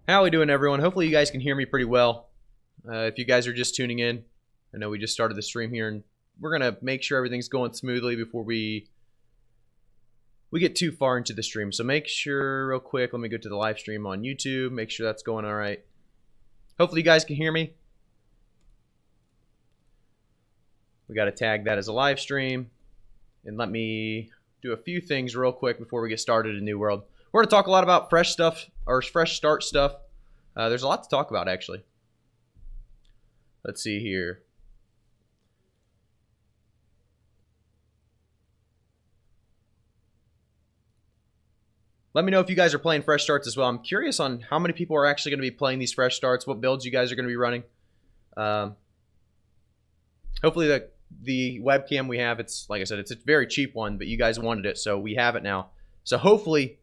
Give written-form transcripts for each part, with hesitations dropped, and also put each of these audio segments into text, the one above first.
How we doing, everyone? Hopefully you guys can hear me pretty well. If you guys are just tuning in, I know we just started the stream here, and we're gonna make sure everything's going smoothly before we get too far into the stream. So make sure, real quick, let me go to the live stream on YouTube, make sure that's going all right. Hopefully you guys can hear me. We got to tag that as a live stream, and let me do a few things real quick before we get started in New World. We're going to talk a lot about fresh stuff, or fresh start stuff. There's a lot to talk about, actually. Let's see here. Let me know if you guys are playing fresh starts as well. I'm curious on how many people are actually going to be playing these fresh starts, what builds you guys are going to be running. Hopefully the webcam we have, it's like I said, it's a very cheap one, but you guys wanted it, so we have it now. So hopefully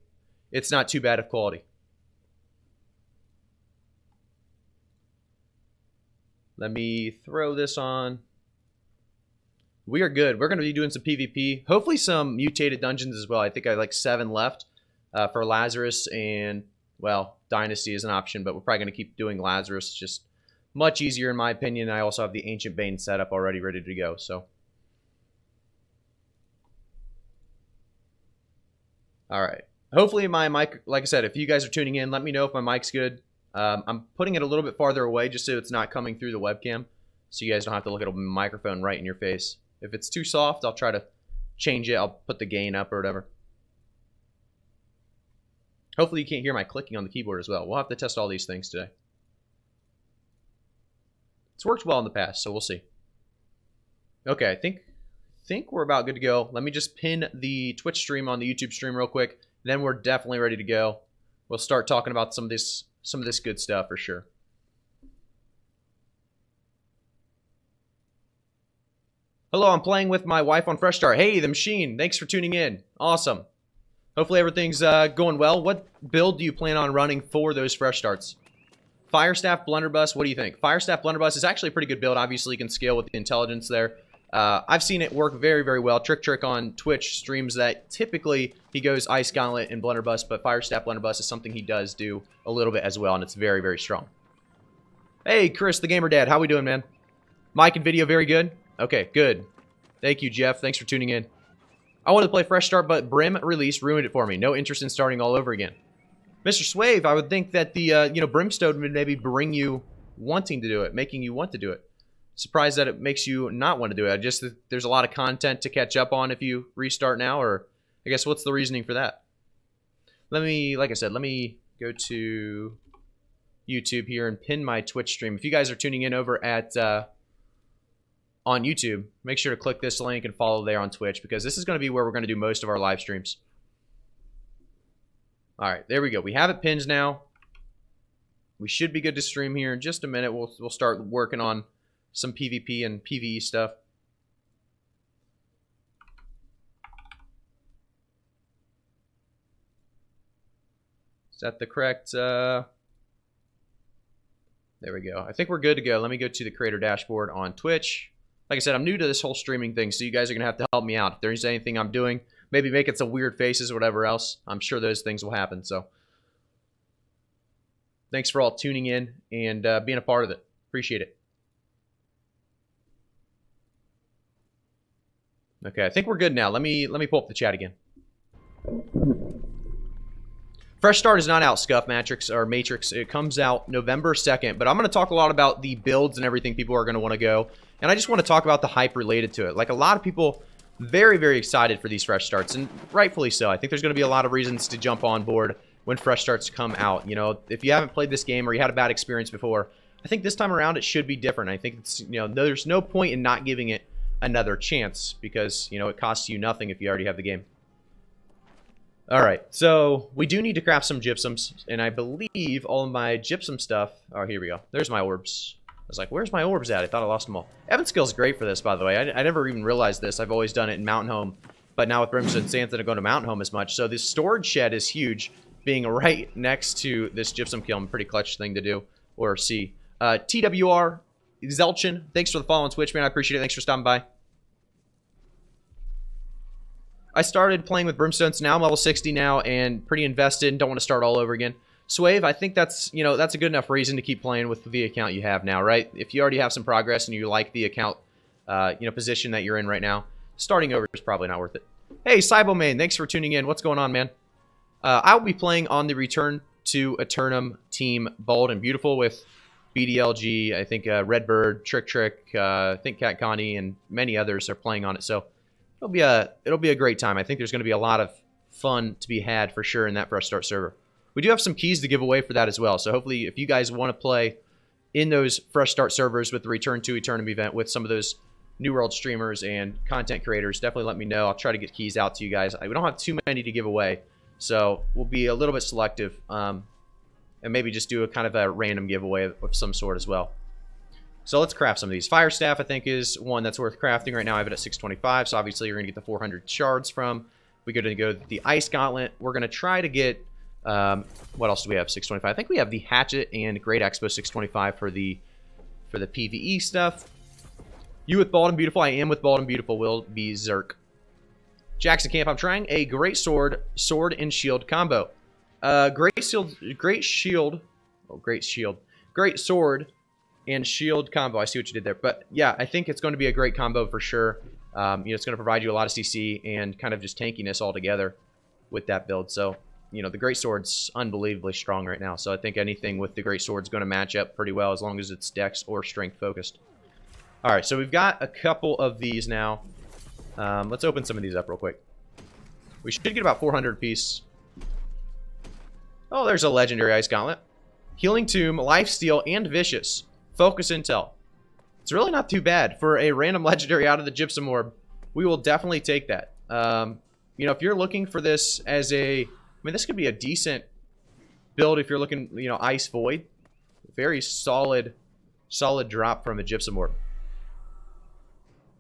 it's not too bad of quality. Let me throw this on. We are good. We're going to be doing some PvP. Hopefully some mutated dungeons as well. I think I have like 7 left for Lazarus, and, well, Dynasty is an option, but we're probably going to keep doing Lazarus. It's just much easier in my opinion. I also have the Ancient Bane set up already ready to go, so. All right. Hopefully my mic, like I said, if you guys are tuning in, let me know if my mic's good. I'm putting it a little bit farther away just so it's not coming through the webcam, so you guys don't have to look at a microphone right in your face. If it's too soft, I'll try to change it. I'll put the gain up or whatever. Hopefully you can't hear my clicking on the keyboard as well. We'll have to test all these things today. It's worked well in the past, so we'll see. Okay, I think we're about good to go. Let me just pin the Twitch stream on the YouTube stream real quick. Then we're definitely ready to go. We'll start talking about some of this good stuff for sure. Hello, I'm playing with my wife on Fresh Start. Hey, the machine. Thanks for tuning in. Awesome. Hopefully everything's going well. What build do you plan on running for those Fresh Starts? Firestaff Blunderbuss, what do you think? Firestaff Blunderbuss is actually a pretty good build. Obviously, you can scale with the intelligence there. I've seen it work very, very well. Trick on Twitch streams that typically he goes Ice Gauntlet and Blunderbuss, but Firestaff Blunderbuss is something he does do a little bit as well, and it's very, very strong. Hey, Chris, the Gamer Dad. How we doing, man? Mic and video very good? Okay, good. Thank you, Jeff. Thanks for tuning in. I wanted to play Fresh Start, but Brim release ruined it for me. No interest in starting all over again. Mr. Swave, I would think that the Brimstone would maybe bring you wanting to do it, making you want to do it. Surprised that it makes you not want to do it. Just there's a lot of content to catch up on if you restart now, or I guess what's the reasoning for that? Like I said, let me go to YouTube here and pin my Twitch stream. If you guys are tuning in over at on YouTube, make sure to click this link and follow there on Twitch, because this is going to be where we're going to do most of our live streams. All right, there we go. We have it pinned now. We should be good to stream here in just a minute. We'll start working on some PvP and PvE stuff. Is that the correct? There we go. I think we're good to go. Let me go to the creator dashboard on Twitch. Like I said, I'm new to this whole streaming thing, so you guys are going to have to help me out. If there's anything I'm doing, maybe making some weird faces or whatever else, I'm sure those things will happen. So thanks for all tuning in and being a part of it. Appreciate it. Okay, I think we're good now. Let me pull up the chat again. Fresh Start is not out, Scuff Matrix or Matrix. It comes out November 2nd, but I'm going to talk a lot about the builds and everything people are going to want to go. And I just want to talk about the hype related to it. Like, a lot of people very, very excited for these Fresh Starts, and rightfully so. I think there's going to be a lot of reasons to jump on board when Fresh Starts come out. You know, if you haven't played this game or you had a bad experience before, I think this time around it should be different. I think it's, there's no point in not giving it another chance, because, it costs you nothing if you already have the game. All right, so we do need to craft some gypsums, and I believe all of my gypsum stuff. Oh, here we go. There's my orbs. I was like, where's my orbs at? I thought I lost them all. Evan skill's great for this, by the way. I never even realized this. I've always done it in Mountain Home, but now with Brimstone Sands, I don't go to Mountain Home as much. So this storage shed is huge, being right next to this gypsum kiln. Pretty clutch thing to do, or see. TWR Zelchin, thanks for the follow on Twitch, man. I appreciate it. Thanks for stopping by. I started playing with Brimstones. Now I'm level 60 now and pretty invested. Don't want to start all over again. Swave, I think that's, you know, that's a good enough reason to keep playing with the account you have now, right? If you already have some progress and you like the account, you know, position that you're in right now, starting over is probably not worth it. Hey, Cybomane, thanks for tuning in. What's going on, man? I'll be playing on the Return to Eternum team, Bold and Beautiful, with BDLG, I think Redbird, Trick, I think Cat Connie, and many others are playing on it. So it'll be a great time. I think there's going to be a lot of fun to be had for sure in that Fresh Start server. We do have some keys to give away for that as well. So hopefully, if you guys want to play in those Fresh Start servers with the Return to Eternum event with some of those New World streamers and content creators, definitely let me know. I'll try to get keys out to you guys. We don't have too many to give away, so we'll be a little bit selective, and maybe just do a kind of a random giveaway of some sort as well. So let's craft some of these. Fire Staff, I think, is one that's worth crafting. Right now I have it at 625, so obviously you're going to get the 400 shards from. We're going to go the Ice Gauntlet. We're going to try to get, what else do we have? 625. I think we have the Hatchet and Great Expo 625 for the PvE stuff. You with Bald and Beautiful? I am with Bald and Beautiful. Will be Zerk. Jackson Camp, I'm trying a Great Sword and Shield combo. Great Sword and Shield combo. I see what you did there. But yeah, I think it's going to be a great combo for sure. You know, it's going to provide you a lot of CC and kind of just tankiness all together with that build. So, you know, the Great Sword's unbelievably strong right now. So I think anything with the Great Sword's going to match up pretty well as long as it's Dex or Strength focused. All right, so we've got a couple of these now. Let's open some of these up real quick. We should get about 400 apiece. Oh, there's a legendary Ice Gauntlet. Healing Tomb, Lifesteal, and Vicious. Focus Intel. It's really not too bad for a random legendary out of the Gypsum Orb. We will definitely take that. You know, if you're looking for this as a... I mean, this could be a decent build if you're looking, you know, Ice Void. Very solid drop from a Gypsum Orb.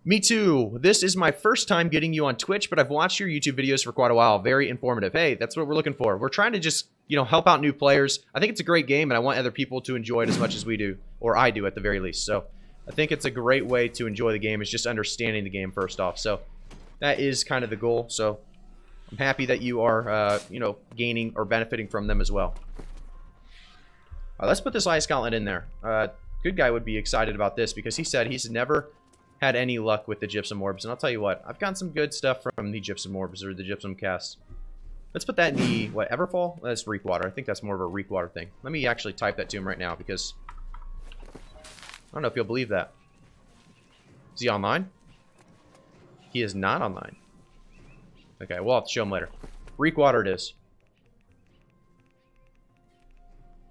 Me too. This is my first time getting you on Twitch, but I've watched your YouTube videos for quite a while. Very informative. Hey, that's what we're looking for. We're trying to just, you know, help out new players. I think it's a great game, and I want other people to enjoy it as much as we do, or I do at the very least. So I think it's a great way to enjoy the game, is just understanding the game first off. So that is kind of the goal. So I'm happy that you are, you know, gaining or benefiting from them as well. All right, let's put this Ice Gauntlet in there. Good guy would be excited about this because he said he's never had any luck with the Gypsum Orbs. And I'll tell you what, I've gotten some good stuff from the Gypsum Orbs or the Gypsum Casts. Let's put that in the, what, Everfall? That's Reek Water. I think that's more of a Reek Water thing. Let me actually type that to him right now because I don't know if you'll believe that. Is he online? He is not online. Okay, we'll have to show him later. Reek Water it is.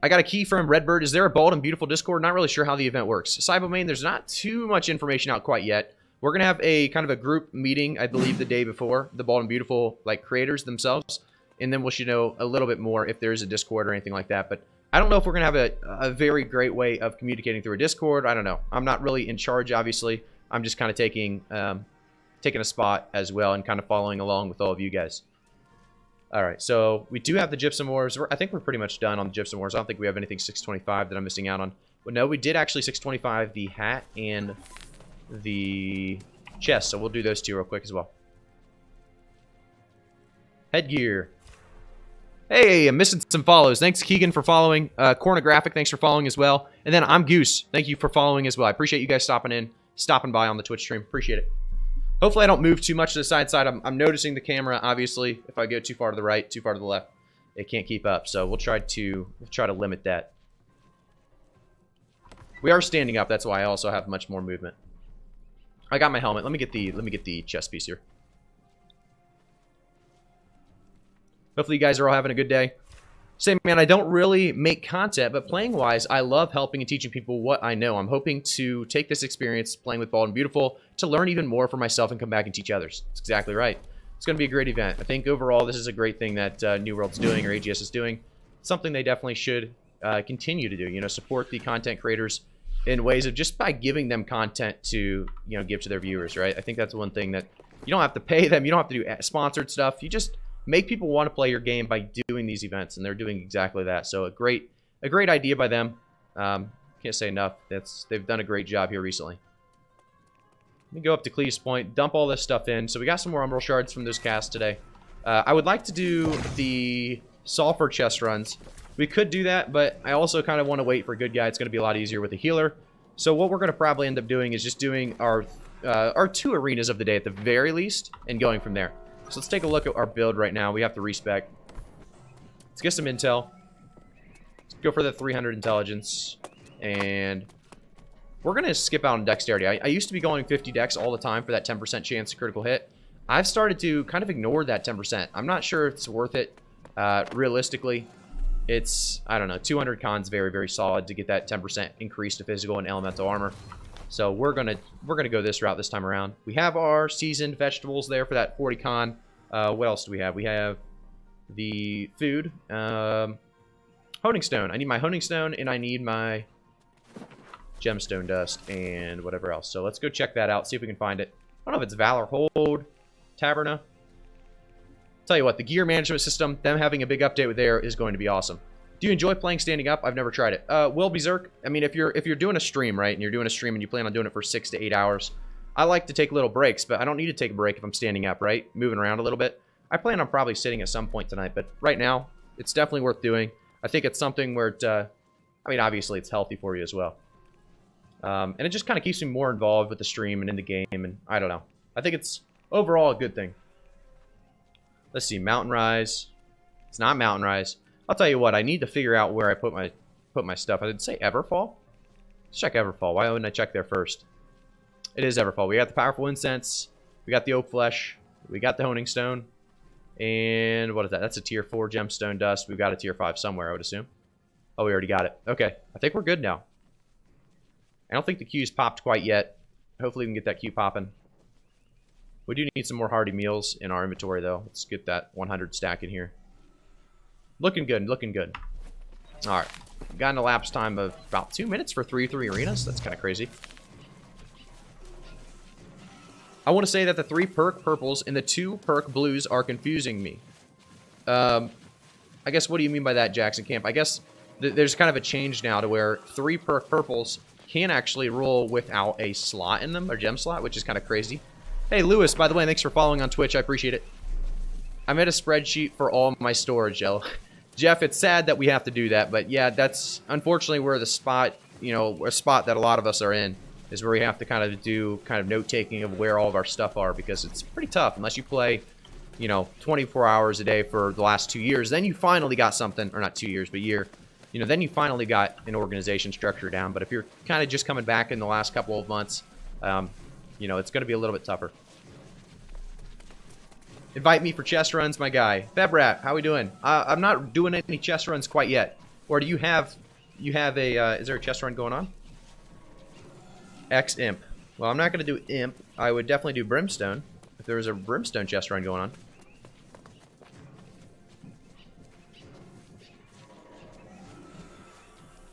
I got a key from Redbird. Is there a Bold and Beautiful Discord? Not really sure how the event works. Cybomane, there's not too much information out quite yet. We're going to have a kind of a group meeting, I believe, the day before, the Bold and Beautiful, like, creators themselves. And then we'll should know a little bit more if there's a Discord or anything like that. But I don't know if we're going to have a very great way of communicating through a Discord. I don't know. I'm not really in charge, obviously. I'm just kind of taking a spot as well and kind of following along with all of you guys. All right, so we do have the Gypsum Wars. I think we're pretty much done on the Gypsum Wars. I don't think we have anything 625 that I'm missing out on. But no, we did actually 625 the hat and the chest, so we'll do those two real quick as well. Headgear. Hey, I'm missing some follows. Thanks, Keegan, for following. Cornographic, thanks for following as well. And then I'm Goose. Thank you for following as well. I appreciate you guys stopping by on the Twitch stream. Appreciate it. Hopefully I don't move too much to the side. I'm noticing the camera, obviously. If I go too far to the right, too far to the left, it can't keep up. So we'll try to limit that. We are standing up. That's why I also have much more movement. I got my helmet. Let me get the chest piece here. Hopefully you guys are all having a good day. Same, man, I don't really make content, but playing-wise, I love helping and teaching people what I know. I'm hoping to take this experience playing with Bold and Beautiful to learn even more for myself and come back and teach others. That's exactly right. It's going to be a great event. I think overall this is a great thing that New World's doing, or AGS is doing. Something they definitely should continue to do. You know, support the content creators in ways of just by giving them content to, you know, give to their viewers, right? I think that's one thing that you don't have to pay them. You don't have to do sponsored stuff. You just make people want to play your game by doing these events, and they're doing exactly that. So a great idea by them. Can't say enough. They've done a great job here recently. Let me go up to Cleves Point, dump all this stuff in. So we got some more Umbral Shards from those casts today. I would like to do the Sulfur chest runs. We could do that, but I also kind of want to wait for a good guy. It's going to be a lot easier with a healer. So what we're going to probably end up doing is just doing our 2 arenas of the day at the very least, and going from there. So let's take a look at our build right now. We have to respec. Let's get some intel. Let's go for the 300 intelligence. And we're going to skip out on dexterity. I used to be going 50 dex all the time for that 10% chance of critical hit. I've started to kind of ignore that 10%. I'm not sure if it's worth it. Realistically, it's, I don't know, 200 con's very, very solid to get that 10% increase to physical and elemental armor. So we're gonna go this route this time around. We have our seasoned vegetables there for that 40 con. What else do we have? We have the food. Honing stone. I need my honing stone, and I need my gemstone dust, and whatever else. So let's go check that out, see if we can find it. I don't know if it's Valor Hold, Taverna. Tell you what, the gear management system, them having a big update with there is going to be awesome. Do you enjoy playing standing up? I've never tried it. Will Berserk, I mean, if you're doing a stream, right, and you're doing a stream and you plan on doing it for 6 to 8 hours, I like to take little breaks, but I don't need to take a break if I'm standing up, right? Moving around a little bit. I plan on probably sitting at some point tonight, but right now, it's definitely worth doing. I think it's something where it, I mean, obviously it's healthy for you as well. And it just kind of keeps me more involved with the stream and in the game, and I don't know. I think it's overall a good thing. Let's see, Mountain Rise. It's not Mountain Rise. I'll tell you what, I need to figure out where I put my stuff. I did say Everfall? Let's check Everfall. Why wouldn't I check there first? It is Everfall. We got the Powerful Incense. We got the Oak Flesh. We got the Honing Stone. And what is that? That's a tier 4 gemstone dust. We've got a tier 5 somewhere, I would assume. Oh, we already got it. Okay. I think we're good now. I don't think the Q's popped quite yet. Hopefully we can get that Q popping. We do need some more hearty meals in our inventory, though. Let's get that 100 stack in here. Looking good, looking good. All right. Got an elapsed time of about 2 minutes for 3v3 arenas. That's kind of crazy. I want to say that the 3 perk purples and the 2 perk blues are confusing me. I guess, what do you mean by that, Jackson Camp? I guess there's kind of a change now to where 3 perk purples can actually roll without a slot in them, or gem slot, which is kind of crazy. Hey, Lewis, by the way, thanks for following on Twitch. I appreciate it. I made a spreadsheet for all my storage, Jeff, it's sad that we have to do that, but yeah, that's unfortunately where the spot, you know, a spot that a lot of us are in, is where we have to kind of do kind of note-taking of where all of our stuff are, because it's pretty tough unless you play, you know, 24 hours a day for the last 2 years. Then you finally got something, or not 2 years, but year. You know, then you finally got an organization structure down. But if you're kind of just coming back in the last couple of months, you know, it's going to be a little bit tougher. Invite me for chest runs, my guy. Febrat, how we doing? I'm not doing any chest runs quite yet. Or do you have a, is there a chest run going on? X Imp. Well, I'm not going to do Imp. I would definitely do Brimstone, if there was a Brimstone chest run going on.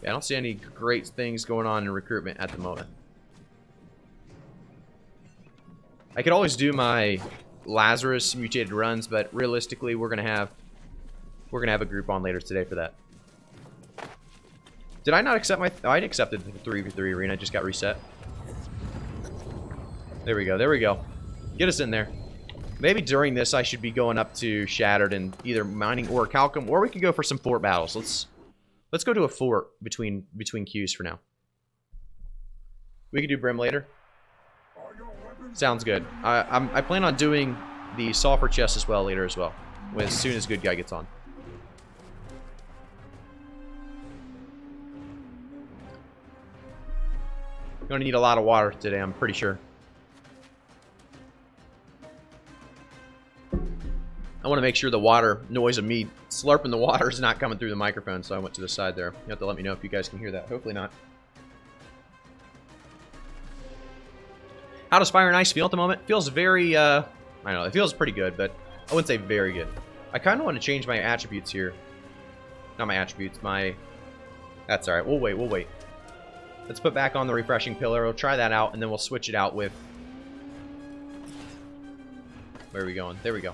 Yeah, I don't see any great things going on in recruitment at the moment. I could always do my Lazarus mutated runs, but realistically, we're gonna have a group on later today for that. Did I not accept my? Oh, I accepted the 3v3 arena. I just got reset. There we go. There we go. Get us in there. Maybe during this, I should be going up to Shattered and either mining or Calcum, or we could go for some fort battles. Let's go to a fort between queues for now. We could do Brim later. Sounds good. I plan on doing the sulfur chest as well later as well, as soon as good guy gets on. Gonna need a lot of water today, I'm pretty sure. I want to make sure the water noise of me slurping the water is not coming through the microphone, so I went to the side there. You have to let me know if you guys can hear that. Hopefully not. How does Fire and Ice feel at the moment? Feels very, I don't know, it feels pretty good, but I wouldn't say very good. I kind of want to change my attributes here. Not my attributes, my... That's alright, we'll wait, we'll wait. Let's put back on the refreshing pillar. We'll try that out, and then we'll switch it out with... Where are we going? There we go.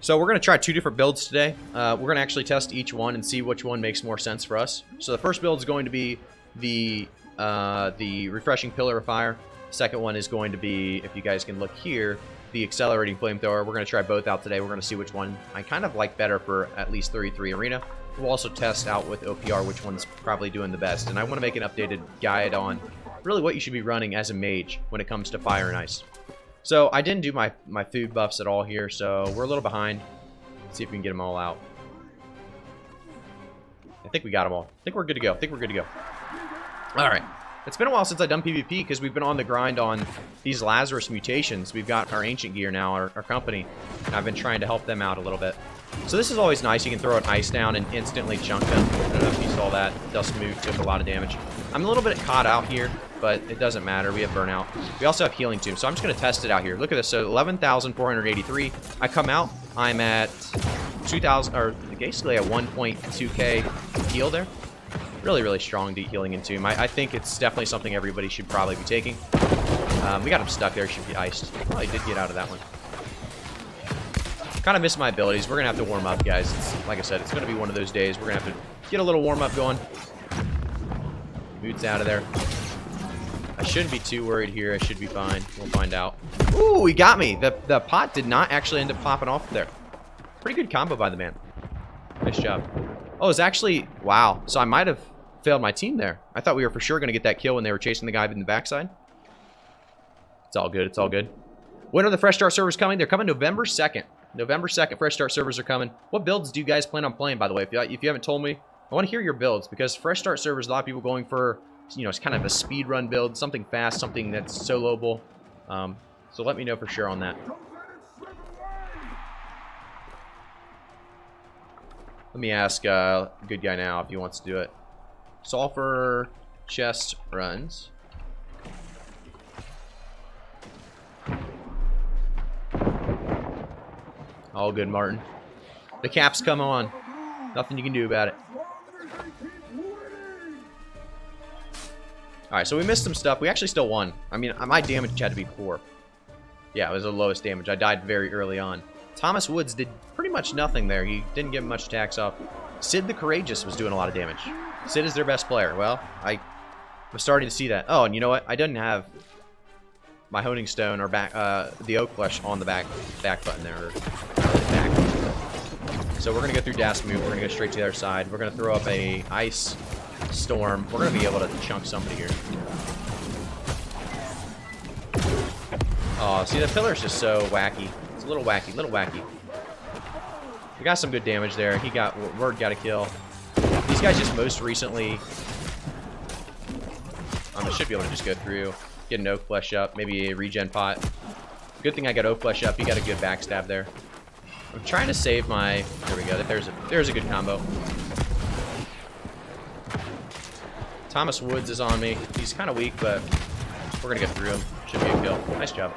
So we're going to try 2 different builds today. We're going to actually test each one and see which one makes more sense for us. So the first build is going to be the refreshing pillar of fire. Second one is going to be, if you guys can look here, the accelerating flamethrower. We're going to try both out today. We're going to see which one I kind of like better for at least 33 arena. We'll also test out with OPR which one's probably doing the best. And I want to make an updated guide on really what you should be running as a mage when it comes to fire and ice. So I didn't do my food buffs at all here, so we're a little behind. Let's see if we can get them all out. I think we got them all. I think we're good to go. All right. It's been a while since I've done PvP because we've been on the grind on these Lazarus mutations. We've got our ancient gear now, our company, and I've been trying to help them out a little bit. So this is always nice. You can throw an ice down and instantly chunk them. I don't know if you saw that. Dust Move took a lot of damage. I'm a little bit caught out here, but it doesn't matter. We have burnout. We also have healing tomb, so I'm just going to test it out here. Look at this. So 11,483. I come out. I'm at 2,000, or basically at 1.2k heal there. Really, really strong healing in tomb. I think it's definitely something everybody should probably be taking. We got him stuck there. Should be iced. Probably did get out of that one. Kind of missed my abilities. We're going to have to warm up, guys. Like I said, it's going to be one of those days. We're going to have to get a little warm up going. Mood's out of there. I shouldn't be too worried here. I should be fine. We'll find out. Ooh, he got me. The pot did not actually end up popping off there. Pretty good combo by the man. Nice job. Oh, it's actually... Wow. So I might have failed my team there. I thought we were for sure going to get that kill when they were chasing the guy in the backside. It's all good. It's all good. When are the Fresh Start servers coming? They're coming November 2nd. November 2nd, Fresh Start servers are coming. What builds do you guys plan on playing, by the way? If you haven't told me, I want to hear your builds, because Fresh Start servers, a lot of people going for, you know, it's kind of a speed run build, something fast, something that's soloable. So let me know for sure on that. Let me ask good guy now if he wants to do it. Sulfur chest runs. All good, Martin. The caps come on. Nothing you can do about it. Alright, so we missed some stuff. We actually still won. I mean, my damage had to be 4. Yeah, it was the lowest damage. I died very early on. Thomas Woods did pretty much nothing there. He didn't get much attacks off. Sid the Courageous was doing a lot of damage. Sid is their best player. Well, I was starting to see that. Oh, and you know what? I didn't have my honing stone or back the oak flesh on the back button there. Or back. So we're gonna go through Das Move. We're gonna go straight to the other side. We're gonna throw up a ice storm. We're gonna be able to chunk somebody here. Oh, see, the pillar's just so wacky. It's a little wacky, We got some good damage there. Word got a kill. These guys just most recently... I should be able to just go through, get an oak flesh up, maybe a regen pot. Good thing I got oak flesh up. He got a good backstab there. I'm trying to save my... There we go. There's a good combo. Thomas Woods is on me. He's kind of weak, but we're going to get through him. Should be a kill. Nice job.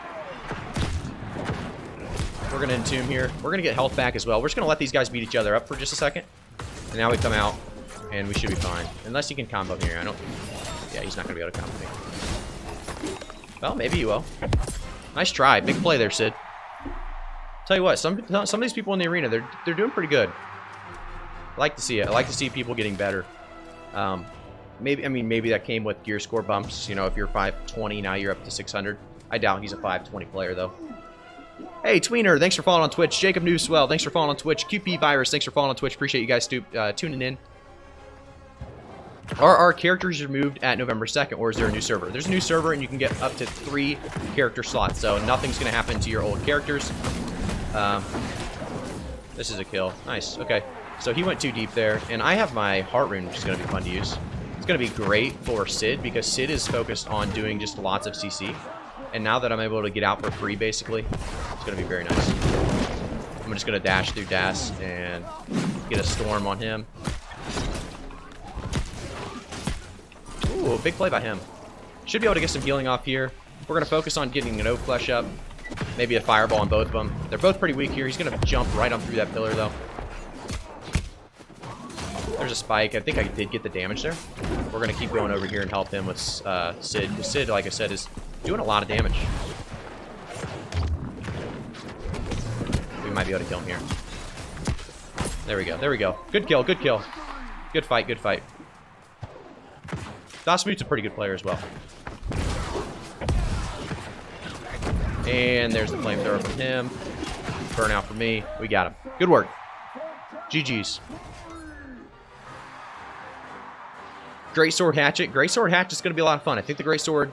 We're going to entomb here. We're going to get health back as well. We're just going to let these guys beat each other up for just a second. And now we come out, and we should be fine. Unless he can combo here. I don't... Yeah, he's not going to be able to combo me. Well, maybe he will. Nice try. Big play there, Sid. Tell you what, some of these people in the arena, they're doing pretty good. I like to see it. I like to see people getting better. Maybe that came with gear score bumps. You know, if you're 520, now you're up to 600. I doubt he's a 520 player, though. Hey, Tweener, thanks for following on Twitch. Jacob Newswell, thanks for following on Twitch. QP Virus, thanks for following on Twitch. Appreciate you guys tuning in. Are our characters removed at November 2nd, or is there a new server? There's a new server, and you can get up to 3 character slots, so nothing's going to happen to your old characters. This is a kill. Nice. Okay. So he went too deep there, and I have my heart rune, which is going to be fun to use. It's going to be great for Sid, because Sid is focused on doing just lots of CC. And now that I'm able to get out for free, basically, it's going to be very nice. I'm just going to dash through Das and get a storm on him. Ooh, big play by him. Should be able to get some healing off here. We're going to focus on getting an oak flesh up. Maybe a fireball on both of them. They're both pretty weak here. He's going to jump right on through that pillar, though. There's a spike. I think I did get the damage there. We're going to keep going over here and help him with Sid. Because Sid, like I said, is doing a lot of damage. We might be able to kill him here. There we go. There we go. Good kill. Good kill. Good fight. Good fight. Dasmute's a pretty good player as well. And there's the flamethrower from him. Burnout from me. We got him. Good work. GG's. Greatsword hatchet. Greatsword hatchet is going to be a lot of fun. I think the Greatsword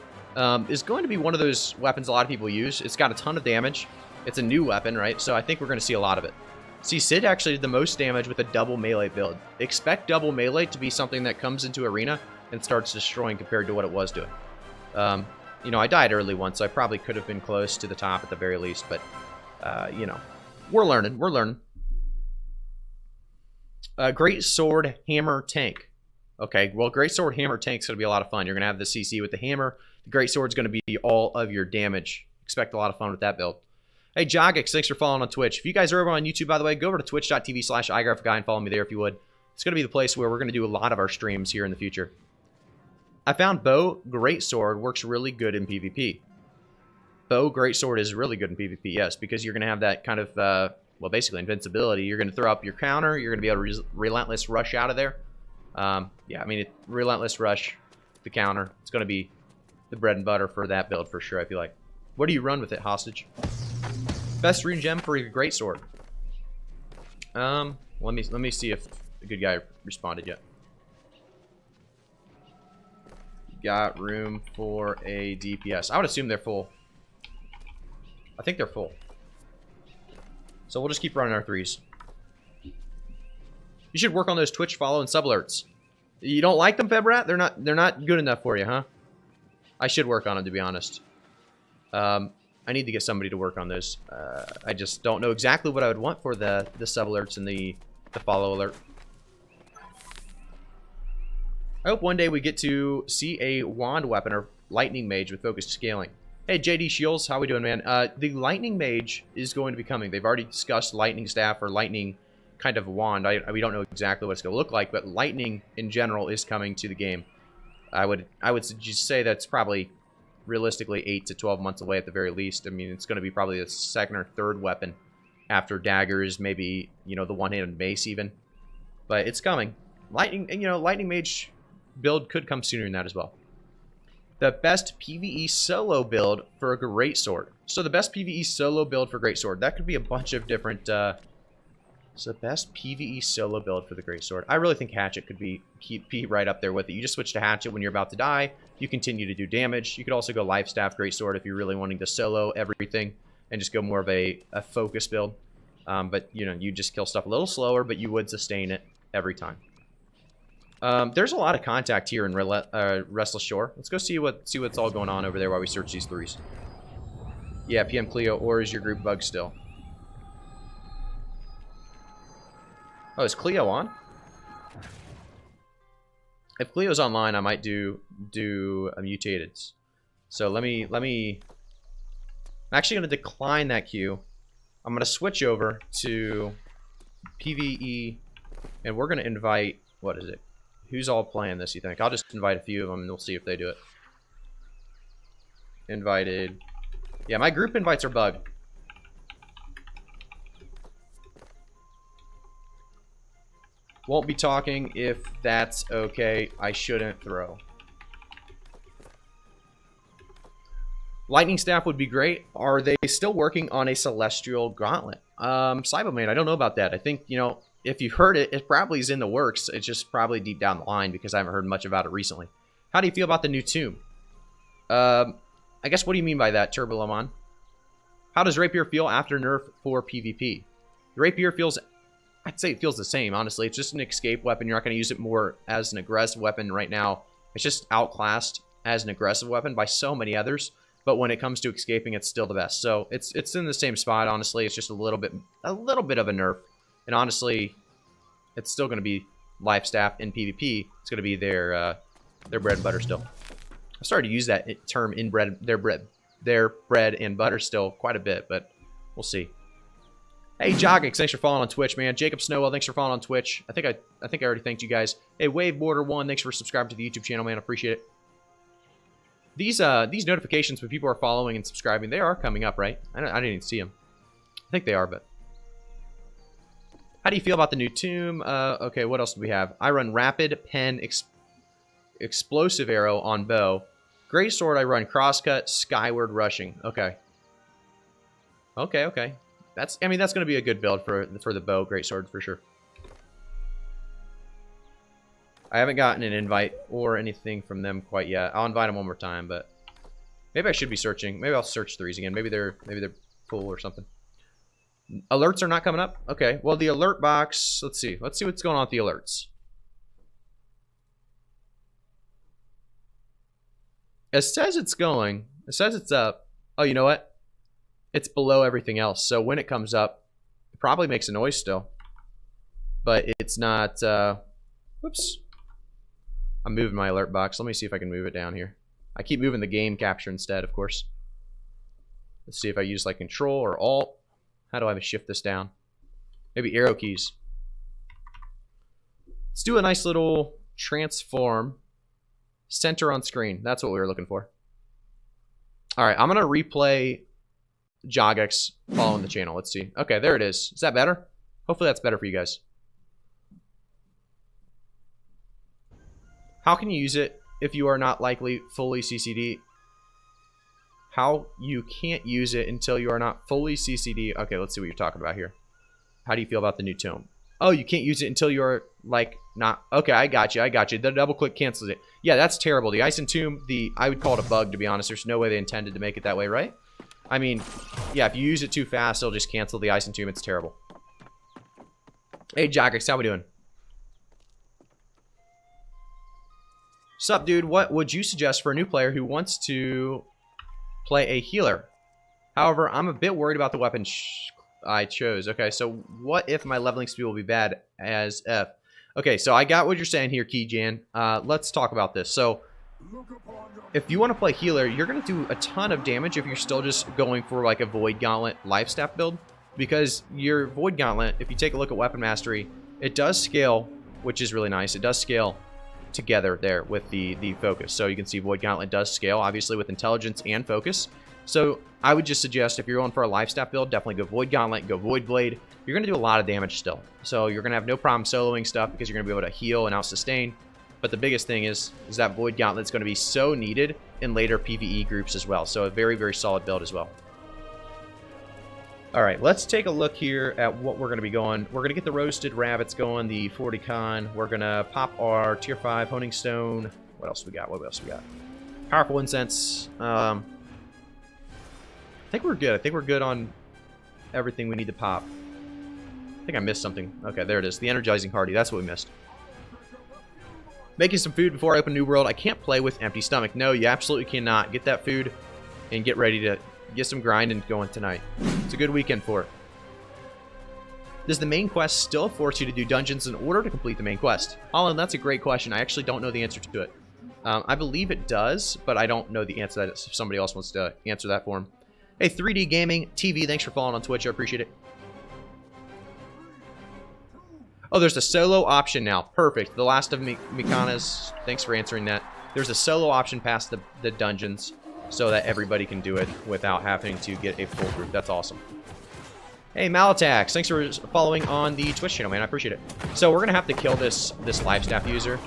is going to be one of those weapons a lot of people use. It's got a ton of damage. It's a new weapon, right? So I think we're going to see a lot of it. See, Sid actually did the most damage with a double melee build. Expect double melee to be something that comes into arena and starts destroying compared to what it was doing. You know, I died early once, so I probably could have been close to the top at the very least, but, you know, we're learning. We're learning. Greatsword hammer tank. Okay, well, Greatsword hammer tank's going to be a lot of fun. You're going to have the CC with the hammer. The Greatsword's going to be all of your damage. Expect a lot of fun with that build. Hey, Jogix, thanks for following on Twitch. If you guys are over on YouTube, by the way, go over to twitch.tv/igraphici and follow me there if you would. It's going to be the place where we're going to do a lot of our streams here in the future. I found Bow Greatsword works really good in PvP. Bow Greatsword is really good in PvP, yes, because you're going to have that kind of, well, basically invincibility. You're going to throw up your counter. You're going to be able to relentless rush out of there. Yeah, I mean, relentless rush, the counter. It's going to be the bread and butter for that build for sure, I feel like. What do you run with it, Hostage? Best rune gem for your Greatsword. Let me see if the good guy responded yet. Got room for a DPS. I would assume they're full. I think they're full. So we'll just keep running our threes. You should work on those Twitch follow and sub alerts. You don't like them, Febrat? They're not good enough for you, huh? I should work on them, to be honest. I need to get somebody to work on those. I just don't know exactly what I would want for the sub alerts and the follow alert. I hope one day we get to see a wand weapon or lightning mage with focused scaling. Hey, JD Shields, how we doing, man? The lightning mage is going to be coming. They've already discussed lightning staff or lightning kind of wand. We don't know exactly what it's going to look like, but lightning in general is coming to the game. I would just say that's probably realistically 8 to 12 months away at the very least. I mean, it's going to be probably the second or third weapon after daggers, maybe, you know, the one-handed mace even. But it's coming. Lightning, you know, lightning mage build could come sooner than that as well. The best PvE solo build for a Greatsword. So the best PvE solo build for Greatsword. That could be a bunch of different... so best PvE solo build for the Greatsword. I really think Hatchet could be right up there with it. You just switch to Hatchet when you're about to die. You continue to do damage. You could also go Life Staff Greatsword if you're really wanting to solo everything and just go more of a focus build. But, you know, you just kill stuff a little slower, but you would sustain it every time. There's a lot of contact here in Restless Shore. Let's go see what's all going on over there while we search these threes. Yeah, PM Cleo, or is your group bug still? Oh, is Cleo on? If Cleo's online, I might do a mutated. So let me. I'm actually going to decline that queue. I'm going to switch over to PvE, and we're going to invite. What is it? Who's all playing this? You think? I'll just invite a few of them, and we'll see if they do it. Invited. Yeah, my group invites are bugged. Won't be talking if that's okay. I shouldn't throw. Lightning Staff would be great. Are they still working on a Celestial Gauntlet? Cyberman, I don't know about that. I think, you know, if you've heard it, it probably is in the works. It's just probably deep down the line because I haven't heard much about it recently. How do you feel about the new tomb? I guess, what do you mean by that, Turbo Lemon? How does Rapier feel after nerf for PvP? The Rapier feels... I'd say it feels the same, honestly. It's just an escape weapon. You're not going to use it more as an aggressive weapon right now. It's just outclassed as an aggressive weapon by so many others. But when it comes to escaping, it's still the best. So it's in the same spot, honestly. It's just a little bit of a nerf. And honestly, it's still going to be Life Staff in PvP. It's going to be their bread and butter still. I started to use that term in their bread and butter still quite a bit, but we'll see. Hey, Jogix, thanks for following on Twitch, man. Jacob Snowell, thanks for following on Twitch. I think I already thanked you guys. Hey, Waveborder1, thanks for subscribing to the YouTube channel, man. I appreciate it. These notifications when people are following and subscribing, they are coming up, right? I didn't even see them. I think they are, but... How do you feel about the new tomb? Okay, what else do we have? I run Rapid Pen Explosive Arrow on bow. Greatsword, I run Crosscut Skyward Rushing. Okay. Okay, okay. I mean, that's going to be a good build for the bow, Greatsword, for sure. I haven't gotten an invite or anything from them quite yet. I'll invite them one more time, but maybe I should be searching. Maybe I'll search threes again. Maybe they're full or something. Alerts are not coming up? Okay. Well, the alert box, let's see. Let's see what's going on with the alerts. It says it's going. It says it's up. Oh, you know what? It's below everything else. So when it comes up, it probably makes a noise still. But it's not... whoops. I'm moving my alert box. Let me see if I can move it down here. I keep moving the game capture instead, of course. Let's see if I use like Control or Alt. How do I shift this down? Maybe arrow keys. Let's do a nice little transform. Center on screen. That's what we were looking for. Alright, I'm going to replay Jogex following the channel. Let's see. Okay, there it is. Is that better? Hopefully that's better for you guys. How can you use it if you are not likely fully CCD? How you can't use it until you are not fully CCD. Okay, let's see what you're talking about here. How do you feel about the new tome? Oh, you can't use it until you're like not. Okay, I got you. I got you. The double click cancels it. Yeah, that's terrible. The Ice Entomb, I would call it a bug, to be honest. There's no way they intended to make it that way, right? I mean, yeah, if you use it too fast, it'll just cancel the Ice Entomb. It's terrible. Hey, Jogex, how we doing? Sup, dude? What would you suggest for a new player who wants to play a healer? However, I'm a bit worried about the weapon I chose. Okay, so what if my leveling speed will be bad as F? Okay, so I got what you're saying here, Keyjan. Let's talk about this. So, if you want to play healer, you're going to do a ton of damage if you're still just going for like a Void Gauntlet Life Staff build. Because your Void Gauntlet, if you take a look at Weapon Mastery, it does scale, which is really nice. It does scale together there with the focus. So you can see Void Gauntlet does scale, obviously, with intelligence and focus. So I would just suggest if you're going for a Life Staff build, definitely go Void Gauntlet, go Void Blade. You're going to do a lot of damage still. So you're going to have no problem soloing stuff because you're going to be able to heal and out-sustain. But the biggest thing is that Void Gauntlet's going to be so needed in later PvE groups as well. So a very, very solid build as well. Alright, let's take a look here at what we're going to be going. We're going to get the Roasted Rabbits going, the 40 con. We're going to pop our Tier 5 Honing Stone. What else we got? What else we got? Powerful Incense. I think we're good. I think we're good on everything we need to pop. I think I missed something. Okay, there it is. The Energizing Hardy. That's what we missed. Making some food before I open New World. I can't play with empty stomach. No, you absolutely cannot. Get that food and get ready to get some grinding going tonight. It's a good weekend for it. Does the main quest still force you to do dungeons in order to complete the main quest? Holland, that's a great question. I actually don't know the answer to it. I believe it does, but I don't know the answer to that. If somebody else wants to answer that for him. Hey, 3D Gaming TV, thanks for following on Twitch. I appreciate it. Oh, there's a solo option now. Perfect. The Last of Mikanas, thanks for answering that. There's a solo option past the dungeons so that everybody can do it without having to get a full group. That's awesome. Hey, Malatax, thanks for following on the Twitch channel, man. I appreciate it. So we're going to have to kill this Life Staff user.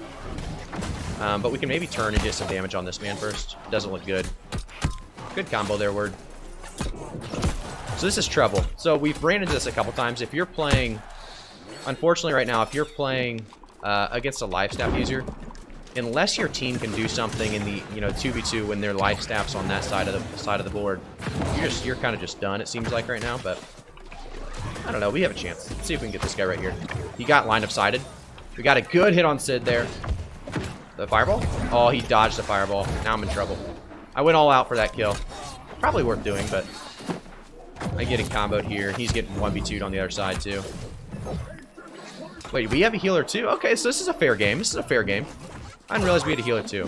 But we can maybe turn and get some damage on this man first. Doesn't look good. Good combo there, Word. So this is trouble. So we've ran into this a couple times. If you're playing... Unfortunately, right now, if you're playing against a Life Staff user, unless your team can do something in the 2v2 when their Life Staff's on that side of the board, you're kind of just done. It seems like right now, but I don't know. We have a chance. Let's see if we can get this guy right here. He got line of sighted. We got a good hit on Sid there. The fireball? Oh, he dodged the fireball. Now I'm in trouble. I went all out for that kill. Probably worth doing, but I'm getting comboed here. He's getting 1v2'd on the other side too. Wait, we have a healer too? Okay, so this is a fair game. This is a fair game. I didn't realize we had a healer too.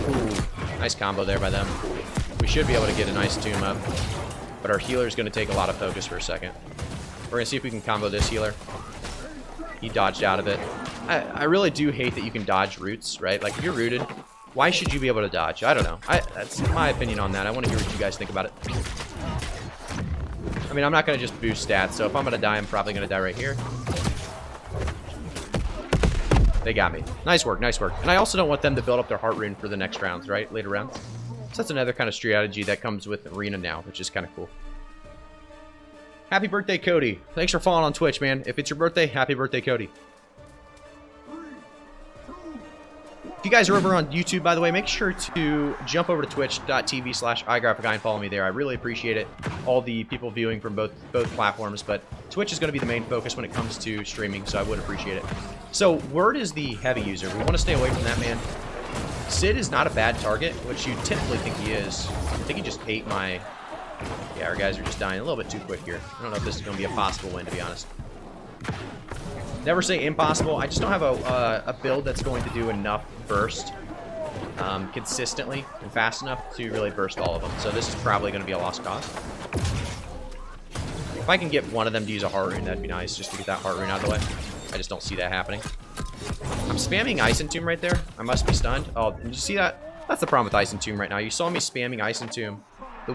Ooh, nice combo there by them. We should be able to get a nice tomb up. But our healer is going to take a lot of focus for a second. We're going to see if we can combo this healer. He dodged out of it. I really do hate that you can dodge roots, right? Like, if you're rooted, why should you be able to dodge? I don't know. That's my opinion on that. I want to hear what you guys think about it. I mean, I'm not going to just boost stats, so if I'm going to die, I'm probably going to die right here. They got me. Nice work, nice work. And I also don't want them to build up their heart rune for the next rounds, right? Later rounds. So that's another kind of strategy that comes with Arena now, which is kind of cool. Happy birthday, Cody. Thanks for following on Twitch, man. If it's your birthday, happy birthday, Cody. If you guys are over on YouTube, by the way, make sure to jump over to twitch.tv/igraphici and follow me there. I really appreciate it. All the people viewing from both platforms, but Twitch is going to be the main focus when it comes to streaming, so I would appreciate it. So, Word is the heavy user. We want to stay away from that man. Sid is not a bad target, which you typically think he is. I think he just ate my... Yeah, our guys are just dying a little bit too quick here. I don't know if this is going to be a possible win, to be honest. Never say impossible. I just don't have a build that's going to do enough burst consistently and fast enough to really burst all of them. So this is probably going to be a lost cause. If I can get one of them to use a heart rune, that'd be nice, just to get that heart rune out of the way. I just don't see that happening. I'm spamming Ice Entomb right there. I must be stunned. Oh, did you see that? That's the problem with Ice Entomb right now. You saw me spamming Ice Entomb.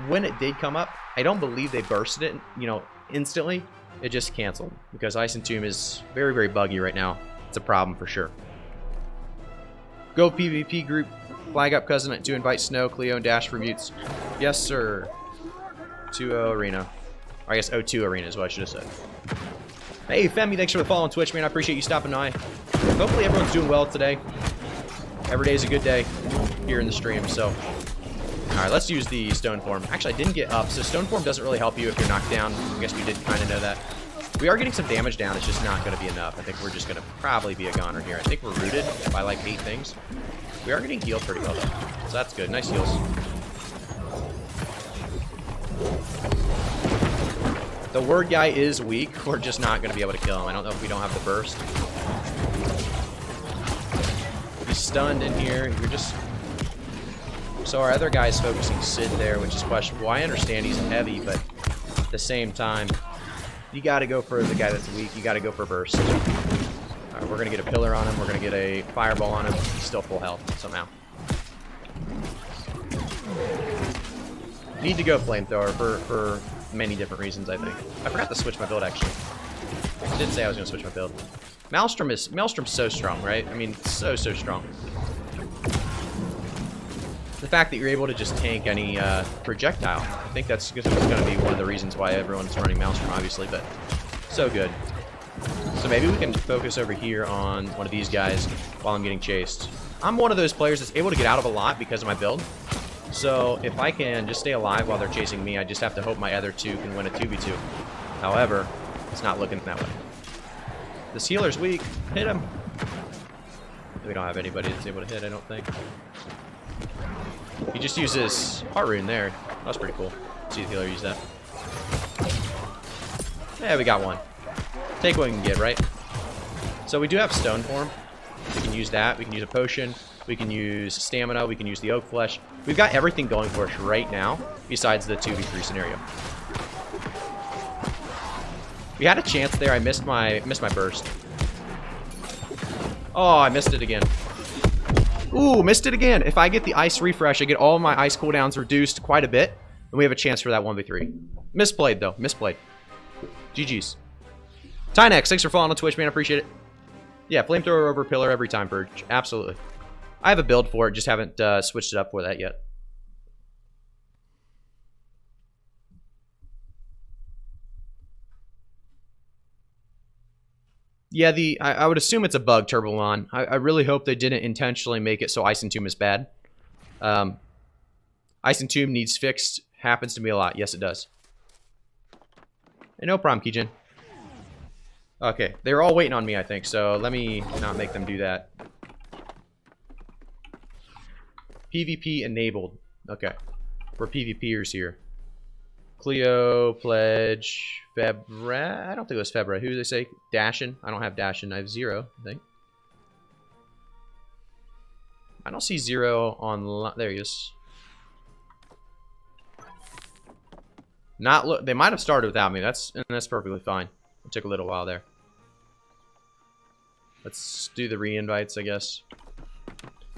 When it did come up, I don't believe they bursted it, you know, instantly. It just canceled because Ice Entomb is very, very buggy right now. It's a problem for sure. Go PvP group. Flag up cousin to invite Snow, Cleo, and Dash for mutes. Yes, sir. 2-0 Arena. Or I guess 0-2 Arena is what I should have said. Hey, Femi, thanks for the follow on Twitch, man. I appreciate you stopping by. Hopefully everyone's doing well today. Every day is a good day here in the stream, so... Alright, let's use the stone form. Actually, I didn't get up, so stone form doesn't really help you if you're knocked down. I guess we did kind of know that. We are getting some damage down. It's just not going to be enough. I think we're just going to probably be a goner here. I think we're rooted by like 8 things. We are getting healed pretty well, though. So that's good. Nice heals. The Word guy is weak. We're just not going to be able to kill him. I don't know if we don't have the burst. He's stunned in here. You're just... So our other guy's focusing Sid there, which is questionable. I understand he's heavy, but at the same time, you got to go for the guy that's weak. You got to go for burst. All right, we're going to get a pillar on him. We're going to get a fireball on him. He's still full health somehow. Need to go flamethrower for many different reasons, I think. I forgot to switch my build, actually. I did say I was going to switch my build. Maelstrom's so strong, right? I mean, so strong. The fact that you're able to just tank any projectile. I think that's going to be one of the reasons why everyone's running Maelstrom, obviously, but so good. So maybe we can focus over here on one of these guys while I'm getting chased. I'm one of those players that's able to get out of a lot because of my build. So if I can just stay alive while they're chasing me, I just have to hope my other two can win a 2v2. However, it's not looking that way. This healer's weak. Hit him. We don't have anybody that's able to hit, I don't think. He just uses heart rune there. That's pretty cool. See the healer use that. Yeah, we got one. Take what we can get, right? So we do have stone form. We can use that. We can use a potion. We can use stamina. We can use the oak flesh. We've got everything going for us right now, besides the 2v3 scenario. We had a chance there. I missed my burst. Oh, I missed it again. Ooh, missed it again. If I get the ice refresh, I get all my ice cooldowns reduced quite a bit, and we have a chance for that 1v3. Misplayed, though. Misplayed. GG's. Tynex, thanks for following on Twitch, man. I appreciate it. Yeah, flamethrower over pillar every time, Purge. Absolutely. I have a build for it, just haven't switched it up for that yet. Yeah, I would assume it's a bug, Turbolon. I really hope they didn't intentionally make it so Ice Entomb is bad. Ice Entomb needs fixed. Happens to me a lot. Yes, it does. Hey, no problem, Kijin. Okay, they were all waiting on me, I think, so let me not make them do that. PvP enabled. Okay. We're PvPers here. Cleo, Pledge, Febra. I don't think it was Febra. Who do they say? Dashin. I don't have Dashin. I have 0, I think. I don't see 0 on... There he is. Not look. They might have started without me. That's perfectly fine. It took a little while there. Let's do the re-invites, I guess.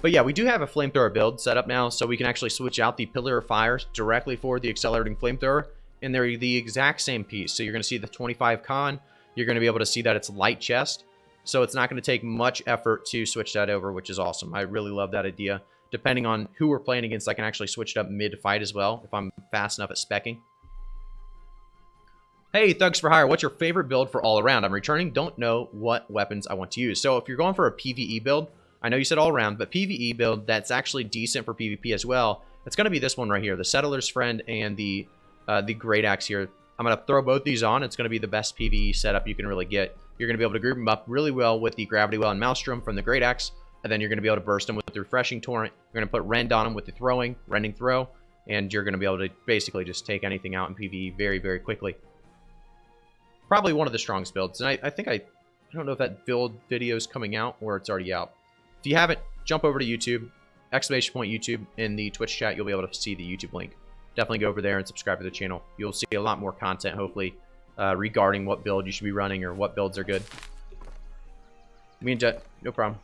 But yeah, we do have a flamethrower build set up now, so we can actually switch out the Pillar of Fire directly for the accelerating flamethrower, and they're the exact same piece. So you're going to see the 25 con. You're going to be able to see that it's light chest, so it's not going to take much effort to switch that over, which is awesome. I really love that idea. depending on who we're playing against, I can actually switch it up mid-fight as well if I'm fast enough at speccing. Hey, Thugs for Hire, what's your favorite build for all around? I'm returning, don't know what weapons I want to use. So if you're going for a PvE build, I know you said all around, but PvE build that's actually decent for PvP as well, it's going to be this one right here, the Settler's Friend and the Great Axe here. I'm going to throw both these on. It's going to be the best PvE setup you can really get. You're going to be able to group them up really well with the Gravity Well and Maelstrom from the Great Axe, and then you're going to be able to burst them with the Refreshing Torrent. You're going to put Rend on them with the Rending Throw, and you're going to be able to basically just take anything out in PvE very, very quickly. Probably one of the strongest builds, and I think I don't know if that build video is coming out or it's already out. If you haven't, jump over to YouTube, !YouTube in the Twitch chat. You'll be able to see the YouTube link. Definitely go over there and subscribe to the channel. You'll see a lot more content, hopefully, regarding what build you should be running or what builds are good. Me and Jet, no problem.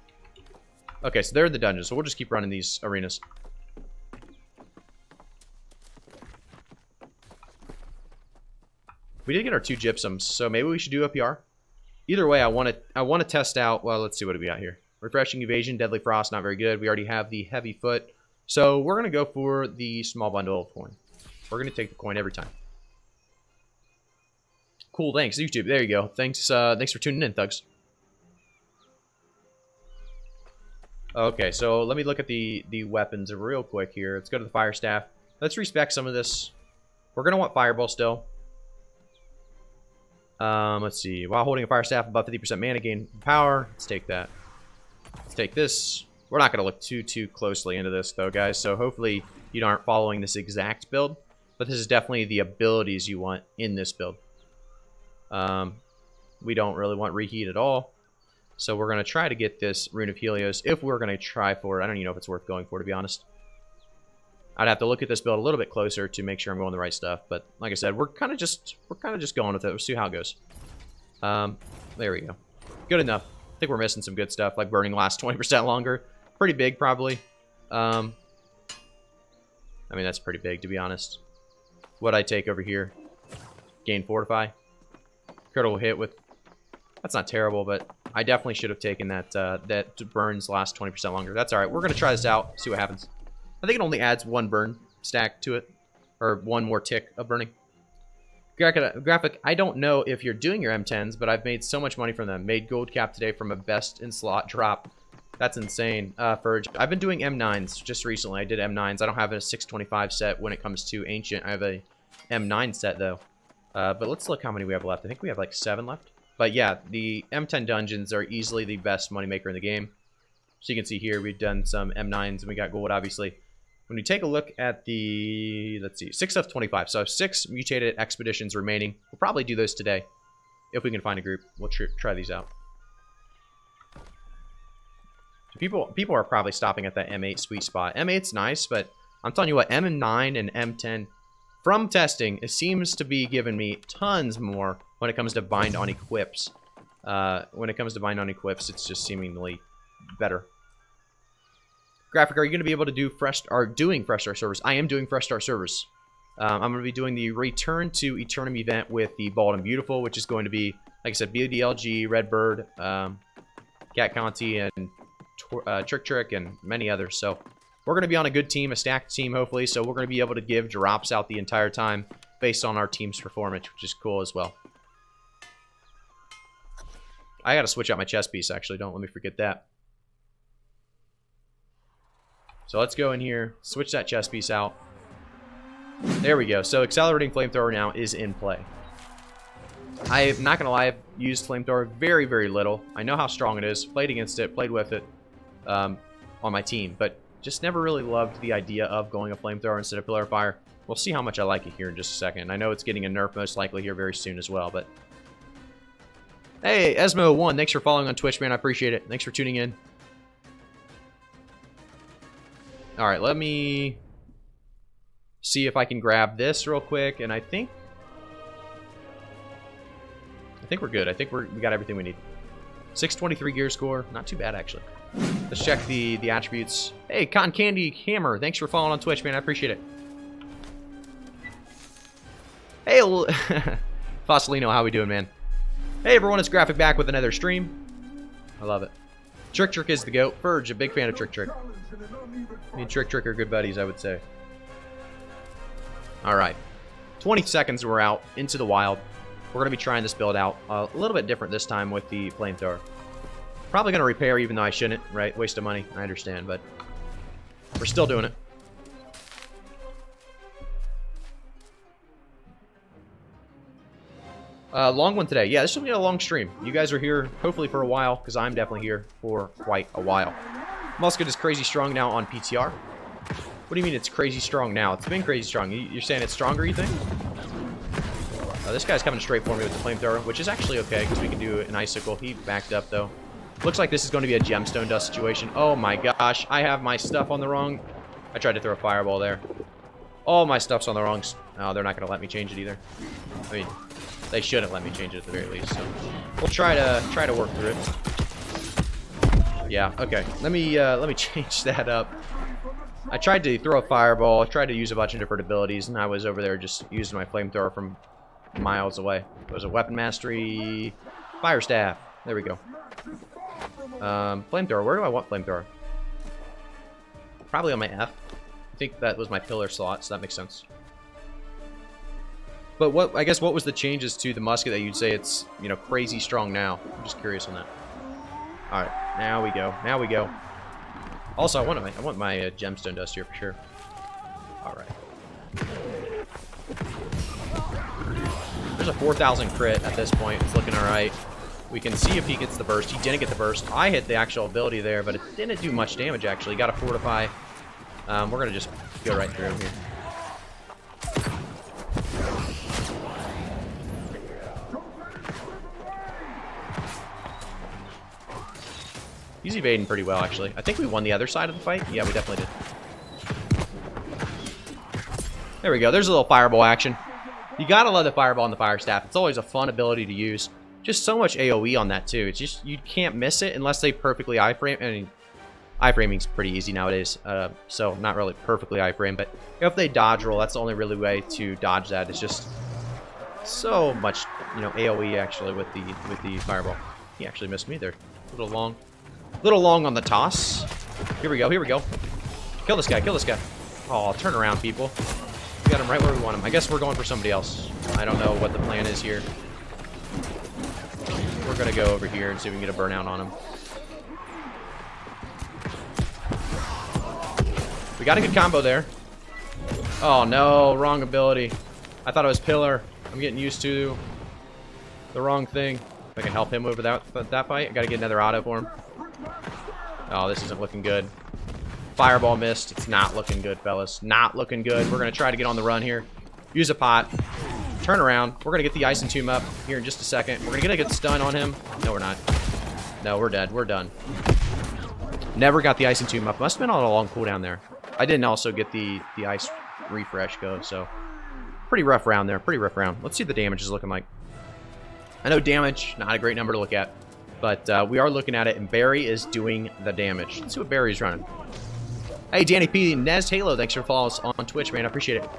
Okay, so they're in the dungeon, so we'll just keep running these arenas. We did get our 2 gypsums, so maybe we should do a PR. Either way, I want to test out. Well, let's see what we got here. Refreshing Evasion, Deadly Frost, not very good. We already have the Heavy Foot, so we're gonna go for the small bundle of coin. We're gonna take the coin every time. Cool, thanks YouTube. There you go. Thanks for tuning in, Thugs. Okay, so let me look at the weapons real quick here. Let's go to the Fire Staff. Let's respec some of this. We're gonna want Fireball still. Let's see. While holding a Fire Staff, above 50% mana gain power. Let's take that. Let's take this. We're not going to look too closely into this, though, guys. So hopefully you aren't following this exact build. But this is definitely the abilities you want in this build. We don't really want Reheat at all. So we're going to try to get this Rune of Helios if we're going to try for it. I don't even know if it's worth going for, to be honest. I'd have to look at this build a little bit closer to make sure I'm going the right stuff. But like I said, we're kind of just going with it. We'll see how it goes. There we go. Good enough. I think we're missing some good stuff, like burning lasts 20% longer. Pretty big, probably. I mean, that's pretty big, to be honest. What I take over here, gain Fortify. Critical hit with. That's not terrible, but I definitely should have taken that. That burns last 20% longer. That's all right. We're gonna try this out. See what happens. I think it only adds 1 burn stack to it, or 1 more tick of burning. Graphic, I don't know if you're doing your M10s, but I've made so much money from them. Made gold cap today from a best in slot drop. That's insane. Furge, I've been doing M9s just recently. I did M9s. I don't have a 625 set when it comes to Ancient. I have a M9 set, though. But let's look how many we have left. I think we have like 7 left. But yeah, the M10 dungeons are easily the best moneymaker in the game. So you can see here, we've done some M9s, and we got gold, obviously. When we take a look at the, let's see, 6 of 25. So 6 mutated expeditions remaining. We'll probably do those today. If we can find a group, we'll try these out. People are probably stopping at that M8 sweet spot. M8's nice, but I'm telling you what, M9 and M10, from testing, it seems to be giving me tons more when it comes to bind on equips. When it comes to bind on equips, it's just seemingly better. Graphic, are you going to be able to do doing Fresh Start servers? I am doing Fresh Start servers. I'm going to be doing the Return to Eternum event with the Bald and Beautiful, which is going to be, like I said, BDLG, Redbird, Cat Conti, and Trick, and many others. So we're going to be on a good team, a stacked team, hopefully. So we're going to be able to give drops out the entire time based on our team's performance, which is cool as well. I got to switch out my chest piece, actually. Don't let me forget that. So let's go in here, switch that chest piece out. There we go. So Accelerating Flamethrower now is in play. I'm not going to lie, I've used Flamethrower very, very little. I know how strong it is. Played against it, played with it on my team. But just never really loved the idea of going a Flamethrower instead of Pillar of Fire. We'll see how much I like it here in just a second. I know it's getting a nerf most likely here very soon as well. But hey, Esmo1, thanks for following on Twitch, man. I appreciate it. Thanks for tuning in. Alright, let me see if I can grab this real quick, and I think we're good. I think we got everything we need. 623 gear score, not too bad actually. Let's check the attributes. Hey, Cotton Candy Hammer, thanks for following on Twitch, man. I appreciate it. Hey, Fossilino, how we doing, man? Hey everyone, it's Graphic back with another stream. I love it. Trick is the GOAT. Furge, a big fan of Trick. Me and Trick are good buddies, I would say. Alright. 20 seconds, we're out into the wild. We're going to be trying this build out a little bit different this time with the flamethrower. Probably going to repair even though I shouldn't, right? Waste of money, I understand, but we're still doing it. Long one today. Yeah, this should be a long stream. You guys are here, hopefully for a while, because I'm definitely here for quite a while. Musket is crazy strong now on PTR. What do you mean it's crazy strong now? It's been crazy strong. You're saying it's stronger, you think? This guy's coming straight for me with the flamethrower, which is actually okay, because we can do an icicle. He backed up, though. Looks like this is going to be a gemstone dust situation. Oh my gosh, I have my stuff on the wrong... I tried to throw a fireball there. All my stuff's on the wrong... Oh, they're not going to let me change it either. I mean... They shouldn't let me change it at the very least, so we'll try to work through it. Yeah, okay. Let me change that up. I tried to throw a fireball, I tried to use a bunch of different abilities, and I was over there just using my flamethrower from miles away. It was a weapon mastery, fire staff. There we go. Flamethrower. Where do I want flamethrower? Probably on my F. I think that was my pillar slot, so that makes sense. But what, I guess, what was the changes to the musket that you'd say it's, you know, crazy strong now? I'm just curious on that. All right, now we go. Now we go. Also, I want my gemstone dust here for sure. All right. There's a 4,000 crit at this point. It's looking all right. We can see if he gets the burst. He didn't get the burst. I hit the actual ability there, but it didn't do much damage actually. Got to fortify. We're gonna just go right through here. He's evading pretty well, actually. I think we won the other side of the fight. Yeah, we definitely did. There we go. There's a little fireball action. You gotta love the fireball and the fire staff. It's always a fun ability to use. Just so much AoE on that, too. It's just, you can't miss it unless they perfectly iframe. I mean, iframing's pretty easy nowadays, so not really perfectly iframe, but if they dodge roll, that's the only really way to dodge that. It's just so much, you know, AoE, actually, with the fireball. He actually missed me there. A little long on the toss. Here we go, here we go. Kill this guy, kill this guy. Oh, turn around, people. We got him right where we want him. I guess we're going for somebody else. I don't know what the plan is here. We're gonna go over here and see if we can get a burnout on him. We got a good combo there. Oh no, wrong ability. I thought it was pillar. I'm getting used to the wrong thing. If I can help him over that fight, I gotta get another auto for him. Oh, this isn't looking good. Fireball missed. It's not looking good, fellas. Not looking good. We're gonna try to get on the run here. Use a pot. Turn around. We're gonna get the ice and tomb up here in just a second. We're gonna get a good stun on him. No, we're not. No, we're dead. We're done. Never got the ice and tomb up. Must have been on a long cooldown there. I didn't also get the ice refresh go, so pretty rough round there. Pretty rough round. Let's see what the damage is looking like. I know damage, not a great number to look at, but we are looking at it, and Barry is doing the damage. Let's see what Barry's running. Hey, Danny P. Nez Halo, thanks for follows on Twitch, man. I appreciate it.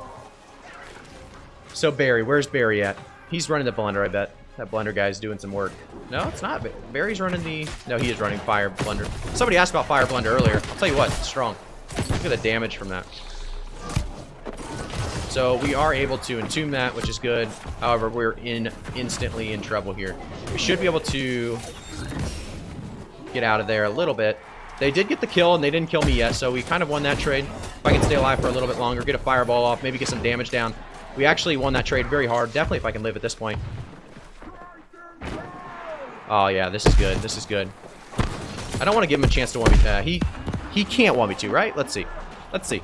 So Barry, where's Barry at? He's running the blender, I bet. That blender guy's doing some work. No, it's not. Barry's running the... No, he is running fire blender. Somebody asked about fire blender earlier. I'll tell you what, it's strong. Look at the damage from that. So we are able to entomb that, which is good. However, we're instantly in trouble here. We should be able to get out of there a little bit. They did get the kill, and they didn't kill me yet, so we kind of won that trade. If I can stay alive for a little bit longer, get a fireball off, maybe get some damage down. We actually won that trade very hard. Definitely if I can live at this point. Oh, yeah, this is good. This is good. I don't want to give him a chance to 1v2. He can't 1v2, right? Let's see. Let's see.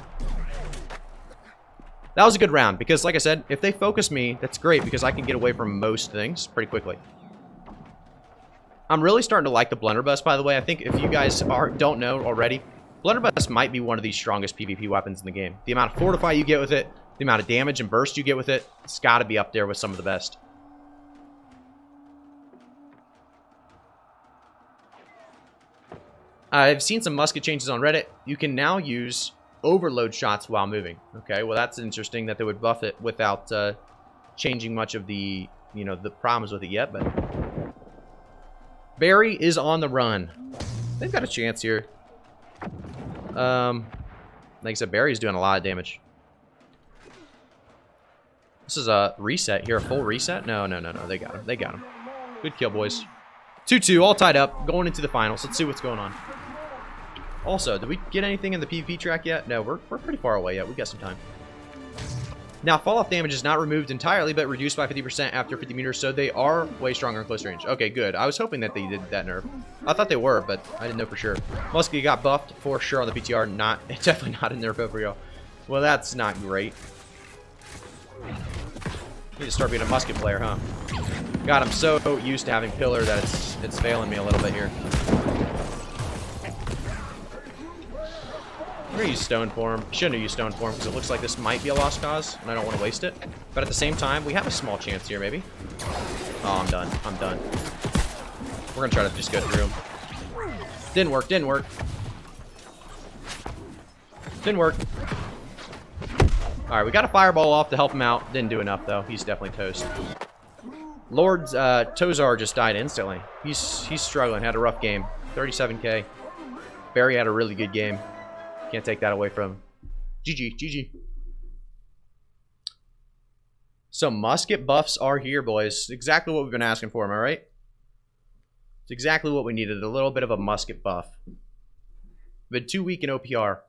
That was a good round, because like I said, if they focus me, that's great, because I can get away from most things pretty quickly. I'm really starting to like the blunderbuss, by the way. I think if you guys don't know already, blunderbuss might be one of the strongest PvP weapons in the game. The amount of fortify you get with it, the amount of damage and burst you get with it, it's got to be up there with some of the best. I've seen some musket changes on Reddit. You can now use overload shots while moving. Okay, well that's interesting that they would buff it without changing much of the, you know, the problems with it yet, but Barry is on the run. They've got a chance here. Like I said, Barry's doing a lot of damage. This is a reset here, a full reset? No. They got him. They got him. Good kill, boys. 2-2, all tied up, going into the finals. Let's see what's going on. Also, did we get anything in the PvP track yet? No, we're pretty far away yet. We got some time. Now, fall-off damage is not removed entirely, but reduced by 50% after 50 meters, so they are way stronger in close range. Okay, good. I was hoping that they did that nerf. I thought they were, but I didn't know for sure. Muskie got buffed for sure on the PTR. Definitely not a nerf overall. Well, that's not great. Need to start being a musket player, huh? God, I'm so used to having pillar that it's failing me a little bit here. I'm gonna use stone form. Shouldn't have used stone form because it looks like this might be a lost cause, and I don't want to waste it. But at the same time, we have a small chance here, maybe. Oh, I'm done. I'm done. We're gonna try to just go through him. Didn't work. Didn't work. Didn't work. All right, we got a fireball off to help him out. Didn't do enough though. He's definitely toast. Lord's Tozar just died instantly. He's struggling. Had a rough game. 37k. Barry had a really good game. Can't take that away from him. GG. So musket buffs are here, boys. Exactly what we've been asking for, am I right? It's exactly what we needed. A little bit of a musket buff. Been too weak in OPR.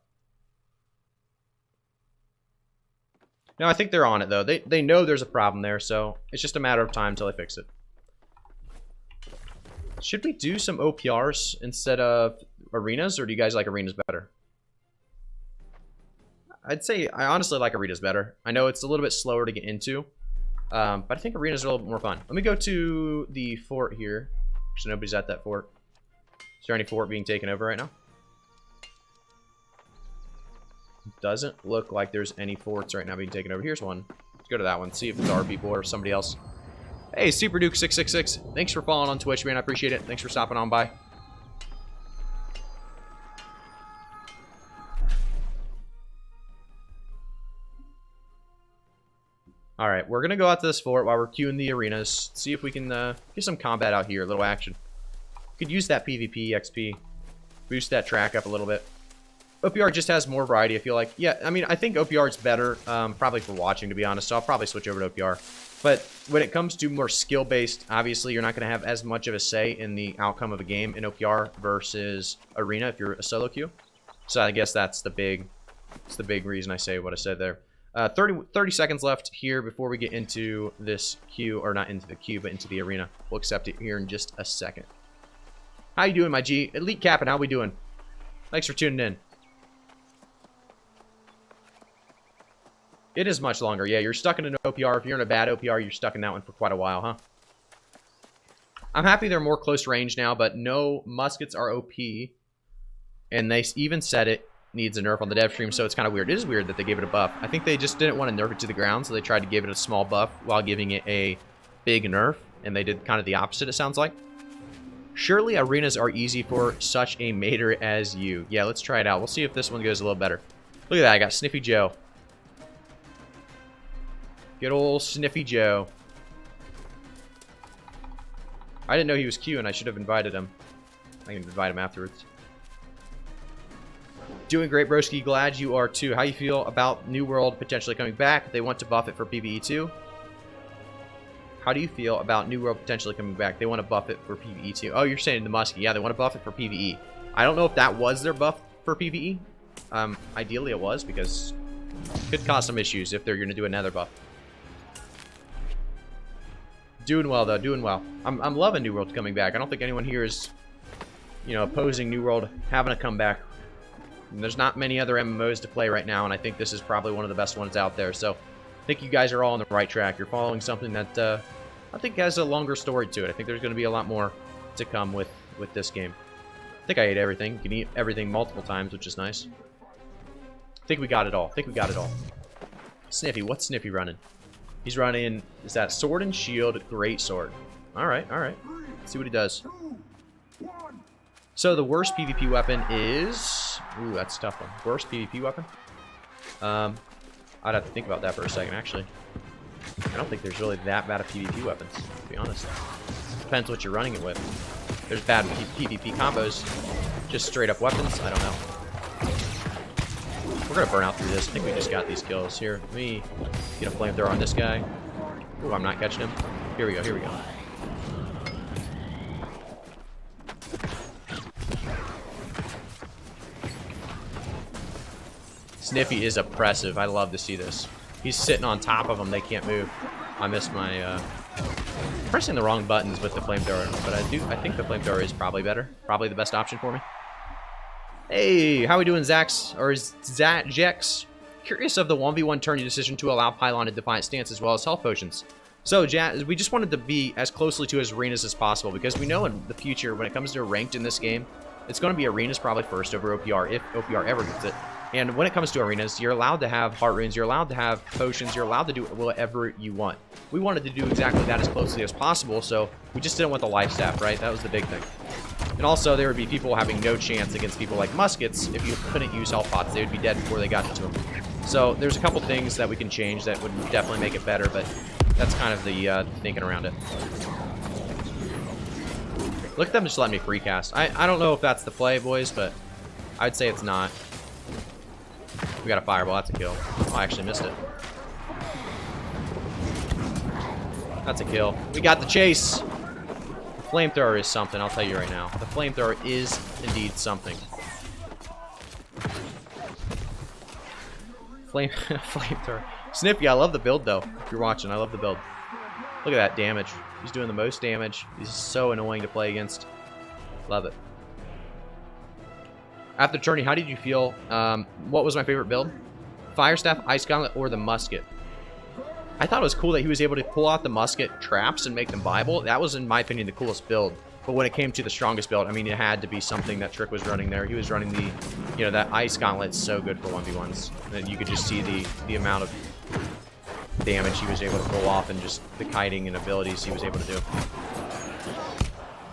No, I think they're on it, though. They know there's a problem there, so it's just a matter of time until they fix it. Should we do some OPRs instead of arenas, or do you guys like arenas better? I'd say I honestly like arenas better. I know it's a little bit slower to get into, but I think arenas are a little bit more fun. Let me go to the fort here. So nobody's at that fort. Is there any fort being taken over right now? Doesn't look like there's any forts right now being taken over. Here's one. Let's go to that one. See if it's our people or somebody else. Hey, Super Duke 666. Thanks for following on Twitch, man. I appreciate it. Thanks for stopping on by. All right, we're gonna go out to this fort while we're queuing the arenas. See if we can get some combat out here. A little action. Could use that PvP XP. Boost that track up a little bit. OPR just has more variety, I feel like. Yeah, I mean, I think OPR is better, probably for watching, to be honest, so I'll probably switch over to OPR. But when it comes to more skill-based, obviously you're not going to have as much of a say in the outcome of a game in OPR versus Arena if you're a solo queue. So I guess that's the big reason I say what I said there. 30 seconds left here before we get into this queue, or not into the queue, but into the arena. We'll accept it here in just a second. How you doing, my G? Elite Captain, how we doing? Thanks for tuning in. It is much longer. Yeah, you're stuck in an OPR. If you're in a bad OPR, you're stuck in that one for quite a while, huh? I'm happy they're more close range now, but no, muskets are OP. And they even said it needs a nerf on the dev stream, so it's kind of weird. It is weird that they gave it a buff. I think they just didn't want to nerf it to the ground, so they tried to give it a small buff while giving it a big nerf, and they did kind of the opposite, it sounds like. Surely arenas are easy for such a mater as you. Yeah, let's try it out. We'll see if this one goes a little better. Look at that. I got Sniffy Joe. Good old Sniffy Joe. I didn't know he was queuing. I should have invited him. I can invite him afterwards. Doing great, broski. Glad you are too. How you feel about New World potentially coming back? They want to buff it for PvE too. How do you feel about New World potentially coming back? They want to buff it for PvE too. Oh, you're saying the Muskie. Yeah, they want to buff it for PvE. I don't know if that was their buff for PvE. Ideally it was, because it could cause some issues if they're going to do another buff. Doing well, though. Doing well. I'm loving New World coming back. I don't think anyone here is, you know, opposing New World having a comeback. And there's not many other MMOs to play right now, and I think this is probably one of the best ones out there. So I think you guys are all on the right track. You're following something that I think has a longer story to it. I think there's going to be a lot more to come with this game. I think I ate everything. You can eat everything multiple times, which is nice. I think we got it all. I think we got it all. Sniffy. What's Sniffy running? He's running, is that Sword and Shield Greatsword. Alright, alright. Let's see what he does. So the worst PvP weapon is... Ooh, that's a tough one. Worst PvP weapon? I'd have to think about that for a second, actually. I don't think there's really that bad of PvP weapons, to be honest. Depends what you're running it with. There's bad PvP combos. Just straight up weapons? I don't know. We're gonna burn out through this. I think we just got these kills. Here, let me get a flamethrower on this guy. Ooh, I'm not catching him. Here we go, here we go. Sniffy is oppressive. I love to see this. He's sitting on top of them. They can't move. I missed my pressing the wrong buttons with the flamethrower, but I think the flamethrower is probably better. Probably the best option for me. Hey, how we doing, Zax? Or is Jax? Curious of the 1v1 turn decision to allow Pylon and Defiant Stance as well as health potions. So, we just wanted to be as closely to his arenas as possible because we know in the future when it comes to ranked in this game, it's going to be arenas probably first over OPR if OPR ever gets it. And when it comes to arenas, you're allowed to have heart runes, you're allowed to have potions, you're allowed to do whatever you want. We wanted to do exactly that as closely as possible, so we just didn't want the life staff, right? That was the big thing. And also, there would be people having no chance against people like muskets if you couldn't use health pots. They would be dead before they got to them. So there's a couple things that we can change that would definitely make it better, but that's kind of the thinking around it. Look at them just letting me free cast. I don't know if that's the play, boys, but I'd say it's not. We got a fireball. That's a kill. Oh, I actually missed it. That's a kill. We got the chase. The flamethrower is something, I'll tell you right now. The flamethrower is indeed something. Flamethrower. Snippy, I love the build, though. If you're watching, I love the build. Look at that damage. He's doing the most damage. He's so annoying to play against. Love it. After turning, how did you feel? What was my favorite build? Fire Staff, Ice Gauntlet, or the Musket? I thought it was cool that he was able to pull out the Musket traps and make them viable. That was, in my opinion, the coolest build. But when it came to the strongest build, I mean, it had to be something that Trick was running there. He was running the, you know, that Ice Gauntlet's so good for 1v1s. And you could just see the amount of damage he was able to pull off and just the kiting and abilities he was able to do.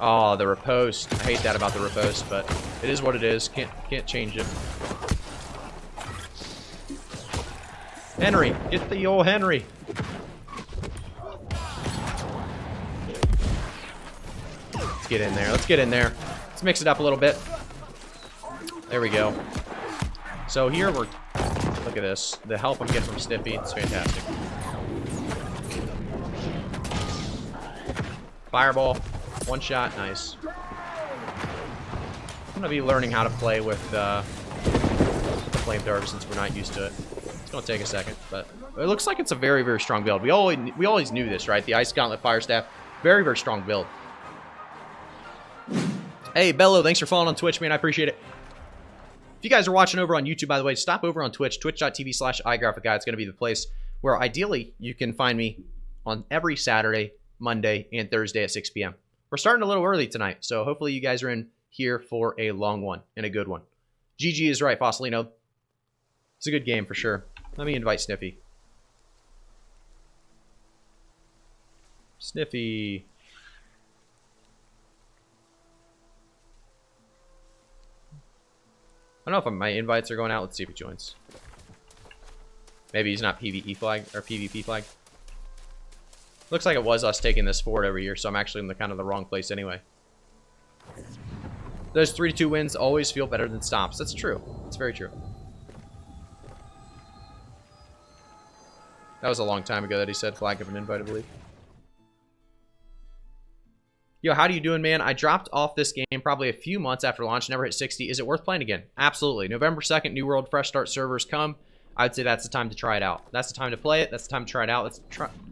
Oh, the riposte. I hate that about the riposte, but it is what it is. Can't change it. Henry, get the old Henry. Let's get in there. Let's get in there. Let's mix it up a little bit. There we go. So here we're... Look at this. The help I'm getting from Snippy. It's fantastic. Fireball. One shot. Nice. I'm going to be learning how to play with the flamethrower since we're not used to it. It's going to take a second, but it looks like it's a very, very strong build. We always knew this, right? The Ice Gauntlet Fire Staff. Very, very strong build. Hey, Bello, thanks for following on Twitch, man. I appreciate it. If you guys are watching over on YouTube, by the way, stop over on Twitch, twitch.tv/igraphici. It's going to be the place where ideally you can find me on every Saturday, Monday, and Thursday at 6 p.m. We're starting a little early tonight, so hopefully you guys are in here for a long one and a good one. GG is right, Fossilino. It's a good game for sure. Let me invite Sniffy. Sniffy. I don't know if my invites are going out. Let's see if he joins. Maybe he's not PvE flag or PvP flag. Looks like it was us taking this forward every year, so I'm actually in the kind of the wrong place anyway. Those 3-2 wins always feel better than stops. That's true. That's very true. That was a long time ago that he said flag of an invite, I believe. Yo, how you doing, man? I dropped off this game probably a few months after launch, never hit 60. Is it worth playing again? Absolutely. November 2nd, New World Fresh Start servers come. I'd say that's the time to try it out. That's the time to play it. That's the time to try it out. That's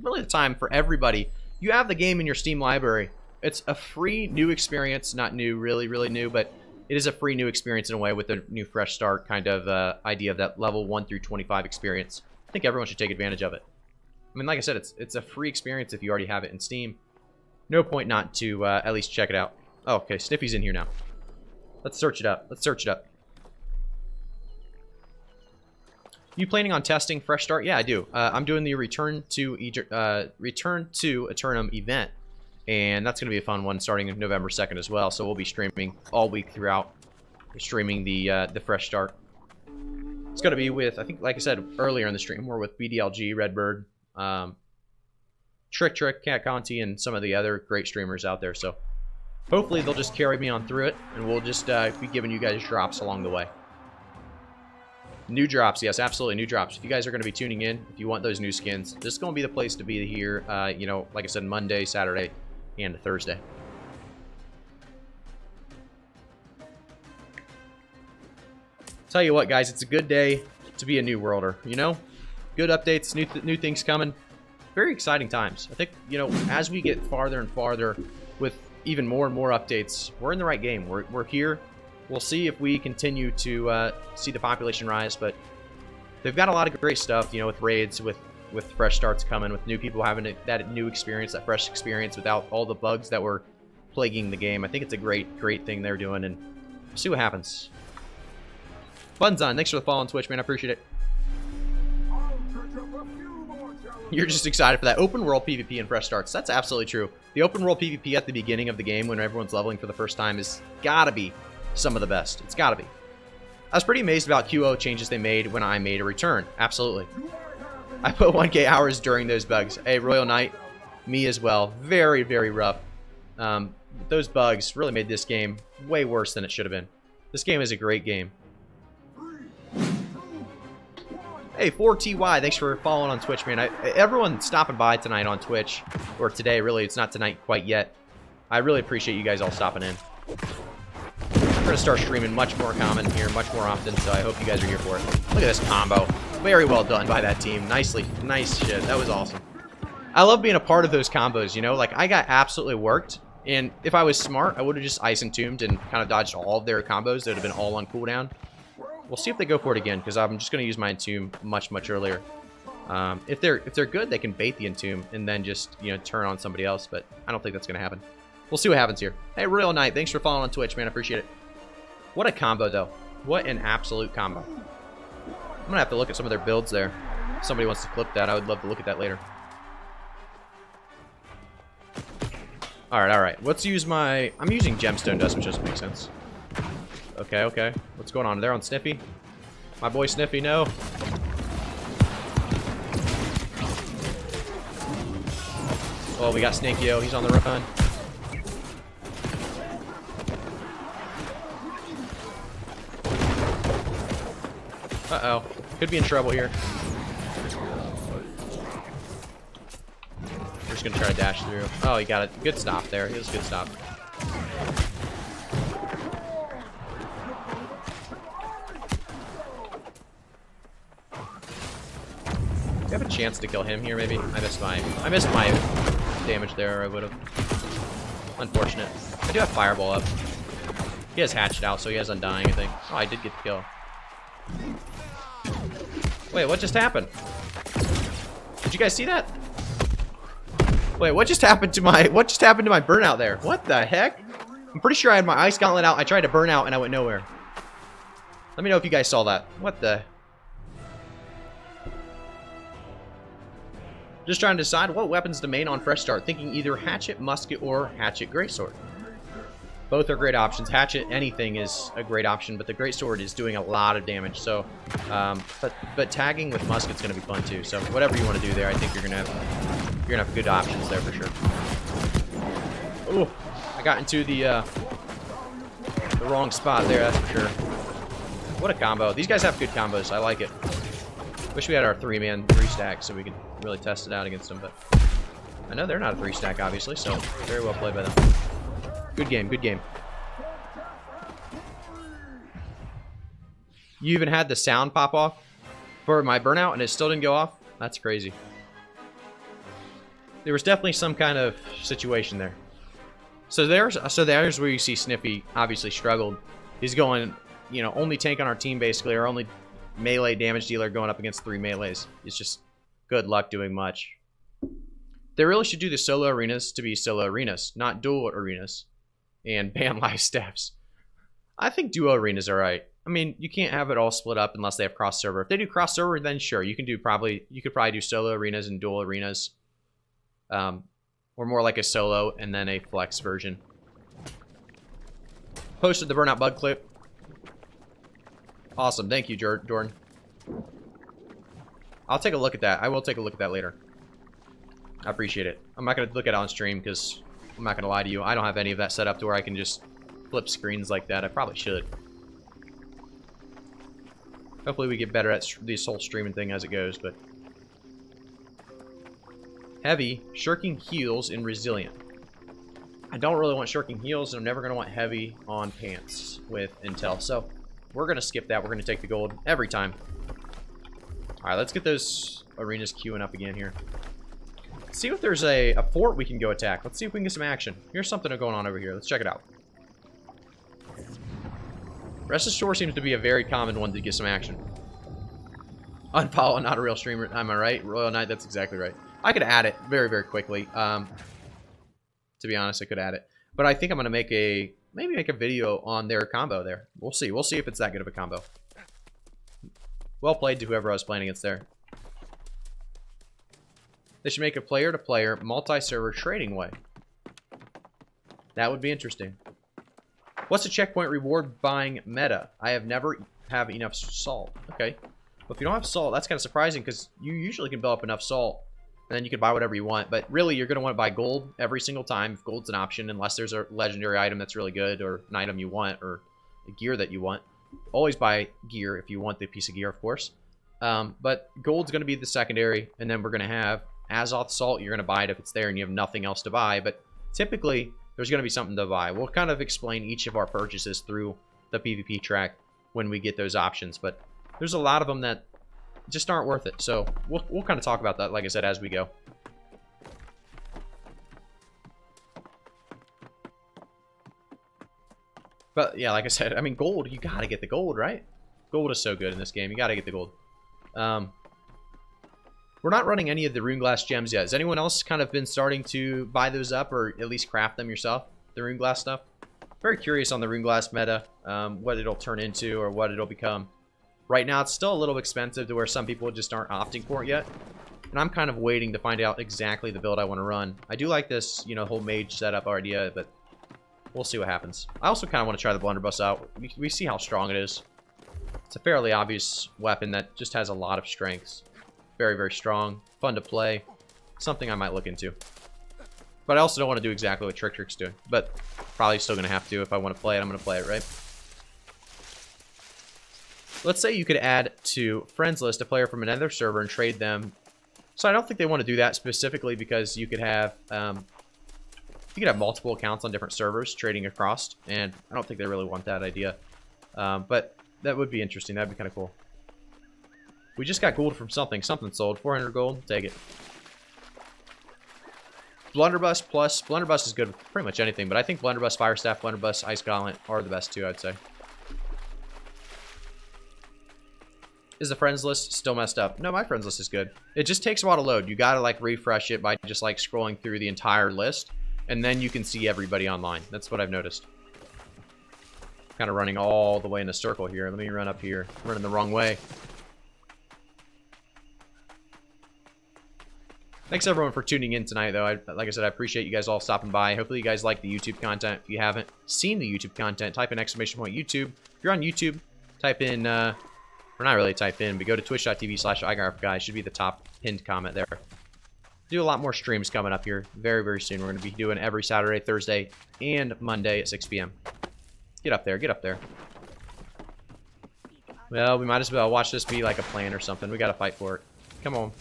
really the time for everybody. You have the game in your Steam library. It's a free new experience. Not new, really, really new, but it is a free new experience in a way with the new Fresh Start kind of idea of that level 1 through 25 experience. I think everyone should take advantage of it. I mean, like I said, it's a free experience if you already have it in Steam. No point not to at least check it out. Oh, okay, Sniffy's in here now. Let's search it up. Let's search it up. You planning on testing Fresh Start? Yeah, I do. I'm doing the Return to Eternum event, and that's going to be a fun one starting November 2nd as well. So we'll be streaming all week throughout. We're streaming the Fresh Start. It's going to be with, I think, like I said earlier in the stream, we're with BDLG, Redbird, Trick, Cat Conti, and some of the other great streamers out there. So hopefully they'll just carry me on through it, and we'll just be giving you guys drops along the way. New drops, yes, absolutely, new drops. If you guys are going to be tuning in, if you want those new skins, this is going to be the place to be here, you know, like I said, Monday, Saturday, and Thursday. Tell you what, guys, it's a good day to be a New Worlder, you know? Good updates, new things coming. Very exciting times. I think, you know, as we get farther and farther with even more and more updates, we're in the right game. We're here. We'll see if we continue to see the population rise, but they've got a lot of great stuff, you know, with raids, with fresh starts coming, with new people having that new experience, that fresh experience without all the bugs that were plaguing the game. I think it's a great thing they're doing, and we'll see what happens. Bunzon, thanks for the follow on Twitch, man. I appreciate it. You're just excited for that open world PvP and fresh starts. That's absolutely true. The open world PvP at the beginning of the game when everyone's leveling for the first time is gotta be some of the best. It's gotta be. I was pretty amazed about QO changes they made when I made a return. Absolutely. I put 1K hours during those bugs. Hey, Royal Knight, me as well. Very, very rough. Those bugs really made this game way worse than it should have been. This game is a great game. Hey, 4TY, thanks for following on Twitch, man. Everyone stopping by tonight on Twitch, or today, really. It's not tonight quite yet. I really appreciate you guys all stopping in. We're going to start streaming much more common here, much more often, so I hope you guys are here for it. Look at this combo. Very well done by that team. Nice shit. That was awesome. I love being a part of those combos, you know? Like, I got absolutely worked, and if I was smart, I would have just Ice Entombed and kind of dodged all of their combos. They would have been all on cooldown. We'll see if they go for it again, because I'm just going to use my Entomb much earlier. If they're good, they can bait the Entomb and then just, you know, turn on somebody else, but I don't think that's going to happen. We'll see what happens here. Hey, Royal Knight, thanks for following on Twitch, man. I appreciate it. What a combo, though. What an absolute combo. I'm going to have to look at some of their builds there. If somebody wants to clip that, I would love to look at that later. Alright. Let's use my... I'm using Gemstone Dust, which doesn't make sense. Okay. What's going on there on Sniffy? My boy Sniffy, no. Oh, we got Snakeo. He's on the run. Uh-oh. Could be in trouble here. We're just going to try to dash through. Oh, he got a good stop there. He was a good stop. I have a chance to kill him here, maybe. I missed my damage there, or I would have. Unfortunate. I do have Fireball up. He has Hatched out, so he has Undying, I think. Oh, I did get the kill. Wait, what just happened? Did you guys see that? Wait, what just happened to my burnout there? What the heck? I'm pretty sure I had my Ice Gauntlet out. I tried to burn out and I went nowhere. Let me know if you guys saw that. What the? Just trying to decide what weapons to main on fresh start. Thinking either Hatchet, Musket, or Hatchet Greatsword. Both are great options. Hatchet, anything is a great option, but the Greatsword is doing a lot of damage. So, but tagging with Musket's going to be fun too. So whatever you want to do there, I think you're gonna have good options there for sure. Ooh, I got into the wrong spot there. That's for sure. What a combo! These guys have good combos. I like it. Wish we had our 3-man 3-stack so we could really test it out against them, but I know they're not a 3-stack, obviously, so very well played by them. Good game, good game. You even had the sound pop off for my burnout and it still didn't go off? That's crazy. There was definitely some kind of situation there. So there's where you see Sniffy obviously struggled. He's going, you know, only tank on our team basically, or only melee damage dealer going up against 3 melees. It's just good luck doing much. They really should do the solo arenas to be solo arenas, not dual arenas, and ban live steps. I think duo arenas are right. I mean, you can't have it all split up unless they have cross server. If they do cross server, then sure, you could probably do solo arenas and dual arenas, or more like a solo and then a flex version. Posted the burnout bug clip. Awesome. Thank you, Jordan. I'll take a look at that. I will take a look at that later. I appreciate it. I'm not going to look at it on stream because I'm not going to lie to you. I don't have any of that set up to where I can just flip screens like that. I probably should. Hopefully we get better at this whole streaming thing as it goes, but... Heavy, shirking heals, and resilient. I don't really want shirking heals, and I'm never going to want heavy on pants with intel. So, we're going to skip that. We're going to take the gold every time. Alright, let's get those arenas queuing up again here. Let's see if there's a fort we can go attack. Let's see if we can get some action. Here's something going on over here. Let's check it out. Rest Shore seems to be a very common one to get some action. Unfollow, not a real streamer. Am I right? Royal Knight, that's exactly right. I could add it very, very quickly. To be honest, I could add it. But I think I'm going to maybe make a video on their combo there. We'll see. We'll see if it's that good of a combo. Well played to whoever I was playing against there. They should make a player-to-player multi-server trading way. That would be interesting. What's the checkpoint reward buying meta? I have never have enough salt. Okay. Well, if you don't have salt, that's kind of surprising because you usually can build up enough salt and then you can buy whatever you want. But really, you're going to want to buy gold every single time if gold's an option, unless there's a legendary item that's really good or an item you want or a gear that you want. Always buy gear if you want the piece of gear, of course. But gold's going to be the secondary, and then we're going to have Azoth salt. You're going to buy it if it's there and you have nothing else to buy. But typically, there's going to be something to buy. We'll kind of explain each of our purchases through the PvP track when we get those options. But there's a lot of them that just aren't worth it. So we'll kind of talk about that, like I said, as we go. But yeah, like I said, I mean, gold, you got to get the gold, right? Gold is so good in this game. You got to get the gold. We're not running any of the rune glass gems yet. Has anyone else kind of been starting to buy those up or at least craft them yourself? The rune glass stuff? Very curious on the rune glass meta, what it'll turn into or what it'll become. Right now, it's still a little expensive to where some people just aren't opting for it yet. And I'm kind of waiting to find out exactly the build I want to run. I do like this, you know, whole mage setup idea, but we'll see what happens. I also kind of want to try the blunderbuss out. We see how strong it is. It's a fairly obvious weapon that just has a lot of strengths. Very, very strong. Fun to play. Something I might look into. But I also don't want to do exactly what Trick's doing. But probably still going to have to. If I want to play it, I'm going to play it, right? Let's say you could add to friends list a player from another server and trade them. So I don't think they want to do that specifically because you could have multiple accounts on different servers trading across, and I don't think they really want that idea. But that would be interesting. That'd be kind of cool. We just got gold from something. Something sold. 400 gold. Take it. Blunderbuss plus. Blunderbuss is good with pretty much anything, but I think Blunderbuss, Fire Staff, Blunderbuss, Ice Gauntlet are the best two, I'd say. Is the friends list still messed up? No, my friends list is good. It just takes a while to load. You gotta like refresh it by just like scrolling through the entire list, and then you can see everybody online. That's what I've noticed. Kind of running all the way in a circle here. Let me run up here. I'm running the wrong way. Thanks everyone for tuning in tonight, though. Like I said, I appreciate you guys all stopping by. Hopefully you guys like the YouTube content. If you haven't seen the YouTube content, type in !YouTube. If you're on YouTube, type in, or not really type in, but go to twitch.tv/igraphici. Should be the top pinned comment there. Do a lot more streams coming up here very, very soon. We're going to be doing every Saturday, Thursday, and Monday at 6 p.m. Get up there, get up there. Well, we might as well watch this be like a plan or something. We got to fight for it. Come on.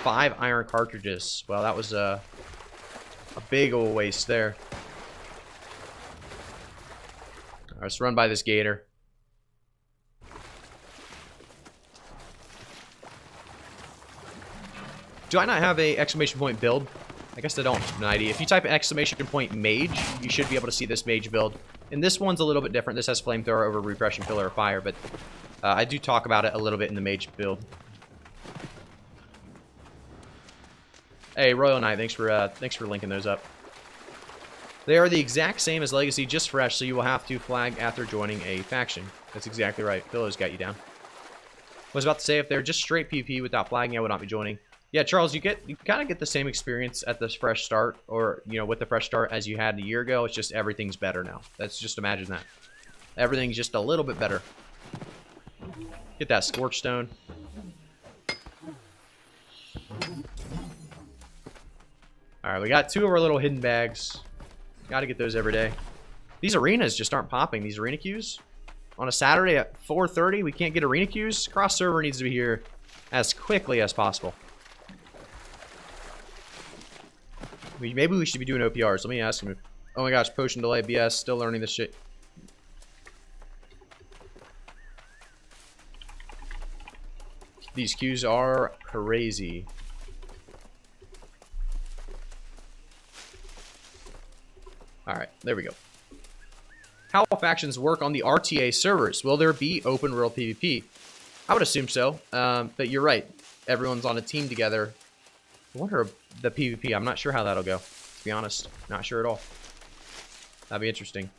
5 iron cartridges. Well, that was a big old waste there. All right, let's run by this gator. Do I not have a exclamation point build? I guess I don't have an ID. If you type exclamation point mage, you should be able to see this mage build. And this one's a little bit different. This has flamethrower over refreshing pillar of fire, but I do talk about it a little bit in the mage build. Hey, Royal Knight, thanks for linking those up. They are the exact same as Legacy, just fresh, so you will have to flag after joining a faction. That's exactly right. Pillow's got you down. I was about to say, if they're just straight PvP without flagging, I would not be joining. Yeah, Charles, you kind of get the same experience at this fresh start, or, you know, with the fresh start as you had a year ago. It's just everything's better now. Let's just imagine that. Everything's just a little bit better. Get that Scorch Stone. Alright, we got 2 of our little hidden bags. Gotta get those every day. These arenas just aren't popping. These arena queues. on a Saturday at 4:30. We can't get arena queues. Cross server needs to be here as quickly as possible. Maybe we should be doing OPRs. Let me ask him. Oh my gosh, potion delay, BS. Still learning this shit. These queues are crazy. Alright, there we go. How will factions work on the RTA servers? Will there be open world PvP? I would assume so, but you're right. Everyone's on a team together. I wonder the PvP. I'm not sure how that'll go, to be honest. Not sure at all. That'd be interesting.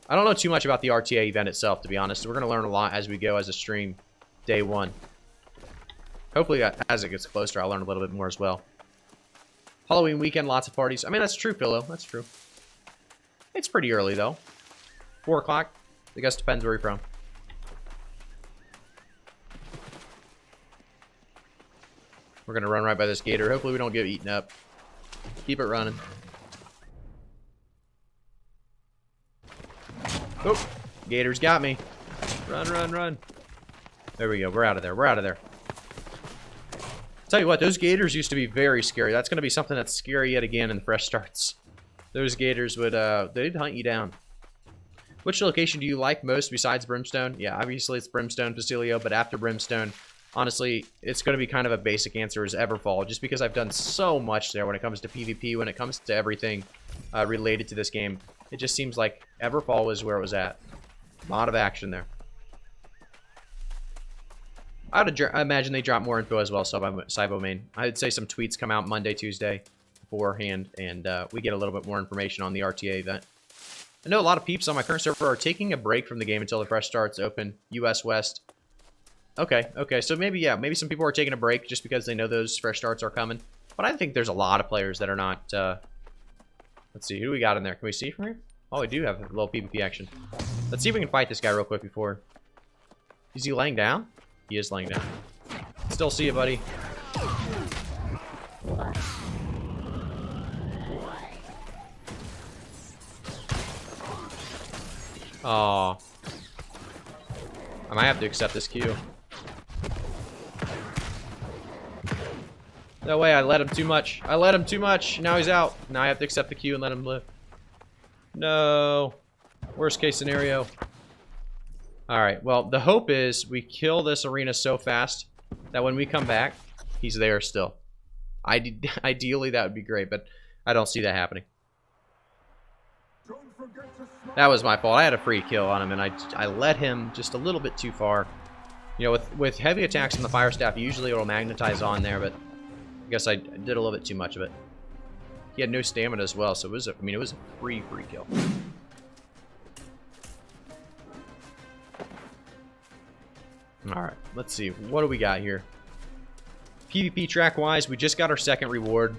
I don't know too much about the RTA event itself, to be honest. We're going to learn a lot as we go as a stream day one. Hopefully, as it gets closer, I'll learn a little bit more as well. Halloween weekend, lots of parties. I mean, that's true, Philo. That's true. It's pretty early, though. 4 o'clock. I guess depends where you're from. We're going to run right by this gator. Hopefully, we don't get eaten up. Keep it running. Oh, gator's got me. Run, run, run. There we go. We're out of there. We're out of there. Tell you what, those gators used to be very scary. That's going to be something that's scary yet again in the fresh starts. Those gators would, they'd hunt you down. Which location do you like most besides Brimstone? Yeah, obviously it's Brimstone, Facilio, but after Brimstone, honestly, it's going to be kind of a basic answer is Everfall, just because I've done so much there when it comes to PvP, when it comes to everything related to this game. It just seems like Everfall was where it was at. A lot of action there. I would imagine they drop more info as well, Cybomain. I would say some tweets come out Monday, Tuesday beforehand, and we get a little bit more information on the RTA event. I know a lot of peeps on my current server are taking a break from the game until the fresh starts open. US West. Okay, okay, so maybe, yeah, maybe some people are taking a break just because they know those fresh starts are coming. But I think there's a lot of players that are not, let's see, who do we got in there? Can we see from here? Oh, we do have a little PvP action. Let's see if we can fight this guy real quick before. Is he laying down? He is laying down. Still see you, buddy. Aw. I might have to accept this queue. No way, I let him too much. I let him too much. Now he's out. Now I have to accept the queue and let him live. No. Worst case scenario. Alright, well, the hope is we kill this arena so fast that when we come back, he's there still. Ideally, that would be great, but I don't see that happening. That was my fault. I had a free kill on him, and I let him just a little bit too far. You know, with heavy attacks from the fire staff, usually it'll magnetize on there, but I guess I did a little bit too much of it. He had no stamina as well, so it was a, I mean, it was a free kill. Alright, let's see. What do we got here? PvP track-wise, we just got our second reward.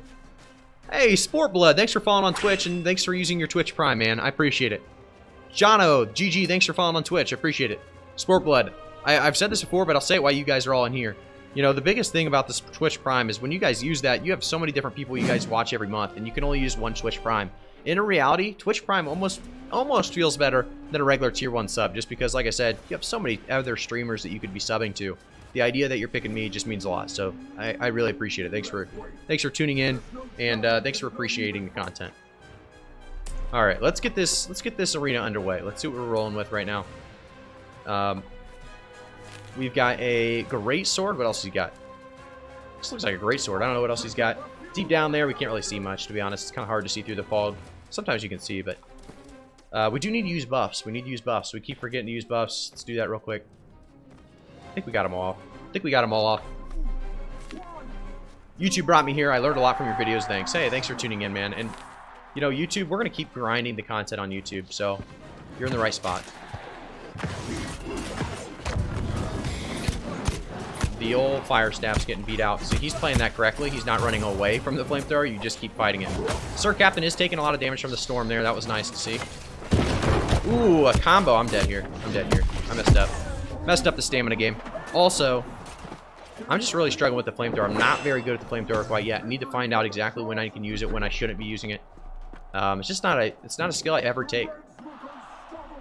Hey, Sportblood, thanks for following on Twitch, and thanks for using your Twitch Prime, man. I appreciate it. Jono, GG, thanks for following on Twitch. I appreciate it. Sportblood, I've said this before, but I'll say it while you guys are all in here. You know, the biggest thing about this Twitch Prime is when you guys use that, you have so many different people you guys watch every month, and you can only use one Twitch Prime. In reality, Twitch Prime almost feels better than a regular tier 1 sub, just because, like I said, you have so many other streamers that you could be subbing to. The idea that you're picking me just means a lot, so I really appreciate it. Thanks for tuning in, and thanks for appreciating the content. All right, let's get this arena underway. Let's see what we're rolling with right now. We've got a Greatsword. What else he got? This looks like a Greatsword. I don't know what else he's got. Deep down there, we can't really see much, to be honest. It's kind of hard to see through the fog. Sometimes you can see, but we do need to use buffs. We need to use buffs. We keep forgetting to use buffs. Let's do that real quick. I think we got them all off. I think we got them all off. YouTube brought me here. I learned a lot from your videos. Thanks. Hey, thanks for tuning in, man. And, you know, YouTube, we're going to keep grinding the content on YouTube, so you're in the right spot. The old fire staff's getting beat out. So he's playing that correctly. He's not running away from the flamethrower. You just keep fighting it. Sir Captain is taking a lot of damage from the storm there. That was nice to see. Ooh, a combo. I'm dead here. I'm dead here. I messed up. Messed up the stamina game. Also, I'm just really struggling with the flamethrower. I'm not very good at the flamethrower quite yet. I need to find out exactly when I can use it, when I shouldn't be using it. It's just not a skill I ever take.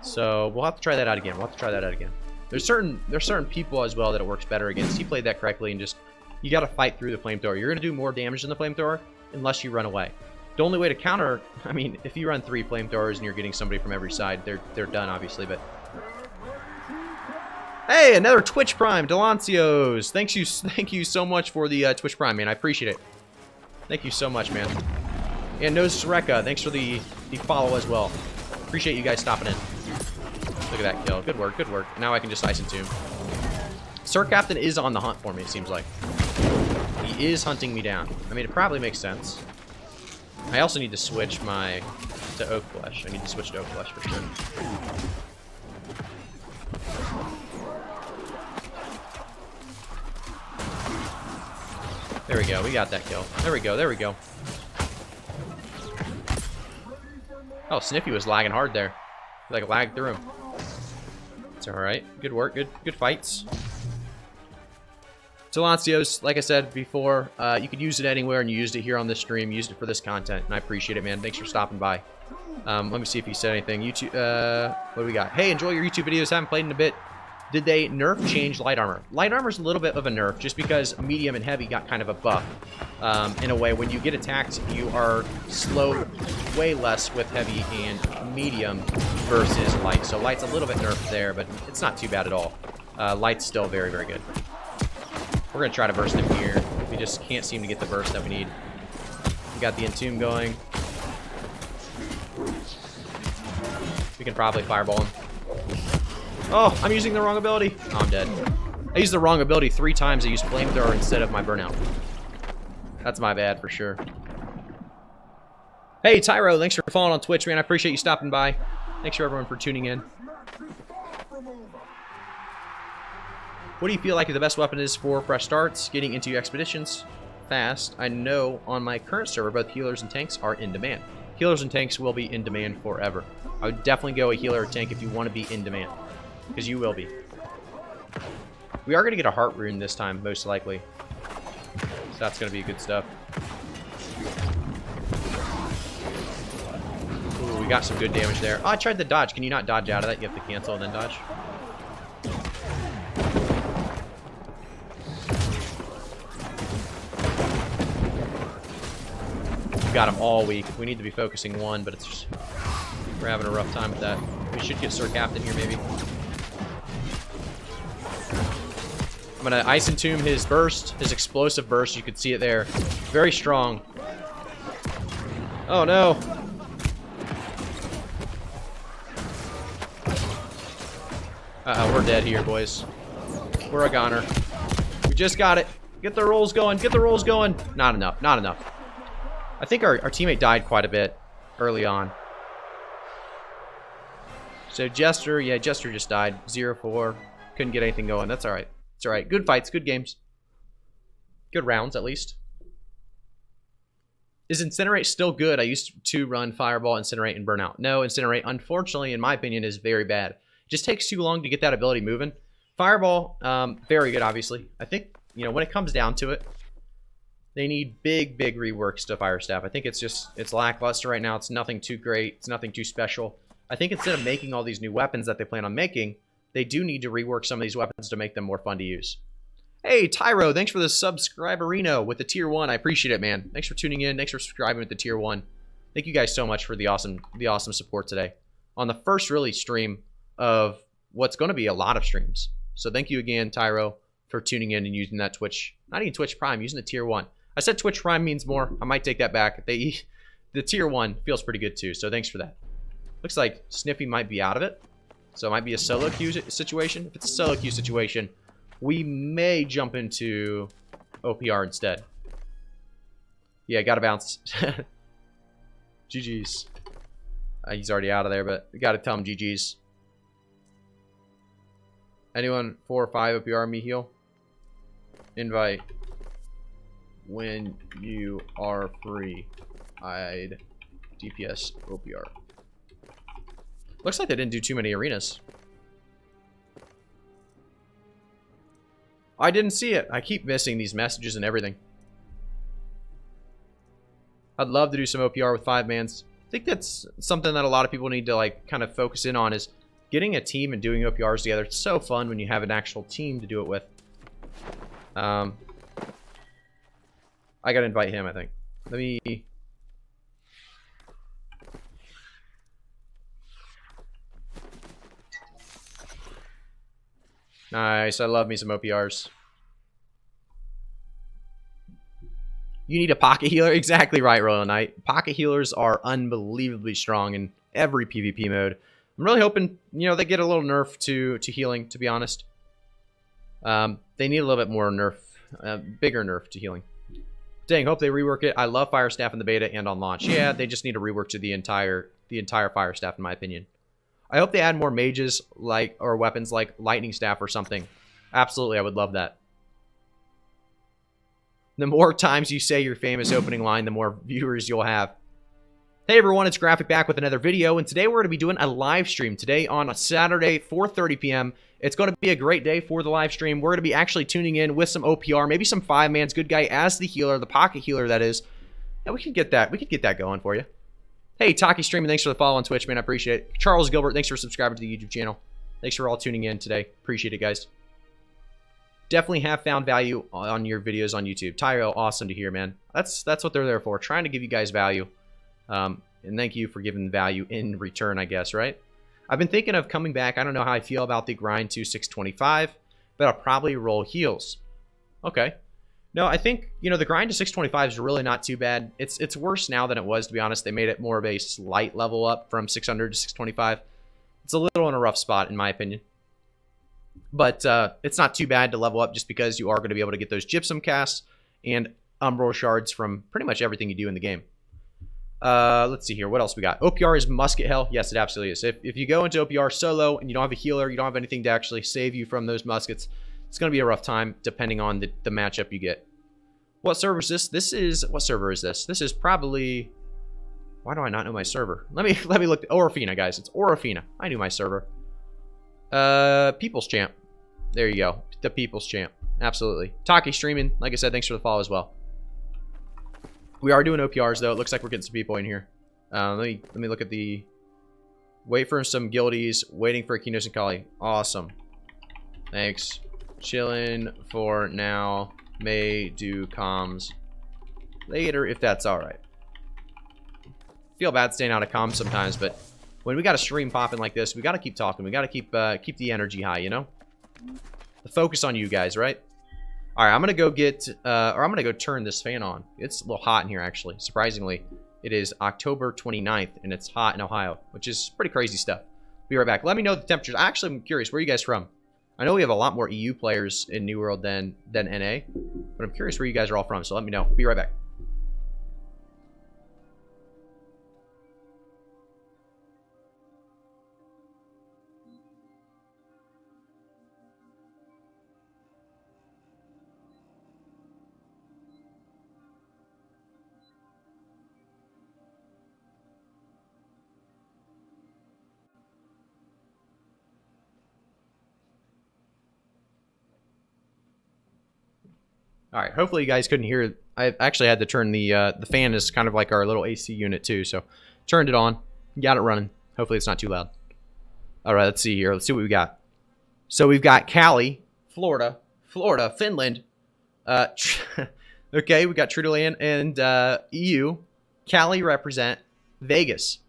So we'll have to try that out again. There's certain people as well that it works better against. He played that correctly, and just you got to fight through the flamethrower. You're gonna do more damage than the flamethrower unless you run away. The only way to counter, I mean, if you run 3 flamethrowers and you're getting somebody from every side, they're done obviously. But hey, another Twitch Prime, Delancios. Thank you so much for the Twitch Prime, man. I appreciate it. Thank you so much, man. And Nose Sreka, thanks for the follow as well. Appreciate you guys stopping in. Look at that kill. Good work, good work. Now I can just Ice Entomb. Sir Captain is on the hunt for me, it seems like. He is hunting me down. I mean, it probably makes sense. I also need to switch to Oak Flesh. I need to switch to Oak Flesh for sure. There we go. We got that kill. There we go. There we go. Oh, Sniffy was lagging hard there. Like lagged through him. It's all right. Good work. Good fights. Delancios, like I said before, you could use it anywhere, and you used it here on this stream. Used it for this content, and I appreciate it, man. Thanks for stopping by. Let me see if he said anything. YouTube. What do we got? Hey, enjoy your YouTube videos. Haven't played in a bit. Did they nerf change light armor? Light armor's a little bit of a nerf, just because medium and heavy got kind of a buff. In a way, when you get attacked, you are slowed way less with heavy and medium versus light. So light's a little bit nerfed there, but it's not too bad at all. Light's still very, very good. We're going to try to burst him here. We just can't seem to get the burst that we need. We got the Entomb going. We can probably fireball him. Oh, I'm using the wrong ability. Oh, I'm dead. I used the wrong ability 3 times. I used Flamethrower instead of my Burnout. That's my bad for sure. Hey, Tyro, thanks for following on Twitch, man. I appreciate you stopping by. Thanks for everyone for tuning in. What do you feel like the best weapon is for fresh starts, getting into expeditions fast? I know on my current server, both healers and tanks are in demand. Healers and tanks will be in demand forever. I would definitely go a healer or tank if you want to be in demand, because you will be. We are going to get a heart rune this time, most likely. So that's going to be good stuff. Ooh, we got some good damage there. Oh, I tried to dodge. Can you not dodge out of that? You have to cancel and then dodge. We got him all week. We need to be focusing one, but it's just, we're having a rough time with that. We should get Sir Captain here, maybe. I'm going to Ice Entomb his burst, his explosive burst. You could see it there. Very strong. Oh, no. Uh-oh, we're dead here, boys. We're a goner. We just got it. Get the rolls going. Get the rolls going. Not enough. Not enough. I think our teammate died quite a bit early on. So Jester, yeah, Jester just died. 0-4. Couldn't get anything going. That's all right. It's all right. Good fights, good games. Good rounds, at least. Is Incinerate still good? I used to run Fireball, Incinerate, and Burnout. No, Incinerate, unfortunately, in my opinion, is very bad. It just takes too long to get that ability moving. Fireball, very good, obviously. I think, you know, when it comes down to it, they need big, big reworks to Fire Staff. I think it's lackluster right now. It's nothing too great. It's nothing too special. I think instead of making all these new weapons that they plan on making, they do need to rework some of these weapons to make them more fun to use. Hey, Tyro, thanks for the subscriberino with the tier 1. I appreciate it, man. Thanks for tuning in. Thanks for subscribing with the tier 1. Thank you guys so much for the awesome support today on the first really stream of what's going to be a lot of streams. So thank you again, Tyro, for tuning in and using that Twitch, not even Twitch Prime, using the tier 1. I said Twitch Prime means more. I might take that back. The tier 1 feels pretty good too, so thanks for that. Looks like Sniffy might be out of it. So it might be a solo queue situation. If it's a solo queue situation, we may jump into OPR instead. Yeah, gotta bounce. GG's. He's already out of there, but we gotta tell him GG's. Anyone 4 or 5 OPR me heal? Invite. When you are free, I'd DPS OPR. Looks like they didn't do too many arenas. I didn't see it. I keep missing these messages and everything. I'd love to do some OPR with 5-mans. I think that's something that a lot of people need to like kind of focus in on, is getting a team and doing OPRs together, it's so fun when you have an actual team to do it with. I gotta invite him, I think. Let me... Nice, I love me some OPRs. You need a pocket healer? Exactly right, Royal Knight. Pocket healers are unbelievably strong in every PvP mode. I'm really hoping, you know, they get a little nerf to healing, to be honest. They need a little bit more nerf, bigger nerf to healing. Dang, hope they rework it. I love Fire Staff in the beta and on launch. Yeah, they just need to rework to the entire Fire Staff, in my opinion. I hope they add more mages or weapons like Lightning Staff or something. Absolutely, I would love that. The more times you say your famous opening line, the more viewers you'll have. Hey everyone, it's Graphic back with another video, and today we're going to be doing a live stream today on a Saturday, 4:30 p.m. It's going to be a great day for the live stream. We're going to be actually tuning in with some OPR, maybe some 5-man's good guy as the healer, the pocket healer that is. Yeah, we could get that going for you. Hey, Taki Streaming, thanks for the follow on Twitch, man. I appreciate it. Charles Gilbert, thanks for subscribing to the YouTube channel. Thanks for all tuning in today. Appreciate it, guys. Definitely have found value on your videos on YouTube. Tyro, awesome to hear, man. That's what they're there for, trying to give you guys value. And thank you for giving value in return, I guess, right? I've been thinking of coming back. I don't know how I feel about the grind to 625, but I'll probably roll heals. Okay. No, I think, you know, the grind to 625 is really not too bad. It's worse now than it was, to be honest. They made it more of a slight level up from 600 to 625. It's a little in a rough spot, in my opinion. But it's not too bad to level up just because you are going to be able to get those gypsum casts and umbral shards from pretty much everything you do in the game. Let's see here. What else we got? OPR is musket hell. Yes, it absolutely is. If you go into OPR solo and you don't have a healer, you don't have anything to actually save you from those muskets, it's going to be a rough time depending on the matchup you get. What server is this? What server is this? This is probably... Why do I not know my server? Let me look. Orofina, guys. It's Orofina. I knew my server. People's Champ. There you go. The People's Champ. Absolutely. Taki Streaming. Like I said, thanks for the follow as well. We are doing OPRs, though. It looks like we're getting some people in here. Let me look at the... Wait for some guildies. Waiting for a Kinos and Kali. Awesome. Thanks. Chilling for now. May do comms later if that's alright. Feel bad staying out of comms sometimes, but when we got a stream popping like this, we got to keep talking. We got to keep the energy high, you know? The focus on you guys, right? Alright, I'm going to go get... or I'm going to go turn this fan on. It's a little hot in here, actually. Surprisingly, it is October 29th, and it's hot in Ohio, which is pretty crazy stuff. Be right back. Let me know the temperatures. Actually, I'm curious. Where are you guys from? I know we have a lot more EU players in New World than NA, but I'm curious where you guys are all from, so let me know. Be right back. All right, hopefully you guys couldn't hear. I actually had to turn the fan is kind of like our little AC unit too, so turned it on, got it running. Hopefully it's not too loud. All right, let's see here. Let's see what we got. So we've got Cali, Florida, Finland. Okay, we got Trudeland and EU. Cali represent Vegas.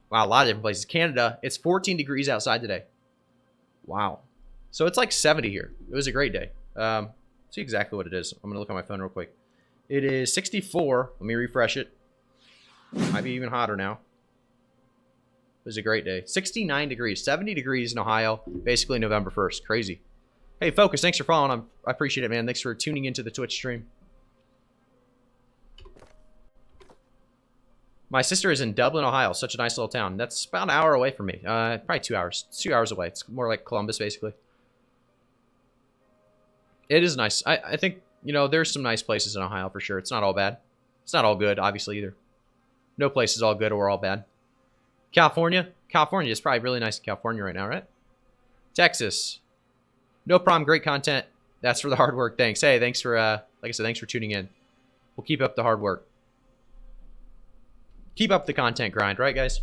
Wow, a lot of different places. Canada, it's 14 degrees outside today. Wow. So it's like 70 here. It was a great day. See exactly what it is. I'm going to look on my phone real quick. It is 64. Let me refresh it. Might be even hotter now. It was a great day. 69 degrees. 70 degrees in Ohio. Basically November 1st. Crazy. Hey, Focus. Thanks for following. I appreciate it, man. Thanks for tuning into the Twitch stream. My sister is in Dublin, Ohio. Such a nice little town. That's about an hour away from me. Probably 2 hours. It's 2 hours away. It's more like Columbus, basically. It is nice. I think, you know, there's some nice places in Ohio for sure. It's not all bad. It's not all good, obviously, either. No place is all good or all bad. California? California is probably really nice in California right now, right? Texas. No problem. Great content. That's for the hard work. Thanks. Hey, thanks for, like I said, thanks for tuning in. We'll keep up the hard work. Keep up the content grind, right, guys?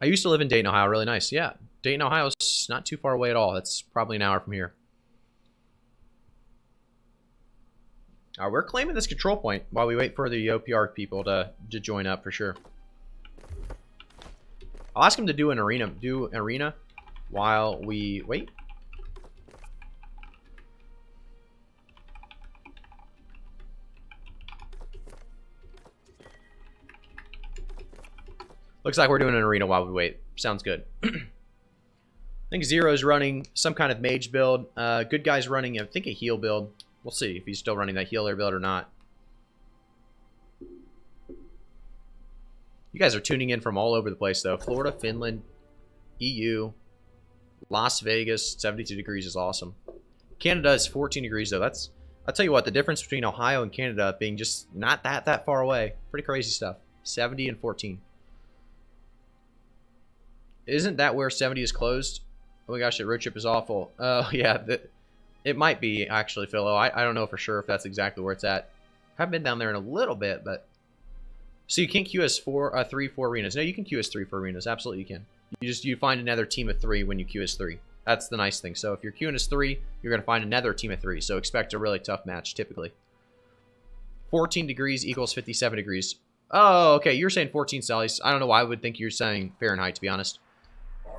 I used to live in Dayton, Ohio. Really nice. Yeah, Dayton, Ohio is not too far away at all. That's probably an hour from here. All right, we're claiming this control point while we wait for the OPR people to join up for sure. I'll ask them to do an arena while we wait. Looks like we're doing an arena while we wait. Sounds good. I think Zero's running some kind of mage build. Good Guy's running, I think, a heal build. We'll see if he's still running that healer build or not. You guys are tuning in from all over the place, though. Florida, Finland, EU, Las Vegas, 72 degrees is awesome. Canada is 14 degrees, though. That's, I'll tell you what, the difference between Ohio and Canada being just not that far away. Pretty crazy stuff. 70 and 14. Isn't that where 70 is closed? Oh my gosh, that road trip is awful. Oh, yeah. It might be, actually, Philo. I don't know for sure if that's exactly where it's at. I haven't been down there in a little bit, but... So you can't QS 3 for arenas. No, you can QS 3 for arenas. Absolutely you can. You find another team of 3 when you QS 3. That's the nice thing. So if you're queuing as 3, you're going to find another team of 3. So expect a really tough match, typically. 14 degrees equals 57 degrees. Oh, okay. You're saying 14 Celsius. I don't know why I would think you're saying Fahrenheit, to be honest.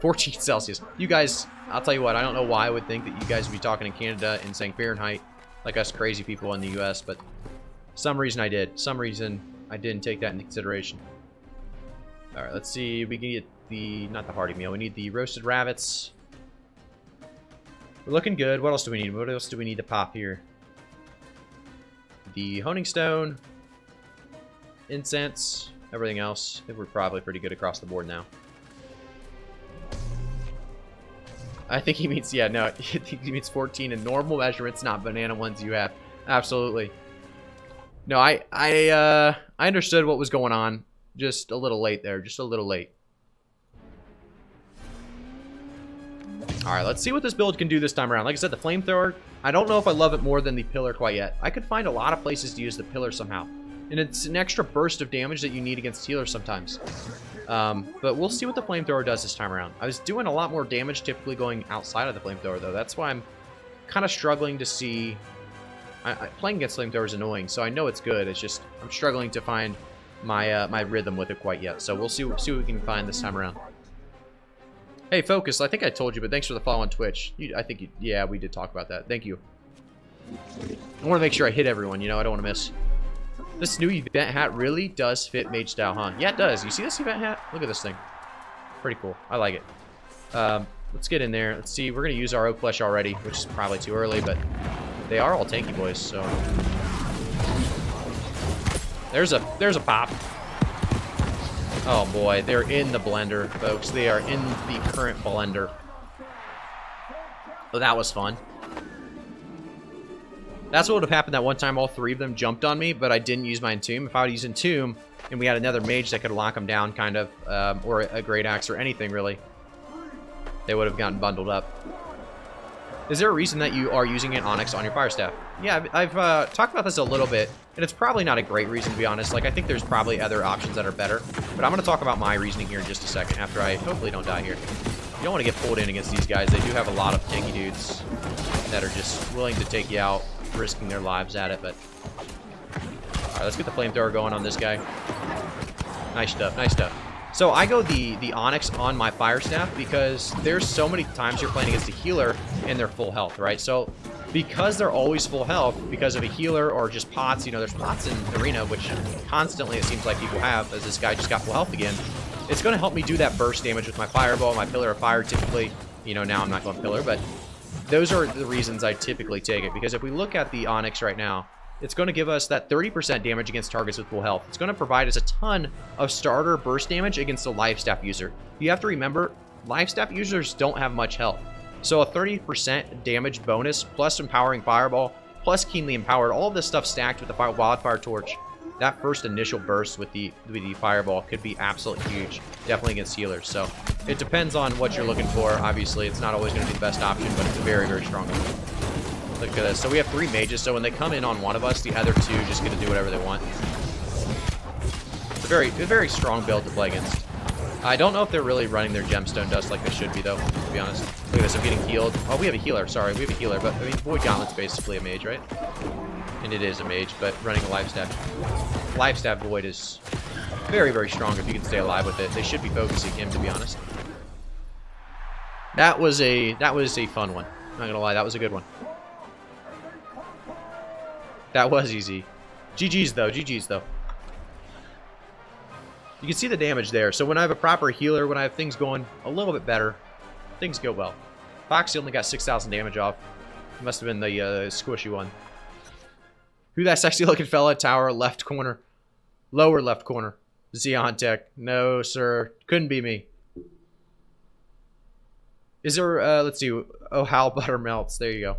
14 Celsius. You guys, I'll tell you what, I don't know why I would think that you guys would be talking in Canada and saying Fahrenheit, like us crazy people in the US, but some reason I did. Some reason I didn't take that into consideration. Alright, let's see. We can get the, not the hearty meal, we need the roasted rabbits. We're looking good. What else do we need? What else do we need to pop here? The honing stone, incense, everything else. I think we're probably pretty good across the board now. I think he means, yeah, no, I think he means 14 in normal measurements, not banana ones you have. Absolutely. No, I understood what was going on. Just a little late there. Just a little late. Alright, let's see what this build can do this time around. Like I said, the flamethrower, I don't know if I love it more than the pillar quite yet. I could find a lot of places to use the pillar somehow. And it's an extra burst of damage that you need against healers sometimes. But we'll see what the flamethrower does this time around. I was doing a lot more damage typically going outside of the flamethrower, though. That's why I'm kind of struggling to see... playing against flamethrower is annoying, so I know it's good. It's just I'm struggling to find my my rhythm with it quite yet. So we'll see what we can find this time around. Hey, Focus, I think I told you, but thanks for the follow on Twitch. Yeah, we did talk about that. Thank you. I want to make sure I hit everyone, you know, I don't want to miss. This new event hat really does fit mage style, huh? Yeah, it does. You see this event hat? Look at this thing. Pretty cool. I like it. Let's get in there. Let's see. We're going to use our oak flesh already, which is probably too early, but they are all tanky boys, so... There's a pop. Oh boy, they're in the blender, folks. They are in the current blender. Oh, that was fun. That's what would have happened that one time all 3 of them jumped on me, but I didn't use my entomb. If I would use entomb, and we had another mage that could lock them down, kind of, or a great axe or anything, really, they would have gotten bundled up. Is there a reason that you are using an onyx on your fire staff? Yeah, I've talked about this a little bit, and it's probably not a great reason, to be honest. Like, I think there's probably other options that are better, but I'm going to talk about my reasoning here in just a second after I hopefully don't die here. You don't want to get pulled in against these guys. They do have a lot of tanky dudes that are just willing to take you out, risking their lives at it, but... Alright, let's get the flamethrower going on this guy. Nice stuff, nice stuff. So I go the onyx on my fire staff because there's so many times you're playing against a healer and they're full health, right? So because they're always full health because of a healer or just pots, you know, there's pots in arena, which constantly it seems like people have, as this guy just got full health again. It's going to help me do that burst damage with my fireball, my pillar of fire typically. You know, now I'm not going pillar, but those are the reasons I typically take it. Because if we look at the onyx right now, it's going to give us that 30% damage against targets with full health. It's going to provide us a ton of starter burst damage against a life staff user. You have to remember, life staff users don't have much health. So a 30% damage bonus, plus empowering fireball, plus keenly empowered, all of this stuff stacked with the wildfire torch. That first initial burst with the fireball could be absolutely huge, definitely against healers. So it depends on what you're looking for. Obviously, it's not always going to be the best option, but it's a very, very strong one. Look at this. So we have 3 mages, so when they come in on one of us, the other 2 just get to do whatever they want. It's a very strong build to play against. I don't know if they're really running their gemstone dust like they should be, though, to be honest. Look at this, I'm getting healed. Oh, we have a healer. Sorry, we have a healer. But, I mean, Void Gauntlet's basically a mage, right? And it is a mage, but running a life staff Void is very, very strong if you can stay alive with it. They should be focusing him, to be honest. That was a fun one. I'm not gonna lie, that was a good one. That was easy. GG's though, GG's though. You can see the damage there. So when I have a proper healer, when I have things going a little bit better, things go well. Foxy only got 6,000 damage off. It must have been the squishy one. Who that sexy looking fella? Tower, left corner. Lower left corner. Xeon Tech. No, sir. Couldn't be me. Is there, let's see. Oh, how butter melts. There you go.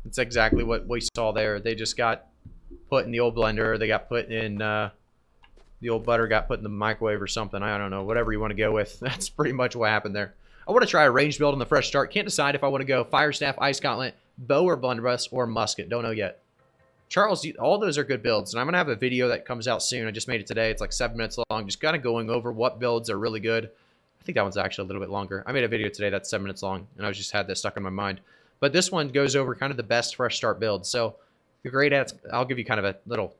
That's exactly what we saw there. They just got put in the old blender. They got put in, the old butter got put in the microwave or something. I don't know. Whatever you want to go with. That's pretty much what happened there. I want to try a ranged build on the fresh start. Can't decide if I want to go Fire Staff, Ice Gauntlet, Bow or Blunderbuss, or Musket. Don't know yet. Charles, all those are good builds. And I'm going to have a video that comes out soon. I just made it today. It's like 7 minutes long. Just kind of going over what builds are really good. I think that one's actually a little bit longer. I made a video today that's 7 minutes long, and I just had that stuck in my mind. But this one goes over kind of the best fresh start builds. So the Great Axe, I'll give you kind of a little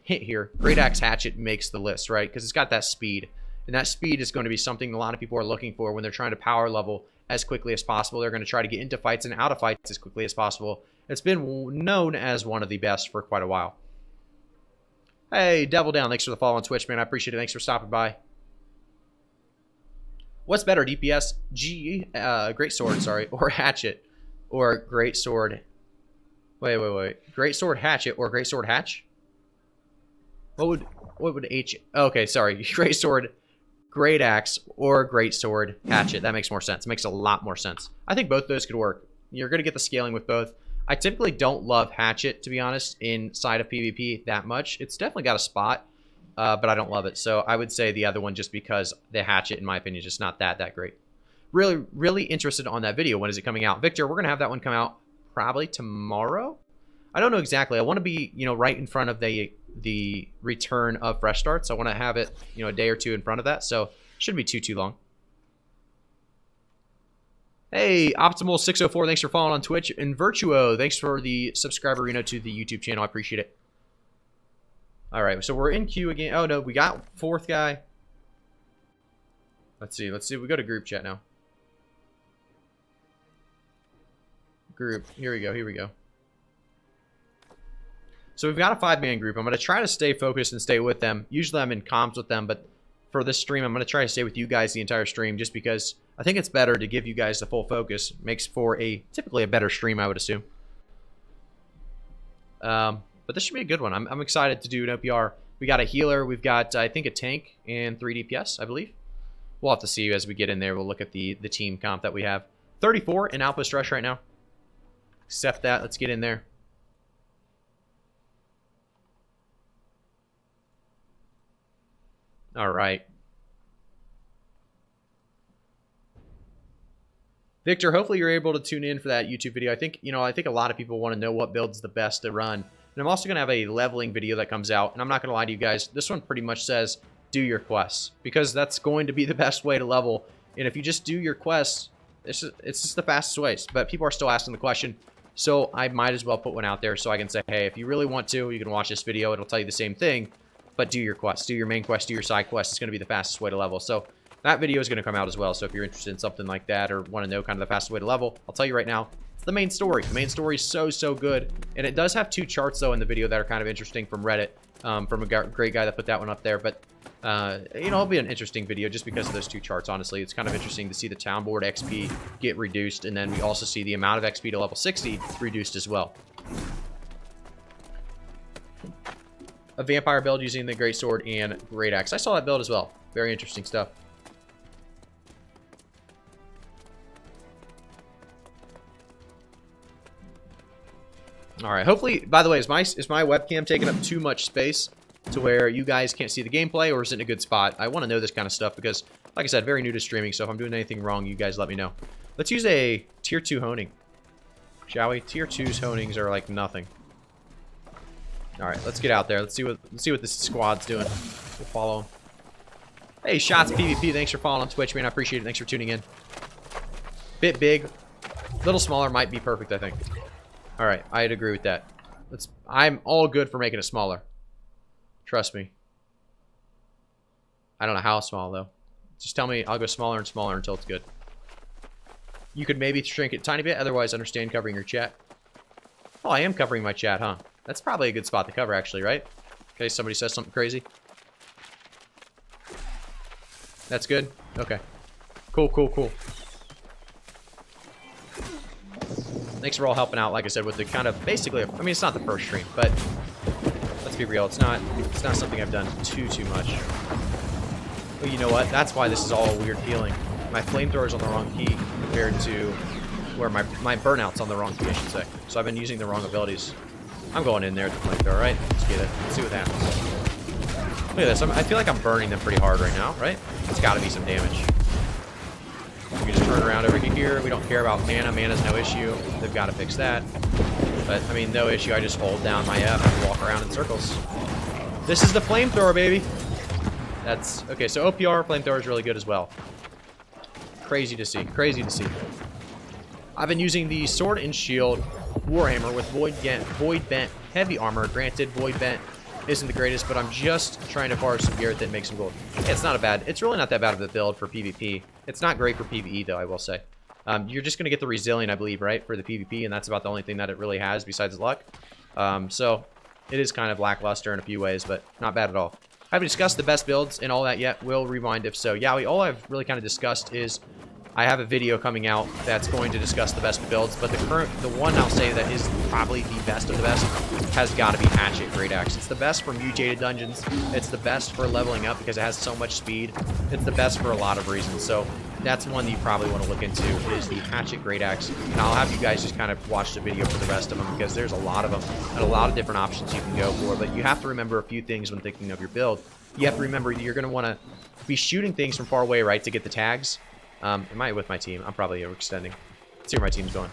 hint here. Great Axe Hatchet makes the list, right? Because it's got that speed. And that speed is going to be something a lot of people are looking for when they're trying to power level as quickly as possible. They're going to try to get into fights and out of fights as quickly as possible. It's been known as one of the best for quite a while. Hey, Devil Down, thanks for the follow on Twitch, man. I appreciate it. Thanks for stopping by. What's better, DPS? Greatsword, sorry, or Hatchet, or Greatsword. Wait. Greatsword Hatchet or Greatsword Hatch? What would H? Okay, sorry. Greatsword, Great Axe, or Greatsword Hatchet. That makes more sense. It makes a lot more sense. I think both those could work. You're going to get the scaling with both. I typically don't love Hatchet, to be honest, inside of PvP that much. It's definitely got a spot, but I don't love it. So I would say the other one just because the Hatchet, in my opinion, is just not that great. Really, really interested on that video. When is it coming out? Victor, we're going to have that one come out probably tomorrow. I don't know exactly. I want to be, right in front of the return of Fresh Starts. I want to have it, a day or two in front of that. So shouldn't be too long. Hey, Optimal604, thanks for following on Twitch. And Virtuo, thanks for the subscriber, to the YouTube channel. I appreciate it. All right, so we're in queue again. Oh, no, we got fourth guy. Let's see. We go to group chat now. Group. Here we go. So we've got a 5-man group. I'm going to try to stay focused and stay with them. Usually I'm in comms with them, but for this stream, I'm going to try to stay with you guys the entire stream just because I think it's better to give you guys the full focus. Makes for typically a better stream, I would assume. But this should be a good one. I'm excited to do an OPR. We got a healer. We've got, I think, a tank and 3 DPS, I believe. We'll have to see as we get in there. We'll look at the team comp that we have. 34 in Outpost Rush right now. Accept that. Let's get in there. All right. Victor, hopefully you're able to tune in for that YouTube video. I think a lot of people want to know what build's the best to run. And I'm also going to have a leveling video that comes out. And I'm not going to lie to you guys. This one pretty much says do your quests. Because that's going to be the best way to level. And if you just do your quests, it's just the fastest ways. But people are still asking the question. So I might as well put one out there so I can say, hey, if you really want to, you can watch this video. It'll tell you the same thing. But do your quests. Do your main quest. Do your side quest. It's going to be the fastest way to level. So that video is going to come out as well. So if you're interested in something like that or want to know kind of the fastest way to level, I'll tell you right now, it's the main story. The main story is so good. And it does have 2 charts, though, in the video that are kind of interesting from Reddit. From a great guy that put that one up there. But, it'll be an interesting video just because of those 2 charts, honestly. It's kind of interesting to see the town board XP get reduced. And then we also see the amount of XP to level 60 reduced as well. A vampire build using the Greatsword and Great Axe. I saw that build as well. Very interesting stuff. All right. Hopefully, by the way, is my webcam taking up too much space to where you guys can't see the gameplay, or is it in a good spot? I want to know this kind of stuff because, like I said, very new to streaming. So if I'm doing anything wrong, you guys let me know. Let's use a tier 2 honing, shall we? Tier 2's honings are like nothing. All right, let's get out there. Let's see what this squad's doing. We'll follow them. Hey, Shots PvP, thanks for following on Twitch, man. I appreciate it. Thanks for tuning in. Bit big. Little smaller might be perfect, I think. Alright, I'd agree with that. I'm all good for making it smaller. Trust me. I don't know how small, though. Just tell me I'll go smaller and smaller until it's good. You could maybe shrink it a tiny bit, otherwise understand covering your chat. Oh, I am covering my chat, huh? That's probably a good spot to cover, actually, right? In case somebody says something crazy. That's good? Okay. Cool, cool, cool. Thanks for all helping out, like I said, with the kind of, basically, I mean, it's not the first stream, but let's be real, it's not something I've done too much. But you know what? That's why this is all a weird feeling. My flamethrower is on the wrong key compared to where my burnout's on the wrong key, I should say. So I've been using the wrong abilities. I'm going in there with the flamethrower, right? Let's get it. Let's see what happens. Look at this. I feel like I'm burning them pretty hard right now, right? It's got to be some damage. We just turn around over here. We don't care about mana. Mana's no issue. They've got to fix that. But, I mean, no issue. I just hold down my F and walk around in circles. This is the flamethrower, baby. That's... Okay, so OPR flamethrower is really good as well. Crazy to see. Crazy to see. I've been using the Sword and Shield Warhammer with Void Bent Heavy Armor. Granted, Void Bent isn't the greatest, but I'm just trying to farm some gear that makes some gold. Yeah, it's not a bad... It's really not that bad of a build for PvP. It's not great for PvE, though, I will say. You're just going to get the Resilient, I believe, right, for the PvP, and that's about the only thing that it really has besides luck. So, it is kind of lackluster in a few ways, but not bad at all. I haven't discussed the best builds and all that yet. We'll rewind if so. Yeah, all I've really kind of discussed is I have a video coming out that's going to discuss the best builds, but the one I'll say that is probably the best of the best has got to be Hatchet Great Axe. It's the best for mutated dungeons. It's the best for leveling up because it has so much speed. It's the best for a lot of reasons. So that's one that you probably want to look into is the Hatchet Great Axe. And I'll have you guys just kind of watch the video for the rest of them because there's a lot of them and a lot of different options you can go for. But you have to remember a few things when thinking of your build. You have to remember you're going to want to be shooting things from far away, right, to get the tags. Am I with my team? I'm probably overextending. Let's see where my team's going.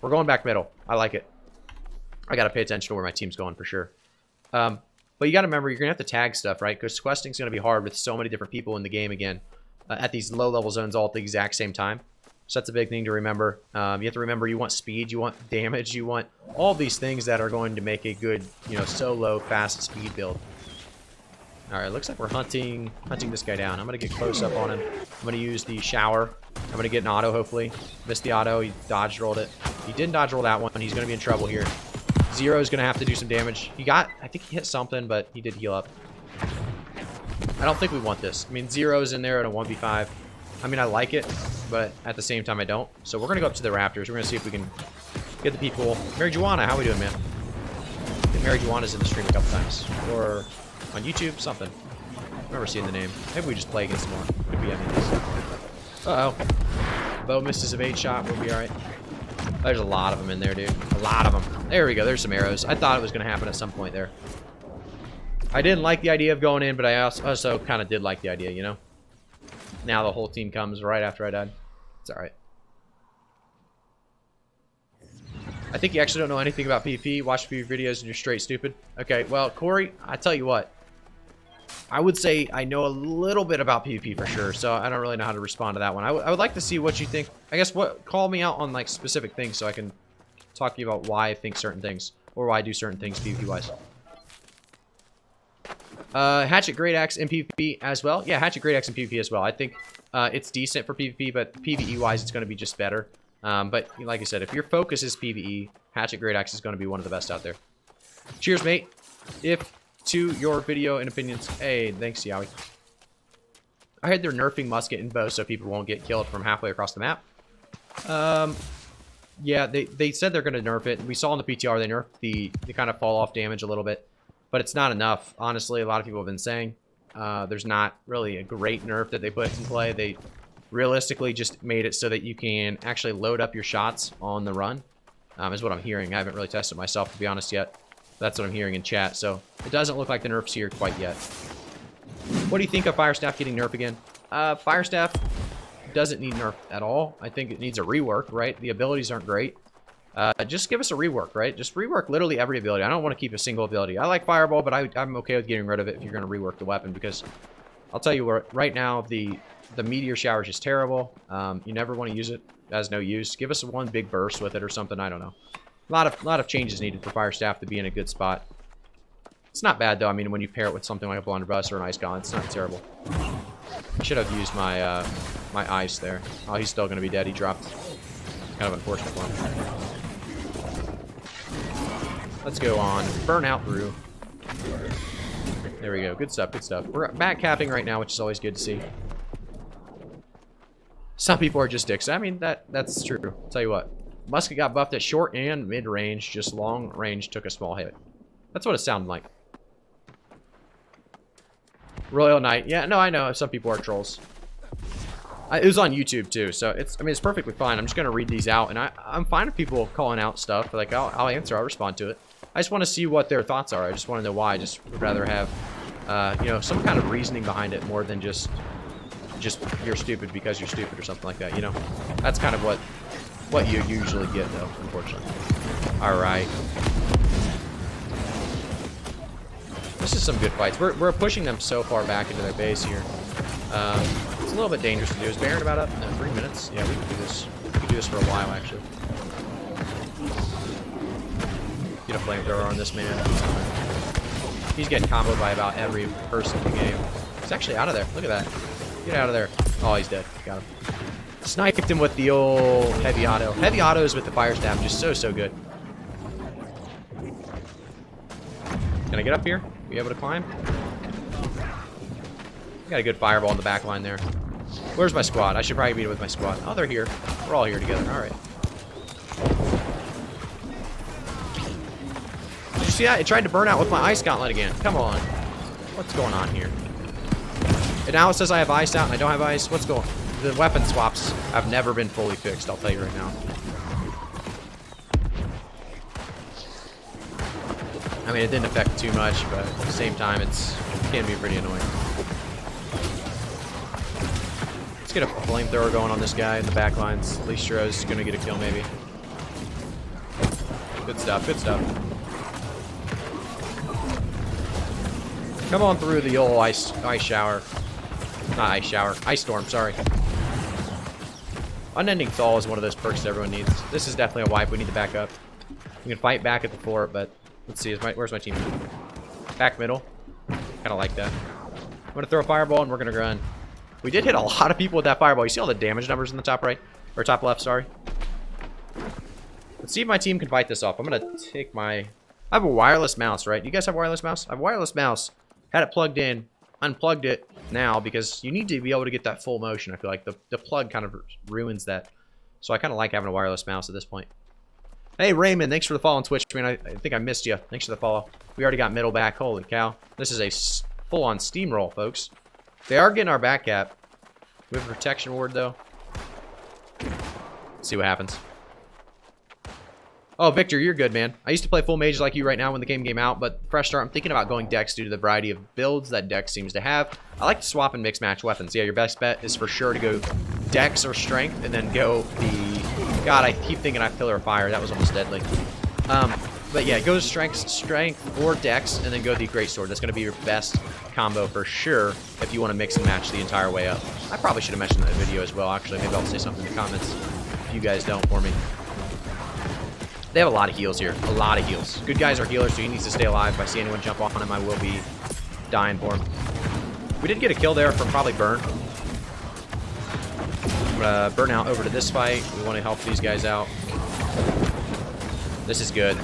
We're going back middle. I like it. I got to pay attention to where my team's going for sure. But you got to remember, you're going to have to tag stuff, right? Because questing's going to be hard with so many different people in the game again. At these low-level zones all at the exact same time. So that's a big thing to remember. You have to remember you want speed, you want damage, you want all these things that are going to make a good, solo, fast speed build. Alright, looks like we're hunting this guy down. I'm going to get close up on him. I'm going to use the shower. I'm going to get an auto, hopefully. Missed the auto. He dodge rolled it. He didn't dodge roll that one. He's going to be in trouble here. Zero is going to have to do some damage. I think he hit something, but he did heal up. I don't think we want this. I mean, Zero's in there at a 1v5. I mean, I like it, but at the same time, I don't. So we're going to go up to the Raptors. We're going to see if we can get the people. Mary Juana, how we doing, man? I think Mary Juana's in the stream a couple times. Or on YouTube, something. I remember seeing the name. Maybe we just play against more. Maybe I mean this. Uh-oh. Bow misses of 8 shot. We'll be alright. There's a lot of them in there, dude. A lot of them. There we go. There's some arrows. I thought it was going to happen at some point there. I didn't like the idea of going in, but I also kind of did like the idea, Now the whole team comes right after I died. It's alright. I think you actually don't know anything about PvP. Watch a few videos and you're straight stupid. Okay, well, Corey, I tell you what. I would say I know a little bit about PvP for sure, so I don't really know how to respond to that one. I would like to see what you think. I guess call me out on like specific things so I can talk to you about why I think certain things or why I do certain things PvP-wise. Hatchet Great Axe in PvP as well. Yeah, Hatchet Great Axe in PvP as well. I think it's decent for PvP, but PvE-wise, it's going to be just better. But like I said, if your focus is PvE, Hatchet Great Axe is going to be one of the best out there. Cheers, mate. If to your video and opinions. Hey, thanks, Yowie. I heard they're nerfing musket and bow so people won't get killed from halfway across the map. Yeah, they said they're going to nerf it. We saw in the PTR they nerfed the kind of fall off damage a little bit. But it's not enough. Honestly, a lot of people have been saying there's not really a great nerf that they put in play. They realistically just made it so that you can actually load up your shots on the run, is what I'm hearing. I haven't really tested myself, to be honest, yet. That's what I'm hearing in chat. So it doesn't look like the nerf's here quite yet. What do you think of Fire Staff getting nerfed again? Fire Staff doesn't need nerf at all. I think it needs a rework, right? The abilities aren't great. Just give us a rework, right? Just rework literally every ability. I don't want to keep a single ability. I like Fireball, but I'm okay with getting rid of it if you're going to rework the weapon because I'll tell you what, right now, the meteor shower is just terrible. You never want to use it. It has no use. Give us one big burst with it or something. I don't know. A lot of changes needed for fire staff to be in a good spot. It's not bad, though. I mean, when you pair it with something like a blunderbuss or an ice golem, it's not terrible. I should have used my my ice there. Oh, he's still going to be dead. He dropped. Kind of unfortunate for him. Let's go on. Burn out brew. There we go. Good stuff. Good stuff. We're back capping right now, which is always good to see. Some people are just dicks. I mean, that's true. I'll tell you what. Musket got buffed at short and mid-range. Just long range took a small hit. That's what it sounded like. Royal Knight. Yeah, no, I know. Some people are trolls. It was on YouTube, too. So, I mean, it's perfectly fine. I'm just going to read these out. And I'm fine with people calling out stuff. Like, I'll answer. I'll respond to it. I just want to see what their thoughts are. I just want to know why. I just would rather have, you know, some kind of reasoning behind it more than just you're stupid because you're stupid or something like that, you know? That's kind of what you usually get, though, unfortunately. All right. This is some good fights. We're pushing them so far back into their base here. It's a little bit dangerous to do. Is Baron about up? No, 3 minutes? Yeah, we can do this. We can do this for a while, actually. Get a flamethrower on this man. He's getting comboed by about every person in the game. He's actually out of there. Look at that. Get out of there. Oh, he's dead. Got him. Sniped him with the old heavy auto. Heavy autos with the fire staff, just so good. Can I get up here? Be able to climb? Got a good fireball in the back line there. Where's my squad? I should probably beat it with my squad. Oh, they're here. We're all here together. All right. Did you see that? It tried to burn out with my ice gauntlet again. Come on. What's going on here? And now it says I have ice out and I don't have ice. What's going on? The weapon swaps have never been fully fixed, I'll tell you right now. I mean, it didn't affect too much, but at the same time, it can be pretty annoying. Let's get a flamethrower going on this guy in the back lines. Listro is going to get a kill, maybe. Good stuff, good stuff. Come on through the old ice shower. Not ice shower. Ice storm, sorry. Unending Thaw is one of those perks that everyone needs. This is definitely a wipe. We need to back up. We can fight back at the fort, but let's see. Where's my team? Back middle. Kind of like that. I'm going to throw a fireball, and we're going to run. We did hit a lot of people with that fireball. You see all the damage numbers in the top right? Or top left, sorry. Let's see if my team can fight this off. I'm going to take my... I have a wireless mouse, right? You guys have a wireless mouse? I have a wireless mouse. Had it plugged in. Unplugged it now because you need to be able to get that full motion. I feel like the plug kind of ruins that. So I kind of like having a wireless mouse at this point. Hey, Raymond, thanks for the follow on Twitch. I mean, I think I missed you. Thanks for the follow. We already got middle back. Holy cow. This is a full-on steamroll, folks. They are getting our back cap. We have a protection ward, though. Let's see what happens. Oh, Victor, you're good, man. I used to play full mage like you right now when the game came out, but fresh start, I'm thinking about going Dex due to the variety of builds that Dex seems to have. I like to swap and mix match weapons. Yeah, your best bet is for sure to go Dex or Strength, and then go the... God, I keep thinking I have Pillar of Fire. That was almost deadly. But yeah, go Strength or Dex, and then go the Greatsword. That's going to be your best combo for sure if you want to mix and match the entire way up. I probably should have mentioned that in the video as well, actually. Maybe I'll say something in the comments if you guys don't for me. They have a lot of heals here. A lot of heals. Good guys are healers, so he needs to stay alive. If I see anyone jump off on him, I will be dying for him. We did get a kill there from probably Burn. Burn out over to this fight. We want to help these guys out. This is good.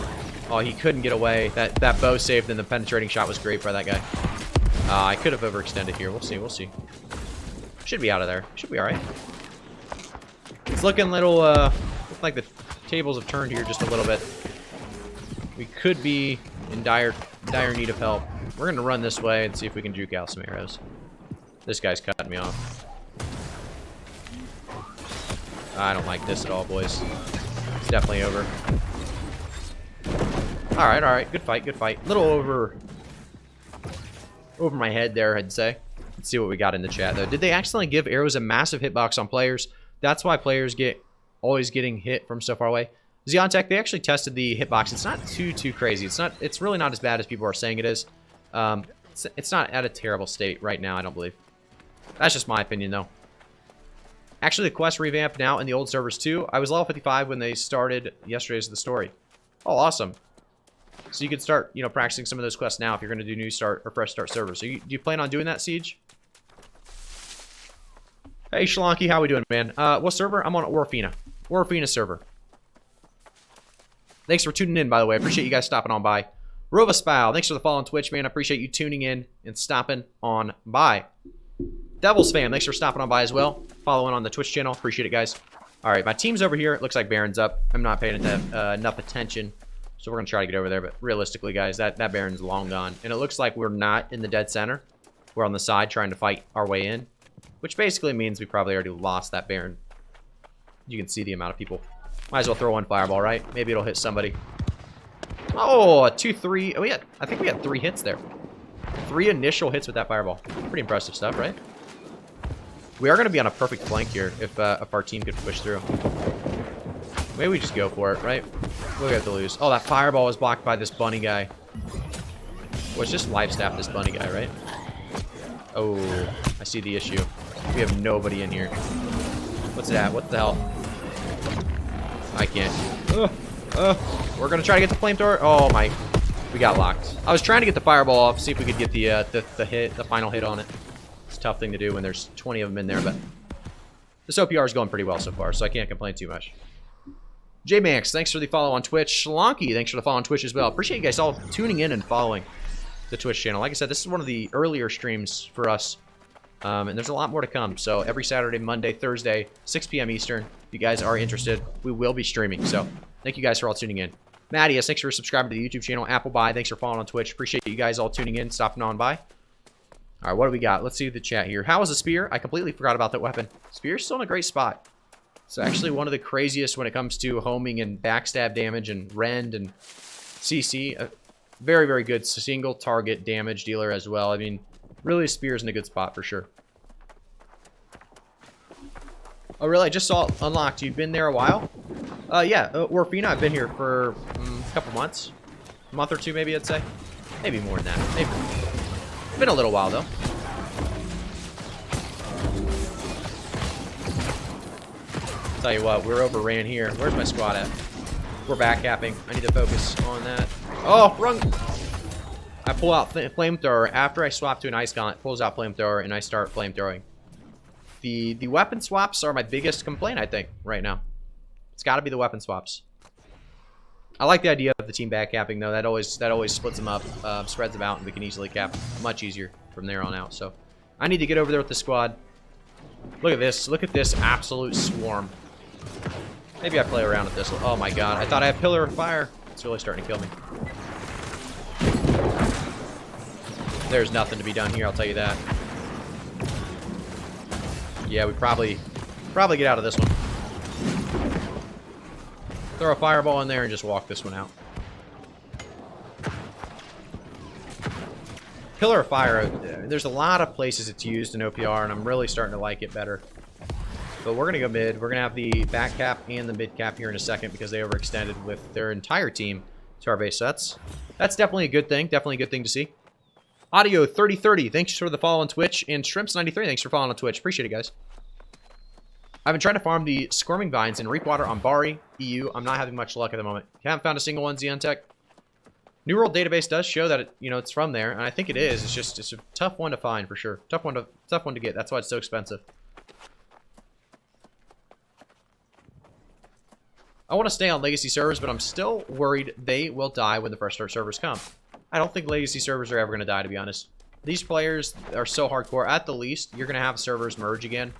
Oh, he couldn't get away. That bow saved, and the penetrating shot was great by that guy. I could have overextended here. We'll see. We'll see. Should be out of there. Should be all right. It's looking a little, looks like the tables have turned here just a little bit. We could be in dire need of help. We're going to run this way and see if we can juke out some arrows. This guy's cutting me off. I don't like this at all, boys. It's definitely over. Alright, alright. Good fight, good fight. A little over my head there, I'd say. Let's see what we got in the chat, though. Did they accidentally give arrows a massive hitbox on players? That's why players get always getting hit from so far away. Xeontech, they actually tested the hitbox. It's not too crazy. It's really not as bad as people are saying it is. It's not at a terrible state right now, I don't believe. That's just my opinion, though. Actually, the quest revamped now in the old servers, too. I was level 55 when they started yesterday's The Story. Oh, awesome. So you can start, you know, practicing some of those quests now if you're going to do new start or fresh start servers. So do you plan on doing that, Siege? Hey, Shlonky, how we doing, man? What server? I'm on Orfina server. Thanks for tuning in, by the way. I appreciate you guys stopping on by. Rova Spow, thanks for the follow on Twitch, man. I appreciate you tuning in and stopping on by. Devil's Fam, thanks for stopping on by as well. Following on the Twitch channel. Appreciate it, guys. All right, my team's over here. It looks like Baron's up. I'm not paying enough attention. So we're going to try to get over there. But realistically, guys, that Baron's long gone. And it looks like we're not in the dead center. We're on the side trying to fight our way in. Which basically means we probably already lost that Baron. You can see the amount of people. Might as well throw one fireball, right? Maybe it'll hit somebody. Oh, a 2-3. Oh, yeah. I think we had 3 hits there. 3 initial hits with that fireball. Pretty impressive stuff, right? We are going to be on a perfect flank here if our team could push through. Maybe we just go for it, right? What do we have to lose? Oh, that fireball was blocked by this bunny guy. Well, it's just life staff this bunny guy, right? Oh, I see the issue. We have nobody in here. What's that? What the hell? I can't. We're going to try to get the flamethrower. Oh, my. We got locked. I was trying to get the fireball off, see if we could get the final hit on it. It's a tough thing to do when there's 20 of them in there, but this OPR is going pretty well so far, so I can't complain too much. J-Max, thanks for the follow on Twitch. Shlonky, thanks for the follow on Twitch as well. Appreciate you guys all tuning in and following the Twitch channel. Like I said, this is one of the earlier streams for us, and there's a lot more to come. So every Saturday, Monday, Thursday, 6 p.m. Eastern, if you guys are interested, we will be streaming. So thank you guys for all tuning in. Mattias, thanks for subscribing to the YouTube channel. Appleby, thanks for following on Twitch. Appreciate you guys all tuning in, stopping on by. All right, what do we got? Let's see the chat here. How is the spear? I completely forgot about that weapon. Spear's still in a great spot. It's actually one of the craziest when it comes to homing and backstab damage and rend and CC. A very, very good single target damage dealer as well. I mean, really, spear's in a good spot for sure. Oh, really? I just saw it unlocked. You've been there a while? Yeah, Orfina, I've been here for a couple months. A month or two, maybe, I'd say. Maybe more than that. Maybe. It's been a little while, though. Tell you what, we're overran here. Where's my squad at? We're back capping. I need to focus on that. Oh, run! I pull out flamethrower. After I swap to an ice gauntlet, pulls out flamethrower, and I start flamethrowing. The weapon swaps are my biggest complaint, I think, right now. It's got to be the weapon swaps. I like the idea of the team back capping, though. That always splits them up, spreads them out, and we can easily cap much easier from there on out. So I need to get over there with the squad. Look at this. Look at this absolute swarm. Maybe I play around with this. Oh my god. I thought I had pillar of fire. It's really starting to kill me. There's nothing to be done here, I'll tell you that. Yeah, we probably get out of this one. Throw a fireball in there and just walk this one out. Pillar of Fire, there's a lot of places it's used in OPR, and I'm really starting to like it better. But we're going to go mid. We're going to have the back cap and the mid cap here in a second because they overextended with their entire team to our base. So that's definitely a good thing. Definitely a good thing to see. Audio 3030, thanks for the follow on Twitch. And Shrimps93, thanks for following on Twitch. Appreciate it, guys. I've been trying to farm the Squirming Vines and Reap Water on Bari, EU. I'm not having much luck at the moment. Haven't found a single one, Xeontech. New World Database does show that it's from there, and I think it is. It's a tough one to find for sure. Tough one to get. That's why it's so expensive. I want to stay on Legacy servers, but I'm still worried they will die when the fresh start servers come. I don't think Legacy servers are ever going to die, to be honest. These players are so hardcore. At the least, you're going to have servers merge again,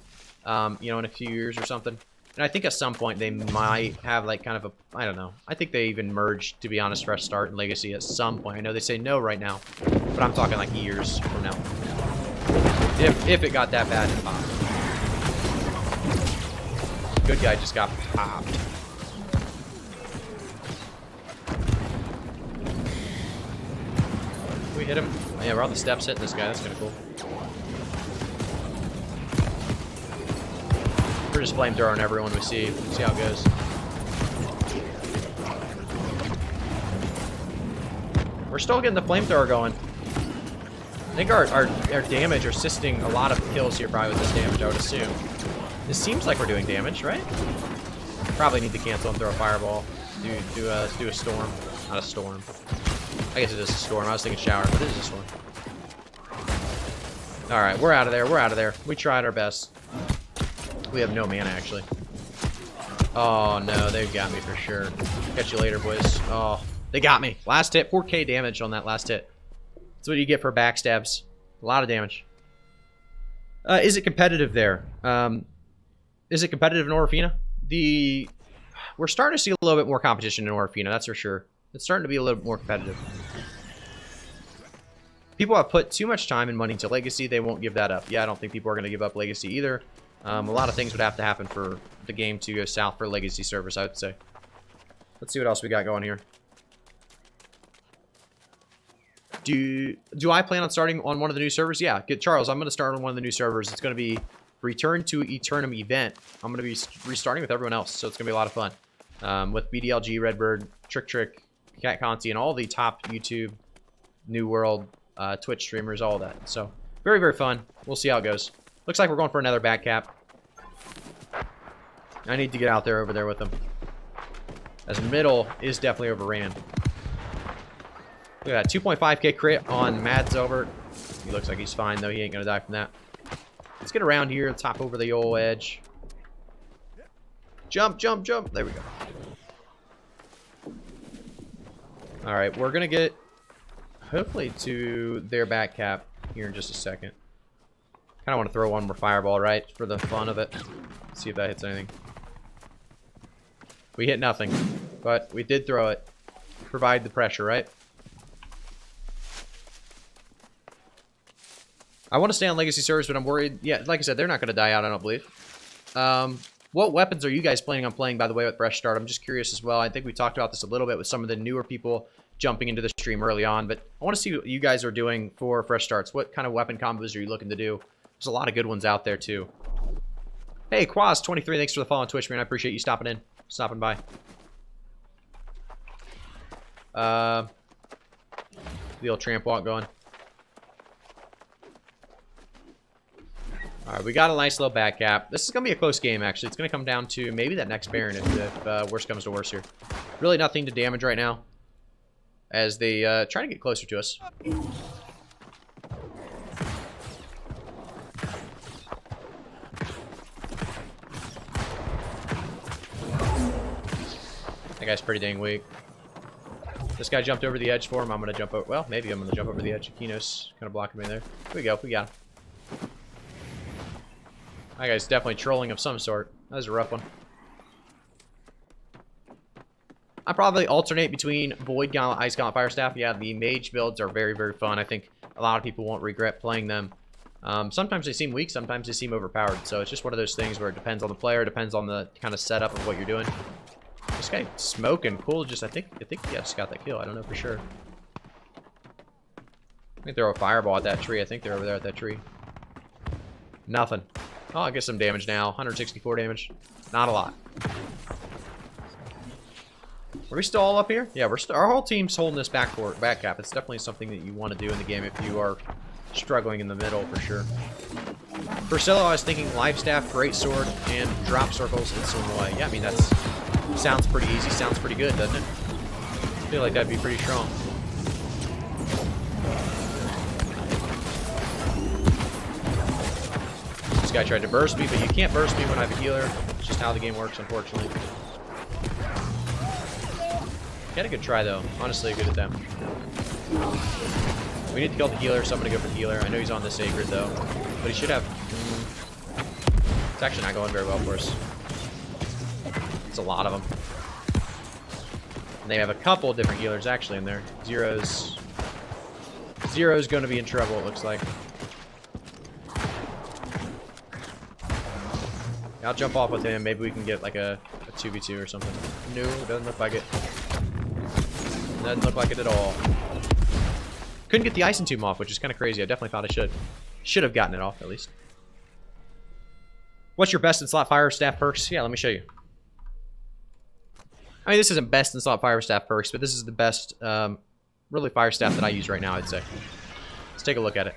in a few years or something. And I think at some point they might have like kind of a, I don't know. I think they even merge, to be honest, fresh start and Legacy at some point. I know they say no right now, but I'm talking like years from now. If it got that bad and popped. Good guy just got popped. We hit him. Oh, yeah, we're on the steps hitting this guy. That's kind of cool. We're just flamethrowing everyone we see. See how it goes. We're still getting the flamethrower going. think our damage are assisting a lot of kills here probably with this damage, I would assume. This seems like we're doing damage, right? Probably need to cancel and throw a fireball. Do a storm. Not a storm. I guess it is a storm. I was thinking shower, but it is a storm. Alright, we're out of there. We're out of there. We tried our best. We have no mana, actually. Oh, no. They've got me for sure. Catch you later, boys. Oh, they got me. Last hit. 4k damage on that last hit. That's what you get for backstabs. A lot of damage. Is it competitive there? Is it competitive in Orofina? We're starting to see a little bit more competition in Orofina, that's for sure. It's starting to be a little bit more competitive. People have put too much time and money into Legacy. They won't give that up. Yeah, I don't think people are going to give up Legacy either. A lot of things would have to happen for the game to go south for Legacy servers, I would say. Let's see what else we got going here. Do I plan on starting on one of the new servers? Yeah, good, Charles. I'm going to start on one of the new servers. It's going to be Return to Eternum event. I'm going to be restarting with everyone else, so it's going to be a lot of fun. With BDLG, Redbird, Trick, Cat Conti, and all the top YouTube, New World, Twitch streamers, all that. So, very, very fun. We'll see how it goes. Looks like we're going for another back cap. I need to get out there over there with them. As middle is definitely overran. Look at that, 2.5k crit on Mads over. He looks like he's fine, though. He ain't going to die from that. Let's get around here, top over the old edge. Jump, jump, jump. There we go. Alright, we're going to get, hopefully, to their back cap here in just a second. Kind of want to throw one more fireball, right? For the fun of it. See if that hits anything. We hit nothing. But we did throw it. Provide the pressure, right? I want to stay on Legacy servers, but I'm worried. Yeah, like I said, they're not going to die out, I don't believe. What weapons are you guys planning on playing, by the way, with Fresh Start? I'm just curious as well. I think we talked about this a little bit with some of the newer people jumping into the stream early on, but I want to see what you guys are doing for Fresh Starts. What kind of weapon combos are you looking to do? There's a lot of good ones out there, too. Hey, Quaz23, thanks for the follow on Twitch, man. I appreciate you stopping by. The old tramp walk going. Alright, we got a nice little back cap. This is going to be a close game, actually. It's going to come down to maybe that next Baron if worst comes to worst here. Really nothing to damage right now as they try to get closer to us. That guy's pretty dang weak. This guy jumped over the edge for him. I'm going to jump over. Well, maybe I'm going to jump over the edge. Kinos kind of blocking me there. Here we go. We got him. That guy's definitely trolling of some sort. That was a rough one. I probably alternate between Void Gauntlet, Ice Gauntlet, Fire Staff. Yeah, the mage builds are very, very fun. I think a lot of people won't regret playing them. Sometimes they seem weak, sometimes they seem overpowered. So it's just one of those things where it depends on the player, depends on the kind of setup of what you're doing. This guy smoking cool. Just I think he just got that kill. I don't know for sure. I think throw a fireball at that tree. I think they're over there at that tree. Nothing. Oh, I get some damage now. 164 damage. Not a lot. Are we still all up here? Yeah, our whole team's holding this back cap. It's definitely something that you want to do in the game if you are struggling in the middle for sure. For solo, I was thinking life staff, greatsword, and drop circles in some way. Yeah, I mean that's sounds pretty easy. Sounds pretty good, doesn't it? I feel like that'd be pretty strong. This guy tried to burst me, but you can't burst me when I have a healer. It's just how the game works, unfortunately. He had a good try, though. Honestly, good at them. We need to kill the healer, so I'm going to go for the healer. I know he's on the sacred, though. But he should have... It's actually not going very well for us. It's a lot of them. And they have a couple different healers, actually, in there. Zero's going to be in trouble, it looks like. I'll jump off with him. Maybe we can get like a 2v2 or something. No, doesn't look like it. Doesn't look like it at all. Couldn't get the Ice Tomb off, which is kind of crazy. I definitely thought I should. Should have gotten it off, at least. What's your best in slot fire staff perks? Yeah, let me show you. I mean, this isn't best in slot fire staff perks, but this is the best, really, fire staff that I use right now, I'd say. Let's take a look at it.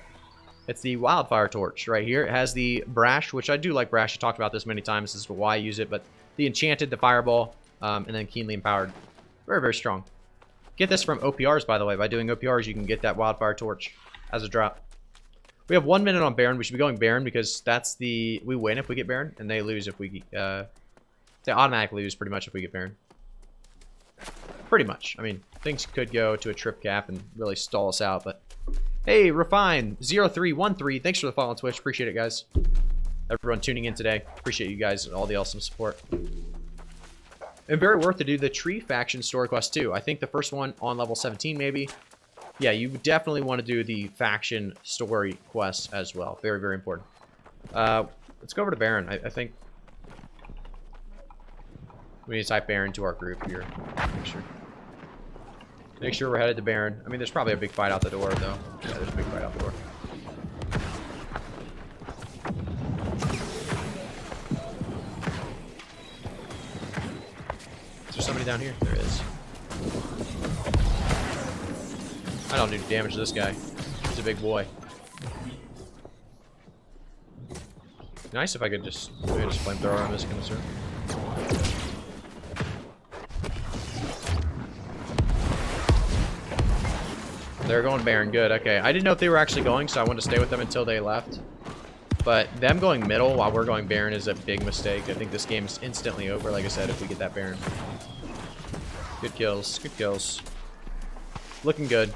It's the wildfire torch right here. It has the brash, which I do like brash. I talked about this many times. This is why I use it. But the enchanted, the fireball, and then keenly empowered. Very, very strong. Get this from OPRs, by the way. By doing OPRs, you can get that wildfire torch as a drop. We have 1 minute on Baron. We should be going Baron because that's the... We win if we get Baron, and they lose if we... they automatically lose pretty much if we get Baron. Pretty much. I mean, things could go to a trip cap and really stall us out, but... Hey, Refine0313. Thanks for the follow on Twitch. Appreciate it, guys. Everyone tuning in today. Appreciate you guys and all the awesome support. And very worth to do the tree faction story quest too. I think the first one on level 17 maybe. Yeah, you definitely want to do the faction story quest as well. Very, very important. Let's go over to Baron. I think we need to type Baron to our group here. Make sure we're headed to Baron. I mean, there's probably a big fight out the door, though. Yeah, there's a big fight out the door. Is there somebody down here? There is. I don't do damage to this guy. He's a big boy. Nice if I could just flamethrower on this concern. They're going Baron. Good. Okay. I didn't know if they were actually going, so I wanted to stay with them until they left. But them going middle while we're going Baron is a big mistake. I think this game's instantly over, like I said, if we get that Baron. Good kills. Good kills. Looking good.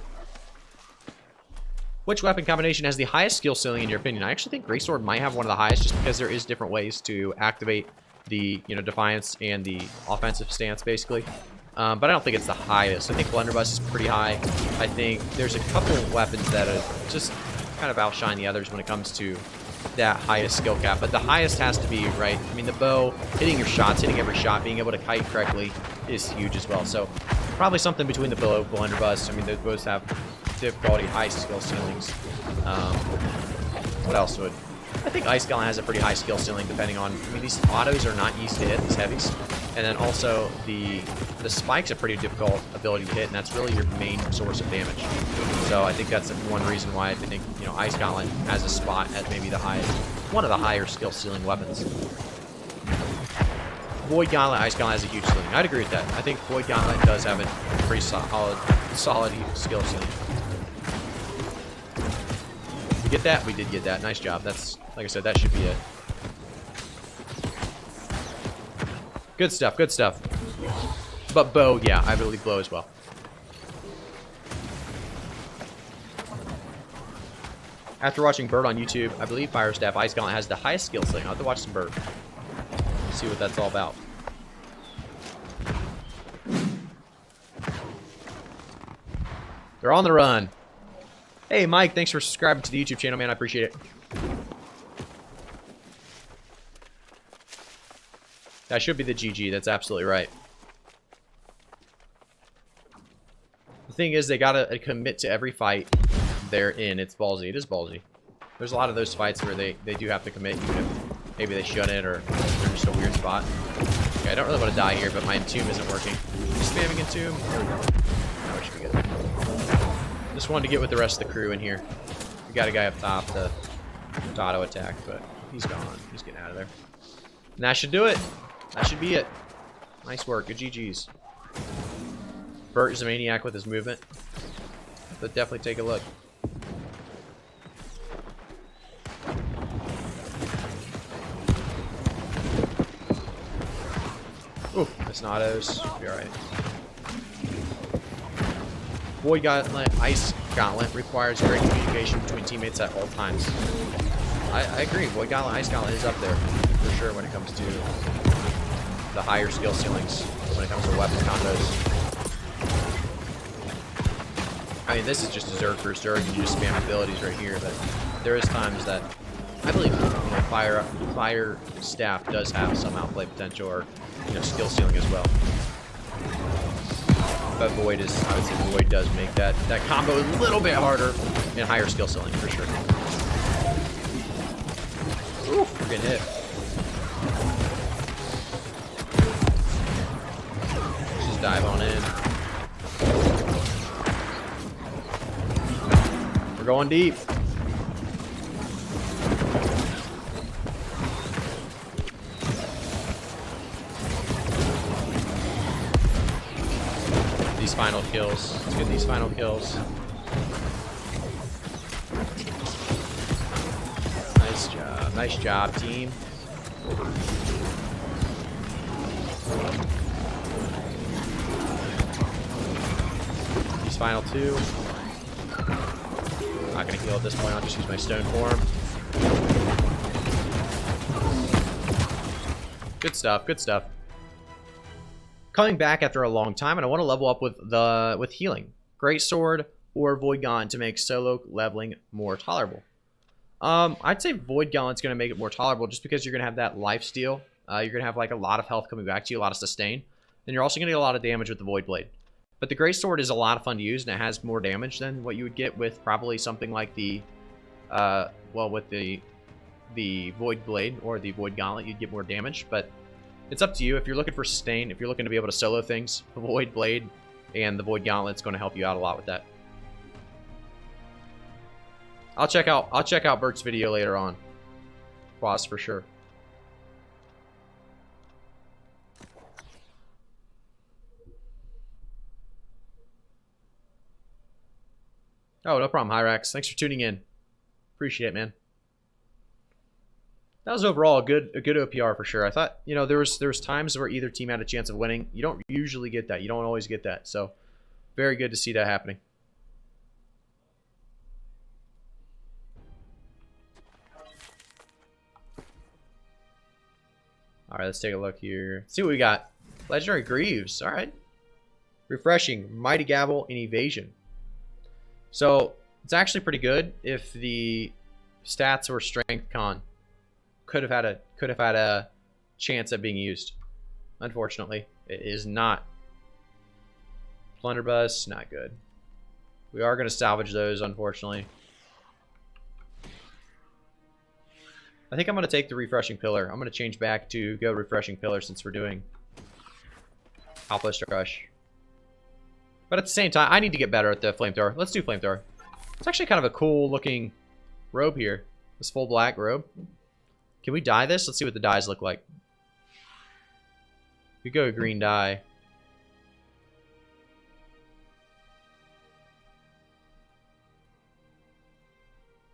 Which weapon combination has the highest skill ceiling in your opinion? I actually think Greatsword might have one of the highest just because there is different ways to activate the, Defiance and the offensive stance, basically. But I don't think it's the highest. I think Blunderbuss is pretty high. I think there's a couple weapons that are just kind of outshine the others when it comes to that highest skill cap. But the highest has to be, right? I mean, the bow, hitting your shots, hitting every shot, being able to kite correctly is huge as well. So probably something between the bow, Blunderbuss. I mean, they both have difficulty, high skill ceilings. What else would... I think Ice Gauntlet has a pretty high skill ceiling depending on... I mean, these autos are not easy to hit, these heavies. And then also, the spike's a pretty difficult ability to hit, and that's really your main source of damage. So I think that's one reason why I think, Ice Gauntlet has a spot at maybe the highest... one of the higher skill ceiling weapons. Void Gauntlet, Ice Gauntlet has a huge ceiling. I'd agree with that. I think Void Gauntlet does have a pretty solid skill ceiling. We get that? We did get that. Nice job. That's, like I said, that should be it. Good stuff, good stuff. But bow, yeah, I believe bow as well. After watching Bird on YouTube, I believe Fire Staff Ice Gauntlet has the highest skill ceiling. I'll have to watch some Bird. See what that's all about. They're on the run. Hey, Mike, thanks for subscribing to the YouTube channel, man. I appreciate it. That should be the GG. That's absolutely right. The thing is, they gotta commit to every fight they're in. It's ballsy. It is ballsy. There's a lot of those fights where they do have to commit, even if maybe they shouldn't, or they're just a weird spot. Okay, I don't really want to die here, but my entomb isn't working. Just spamming entomb. There we go. Now we should be good. Just wanted to get with the rest of the crew in here. We got a guy up top to auto attack, but he's gone. He's getting out of there. And that should do it. That should be it. Nice work. Good GG's. Bert is a maniac with his movement. But definitely take a look. Ooh, that's not autos. Be alright. Void Gauntlet, Ice Gauntlet requires great communication between teammates at all times. I agree. Void Gauntlet, Ice Gauntlet is up there for sure when it comes to the higher skill ceilings, when it comes to weapon combos. I mean, this is just a Zerg for Zerg, and you just spam abilities right here, but there is times that I believe Fire Staff does have some outplay potential or skill ceiling as well. But Void is, I would say Void does make that combo a little bit harder and higher skill ceiling for sure. Oof, we're getting hit. Let's just dive on in. We're going deep. these final kills. Let's get these final kills. Nice job. Nice job, team. These final two. Not gonna heal at this point. I'll just use my stone form. Good stuff. Good stuff. Coming back after a long time, and I want to level up with healing. Greatsword or Void Gauntlet to make solo leveling more tolerable. I'd say Void Gauntlet's going to make it more tolerable just because you're going to have that life steal. You're going to have like a lot of health coming back to you, a lot of sustain. And you're also going to get a lot of damage with the Void Blade. But the Greatsword is a lot of fun to use, and it has more damage than what you would get with probably something like the, with the Void Blade or the Void Gauntlet. You'd get more damage, but it's up to you. If you're looking for sustain, if you're looking to be able to solo things, the Void Blade and the Void Gauntlet's going to help you out a lot with that. I'll check out Bert's video later on. Boss for sure. Oh, no problem, Hyrax. Thanks for tuning in. Appreciate it, man. That was overall a good OPR for sure. I thought, you know, there was times where either team had a chance of winning. You don't usually get that. You don't always get that. So, very good to see that happening. All right, let's take a look here. Let's see what we got. Legendary Greaves. All right. Refreshing. Mighty Gavel and Evasion. So, it's actually pretty good if the stats were Strength Con. Could have had a chance at being used. Unfortunately, it is not. Blunderbuss, not good. We are going to salvage those, unfortunately. I think I'm going to take the Refreshing Pillar. I'm going to change back to go Refreshing Pillar since we're doing Outpost Rush. But at the same time, I need to get better at the Flamethrower. Let's do Flamethrower. It's actually kind of a cool looking robe here. This full black robe. Can we dye this? Let's see what the dyes look like. We go green dye.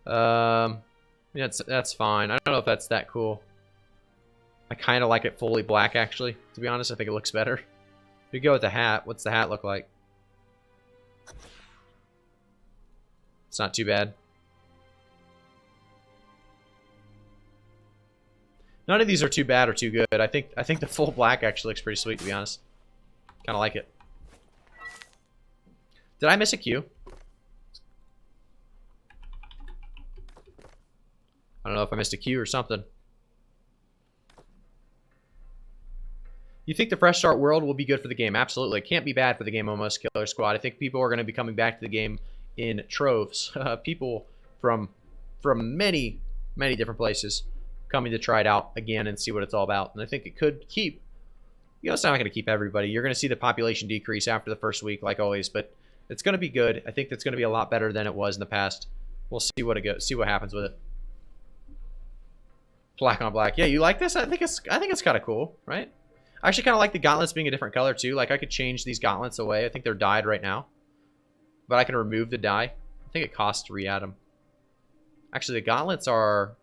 Yeah, that's fine. I don't know if that's that cool. I kind of like it fully black, actually. To be honest, I think it looks better. We go with the hat. What's the hat look like? It's not too bad. None of these are too bad or too good. I think the full black actually looks pretty sweet, to be honest. Kind of like it. Did I miss a Q? I don't know if I missed a Q or something. You think the fresh start world will be good for the game? Absolutely. It can't be bad for the game almost, Killer Squad. I think people are going to be coming back to the game in troves. People from many, many different places coming to try it out again and see what it's all about. And I think it could keep, you know, it's not going to keep everybody. You're going to see the population decrease after the first week, like always, but it's going to be good. I think that's going to be a lot better than it was in the past. We'll see what it goes, see what happens with it. Black on black. Yeah, you like this? I think it's kind of cool, right? I actually kind of like the gauntlets being a different color too. Like I could change these gauntlets away. I think they're dyed right now, but I can remove the dye. I think it costs to re-add them. Actually, the gauntlets are.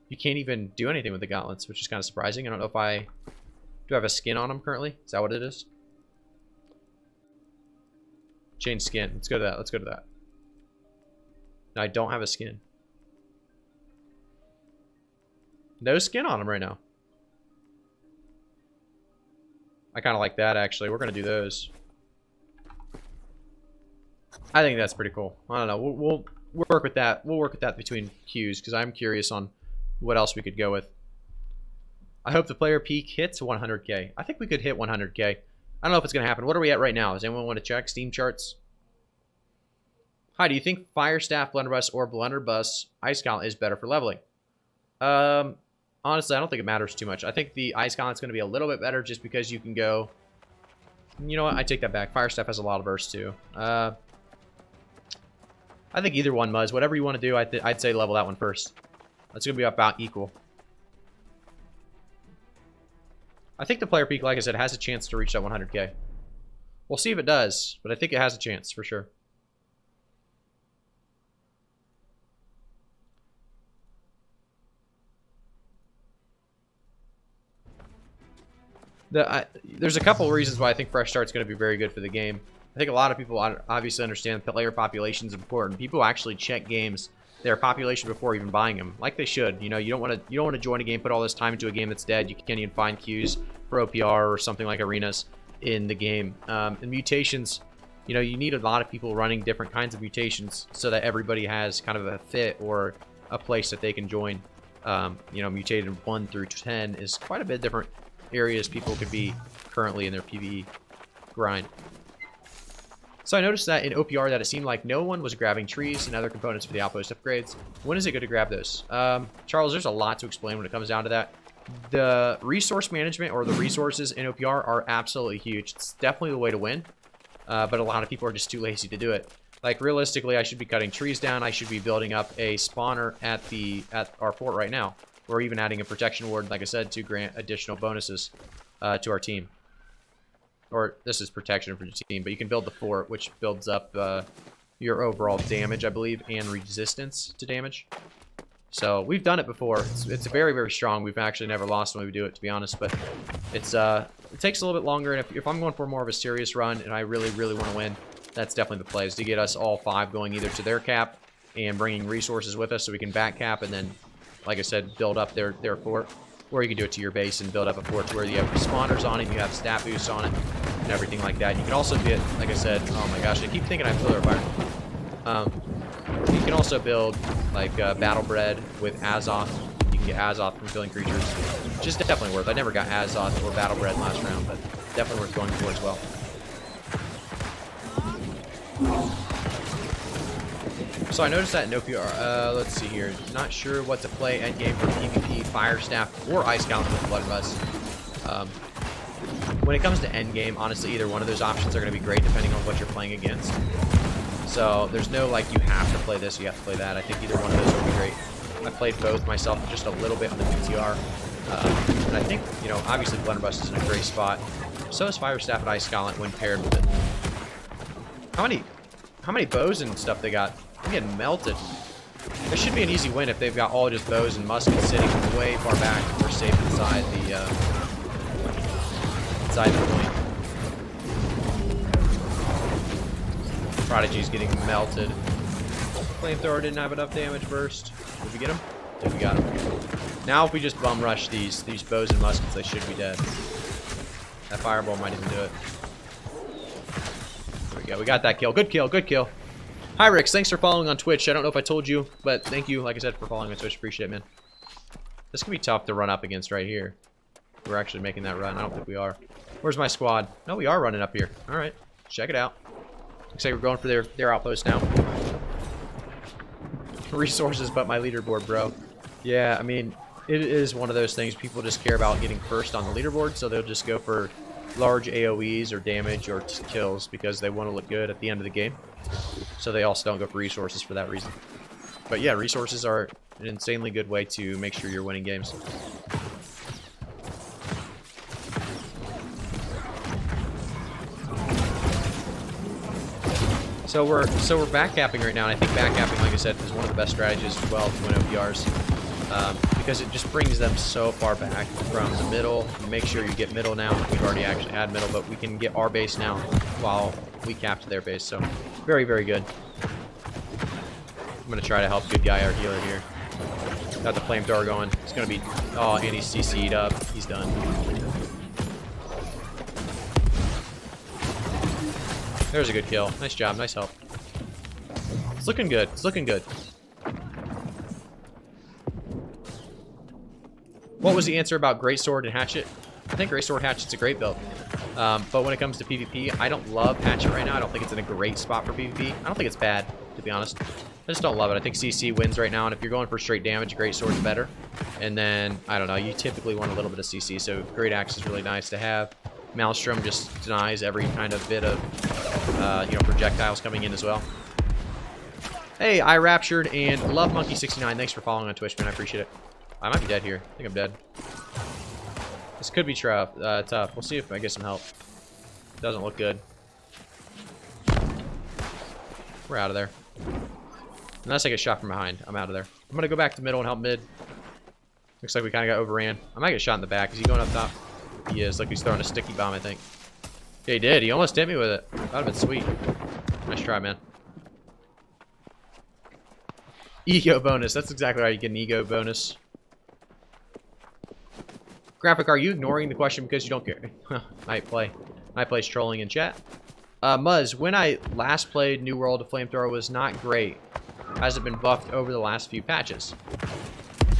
You can't even do anything with the gauntlets, which is kind of surprising. I don't know if I do I have a skin on them currently. Is that what it is? Change skin. Let's go to that. Let's go to that. No, I don't have a skin. No skin on them right now. I kind of like that, actually. We're going to do those. I think that's pretty cool. I don't know. We'll work with that. We'll work with that between queues because I'm curious on what else we could go with. I hope the player peak hits 100k. I think we could hit 100k. I don't know if it's going to happen. What are we at right now? Does anyone want to check Steam charts? Hi, do you think Fire Staff, Blunderbuss, or Blunderbuss Ice Gauntlet is better for leveling? Honestly, I don't think it matters too much. I think the Ice Gauntlet's going to be a little bit better just because you can go... You know what? I take that back. Fire Staff has a lot of burst too. I think either one, Muzz. Whatever you want to do, I'd say level that one first. That's going to be about equal. I think the player peak, like I said, has a chance to reach that 100k. We'll see if it does, but I think it has a chance for sure. There's a couple of reasons why I think Fresh Start's going to be very good for the game. I think a lot of people obviously understand player population is important. People actually check games, their population, before even buying them, like they should. You know, you don't want to join a game, put all this time into a game that's dead. You can't even find queues for OPR or something like arenas in the game. And mutations, you know, you need a lot of people running different kinds of mutations so that everybody has kind of a fit or a place that they can join. You know, mutated 1 through 10 is quite a bit different areas people could be currently in their PvE grind. So I noticed that in OPR that it seemed like no one was grabbing trees and other components for the outpost upgrades. When is it good to grab those? Charles, there's a lot to explain when it comes down to that. The resource management or the resources in OPR are absolutely huge. It's definitely the way to win, but a lot of people are just too lazy to do it. Like, realistically, I should be cutting trees down. I should be building up a spawner at our fort right now. Or even adding a protection ward, like I said, to grant additional bonuses to our team. Or this is protection for your team, but you can build the fort, which builds up your overall damage, I believe, and resistance to damage. So we've done it before. It's very, very strong. We've actually never lost when we do it, to be honest. But it's it takes a little bit longer. And if I'm going for more of a serious run and I really, really want to win, that's definitely the play, is to get us all 5 going either to their cap and bringing resources with us so we can back cap and then, like I said, build up their fort. Or you can do it to your base and build up a fort to where you have spawners on it, you have stat boosts on it, and everything like that. You can also get, like I said, oh my gosh, I keep thinking I'm pillar fire. You can also build like battle bread with Azoth. You can get Azoth from killing creatures, which is definitely worth. I never got Azoth or battle bread last round, but definitely worth going for as well. So I noticed that in OPR, let's see here, not sure what to play endgame for PvP, Fire Staff, or Ice Gauntlet with Blunderbuss. When it comes to endgame, honestly, either one of those options are going to be great depending on what you're playing against. So there's no, like, you have to play this, you have to play that. I think either one of those would be great. I played both myself just a little bit on the PTR. And I think, you know, obviously Blunderbuss is in a great spot. So is Fire Staff and Ice Gauntlet when paired with it. How many bows and stuff they got? I'm getting melted. This should be an easy win if they've got all just bows and muskets sitting way far back. We're safe inside the point. Prodigy's getting melted. Flamethrower didn't have enough damage burst. Did we get him? I think we got him. Now if we just bum rush these bows and muskets, they should be dead. That fireball might even do it. There we go. We got that kill. Good kill. Good kill. Hi, Rix. Thanks for following on Twitch. I don't know if I told you, but thank you, like I said, for following on Twitch. Appreciate it, man. This can be tough to run up against right here. We're actually making that run. I don't think we are. Where's my squad? No, we are running up here. All right. Check it out. Looks like we're going for their outpost now. Resources, but my leaderboard, bro. Yeah, I mean, it is one of those things. People just care about getting first on the leaderboard, so they'll just go for large AoEs or damage or kills because they want to look good at the end of the game. So they also don't go for resources for that reason. But yeah, resources are an insanely good way to make sure you're winning games. So we're backcapping right now, and I think backcapping, like I said, is one of the best strategies as well to win OPRs. Because it just brings them so far back from the middle. You make sure you get middle now. We've already actually had middle, but we can get our base now while we capped their base. So very, very good. I'm going to try to help good guy, our healer here. Got the flamethrower going. It's going to be... Oh, and he's CC'd up. He's done. There's a good kill. Nice job. Nice help. It's looking good. It's looking good. What was the answer about Greatsword and Hatchet? I think Greatsword Hatchet's a great build. But when it comes to PvP, I don't love Hatchet right now. I don't think it's in a great spot for PvP. I don't think it's bad, to be honest. I just don't love it. I think CC wins right now, and if you're going for straight damage, Greatsword's better. And then, I don't know, you typically want a little bit of CC, so Great Axe is really nice to have. Maelstrom just denies every kind of bit of, you know, projectiles coming in as well. Hey, I Raptured and Love Monkey 69. Thanks for following on Twitch, man. I appreciate it. I might be dead here. I think I'm dead. This could be tough. We'll see if I get some help. Doesn't look good. We're out of there. Unless I get shot from behind, I'm out of there. I'm gonna go back to middle and help mid. Looks like we kind of got overran. I might get shot in the back. Is he going up top? He is. Like he's throwing a sticky bomb, I think. Yeah, he did. He almost hit me with it. That would have been sweet. Nice try, man. Ego bonus. That's exactly right. You get an ego bonus. Graphic, are you ignoring the question because you don't care? Night play's trolling in chat. Muzz, when I last played New World, the flamethrower was not great. Has it been buffed over the last few patches?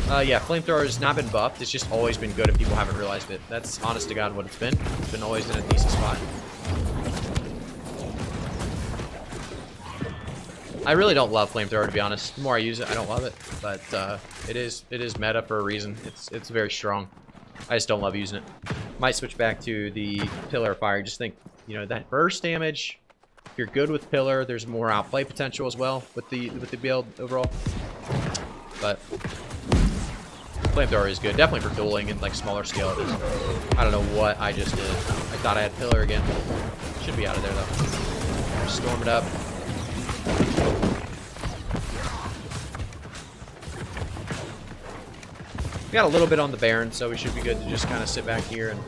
Yeah, flamethrower has not been buffed. It's just always been good and people haven't realized it. That's honest to God what it's been. It's been always in a decent spot. I really don't love flamethrower, to be honest. The more I use it, I don't love it. But it is meta for a reason. It's very strong. I just don't love using it. Might switch back to the pillar fire. Just think, you know, that burst damage. If you're good with pillar, there's more outplay potential as well with the build overall. But flamethrower is good, definitely for dueling and like smaller scale. It is. I don't know what I just did. I thought I had pillar again. Should be out of there though. Storm it up. We got a little bit on the Baron, so we should be good to just kind of sit back here and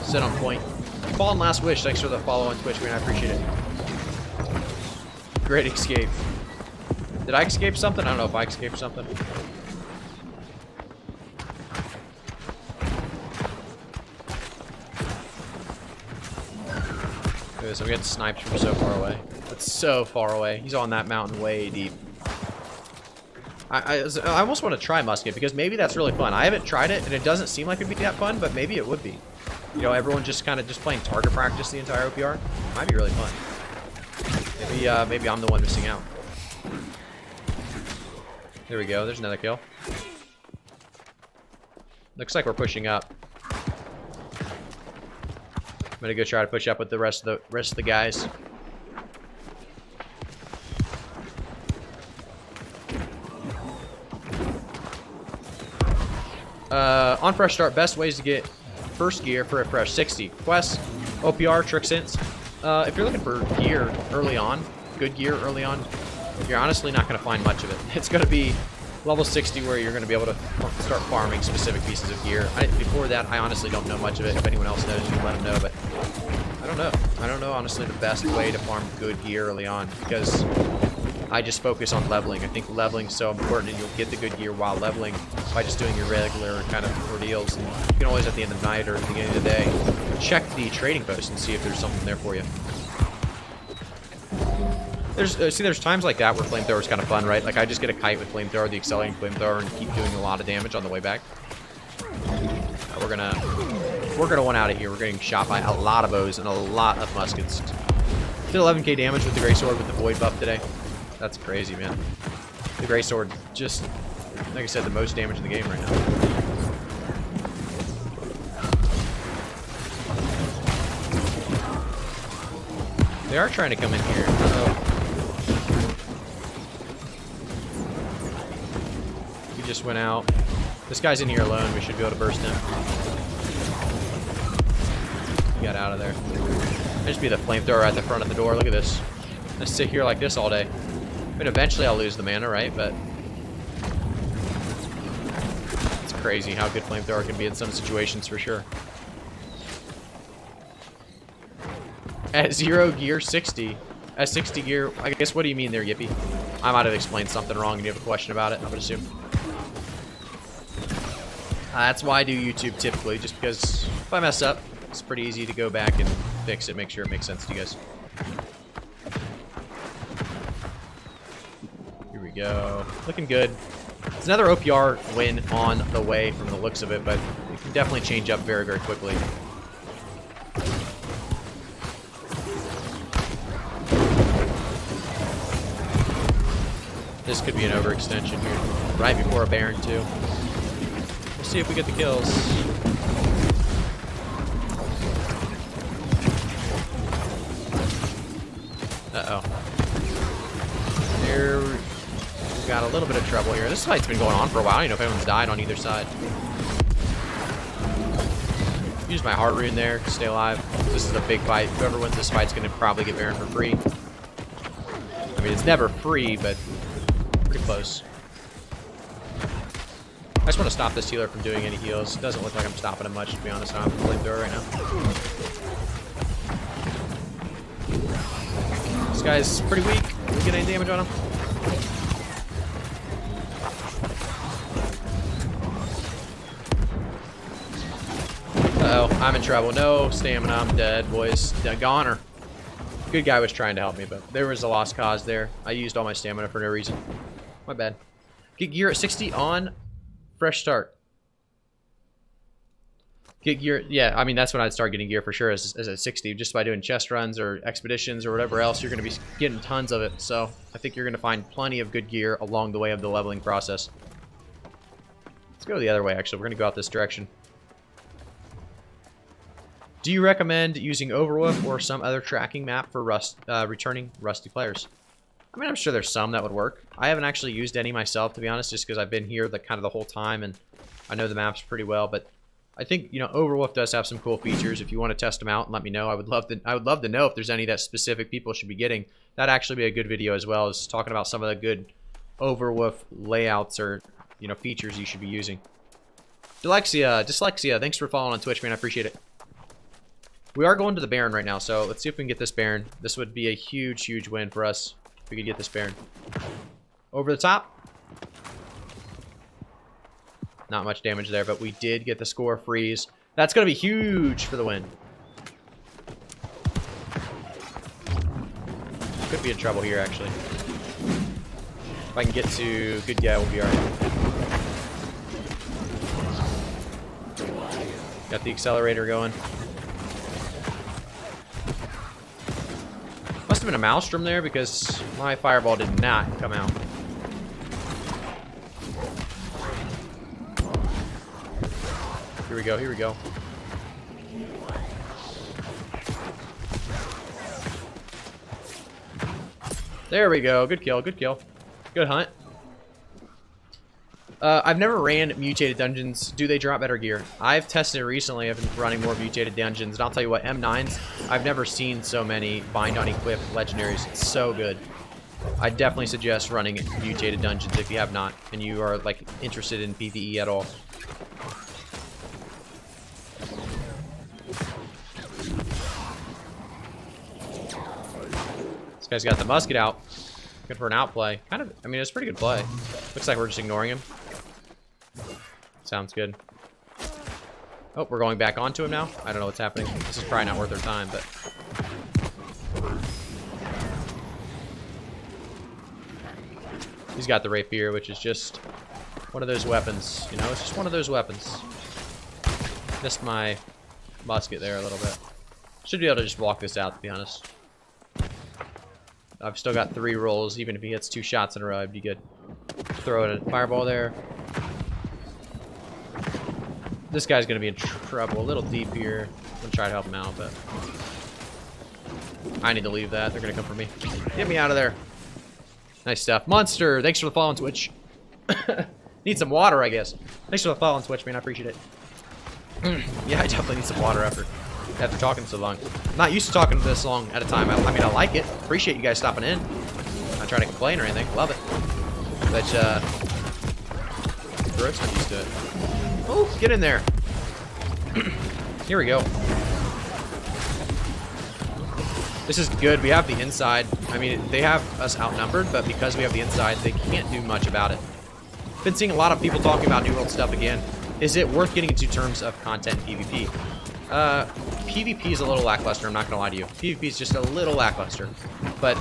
sit on point. Fallen Last Wish, thanks for the follow on Twitch, man. I appreciate it. Great escape. Did I escape something? I don't know if I escaped something. Okay, so I'm getting sniped from so far away. That's so far away. He's on that mountain way deep. I almost want to try musket because maybe that's really fun. I haven't tried it and it doesn't seem like it'd be that fun, but maybe it would be. You know, everyone just kind of just playing target practice the entire OPR. Might be really fun. Maybe I'm the one missing out. There we go. There's another kill. Looks like we're pushing up. I'm gonna go try to push up with the rest of the guys. On fresh start, best ways to get first gear for a fresh 60 quests, OPR, trick sense. If you're looking for gear early on, good gear early on, you're honestly not going to find much of it. It's going to be level 60 where you're going to be able to start farming specific pieces of gear. Before that, I honestly don't know much of it. If anyone else knows, you can let them know, but I don't know. I don't know, honestly, the best way to farm good gear early on because I just focus on leveling. I think leveling is so important, and you'll get the good gear while leveling by just doing your regular kind of ordeals. And you can always, at the end of the night or at the beginning of the day, check the trading post and see if there's something there for you. There's times like that where flamethrower is kind of fun, right? Like I just get a kite with flamethrower, the accelerating flamethrower, and keep doing a lot of damage on the way back. We're gonna one out of here. We're getting shot by a lot of bows and a lot of muskets. Did 11k damage with the Greatsword with the void buff today. That's crazy, man. The Greatsword just, like I said, the most damage in the game right now. They are trying to come in here. He just went out. This guy's in here alone. We should be able to burst him. He got out of there. There's just be the flamethrower at the front of the door. Look at this. Let's sit here like this all day. I mean, eventually I'll lose the mana, right? But it's crazy how good flamethrower can be in some situations for sure. At 0 gear 60. At 60 gear, I guess, what do you mean there, Yippee? I might have explained something wrong and you have a question about it, I would assume. That's why I do YouTube typically, just because if I mess up, it's pretty easy to go back and fix it, make sure it makes sense to you guys. Here we go. Looking good. It's another OPR win on the way from the looks of it, but it can definitely change up very, very quickly. This could be an overextension here. Right before a Baron, too. We'll see if we get the kills. Uh-oh. Here, we've got a little bit of trouble here. This fight's been going on for a while. I don't know if anyone's died on either side. Use my heart rune there to stay alive. This is a big fight. Whoever wins this fight's going to probably get Baron for free. mean, it's never free, but pretty close. I just want to stop this healer from doing any heals. It doesn't look like I'm stopping him much, to be honest. I don't have a flamethrower right now. This guy's pretty weak. Can we get any damage on him? Uh-oh, I'm in trouble. No stamina. I'm dead, boys. Goner. Good guy was trying to help me, but there was a lost cause there. I used all my stamina for no reason. My bad. Get gear at 60 on fresh start. Get gear, yeah, I mean, that's when I'd start getting gear for sure, is at 60. Just by doing chest runs or expeditions or whatever else, you're going to be getting tons of it. So I think you're going to find plenty of good gear along the way of the leveling process. Let's go the other way, actually. We're going to go out this direction. Do you recommend using Overwolf or some other tracking map for returning rusty players? I mean, I'm sure there's some that would work. I haven't actually used any myself, to be honest, just because I've been here kind of the whole time and I know the maps pretty well. But I think, you know, Overwolf does have some cool features. If you want to test them out and let me know, I would love to know if there's any that specific people should be getting. That'd actually be a good video as well, as talking about some of the good Overwolf layouts or, you know, features you should be using. Dyslexia, thanks for following on Twitch, man. I appreciate it. We are going to the Baron right now, so let's see if we can get this Baron. This would be a huge, huge win for us if we could get this Baron. Over the top. Not much damage there, but we did get the score freeze. That's going to be huge for the win. Could be in trouble here, actually. If I can get to good guy, we'll be alright. Got the accelerator going. Must have been a maelstrom there because my fireball did not come out. Here we go, here we go. There we go. Good kill, good kill. Good hunt. I've never ran mutated dungeons. Do they drop better gear? I've tested it recently. I've been running more mutated dungeons, and I'll tell you what, M9s, I've never seen so many bind on equip legendaries. It's so good. I definitely suggest running mutated dungeons if you have not, and you are like interested in PvE at all. This guy's got the musket out. Good for an outplay. Kind of, I mean, it's a pretty good play. Looks like we're just ignoring him. Sounds good. Oh, we're going back onto him now? I don't know what's happening. This is probably not worth our time, but... He's got the rapier, which is just one of those weapons. You know, it's just one of those weapons. Missed my musket there a little bit. Should be able to just block this out, to be honest. I've still got 3 rolls. Even if he hits 2 shots in a row, I'd be good. Throw a fireball there. This guy's going to be in trouble. A little deep here. I'm going to try to help him out, but... I need to leave that. They're going to come for me. Get me out of there. Nice stuff. Monster, thanks for the follow on Twitch. Need some water, I guess. Thanks for the follow on Twitch, man. I appreciate it. Yeah, I definitely need some water after talking so long. I'm not used to talking this long at a time. I mean, I like it. Appreciate you guys stopping in. Not trying to complain or anything. Love it. But, Brooke's not used to it. Oh, get in there. Here we go. This is good. We have the inside. I mean, they have us outnumbered, but because we have the inside, they can't do much about it. Been seeing a lot of people talking about New World stuff again. Is it worth getting into terms of content PvP? PvP is a little lackluster, I'm not gonna lie to you. PvP is just a little lackluster. But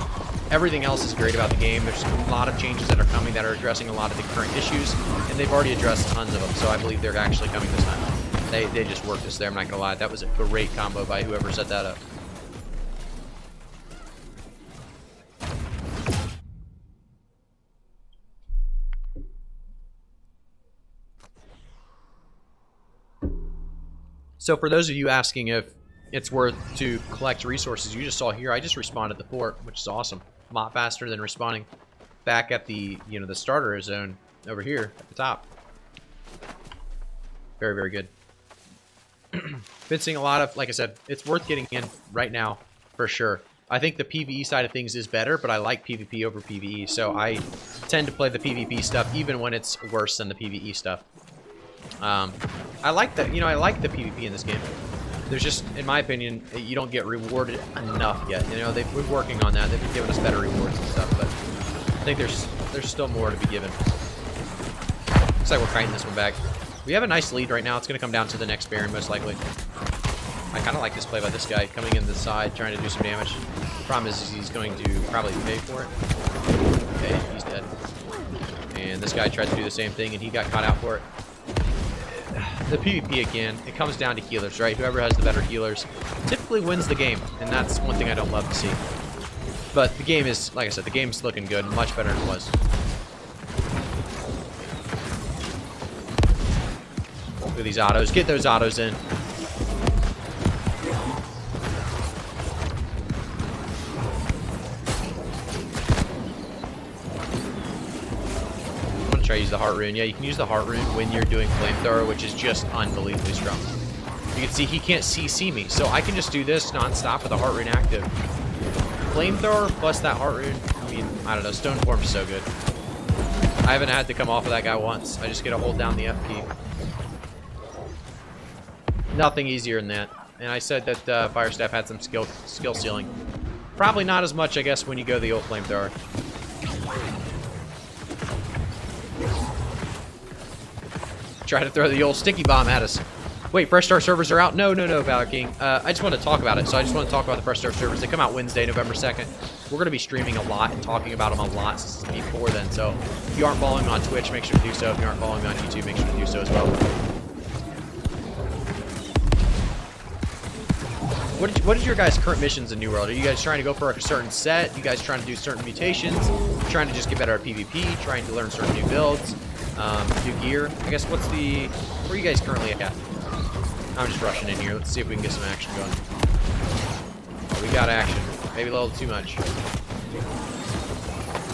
everything else is great about the game. There's a lot of changes that are coming that are addressing a lot of the current issues, and they've already addressed tons of them, so I believe they're actually coming this time. They just worked us there, I'm not gonna lie. That was a great combo by whoever set that up. So for those of you asking if it's worth to collect resources, you just saw here, I just respawned at the fort, which is awesome. A lot faster than respawning back at the, you know, the starter zone over here at the top. Very, very good. Been seeing a lot of, like I said, it's worth getting in right now for sure. I think the PvE side of things is better, but I like PvP over PvE, so I tend to play the PvP stuff even when it's worse than the PvE stuff. I like that, you know, I like the PvP in this game. There's just, in my opinion, you don't get rewarded enough yet. You know, they've been working on that. They've been giving us better rewards and stuff, but I think there's still more to be given. Looks like we're kiting this one back. We have a nice lead right now. It's going to come down to the next Baron, most likely. I kind of like this play by this guy, coming in the side, trying to do some damage. Problem is he's going to probably pay for it. Okay, he's dead. And this guy tried to do the same thing, and he got caught out for it. The PvP, again, it comes down to healers, right? Whoever has the better healers typically wins the game, and that's one thing I don't love to see. But the game is, like I said, the game's looking good, much better than it was. Look at these autos. Get those autos in. Try to use the heart rune. Yeah, you can use the heart rune when you're doing flamethrower, which is just unbelievably strong. You can see he can't CC me, so I can just do this non-stop with the heart rune active. Flamethrower plus that heart rune, I mean, I don't know, stone form's so good. I haven't had to come off of that guy once. I just get to hold down the F key. Nothing easier than that. And I said that Fire Staff had some skill ceiling. Probably not as much, I guess, when you go the old flamethrower. Try to throw the old sticky bomb at us. Wait, Fresh Start servers are out? No, Valor King. I just want to talk about it. So I just want to talk about the Fresh Start servers. They come out Wednesday, November 2nd. We're going to be streaming a lot and talking about them a lot before then. So if you aren't following me on Twitch, make sure to do so. If you aren't following me on YouTube, make sure to do so as well. What is your guys' current missions in New World? Are you guys trying to go for a certain set? You guys trying to do certain mutations? Trying to just get better at PvP? Trying to learn certain new builds? New gear? I guess where are you guys currently at? I'm just rushing in here. Let's see if we can get some action going. Oh, we got action. Maybe a little too much.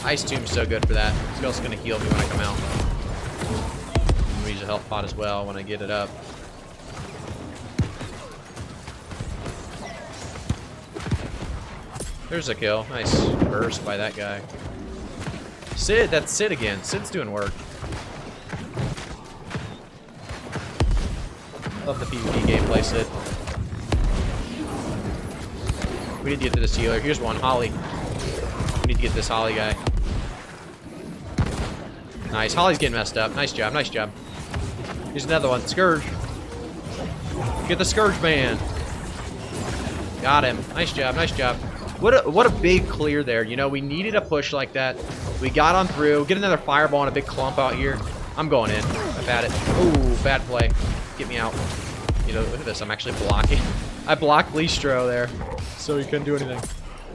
Ice Tomb's so good for that. It's also going to heal me when I come out. I'm going to use a health pot as well when I get it up. There's a kill. Nice burst by that guy. Sid, that's Sid again. Sid's doing work. Love the PvP gameplay, Sid. We need to get to this healer. Here's one, Holly. We need to get this Holly guy. Nice. Holly's getting messed up. Nice job, nice job. Here's another one. Scourge. Get the Scourge man. Got him. Nice job, nice job. What a big clear there. You know, we needed a push like that. We got on through. Get another fireball and a big clump out here. I'm going in. I've had it. Ooh, bad play. Get me out. You know, look at this. I'm actually blocking. I blocked Listro there, so he couldn't do anything.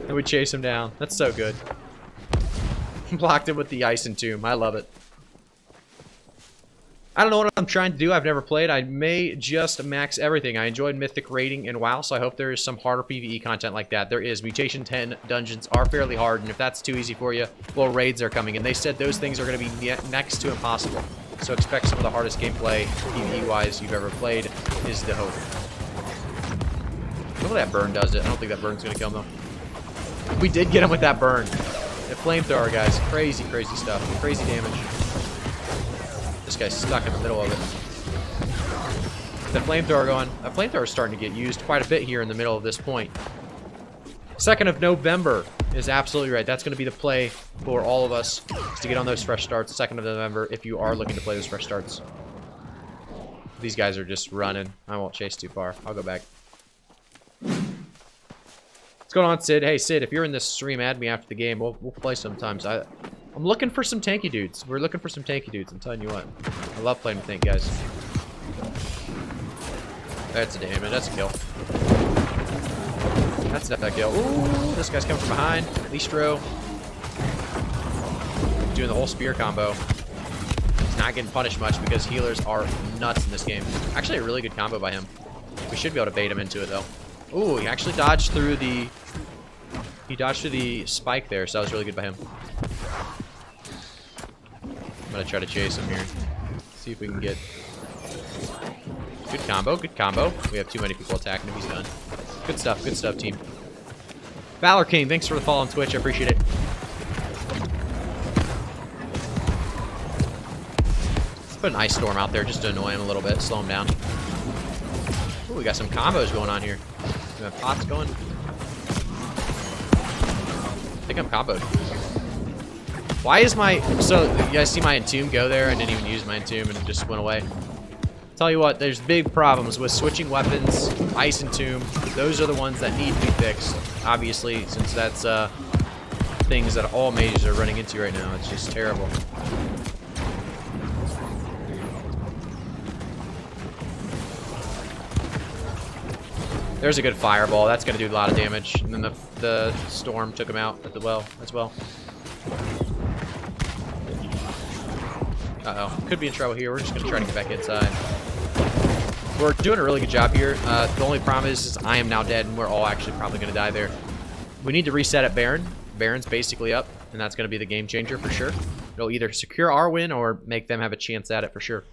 And we chase him down. That's so good. Blocked him with the Ice and Tomb. I love it. I don't know what I'm trying to do. I've never played. I may just max everything. I enjoyed Mythic rating in WoW, so I hope there is some harder PvE content like that. There is. Mutation 10 dungeons are fairly hard, and if that's too easy for you, well, raids are coming. And they said those things are going to be next to impossible. So expect some of the hardest gameplay, PvE-wise, you've ever played, is the hope. Hopefully that burn does it. I don't think that burn's going to kill him, though. We did get him with that burn. The flamethrower, guys. Crazy, crazy stuff. Crazy damage. This guy's stuck in the middle of it. The flamethrower going. A flamethrower is starting to get used quite a bit here in the middle of this point. 2nd of November is absolutely right. That's going to be the play for all of us, is to get on those fresh starts. 2nd of November, if you are looking to play those fresh starts. These guys are just running. I won't chase too far. I'll go back. What's going on, Sid? Hey, Sid, if you're in this stream, add me after the game. We'll play sometimes. I'm looking for some tanky dudes. We're looking for some tanky dudes. I'm telling you what. I love playing with tank guys. That's a damage. That's a kill. That's not that kill. Ooh, this guy's coming from behind. Listro. Doing the whole spear combo. He's not getting punished much because healers are nuts in this game. Actually, a really good combo by him. We should be able to bait him into it, though. Ooh, he actually dodged through the... He dodged through the spike there, so that was really good by him. I'm going to try to chase him here. See if we can get... Good combo, good combo. We have too many people attacking him. He's done. Good stuff, team. Valor King, thanks for the follow on Twitch. I appreciate it. Let's put an ice storm out there just to annoy him a little bit, slow him down. Ooh, we got some combos going on here. We have pots going. I think I'm comboed. Why is my... So, you guys see my entomb go there? I didn't even use my entomb and it just went away. Tell you what, there's big problems with switching weapons, ice entomb. Those are the ones that need to be fixed. Obviously, since that's things that all mages are running into right now. It's just terrible. There's a good fireball. That's going to do a lot of damage. And then the storm took him out at the well as well. Uh-oh. Could be in trouble here. We're just going to try to get back inside. We're doing a really good job here. The only problem is I am now dead, and we're all actually probably going to die there. We need to reset at Baron. Baron's basically up, and that's going to be the game changer for sure. It'll either secure our win or make them have a chance at it for sure.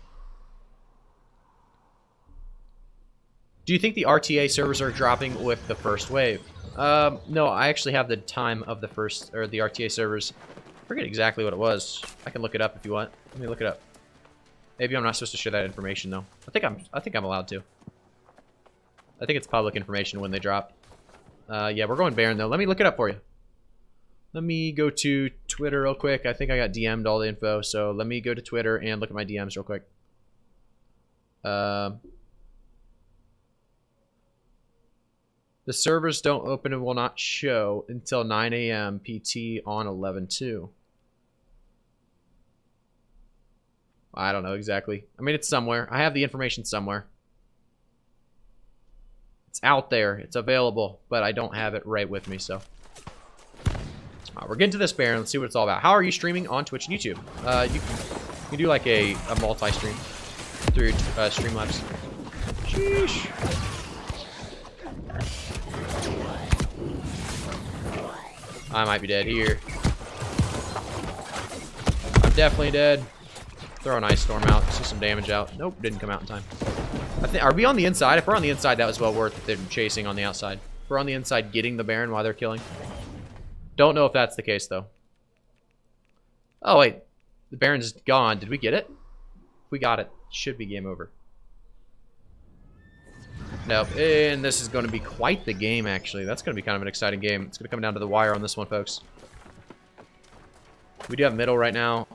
Do you think the RTA servers are dropping with the first wave? No, I actually have the time of the first, or the RTA servers. I forget exactly what it was. I can look it up if you want. Let me look it up. Maybe I'm not supposed to share that information though. I think I'm allowed to. I think it's public information when they drop. Yeah, we're going Baron though. Let me look it up for you. Let me go to Twitter real quick. I think I got DM'd all the info, so let me go to Twitter and look at my DMs real quick. The servers don't open and will not show until 9 a.m. PT on 11/2. I don't know exactly. I mean, it's somewhere. I have the information somewhere. It's out there. It's available, but I don't have it right with me, so. We're getting to this Baron. Let's see what it's all about. How are you streaming on Twitch and YouTube? You can do like a multi-stream through Streamlabs. Sheesh. I might be dead here. I'm definitely dead. Throw an ice storm out. See some damage out. Nope, didn't come out in time. Are we on the inside? If we're on the inside, that was well worth them chasing on the outside. If we're on the inside getting the Baron while they're killing. Don't know if that's the case, though. Oh, wait. The Baron's gone. Did we get it? If we got it, should be game over. Nope. And this is going to be quite the game, actually. That's going to be kind of an exciting game. It's going to come down to the wire on this one, folks. We do have middle right now.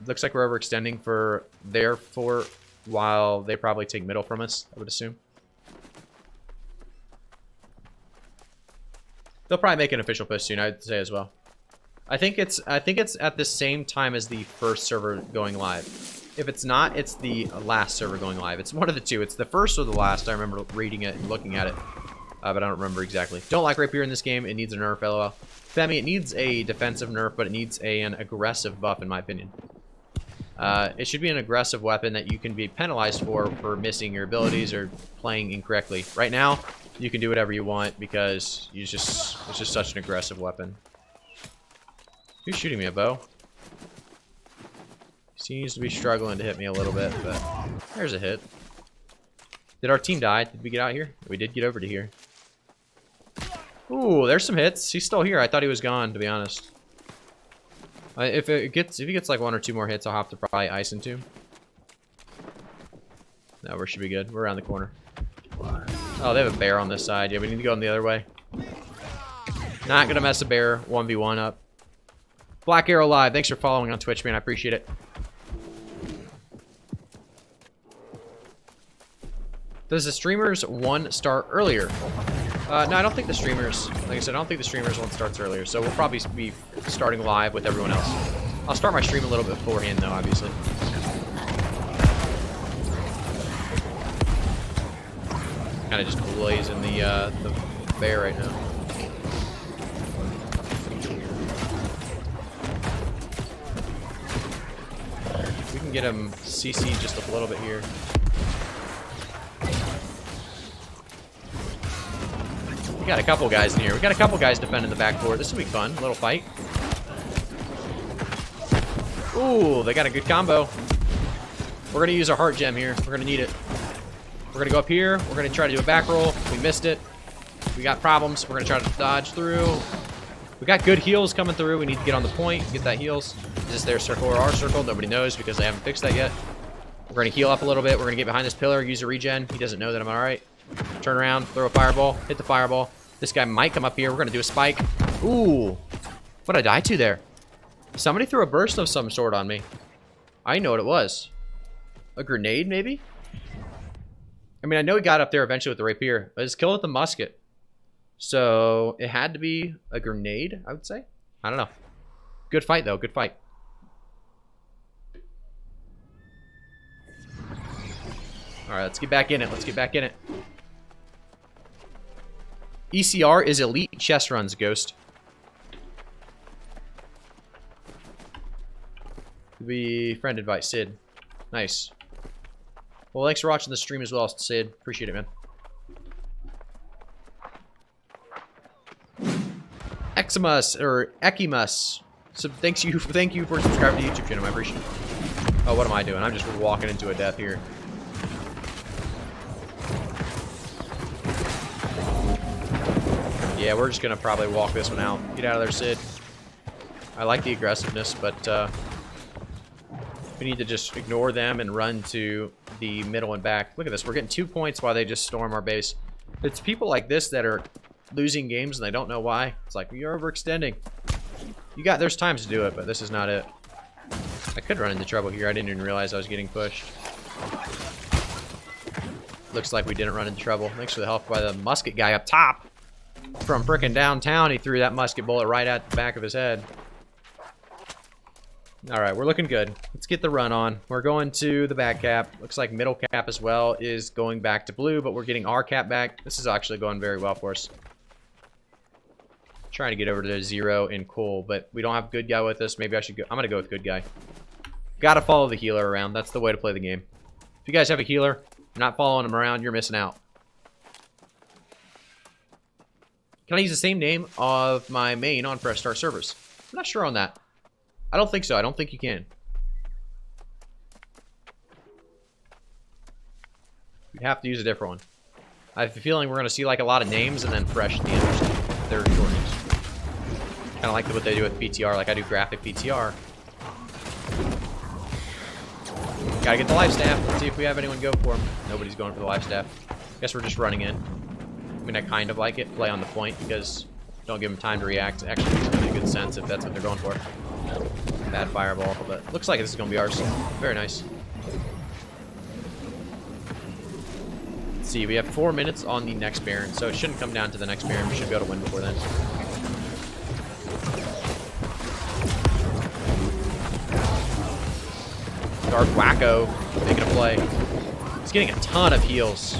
Looks like we're overextending for their fort while they probably take middle from us, I would assume. They'll probably make an official push soon, I'd say as well. I think it's at the same time as the first server going live. If it's not, it's the last server going live. It's one of the two. It's the first or the last. I remember reading it and looking at it, but I don't remember exactly. Don't like rapier in this game. It needs a nerf, lol. Femi, it needs a defensive nerf, but it needs an aggressive buff, in my opinion. It should be an aggressive weapon that you can be penalized for missing your abilities or playing incorrectly. Right now, you can do whatever you want because it's just such an aggressive weapon. Who's shooting me, a bow? Seems to be struggling to hit me a little bit, but there's a hit. Did our team die? Did we get out here? We did get over to here. Ooh, there's some hits. He's still here. I thought he was gone, to be honest. If he gets like 1 or 2 more hits, I'll have to probably ice into him. No, we should be good. We're around the corner. Oh, they have a bear on this side. Yeah, we need to go on the other way. Not gonna mess a bear 1v1 up. Black Arrow Live, thanks for following on Twitch, man. I appreciate it. Does the streamers one start earlier? No, I don't think the streamers, like I said, I don't think the streamers one starts earlier. So we'll probably be starting live with everyone else. I'll start my stream a little bit beforehand, though, obviously. Kind of just blazing the bear right now. We can get him CC just a little bit here. We got a couple guys in here. We got a couple guys defending the back door. This will be fun. A little fight. Ooh, they got a good combo. We're going to use our heart gem here. We're going to need it. We're going to go up here. We're going to try to do a back roll. We missed it. We got problems. We're going to try to dodge through. We got good heals coming through. We need to get on the point, get that heals. Is this their circle or our circle? Nobody knows because they haven't fixed that yet. We're going to heal up a little bit. We're going to get behind this pillar, use a regen. He doesn't know that I'm all right. Turn around, throw a fireball, hit the fireball. This guy might come up here. We're going to do a spike. Ooh. What did I die to there? Somebody threw a burst of some sort on me. I know what it was. A grenade, maybe? I mean, I know he got up there eventually with the rapier. But it's killed with the musket. So, it had to be a grenade, I would say. I don't know. Good fight, though. Good fight. Alright, let's get back in it. Let's get back in it. ECR is elite chest runs, Ghost. Be friended by Sid. Nice. Well, thanks for watching the stream as well, Sid. Appreciate it, man. Eximus or Ekimus. So thank you for subscribing to the YouTube channel. I appreciate it. Oh, what am I doing? I'm just walking into a death here. Yeah, we're just gonna probably walk this one out. Get out of there, Sid. I like the aggressiveness, but we need to just ignore them and run to the middle and back. Look at this. We're getting 2 points while they just storm our base. It's people like this that are losing games and they don't know why. It's like, you're overextending. There's times to do it, but this is not it. I could run into trouble here. I didn't even realize I was getting pushed. Looks like we didn't run into trouble. Thanks for the help by the musket guy up top. From frickin' downtown, he threw that musket bullet right at the back of his head. Alright, we're looking good. Let's get the run on. We're going to the back cap. Looks like middle cap as well is going back to blue, but we're getting our cap back. This is actually going very well for us. Trying to get over to 0 in coal, but we don't have good guy with us. Maybe I should go. I'm going to go with good guy. Gotta follow the healer around. That's the way to play the game. If you guys have a healer, you're not following him around, you're missing out. Can I use the same name of my main on Fresh Start servers? I'm not sure on that. I don't think so. I don't think you can. You'd have to use a different one. I have a feeling we're going to see like a lot of names and then Fresh at the end. They're short names. Kind of like what they do with PTR. Like I do graphic PTR. Gotta get the life staff. Let's see if we have anyone go for him. Nobody's going for the life staff. Guess we're just running in. I mean, I kind of like it. Play on the point because don't give them time to react. Actually, makes kind of good sense if that's what they're going for. Bad fireball, but looks like this is going to be ours. Very nice. Let's see, we have 4 minutes on the next Baron, so it shouldn't come down to the next Baron. We should be able to win before then. Dark Wacko making a play. He's getting a ton of heals.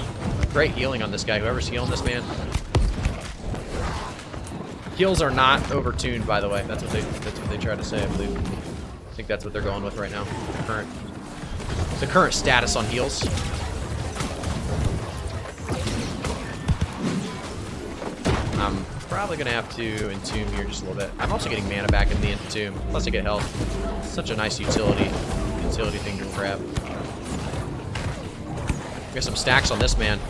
Great healing on this guy. Whoever's healing this man. Heals are not overtuned, by the way. That's what they try to say, I believe. I think that's what they're going with right now. The current status on heals. I'm probably gonna have to entomb here just a little bit. I'm also getting mana back in the entomb. Plus I get health. Such a nice utility thing to grab. Get some stacks on this man.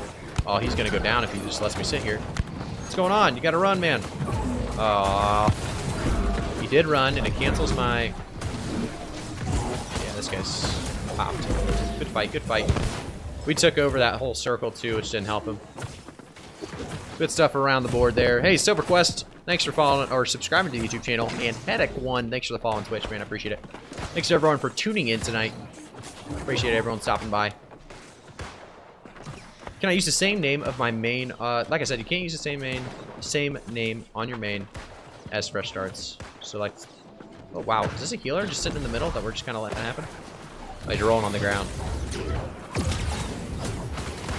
Oh, he's gonna go down if he just lets me sit here. What's going on? You gotta run, man. He did run, and it cancels my... Yeah, this guy's popped. Good fight, good fight. We took over that whole circle, too, which didn't help him. Good stuff around the board there. Hey, SilverQuest, thanks for following or subscribing to the YouTube channel. And Headache1, thanks for the follow on Twitch, man. I appreciate it. Thanks to everyone for tuning in tonight. Appreciate everyone stopping by. Can I use the same name of my main? Like I said, you can't use the same name on your main as Fresh Starts. So like, oh wow, is this a healer just sitting in the middle that we're just kind of letting happen? Oh, he's rolling on the ground.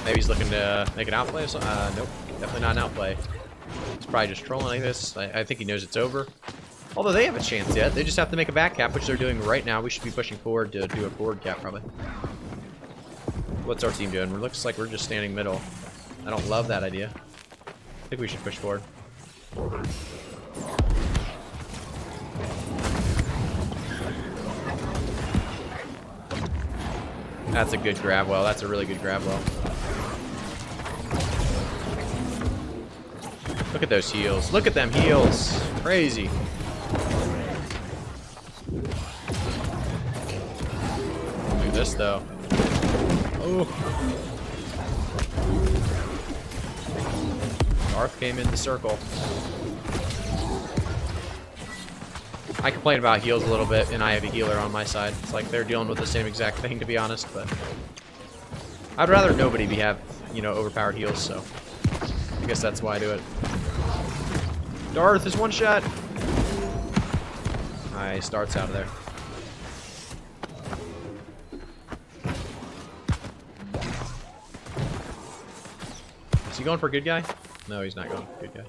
Maybe he's looking to make an outplay or something. Nope, definitely not an outplay. He's probably just trolling like this. I think he knows it's over. Although they have a chance yet. They just have to make a back cap, which they're doing right now. We should be pushing forward to do a forward cap probably. What's our team doing? It looks like we're just standing middle. I don't love that idea. I think we should push forward. That's a good grab well. That's a really good grab well. Look at those heals. Look at them heals. Crazy. Do this though. Oh. Darth came in the circle. I complain about heals a little bit, and I have a healer on my side. It's like they're dealing with the same exact thing, to be honest, but I'd rather nobody have, you know, overpowered heals, so I guess that's why I do it. Darth is one shot. Nice, Darth's out of there. Is he going for a good guy? No, he's not going for a good guy.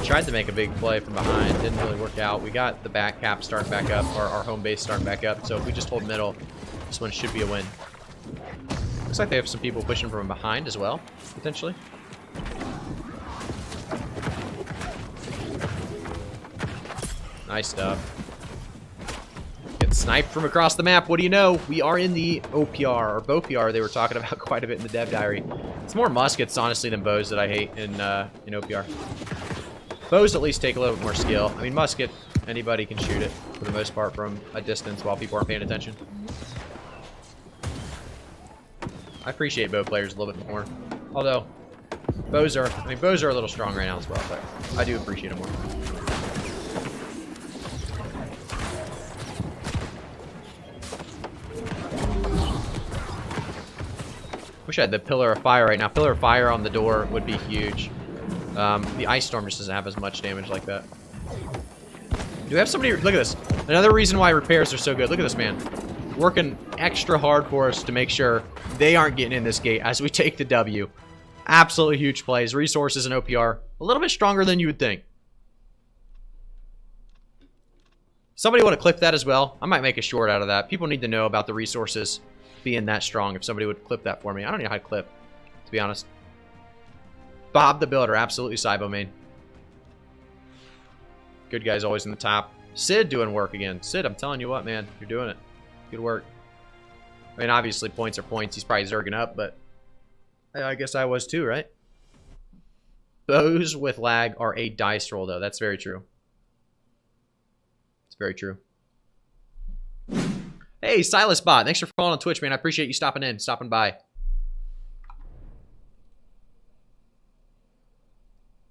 Tried to make a big play from behind, didn't really work out. We got the back cap starting back up, or our home base starting back up, so if we just hold middle, this one should be a win. Looks like they have some people pushing from behind as well, potentially. Nice stuff. Get sniped from across the map. What do you know? We are in the OPR, or BOPR they were talking about quite a bit in the dev diary. It's more muskets, honestly, than bows that I hate in OPR. Bows at least take a little bit more skill. I mean, musket, anybody can shoot it for the most part from a distance while people aren't paying attention. I appreciate bow players a little bit more. Although, bows are a little strong right now as well, but I do appreciate them more. Wish I had the Pillar of Fire right now. Pillar of Fire on the door would be huge. The Ice Storm just doesn't have as much damage like that. Do we have somebody? Look at this. Another reason why repairs are so good. Look at this man. Working extra hard for us to make sure they aren't getting in this gate as we take the W. Absolutely huge plays. Resources and OPR. A little bit stronger than you would think. Somebody want to clip that as well? I might make a short out of that. People need to know about the resources being that strong. If somebody would clip that for me. I don't know how to clip, to be honest. Bob the Builder, absolutely Cybo main. Good guy's always in the top. Sid doing work again. Sid, I'm telling you what, man. You're doing it. Good work. I mean, obviously, points are points. He's probably zerging up, but I guess I was too, right? Bows with lag are a dice roll, though. That's very true. It's very true. Hey, SilasBot. Thanks for following on Twitch, man. I appreciate you stopping by.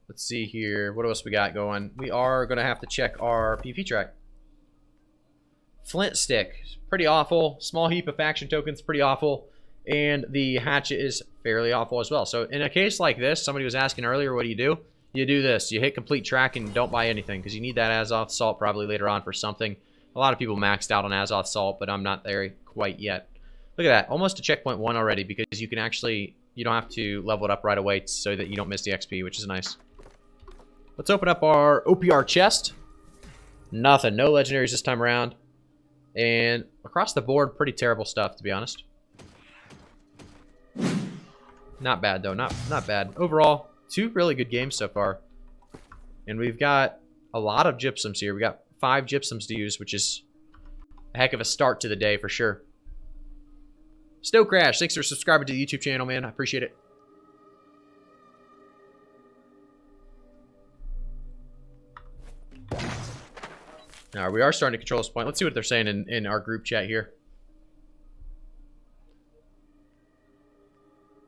Let's see here. What else we got going? We are going to have to check our PvP track. Flint Stick. Pretty awful. Small heap of faction tokens. Pretty awful. And the hatchet is fairly awful as well. So in a case like this, somebody was asking earlier, what do? You do this. You hit complete track and don't buy anything because you need that Azoth Salt probably later on for something. A lot of people maxed out on Azoth Salt, but I'm not there quite yet. Look at that. Almost to checkpoint 1 already because you can actually, you don't have to level it up right away so that you don't miss the XP, which is nice. Let's open up our OPR chest. Nothing. No legendaries this time around. And across the board, pretty terrible stuff, to be honest. Not bad, though. Not bad. Overall, 2 really good games so far. And we've got a lot of gypsums here. We got 5 gypsums to use, which is a heck of a start to the day for sure. Snow Crash, thanks for subscribing to the YouTube channel, man. I appreciate it. Now, we are starting to control this point. Let's see what they're saying in our group chat here.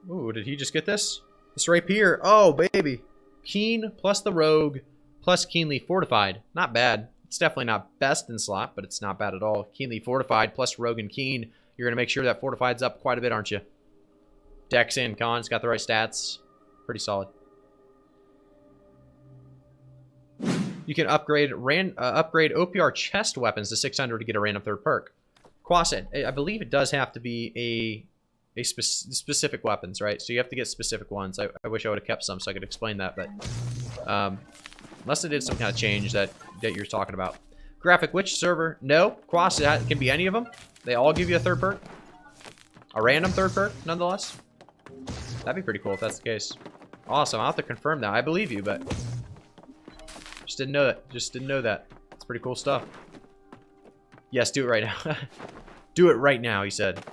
Ooh, did he just get this? This rapier. Oh, baby. Keen plus the rogue plus keenly fortified. Not bad. It's definitely not best in slot, but it's not bad at all. Keenly fortified plus rogue and keen. You're going to make sure that fortified's up quite a bit, aren't you? Dex and cons. Got the right stats. Pretty solid. You can upgrade OPR chest weapons to 600 to get a random 3rd perk. Quasit, I believe it does have to be specific weapons, right? So you have to get specific ones. I wish I would have kept some so I could explain that, but unless they did some kind of change that you're talking about. Graphic Witch server, no. Quasit can be any of them. They all give you a 3rd perk. A random 3rd perk, nonetheless. That'd be pretty cool if that's the case. Awesome, I'll have to confirm that. I believe you, but just didn't know that. Just didn't know that. It's pretty cool stuff. Yes, do it right now. Do it right now, he said.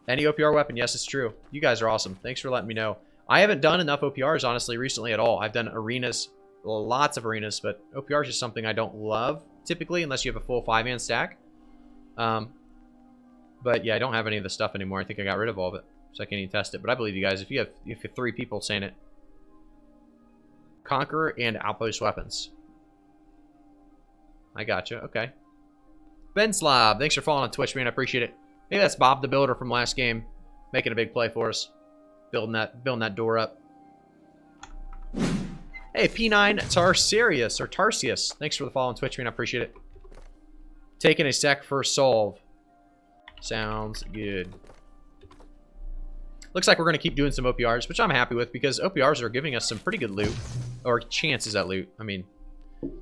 Any OPR weapon? Yes, it's true. You guys are awesome. Thanks for letting me know. I haven't done enough OPRs, honestly, recently at all. I've done arenas, lots of arenas, but OPR is just something I don't love, typically, unless you have a full 5-man stack. But yeah, I don't have any of the stuff anymore. I think I got rid of all of it, so I can't even test it. But I believe you guys. If you have 3 people saying it. Conqueror and Outpost weapons. I gotcha. Okay. Ben Slob, thanks for following on Twitch, man. I appreciate it. Maybe that's Bob the Builder from last game, making a big play for us, building that door up. Hey, P9 Tarsius, thanks for the follow on Twitch, man. I appreciate it. Taking a sec for solve. Sounds good. Looks like we're going to keep doing some OPRs, which I'm happy with because OPRs are giving us some pretty good loot. Or chances at loot. I mean,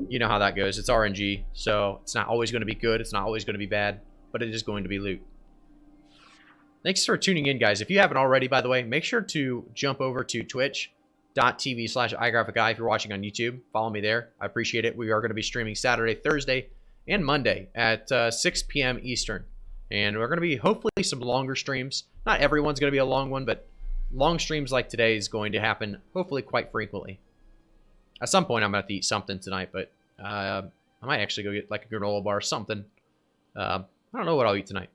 you know how that goes. It's RNG, so it's not always going to be good. It's not always going to be bad, but it is going to be loot. Thanks for tuning in, guys. If you haven't already, by the way, make sure to jump over to twitch.tv/igraphici if you're watching on YouTube. Follow me there. I appreciate it. We are going to be streaming Saturday, Thursday, and Monday at 6 p.m. Eastern. And we're going to be hopefully some longer streams. Not everyone's going to be a long one, but long streams like today is going to happen hopefully quite frequently. At some point, I'm going to have to eat something tonight, but I might actually go get like a granola bar or something. I don't know what I'll eat tonight.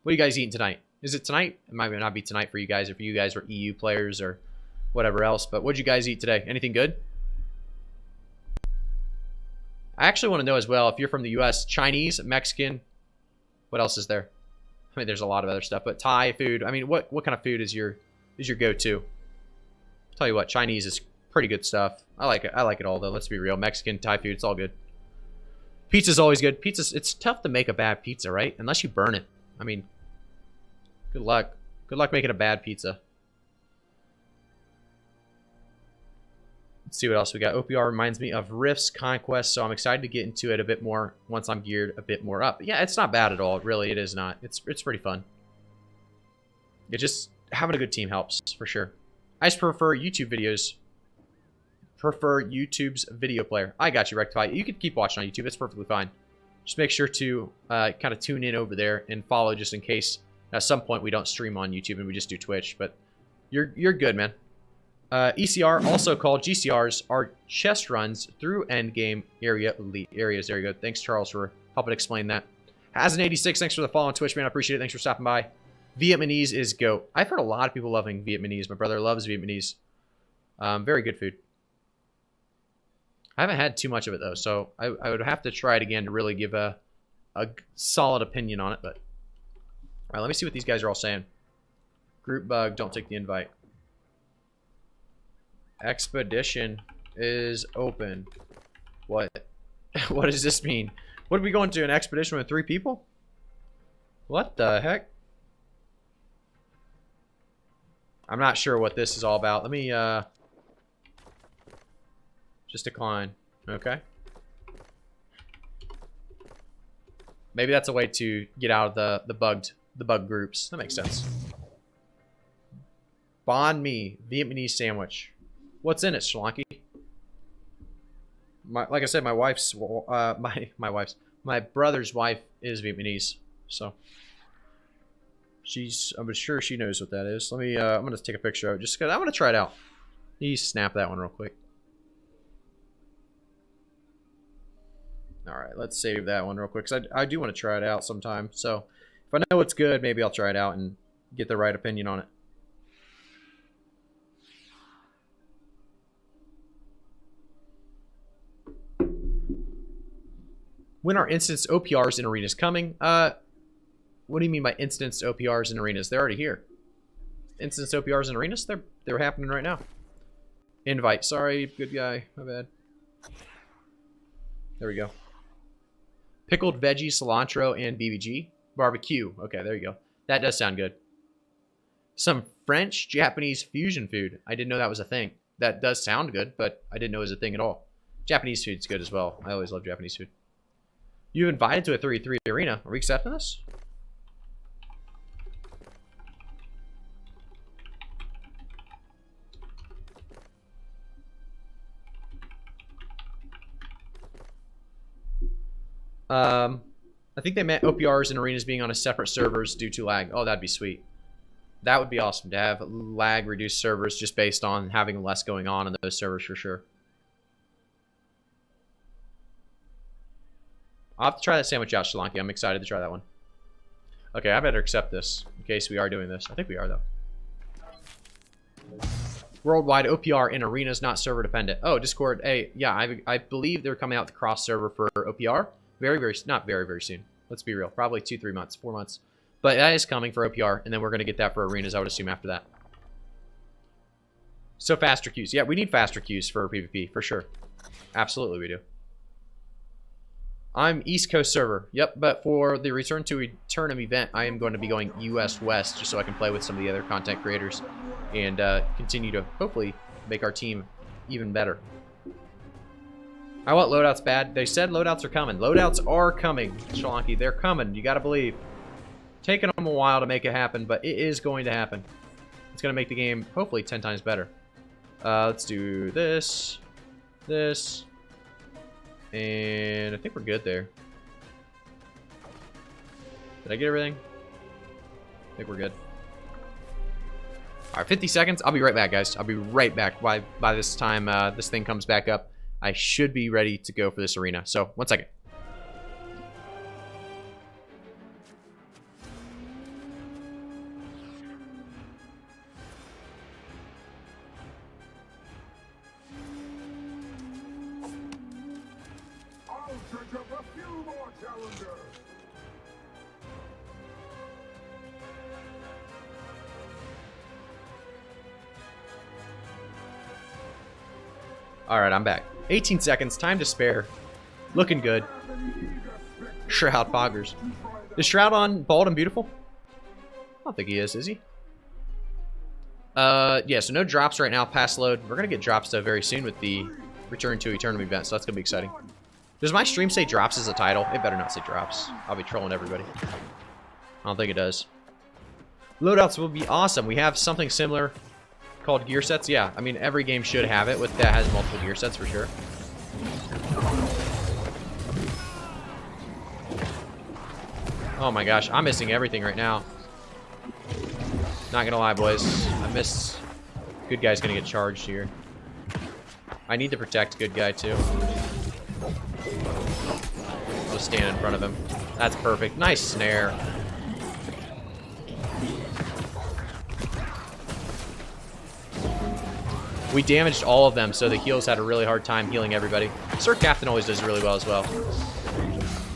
What are you guys eating tonight? Is it tonight? It might not be tonight for you guys, if you guys are EU players or whatever else. But what'd you guys eat today? Anything good? I actually want to know as well, if you're from the U.S., Chinese, Mexican, what else is there? I mean, there's a lot of other stuff, but Thai food. I mean, what kind of food is your go-to? Tell you what, Chinese is pretty good stuff. I like it. I like it all though. Let's be real. Mexican, Thai food, it's all good. Pizza's always good. It's tough to make a bad pizza, right? Unless you burn it. I mean, good luck. Good luck making a bad pizza. Let's see what else we got. OPR reminds me of Rift's Conquest, so I'm excited to get into it a bit more once I'm geared a bit more up. Yeah, it's not bad at all. Really, it is not. It's pretty fun. It just having a good team helps for sure. I just prefer YouTube videos. Prefer YouTube's video player. I got you, Rectify. You can keep watching on YouTube. It's perfectly fine. Just make sure to kind of tune in over there and follow, just in case at some point we don't stream on YouTube and we just do Twitch. But you're good, man. ECR, also called GCRs, are chest runs through endgame areas. There you go. Thanks, Charles, for helping explain that. Has86, thanks for the follow on Twitch, man. I appreciate it. Thanks for stopping by. Vietnamese is GOAT. I've heard a lot of people loving Vietnamese. My brother loves Vietnamese. Very good food. I haven't had too much of it, though, so I would have to try it again to really give a solid opinion on it. But all right, let me see what these guys are all saying. Group bug, don't take the invite. Expedition is open. What? What does this mean? What are we going to, an expedition with 3 people? What the heck? I'm not sure what this is all about. Let me just decline. Okay. Maybe that's a way to get out of the bug groups. That makes sense. Banh mi, Vietnamese sandwich. What's in it, Shlanky? Like I said, my wife's my brother's wife is Vietnamese, so I'm sure she knows what that is. Let me I'm gonna take a picture of it just because I want to try it out. You snap that one real quick. All right, let's save that one real quick because I do want to try it out sometime. So if I know it's good, maybe I'll try it out and get the right opinion on it. When are instanced OPRs in arenas coming? What do you mean by instanced OPRs in arenas? They're already here. Instanced OPRs in arenas? They're happening right now. Invite. Sorry, good guy. My bad. There we go. Pickled veggie, cilantro, and BBG. Barbecue. Okay, there you go. That does sound good. Some French-Japanese fusion food. I didn't know that was a thing. That does sound good, but I didn't know it was a thing at all. Japanese food's good as well. I always love Japanese food. You've invited to a 3-3 arena. Are we accepting this? I think they meant OPRs and arenas being on a separate servers due to lag. Oh, that'd be sweet. That would be awesome to have lag reduced servers just based on having less going on in those servers for sure. I'll have to try that sandwich out, Shalanki. I'm excited to try that one. Okay, I better accept this in case we are doing this. I think we are, though. Worldwide OPR in arenas, not server dependent. Oh, Discord. Hey, yeah, I believe they're coming out with the cross server for OPR. Not very soon. Let's be real. Probably 2-3 months, 4 months. But that is coming for OPR, and then we're going to get that for arenas, I would assume, after that. So faster queues. Yeah, we need faster queues for PvP, for sure. Absolutely we do. I'm East Coast server. Yep, but for the Return to Eternum event, I am going to be going US West, just so I can play with some of the other content creators and continue to, hopefully, make our team even better. I want loadouts bad. They said loadouts are coming. Loadouts are coming, Shalanki. They're coming. You got to believe. Taking them a while to make it happen, but it is going to happen. It's going to make the game, hopefully, 10 times better. Let's do this, this, and I think we're good there. Did I get everything? I think we're good. All right, 50 seconds. I'll be right back, guys. I'll be right back. By this time this thing comes back up, I should be ready to go for this arena. So, 1 second. Alright, I'm back. 18 seconds, time to spare. Looking good. Shroud poggers. Is Shroud on Bald and Beautiful? I don't think he is he? Yeah, so no drops right now, pass load. We're gonna get drops though very soon with the Return to Eternum event, so that's gonna be exciting. Does my stream say drops as a title? It better not say drops. I'll be trolling everybody. I don't think it does. Loadouts will be awesome. We have something similar called gear sets. Yeah, I mean, every game should have it that has multiple gear sets for sure. Oh my gosh, I'm missing everything right now. Not gonna lie, boys. I missed. Good guy's gonna get charged here. I need to protect good guy too. I'll just stand in front of him. That's perfect. Nice snare. We damaged all of them, so the heals had a really hard time healing everybody. Sir Captain always does really well as well. I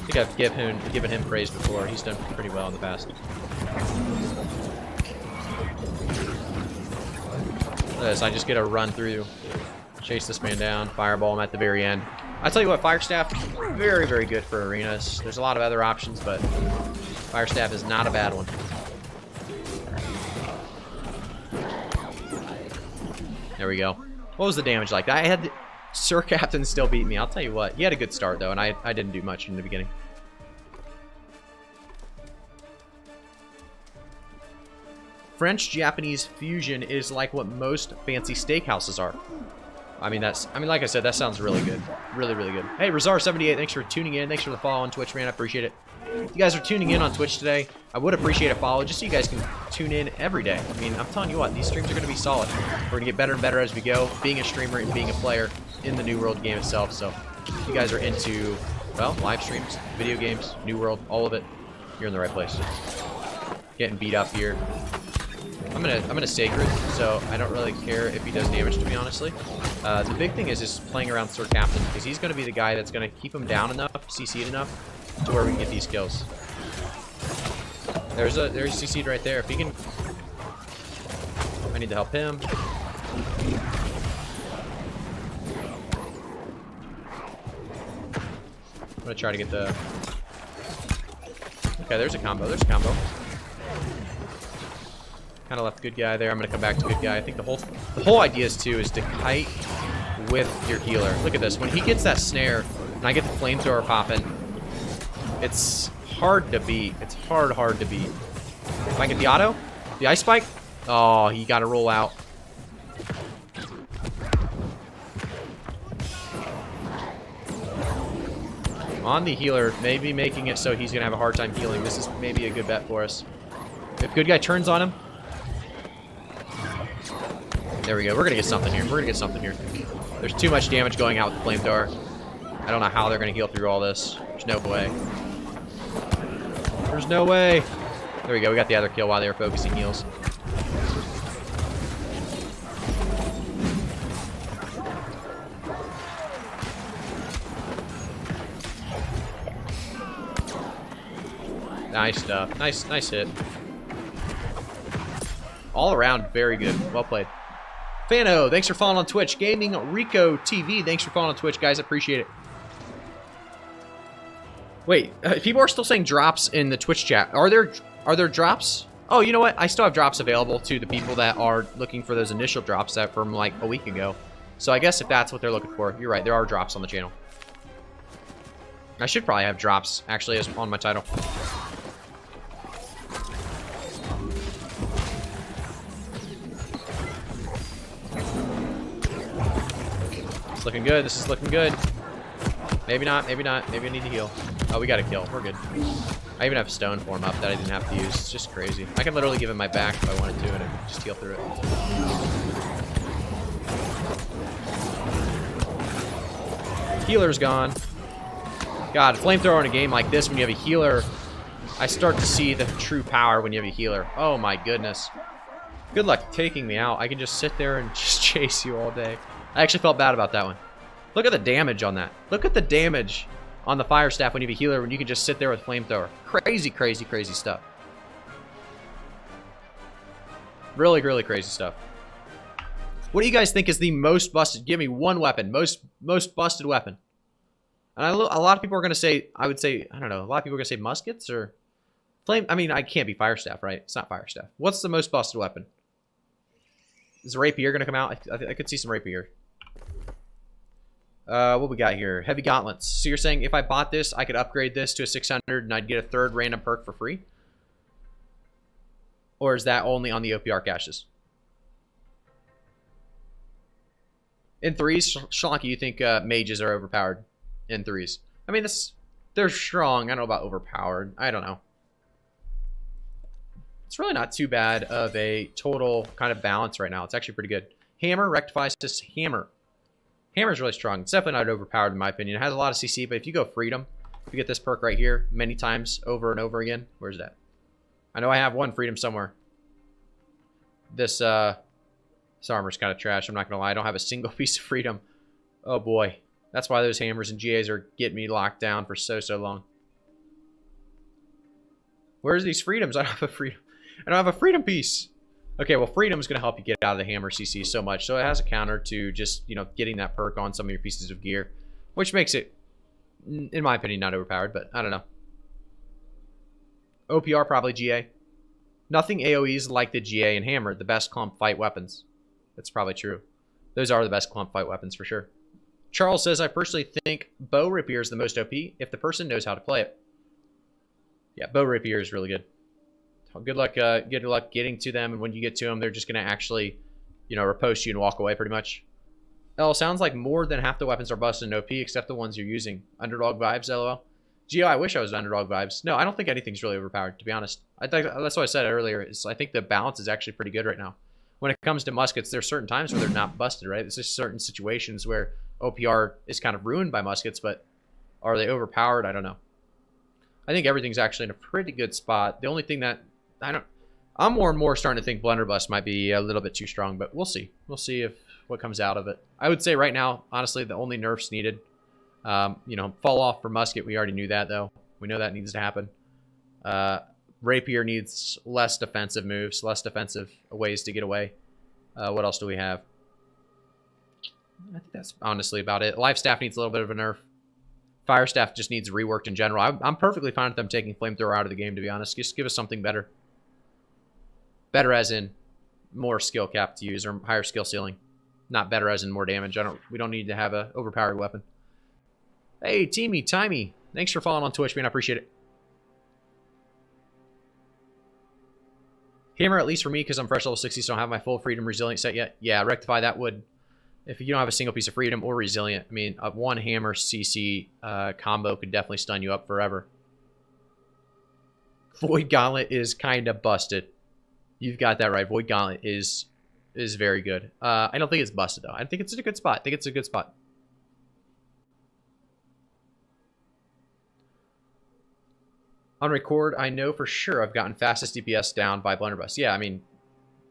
think I've given him praise before. He's done pretty well in the past. Look at this, I just get a run through, chase this man down, fireball him at the very end. I tell you what, Fire Staff, very, very good for arenas. There's a lot of other options, but Fire Staff is not a bad one. There we go. What was the damage like? I had Sir Captain still beat me. I'll tell you what. He had a good start, though, and I didn't do much in the beginning. French-Japanese fusion is like what most fancy steakhouses are. I mean, like I said, that sounds really good. Really, really good. Hey, Razar78, thanks for tuning in. Thanks for the follow on Twitch, man. I appreciate it. If you guys are tuning in on Twitch today, I would appreciate a follow just so you guys can tune in every day. I mean, I'm telling you what, these streams are going to be solid. We're going to get better and better as we go, being a streamer and being a player in the New World game itself. So if you guys are into, well, live streams, video games, New World, all of it, you're in the right place. Getting beat up here. I'm gonna Sacred, so I don't really care if he does damage, to be honestly. The big thing is just playing around Sir Captain, because he's going to be the guy that's going to keep him down enough, CC'd enough, to where we can get these kills. There's CC'd right there. If he can... I need to help him. I'm going to try to get the... Okay, there's a combo. There's a combo. Kind of left good guy there. I'm going to come back to good guy. I think the whole idea is too is to kite with your healer. Look at this. When he gets that snare and I get the flamethrower popping, it's hard to beat. It's hard to beat. If I get the auto, the ice spike, oh, he got to roll out. On the healer, maybe making it so he's going to have a hard time healing. This is maybe a good bet for us. If good guy turns on him, There we go. We're gonna get something here. We're gonna get something here. There's too much damage going out with the flamethrower. I don't know how they're gonna heal through all this. There's no way. There's no way. There we go. We got the other kill while they were focusing heals. Nice stuff. Nice hit. All around, very good. Well played. Fano, thanks for following on Twitch. Gaming Rico TV, thanks for following on Twitch, guys. I appreciate it. Wait, people are still saying drops in the Twitch chat. Are there drops? Oh, you know what? I still have drops available to the people that are looking for those initial drops that from like a week ago. So I guess if that's what they're looking for, you're right. There are drops on the channel. I should probably have drops actually as on my title. It's looking good. This is looking good. Maybe not. Maybe not. Maybe I need to heal. Oh, we got a kill. We're good. I even have stone form up that I didn't have to use. It's just crazy. I can literally give him my back if I wanted to, and I could just heal through it. Healer's gone. God, flamethrower in a game like this, when you have a healer, I start to see the true power when you have a healer. Oh my goodness. Good luck taking me out. I can just sit there and just chase you all day. I actually felt bad about that one. Look at the damage on that. Look at the damage on the fire staff when you have a healer when you can just sit there with flamethrower. Crazy, crazy, crazy stuff. Really, really crazy stuff. What do you guys think is the most busted? Give me one weapon. Most busted weapon. And a lot of people are going to say, I would say, I don't know, a lot of people are going to say muskets or flame. I mean, I can't be fire staff, right? It's not fire staff. What's the most busted weapon? Is rapier going to come out? I could see some rapier. What we got here? Heavy gauntlets. So you're saying if I bought this, I could upgrade this to a 600 and I'd get a third random perk for free? Or is that only on the OPR caches? In threes, Shlonky, you think mages are overpowered in threes? I mean, they're strong. I don't know about overpowered. I don't know. It's really not too bad of a total kind of balance right now. It's actually pretty good. Hammer rectifies to hammer. Hammer's really strong. It's definitely not overpowered in my opinion. It has a lot of CC, but if you go freedom, if you get this perk right here many times over and over again, where's that? I know I have one freedom somewhere. This armor's kind of trash. I'm not going to lie. I don't have a single piece of freedom. Oh boy. That's why those hammers and GAs are getting me locked down for so long. Where's these freedoms? I don't have a freedom. I don't have a freedom piece. Okay, well, freedom is going to help you get out of the hammer CC so much. So it has a counter to just, you know, getting that perk on some of your pieces of gear, which makes it, in my opinion, not overpowered, but I don't know. OPR, probably GA. Nothing AoEs like the GA and hammer, the best clump fight weapons. That's probably true. Those are the best clump fight weapons for sure. Charles says, I personally think bow rapier is the most OP if the person knows how to play it. Yeah, bow rapier is really good. Good luck getting to them, and when you get to them, they're just going to actually, you know, riposte you and walk away pretty much. Oh, sounds like more than half the weapons are busted in OP except the ones you're using. Underdog vibes, LOL. Geo, I wish I was underdog vibes. No, I don't think anything's really overpowered, to be honest. That's what I said earlier. I think the balance is actually pretty good right now. When it comes to muskets, there's certain times where they're not busted, right? There's just certain situations where OPR is kind of ruined by muskets, but are they overpowered? I don't know. I think everything's actually in a pretty good spot. The only thing that I'm more and more starting to think blunderbuss might be a little bit too strong, but we'll see. We'll see if what comes out of it. I would say right now, honestly, the only nerfs needed, you know, fall off for musket. We already knew that though. We know that needs to happen. Rapier needs less defensive moves, less defensive ways to get away. What else do we have? I think that's honestly about it. Life staff needs a little bit of a nerf. Fire staff just needs reworked in general. I'm perfectly fine with them taking flamethrower out of the game, to be honest. Just give us something better. Better as in more skill cap to use or higher skill ceiling. Not better as in more damage. We don't need to have a overpowered weapon. Hey, Teamy, Timey. Thanks for following on Twitch, man. I appreciate it. Hammer, at least for me, because I'm fresh level 60, so I don't have my full freedom resilient set yet. Yeah, rectify that would. If you don't have a single piece of freedom or resilient, I mean, a one hammer CC combo could definitely stun you up forever. Void Gauntlet is kind of busted. You've got that right. Void Gauntlet is is very good. I don't think it's busted, though. I think it's a good spot. I think it's a good spot. On record, I know for sure I've gotten fastest DPS down by blunderbuss. Yeah, I mean,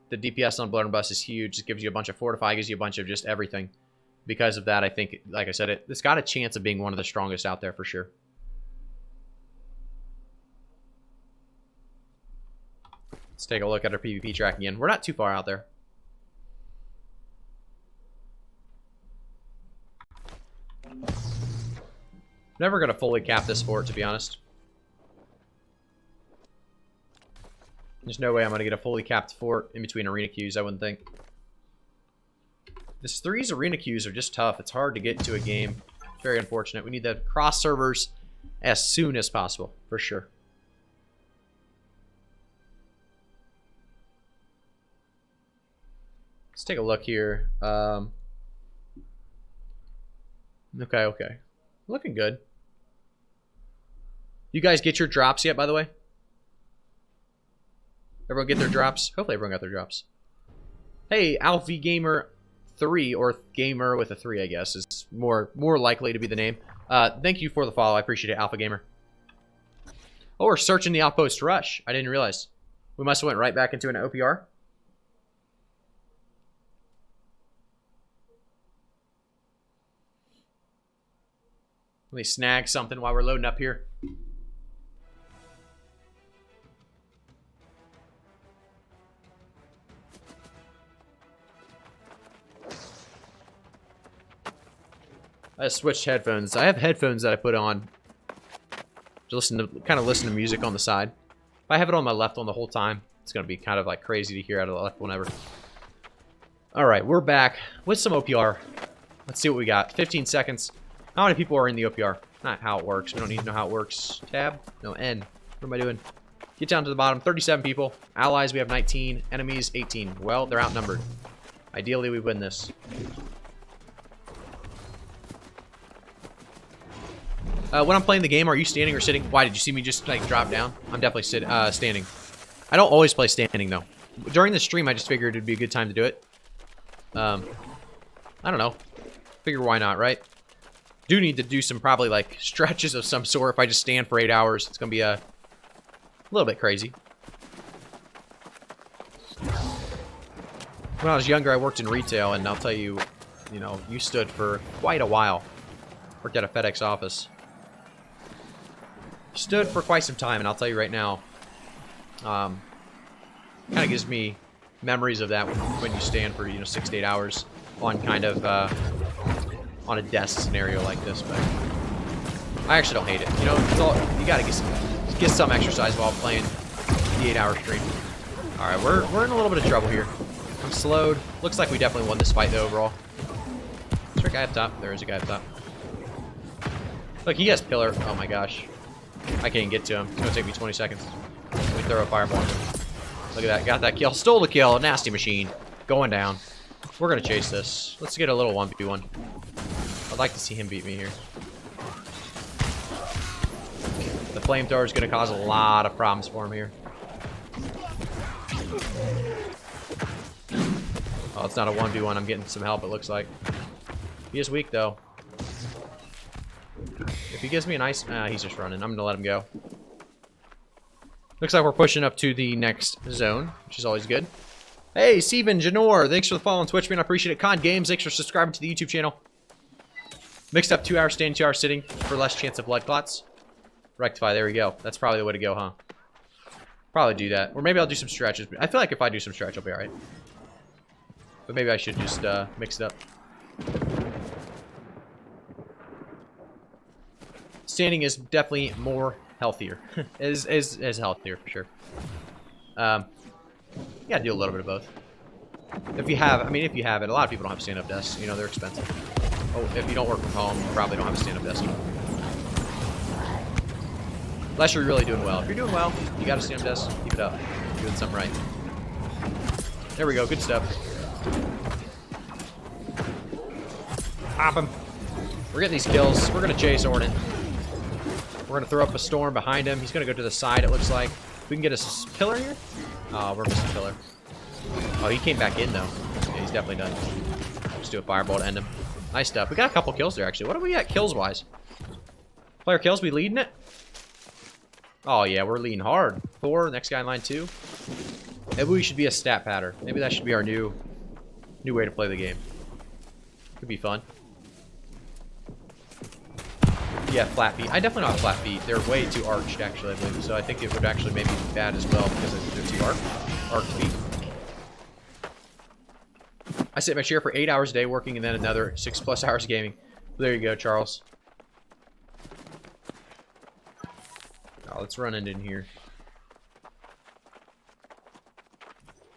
the DPS on blunderbuss is huge. It gives you a bunch of fortify, gives you a bunch of just everything. Because of that, I think, like I said, it's got a chance of being one of the strongest out there for sure. Let's take a look at our PvP track again. We're not too far out there. Never going to fully cap this fort, to be honest. There's no way I'm going to get a fully capped fort in between arena queues, I wouldn't think. This 3's arena queues are just tough. It's hard to get into a game. Very unfortunate. We need the cross servers as soon as possible, for sure. Let's take a look here. Okay. Looking good. You guys get your drops yet, by the way? Everyone get their drops? Hopefully everyone got their drops. Hey, Alfie Gamer 3, or Gamer with a 3, I guess, is more likely to be the name. Thank you for the follow. I appreciate it, Alpha Gamer. Oh, we're searching the Outpost Rush. I didn't realize. We must have went right back into an OPR. Let me snag something while we're loading up here. I switched headphones. I have headphones that I put on to kind of listen to music on the side. If I have it on my left one the whole time, it's going to be kind of like crazy to hear out of the left whenever. Alright, we're back with some OPR. Let's see what we got. 15 seconds. How many people are in the OPR? Not how it works. We don't need to know how it works. Tab? No, N. What am I doing? Get down to the bottom. 37 people. Allies, we have 19. Enemies, 18. Well, they're outnumbered. Ideally, we win this. When I'm playing the game, are you standing or sitting? Why, did you see me just, like, drop down? I'm definitely standing. I don't always play standing, though. During the stream, I just figured it'd be a good time to do it. I don't know. Figure why not, right? Do need to do some probably, like, stretches of some sort. If I just stand for 8 hours, it's gonna be a little bit crazy. When I was younger, I worked in retail, and I'll tell you, you know, you stood for quite a while. Worked at a FedEx office. Stood for quite some time, and I'll tell you right now, kind of gives me memories of that when you stand for, you know, 6 to 8 hours on kind of on a desk scenario like this. But I actually don't hate it. You know, it's all, you gotta get some exercise while playing the 8-hour stream. All right, we're in a little bit of trouble here. I'm slowed. Looks like we definitely won this fight though overall. Is there a guy up top? There is a guy up top. Look, he has pillar. Oh my gosh. I can't get to him. It's gonna take me 20 seconds. Let me throw a fireball. Look at that. Got that kill. Stole the kill. Nasty machine. Going down. We're gonna chase this. Let's get a little 1v1. I'd like to see him beat me here. The flamethrower is gonna cause a lot of problems for him here. Oh, it's not a 1v1. I'm getting some help, it looks like. He is weak, though. If he gives me an ice... he's just running. I'm going to let him go. Looks like we're pushing up to the next zone, which is always good. Hey, Steven Janor, thanks for the follow on Twitch, man. I appreciate it. Con Games, thanks for subscribing to the YouTube channel. Mixed up 2 hours standing, 2 hours sitting for less chance of blood clots. Rectify, there we go. That's probably the way to go, huh? Probably do that. Or maybe I'll do some stretches. I feel like if I do some stretch, I'll be alright. But maybe I should just mix it up. Standing is definitely more healthier. is healthier for sure. You gotta do a little bit of both. If you have, I mean, if you have it, a lot of people don't have stand-up desks. You know, they're expensive. Oh, if you don't work from home, you probably don't have a stand-up desk. Unless you're really doing well. If you're doing well, you got a stand-up desk, keep it up. You're doing something right. There we go, good stuff. Pop him. We're getting these kills. We're gonna chase Ornit. We're gonna throw up a storm behind him. He's gonna go to the side, it looks like. We can get a pillar here? Oh, we're missing pillar. Oh, he came back in though. he's definitely done. Just do a fireball to end him. Nice stuff. We got a couple kills there, actually. What do we got kills-wise? Player kills, we leading it? Oh, yeah, we're leading hard. 4, next guy in line 2. Maybe we should be a stat pattern. Maybe that should be our new way to play the game. Could be fun. Yeah, flat feet. I definitely don't have flat feet. They're way too arched, actually, I believe. So I think it would actually maybe be bad as well because they're too arched feet. I sit in my chair for 8 hours a day working and then another 6+ hours gaming. There you go, Charles. Oh, let's run it in here.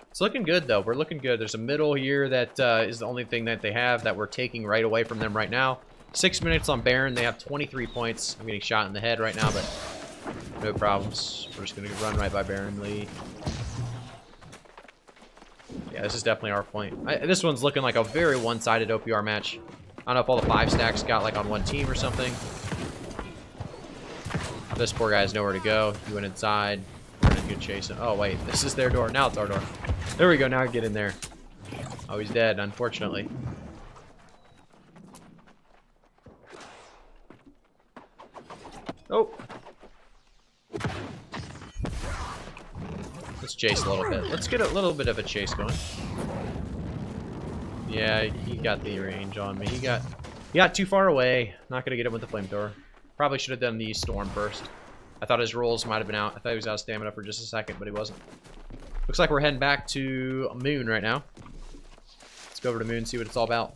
It's looking good, though. We're looking good. There's a middle here that is the only thing that they have that we're taking right away from them right now. 6 minutes on Baron. They have 23 points. I'm getting shot in the head right now, but no problems. We're just going to run right by Baron Lee. Yeah, this is definitely our point. This one's looking like a very one-sided OPR match. I don't know if all the 5 stacks got like on one team or something. This poor guy has nowhere to go. He went inside. We're in a good chase. Oh, wait. This is their door. Now it's our door. There we go. Now get in there. Oh, he's dead, unfortunately. Oh. Let's chase a little bit. Let's get a little bit of a chase going. Yeah, he got the range on me. He got too far away. Not gonna get him with the flamethrower. Probably should have done the storm first. I thought his rolls might have been out. I thought he was out of stamina for just a second, but he wasn't. Looks like we're heading back to Moon right now. Let's go over to Moon, see what it's all about.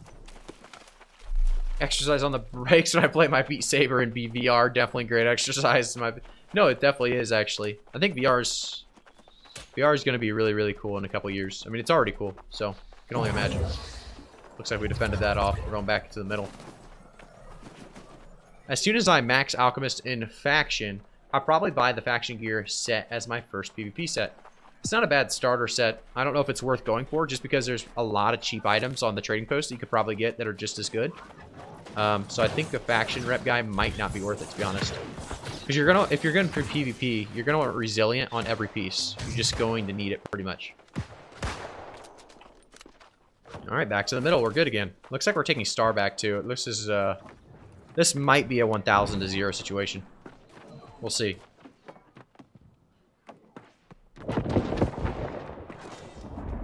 Exercise on the brakes when I play my Beat Saber and VR. Definitely great exercise. No, it definitely is, actually. I think VR is going to be really, really cool in a couple years. I mean, it's already cool, so I can only imagine. Looks like we defended that off. We're going back to the middle. As soon as I max Alchemist in Faction, I'll probably buy the Faction Gear set as my first PvP set. It's not a bad starter set. I don't know if it's worth going for, just because there's a lot of cheap items on the trading post that you could probably get that are just as good. So I think the Faction Rep guy might not be worth it, to be honest. Because if you're going for PvP, you're gonna want Resilient on every piece. You're just going to need it pretty much. All right, back to the middle. We're good again. Looks like we're taking Star back too. It looks as this might be a 1,000 to 0 situation. We'll see.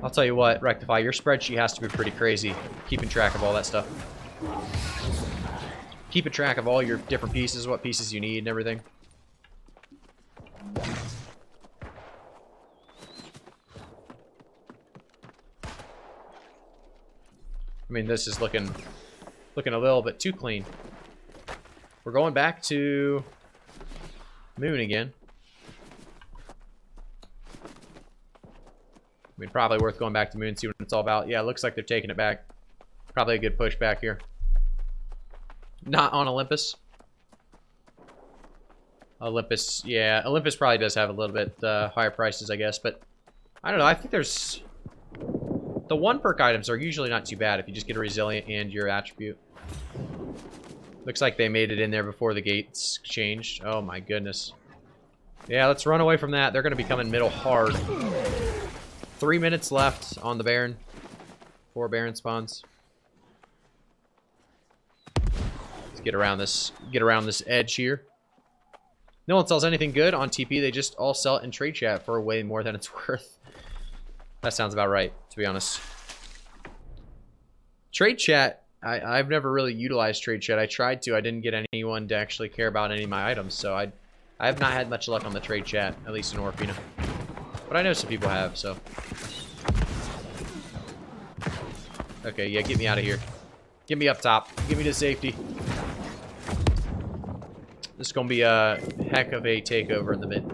I'll tell you what, Rectify, your spreadsheet has to be pretty crazy, keeping track of all that stuff. Keeping track of all your different pieces, what pieces you need and everything. I mean, this is looking a little bit too clean. We're going back to Moon again. I mean, probably worth going back to Moon, see what it's all about. Yeah, it looks like they're taking it back. Probably a good push back here. Not on Olympus. Olympus, yeah. Olympus probably does have a little bit higher prices, I guess. But, I don't know. I think there's... The 1 perk items are usually not too bad if you just get a Resilient and your attribute. Looks like they made it in there before the gates changed. Oh, my goodness. Yeah, let's run away from that. They're going to be coming middle hard. 3 minutes left on the Baron. 4 Baron spawns. Let's get around this edge here. No one sells anything good on TP. They just all sell it in trade chat for way more than it's worth. That sounds about right, to be honest. Trade chat, I've never really utilized trade chat. I tried to. I didn't get anyone to actually care about any of my items, so I have not had much luck on the trade chat, at least in Orfina. But I know some people have, so. Okay, yeah, get me out of here. Get me up top. Get me to safety. This is going to be a heck of a takeover in the mid.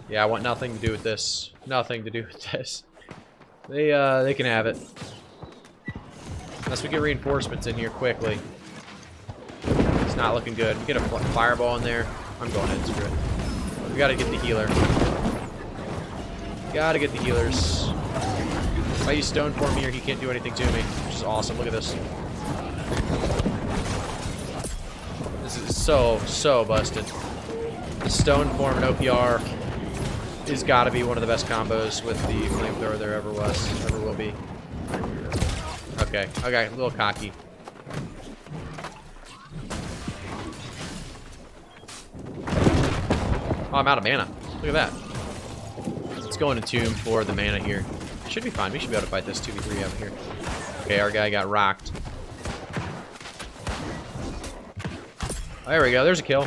Yeah, I want nothing to do with this. Nothing to do with this. They can have it. Unless we get reinforcements in here quickly. It's not looking good. We get a fireball in there. I'm going in. Screw it. We gotta get the healer. Gotta get the healers. If I use stone form here, he can't do anything to me, which is awesome. Look at this. This is so busted. The stone form and OPR. is got to be one of the best combos with the flamethrower there ever was, ever will be. Okay, okay, a little cocky. Oh, I'm out of mana. Look at that. Let's go into Tomb for the mana here. Should be fine. We should be able to fight this 2v3 out here. Okay, our guy got rocked. Oh, there we go. There's a kill.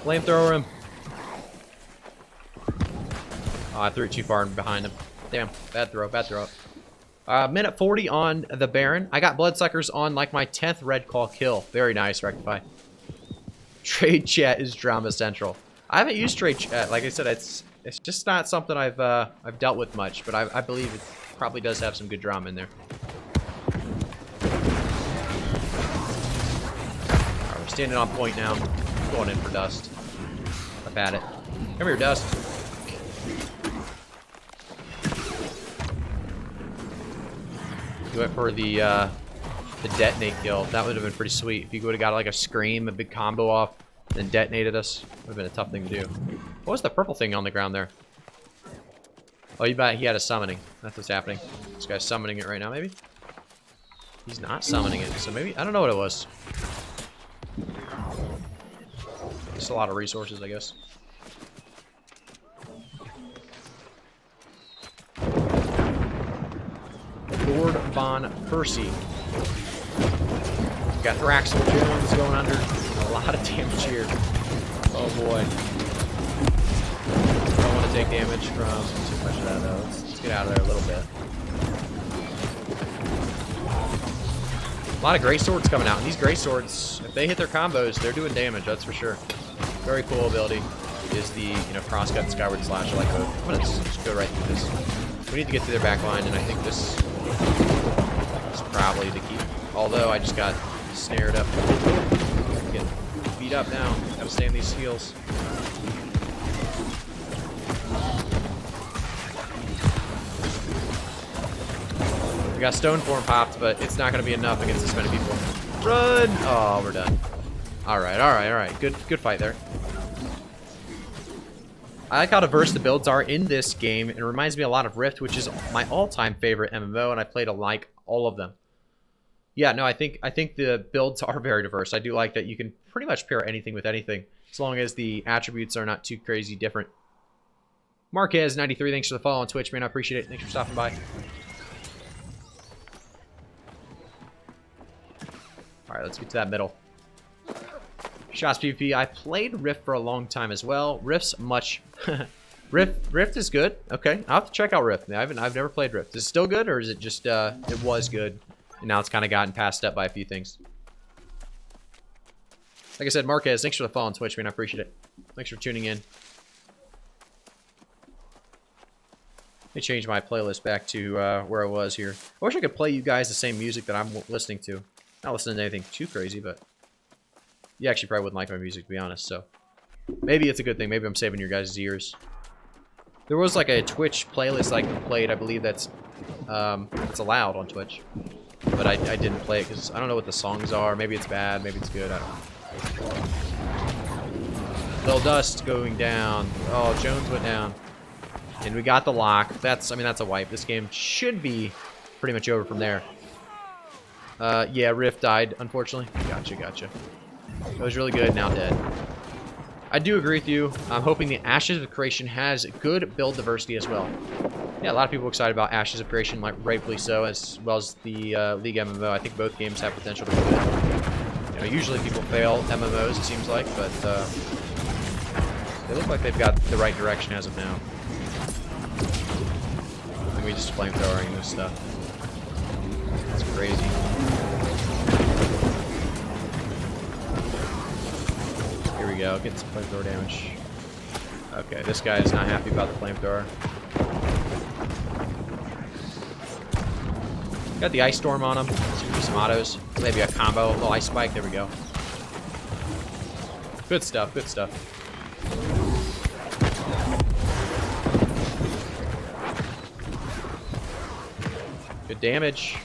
Flamethrower him. Oh, I threw it too far behind him. Damn. Bad throw. Bad throw. Minute 40 on the Baron. I got Bloodsuckers on like my 10th red call kill. Very nice, Rectify. Trade chat is drama central. I haven't used trade chat. Like I said, it's just not something I've dealt with much, but I believe it probably does have some good drama in there. Alright, we're standing on point now. Going in for Dust. I've had it. Come here, Dust. Do it for the detonate kill. That would have been pretty sweet. If you would have got like a scream, a big combo off, then detonated us, would have been a tough thing to do. What was the purple thing on the ground there? Oh, you bet he had a summoning. That's what's happening. This guy's summoning it right now, maybe? He's not summoning it, so maybe... I don't know what it was. Just a lot of resources, I guess. Lord Von Percy. Got Thraxel Jones going under. A lot of damage here. Oh boy. Don't want to take damage from too much of that though. Let's get out of there a little bit. A lot of Greatswords coming out. And these Greatswords, if they hit their combos, they're doing damage, that's for sure. Very cool ability is the, you know, crosscut and skyward slash. I like both. I'm gonna just go right through this. We need to get to their back line, and I think this is probably the key. Although I just got snared up. Get beat up now. Gotta stay in these heals. We got stone form popped, but it's not gonna be enough against this many people. Run! Oh, we're done. Alright, alright, alright. Good fight there. I like how diverse the builds are in this game. It reminds me a lot of Rift, which is my all-time favorite MMO, and I played like all of them. Yeah, no, I think the builds are very diverse. I do like that you can pretty much pair anything with anything, as long as the attributes are not too crazy different. Marquez93, thanks for the follow on Twitch, man. I appreciate it. Thanks for stopping by. Alright, let's get to that middle. Shots PvP. I played Rift for a long time as well. Rift's much... Rift is good. Okay, I'll have to check out Rift. I've never played Rift. Is it still good, or is it just, it was good, and now it's kind of gotten passed up by a few things? Like I said, Marquez, thanks for the follow on Twitch, man. I appreciate it. Thanks for tuning in. Let me change my playlist back to where I was here. I wish I could play you guys the same music that I'm listening to. Not listening to anything too crazy, but you actually probably wouldn't like my music, to be honest, so maybe it's a good thing. Maybe I'm saving your guys' ears. There was like a Twitch playlist I played, I believe that's it's allowed on Twitch, but I didn't play it because I don't know what the songs are. Maybe it's bad, maybe it's good, I don't know. Little Dust going down. Oh, Jones went down. And we got the lock. That's, I mean, that's a wipe. This game should be pretty much over from there. Yeah, Rift died, unfortunately. Gotcha, gotcha. It was really good, now dead. I do agree with you. I'm hoping the Ashes of Creation has good build diversity as well. Yeah, a lot of people are excited about Ashes of Creation, like rightfully so, as well as the League MMO. I think both games have potential to be good. You know, usually people fail MMOs, it seems like, but they look like they've got the right direction as of now. I think we just flamethrowering this stuff. It's crazy. Here we go, get some flamethrower damage. Okay, this guy is not happy about the flamethrower. Got the ice storm on him. Some autos. Maybe a combo, a little ice spike. There we go. Good stuff, good stuff. Good damage.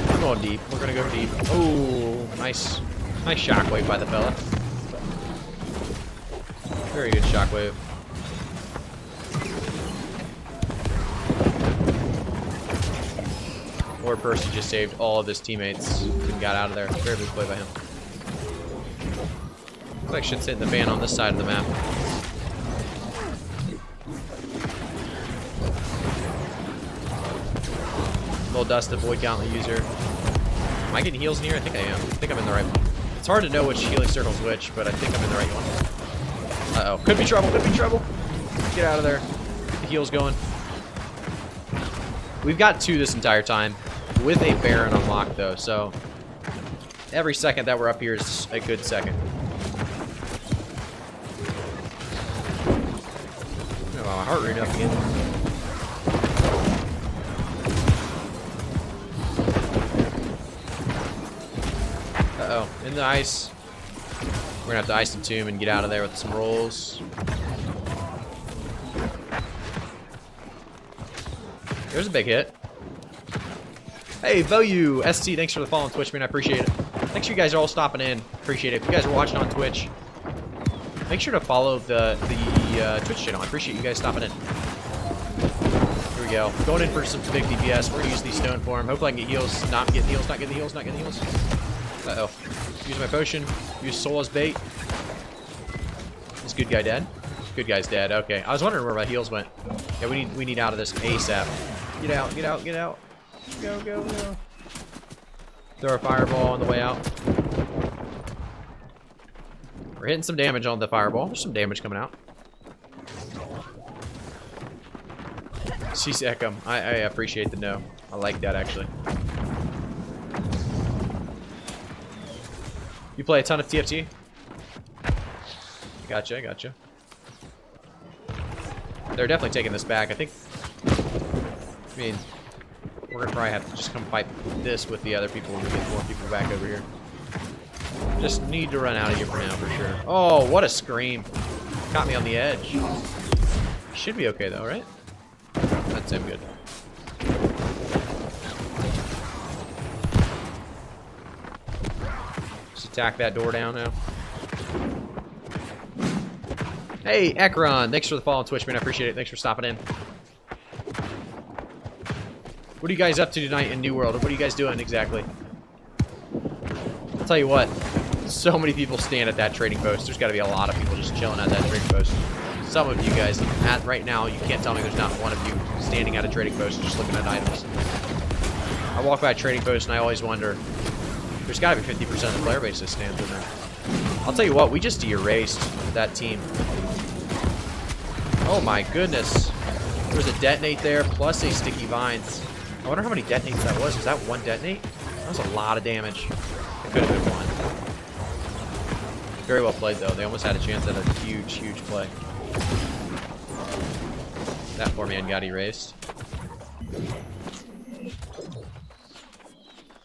We're going deep. We're gonna go deep. Oh, nice. Nice shockwave by the fella. Very good shockwave. Lord Percy just saved all of his teammates and got out of there. Very good play by him. Looks like shit's hitting the fan on this side of the map. Little dust, Void Gauntlet user. Am I getting heals in here? I think I am. I think I'm in the right one. It's hard to know which healing circle's which, but I think I'm in the right one. Uh-oh. Could be trouble, could be trouble. Get out of there. Get the heals going. We've got 2 this entire time with a Baron unlocked, though, so every second that we're up here is a good second. Oh, my heart rate up again. Uh-oh, in the ice. We're gonna have to ice the tomb and get out of there with some rolls. There's a big hit. Hey, Value ST, thanks for the follow on Twitch, man. I appreciate it. Thanks for you guys all stopping in. Appreciate it. If you guys are watching on Twitch, make sure to follow the Twitch channel. I appreciate you guys stopping in. Here we go. Going in for some big DPS. We're gonna use these stone for him. Hopefully I can get heals. Not getting heals. Not getting heals. Not getting heals. Uh-oh. Use my potion. Use soul as bait. Is good guy dead? Good guy's dead. Okay. I was wondering where my heals went. Yeah, we need out of this ASAP. Get out, get out, get out. Go, go, go. Throw a fireball on the way out. We're hitting some damage on the fireball. There's some damage coming out. CSECM. I appreciate the no. I like that, actually. You play a ton of TFT? Gotcha, I gotcha. They're definitely taking this back. I think... I mean... We're gonna probably have to just come fight this with the other people when we get more people back over here. Just need to run out of here for now, for sure. Oh, what a scream. Caught me on the edge. Should be okay, though, right? That's him good. Just attack that door down now. Hey, Ekron, thanks for the follow on Twitch, man. I appreciate it. Thanks for stopping in. What are you guys up to tonight in New World? What are you guys doing exactly? I'll tell you what. So many people stand at that trading post. There's got to be a lot of people just chilling at that trading post. Some of you guys, right now, you can't tell me there's not one of you standing at a trading post just looking at items. I walk by a trading post and I always wonder, there's got to be 50% of the player base that stands in there. I'll tell you what, we just erased that team. Oh my goodness. There was a detonate there, plus a sticky vines. I wonder how many detonates that was. Was that one detonate? That was a lot of damage. It could have been one. Very well played, though. They almost had a chance at a huge, huge play. That poor man got erased.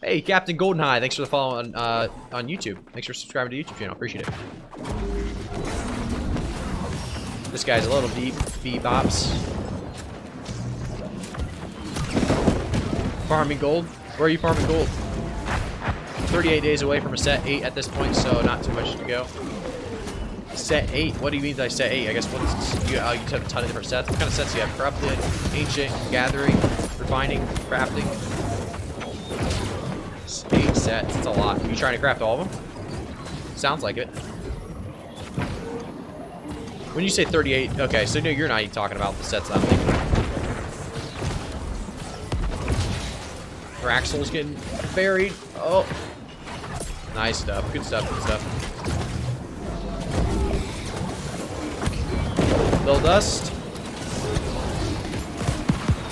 Hey, Captain Goldeneye. Thanks for the follow on YouTube. Thanks for subscribing to the YouTube channel. Appreciate it. This guy's a little bebops. Farming gold. Where are you farming gold? 38 days away from a set 8 at this point, so not too much to go. Set 8? What do you mean by set 8? I guess you have a ton of different sets. What kind of sets do you have? Corrupted, Ancient, Gathering, Refining, Crafting. 8 sets. That's a lot. Are you trying to craft all of them? Sounds like it. When you say 38, okay, so no, you're not even talking about the sets I'm thinking of. Raxel's getting buried. Oh. Nice stuff. Good stuff. Good stuff. Little dust.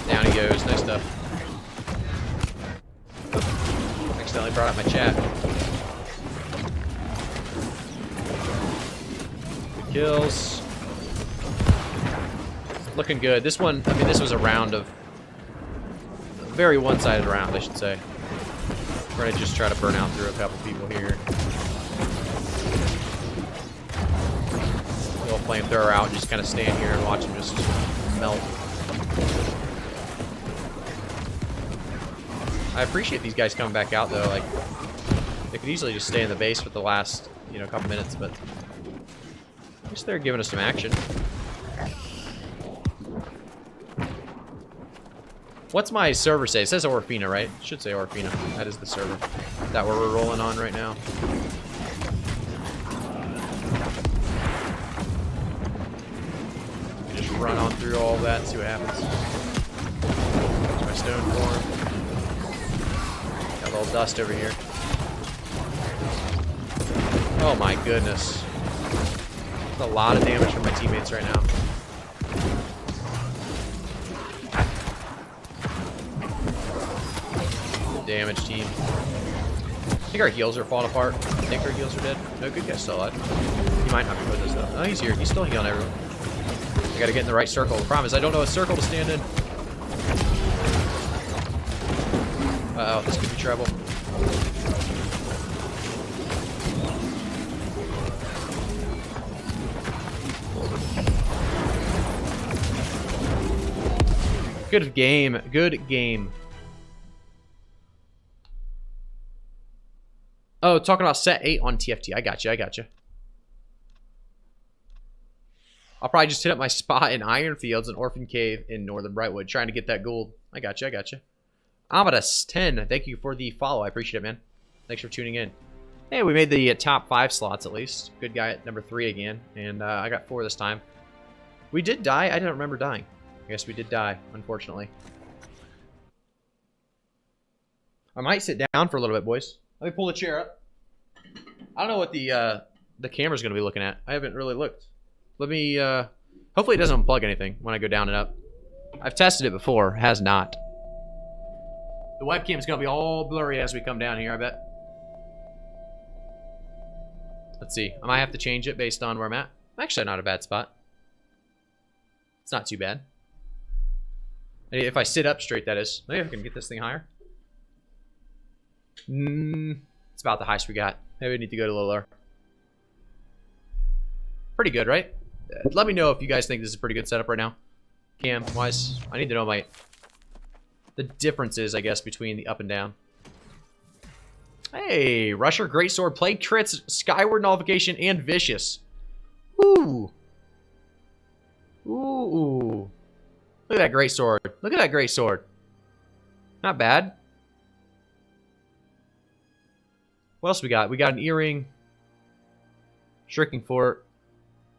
Down he goes. Nice stuff. Accidentally brought up my chat. Good kills. Looking good. This one, I mean, this was a round of... very one-sided round, I should say. We're gonna just try to burn out through a couple people here. Little flamethrower out, just kind of stand here and watch him just melt. I appreciate these guys coming back out though. Like, they could easily just stay in the base for the last, you know, couple minutes, but at least they're giving us some action. What's my server say? It says Orfina, right? It should say Orfina. That is the server that we're rolling on right now. Just run on through all that and see what happens. There's my stone form. Got a little dust over here. Oh my goodness. That's a lot of damage from my teammates right now. Good damage, team. I think our heals are falling apart. I think our heals are dead. No, good guy's still alive. He might not be with us though. Oh, he's here. He's still healing everyone. I gotta get in the right circle. I promise. I don't know a circle to stand in. Uh-oh, this could be trouble. Good game. Good game. Oh, talking about set 8 on TFT. I got you. I got you. I'll probably just hit up my spot in Iron Fields and Orphan Cave in Northern Brightwood, trying to get that gold. I got you. I got you. Amadas10, thank you for the follow. I appreciate it, man. Thanks for tuning in. Hey, we made the top 5 slots at least. Good guy at number 3 again, and I got 4 this time. We did die. I didn't remember dying. I guess we did die, unfortunately. I might sit down for a little bit, boys. Let me pull the chair up. I don't know what the camera's going to be looking at. I haven't really looked. Let me, hopefully it doesn't unplug anything when I go down and up. I've tested it before. It has not. The webcam's going to be all blurry as we come down here, I bet. Let's see. I might have to change it based on where I'm at. Actually, not a bad spot. It's not too bad. If I sit up straight, that is. Maybe I can get this thing higher. It's about the highest we got. Maybe we need to go to a little lower. Pretty good, right? Let me know if you guys think this is a pretty good setup right now. Cam-wise, I need to know the differences, I guess, between the up and down. Hey, Rusher, Greatsword, Plague Crits, Skyward Nullification, and Vicious. Ooh. Ooh. Look at that Greatsword. Look at that Greatsword. Not bad. What else we got? We got an Earring. Shrieking Fort.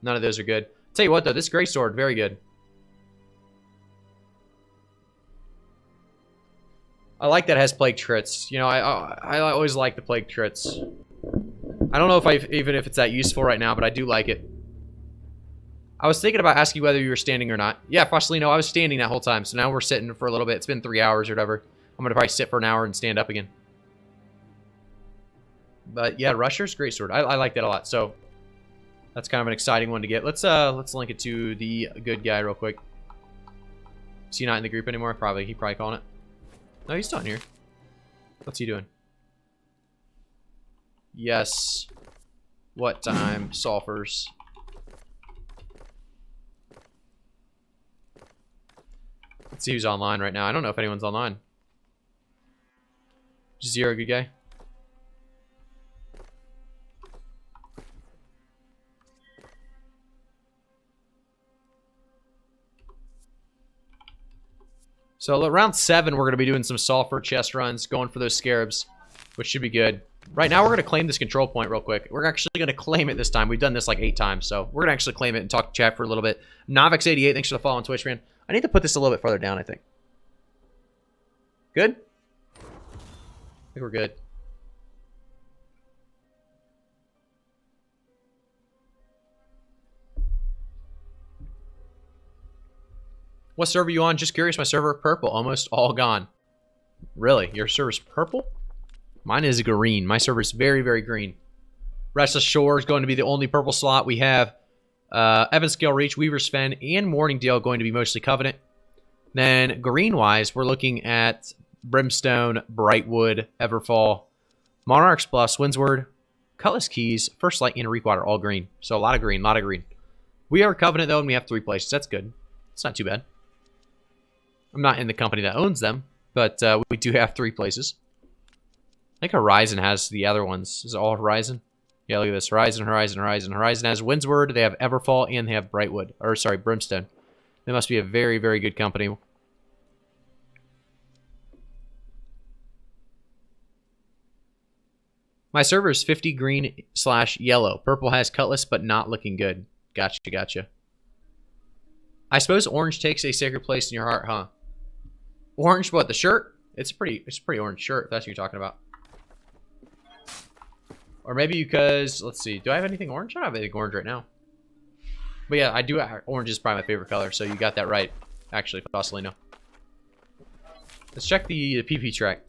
None of those are good. Tell you what, though, this Greatsword, very good. I like that it has Plague Crits. You know, I always like the Plague Crits. I don't know if even if it's that useful right now, but I do like it. I was thinking about asking whether you were standing or not. Yeah, Frostlino, I was standing that whole time, so now we're sitting for a little bit. It's been 3 hours or whatever. I'm going to probably sit for an hour and stand up again. But yeah, Rusher's Greatsword. I like that a lot, so that's kind of an exciting one to get. Let's link it to the good guy real quick. Is he not in the group anymore? Probably. He probably calling it. No, he's still in here. What's he doing? Yes. What time? Sulfurs. Let's see who's online right now. I don't know if anyone's online. Zero, good guy. So round 7, we're going to be doing some sulfur chest runs, going for those scarabs, which should be good. Right now, we're going to claim this control point real quick. We're actually going to claim it this time. We've done this like 8 times, so we're going to actually claim it and talk to chat for a little bit. Novix88, thanks for the follow on Twitch, man. I need to put this a little bit further down, I think. Good? I think we're good. What server are you on? Just curious, my server purple. Almost all gone. Really? Your server's purple? Mine is green. My server's very, very green. Restless Shore is going to be the only purple slot. We have Evanscale Reach, Weaver's Fen, and Morningdale going to be mostly Covenant. Then green-wise, we're looking at Brimstone, Brightwood, Everfall, Monarch's Bluffs, Windsward, Cutlass Keys, First Light, and Reekwater, all green. So a lot of green, a lot of green. We are Covenant, though, and we have 3 places. That's good. It's not too bad. I'm not in the company that owns them, but we do have 3 places. think Horizon has the other ones. Is it all Horizon? Yeah, look at this. Horizon. Horizon has Windsward, they have Everfall, and they have Brightwood. Or, sorry, Brimstone. They must be a very, very good company. My server is 50 green/yellow. Purple has Cutlass, but not looking good. Gotcha. I suppose orange takes a sacred place in your heart, huh? Orange, what, the shirt? It's a pretty orange shirt, if that's what you're talking about. Or maybe because, let's see, do I have anything orange? I don't have anything orange right now. But yeah, I do. Orange is probably my favorite color, so you got that right, actually, Fossilino. Let's check the PP track.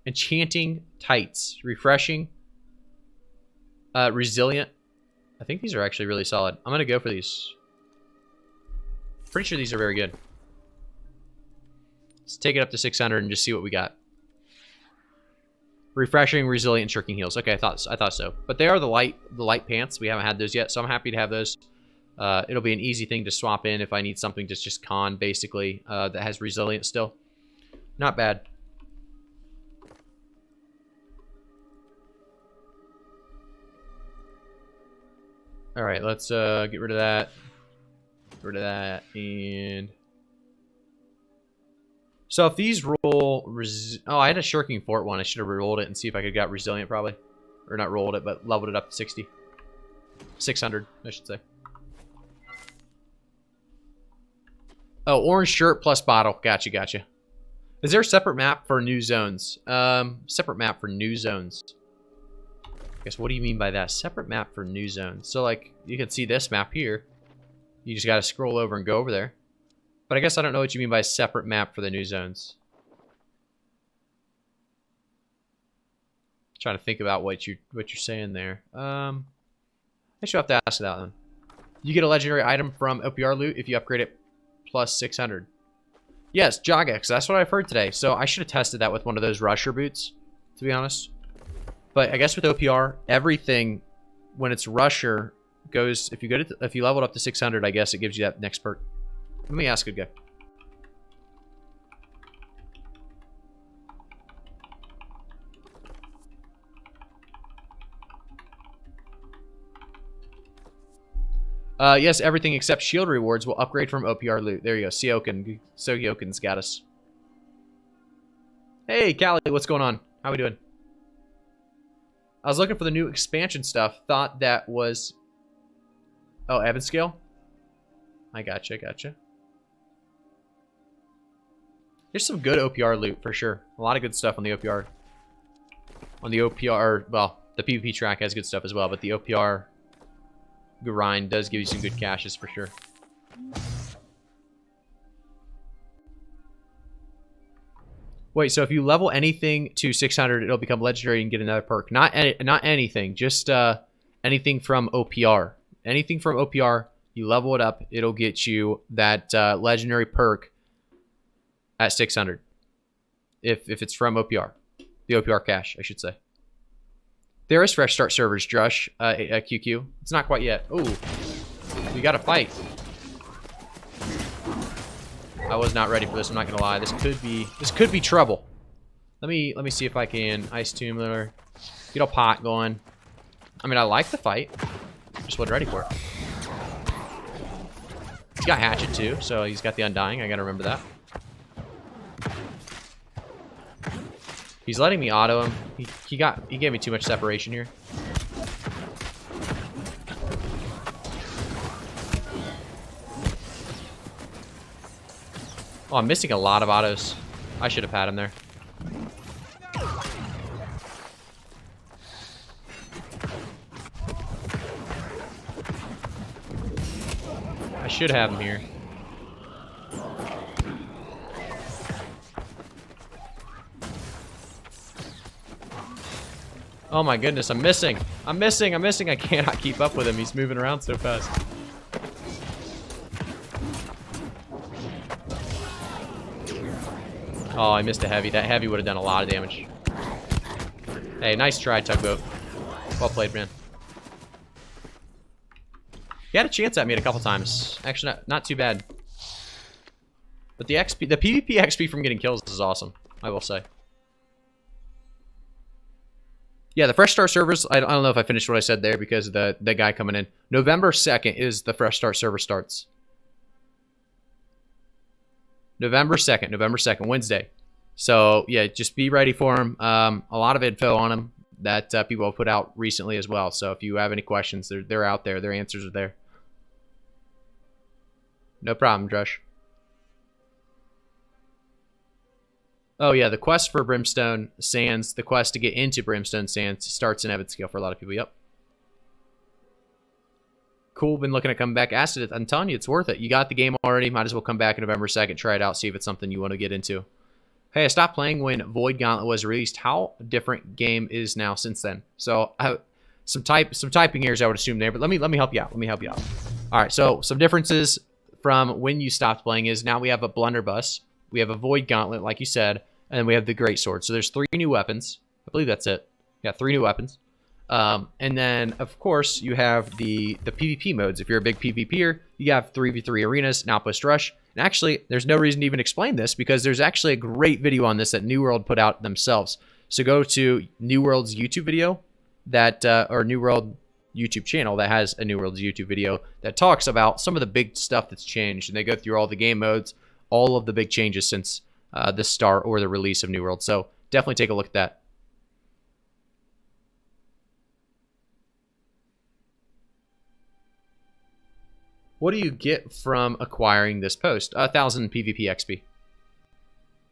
Enchanting Tights. Refreshing. Resilient. I think these are actually really solid. I'm going to go for these. Pretty sure these are very good. Let's take it up to 600 and just see what we got. Refreshing, resilient, shirking heels. Okay, I thought so. But they are the light pants. We haven't had those yet, so I'm happy to have those. It'll be an easy thing to swap in if I need something just con, basically, that has resilient still. Not bad. All right, let's get rid of that. Get rid of that, and... So if these roll... Oh, I had a shirking fort one. I should have rolled it and see if I could got resilient, probably. Or not rolled it, but leveled it up to 60. 600, I should say. Oh, orange shirt plus bottle. Gotcha. Is there a separate map for new zones? Separate map for new zones. I guess, what do you mean by that? Separate map for new zones. So, like, you can see this map here. You just got to scroll over and go over there. But I guess I don't know what you mean by separate map for the new zones. Trying to think about what you're saying there. I should have to ask that one. You get a legendary item from OPR loot if you upgrade it plus 600. Yes, Jogex. That's what I've heard today. So I should have tested that with one of those rusher boots, to be honest. But I guess with OPR, everything when it's rusher goes. If you level it up to 600, I guess it gives you that next perk. Let me ask a guy. Yes, everything except shield rewards will upgrade from OPR loot. There you go. Siokin's got us. Hey, Callie, what's going on? How we doing? I was looking for the new expansion stuff. Thought that was... Oh, Evan scale? I gotcha. There's some good OPR loot, for sure. A lot of good stuff on the OPR. Well, the PvP track has good stuff as well, but the OPR grind does give you some good caches, for sure. Wait, so if you level anything to 600, it'll become legendary and get another perk. Not anything, just anything from OPR. Anything from OPR, you level it up, it'll get you that legendary perk at 600. If it's from OPR. The OPR cache, I should say. There is fresh start servers, Drush, QQ. It's not quite yet. Ooh, we got to fight. I was not ready for this. I'm not gonna lie. This could be trouble. Let me see if I can ice tomb there. Get a pot going. I mean, I like the fight. Just wasn't ready for it. He's got hatchet too, so he's got the undying. I gotta remember that. He's letting me auto him. He gave me too much separation here. Oh, I'm missing a lot of autos. I should have had him there. I should have him here. Oh my goodness, I'm missing. I'm missing. I cannot keep up with him. He's moving around so fast. Oh, I missed a heavy. That heavy would have done a lot of damage. Hey, nice try, Tugboat. Well played, man. He had a chance at me a couple times. Actually, not too bad. But the PvP XP from getting kills is awesome, I will say. Yeah, the fresh start servers, I don't know if I finished what I said there because of the guy coming in. November 2nd is the fresh start server starts. November 2nd, Wednesday. So, yeah, just be ready for them. A lot of info on them that people have put out recently as well. So if you have any questions, they're out there. Their answers are there. No problem, Drush. Oh, yeah, the quest for Brimstone Sands, the quest to get into Brimstone Sands starts in Evanscale for a lot of people. Yep. Cool, been looking at coming back. Acid, I'm telling you, it's worth it. You got the game already. Might as well come back in November 2nd, try it out, see if it's something you want to get into. Hey, I stopped playing when Void Gauntlet was released. How different game is now since then? So, some typing errors I would assume there, but let me help you out. All right, so some differences from when you stopped playing is now we have a blunderbuss, we have a Void Gauntlet, like you said, and then we have the Greatsword. So there's 3 new weapons. I believe that's it. Yeah, 3 new weapons. And then, of course, you have the PvP modes. If you're a big PvPer, you have 3v3 arenas and Outpost Rush. And actually, there's no reason to even explain this because there's actually a great video on this that New World put out themselves. So go to New World's YouTube video that, or New World YouTube channel that has a New World's YouTube video that talks about some of the big stuff that's changed. And they go through all the game modes, all of the big changes since the start or the release of New World. So definitely take a look at that. What do you get from acquiring this post? 1,000 PvP XP.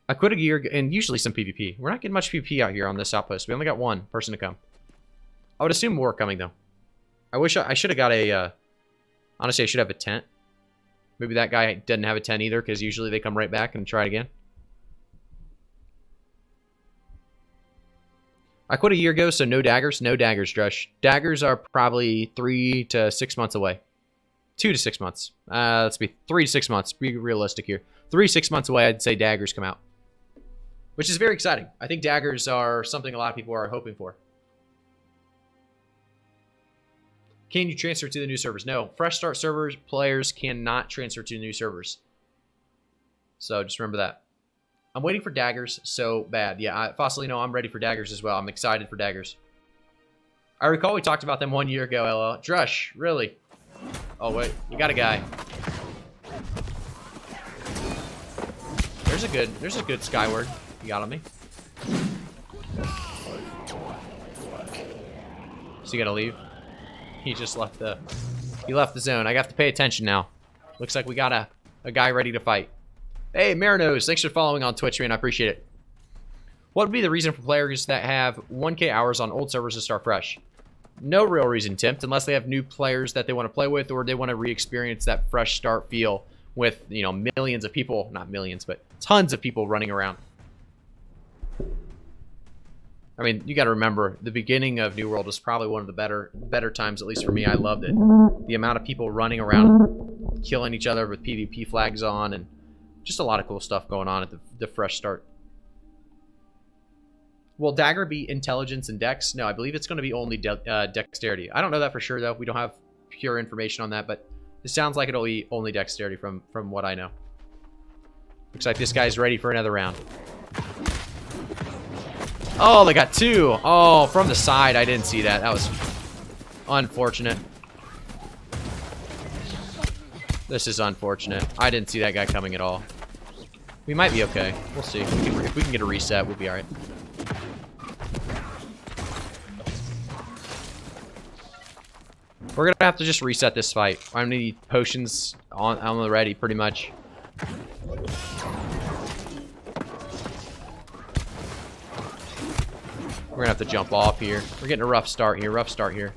I quit a gear and usually some PvP. We're not getting much PvP out here on this outpost. We only got 1 person to come. I would assume more coming though. I wish I should have got a, honestly I should have a tent. Maybe that guy didn't have a tent either because usually they come right back and try it again. I quit a year ago, so no daggers. No daggers, Drush. Daggers are probably 3 to 6 months away. 2 to 6 months. Let's be 3 to 6 months. Be realistic here. 3 to 6 months away, I'd say daggers come out. Which is very exciting. I think daggers are something a lot of people are hoping for. Can you transfer to the new servers? No. Fresh start servers players cannot transfer to new servers. So just remember that. I'm waiting for daggers so bad. Yeah, Fossilino, I'm ready for daggers as well. I'm excited for daggers. I recall we talked about them 1 year ago, LL. Drush, really? Oh, wait. We got a guy. There's a good Skyward. You got on me. So you gotta leave? He just left the... He left the zone. I have to pay attention now. Looks like we got a guy ready to fight. Hey, Marinos, thanks for following on Twitch, man. I appreciate it. What would be the reason for players that have 1K hours on old servers to start fresh? No real reason, Timp, unless they have new players that they want to play with or they want to re-experience that fresh start feel with, you know, millions of people, not millions, but tons of people running around. I mean, you got to remember, the beginning of New World was probably one of the better times, at least for me. I loved it. The amount of people running around, killing each other with PvP flags on, and just a lot of cool stuff going on at the fresh start. Will dagger be intelligence and dex? No, I believe it's going to be only dexterity. I don't know that for sure, though. We don't have pure information on that, but it sounds like it'll be only dexterity from what I know. Looks like this guy's ready for another round. Oh, they got 2. Oh, from the side. I didn't see that. That was unfortunate. This is unfortunate. I didn't see that guy coming at all. We might be okay. We'll see. If we can get a reset, we'll be alright. We're gonna have to just reset this fight. I'm gonna need potions on the ready, pretty much. We're gonna have to jump off here. We're getting a rough start here.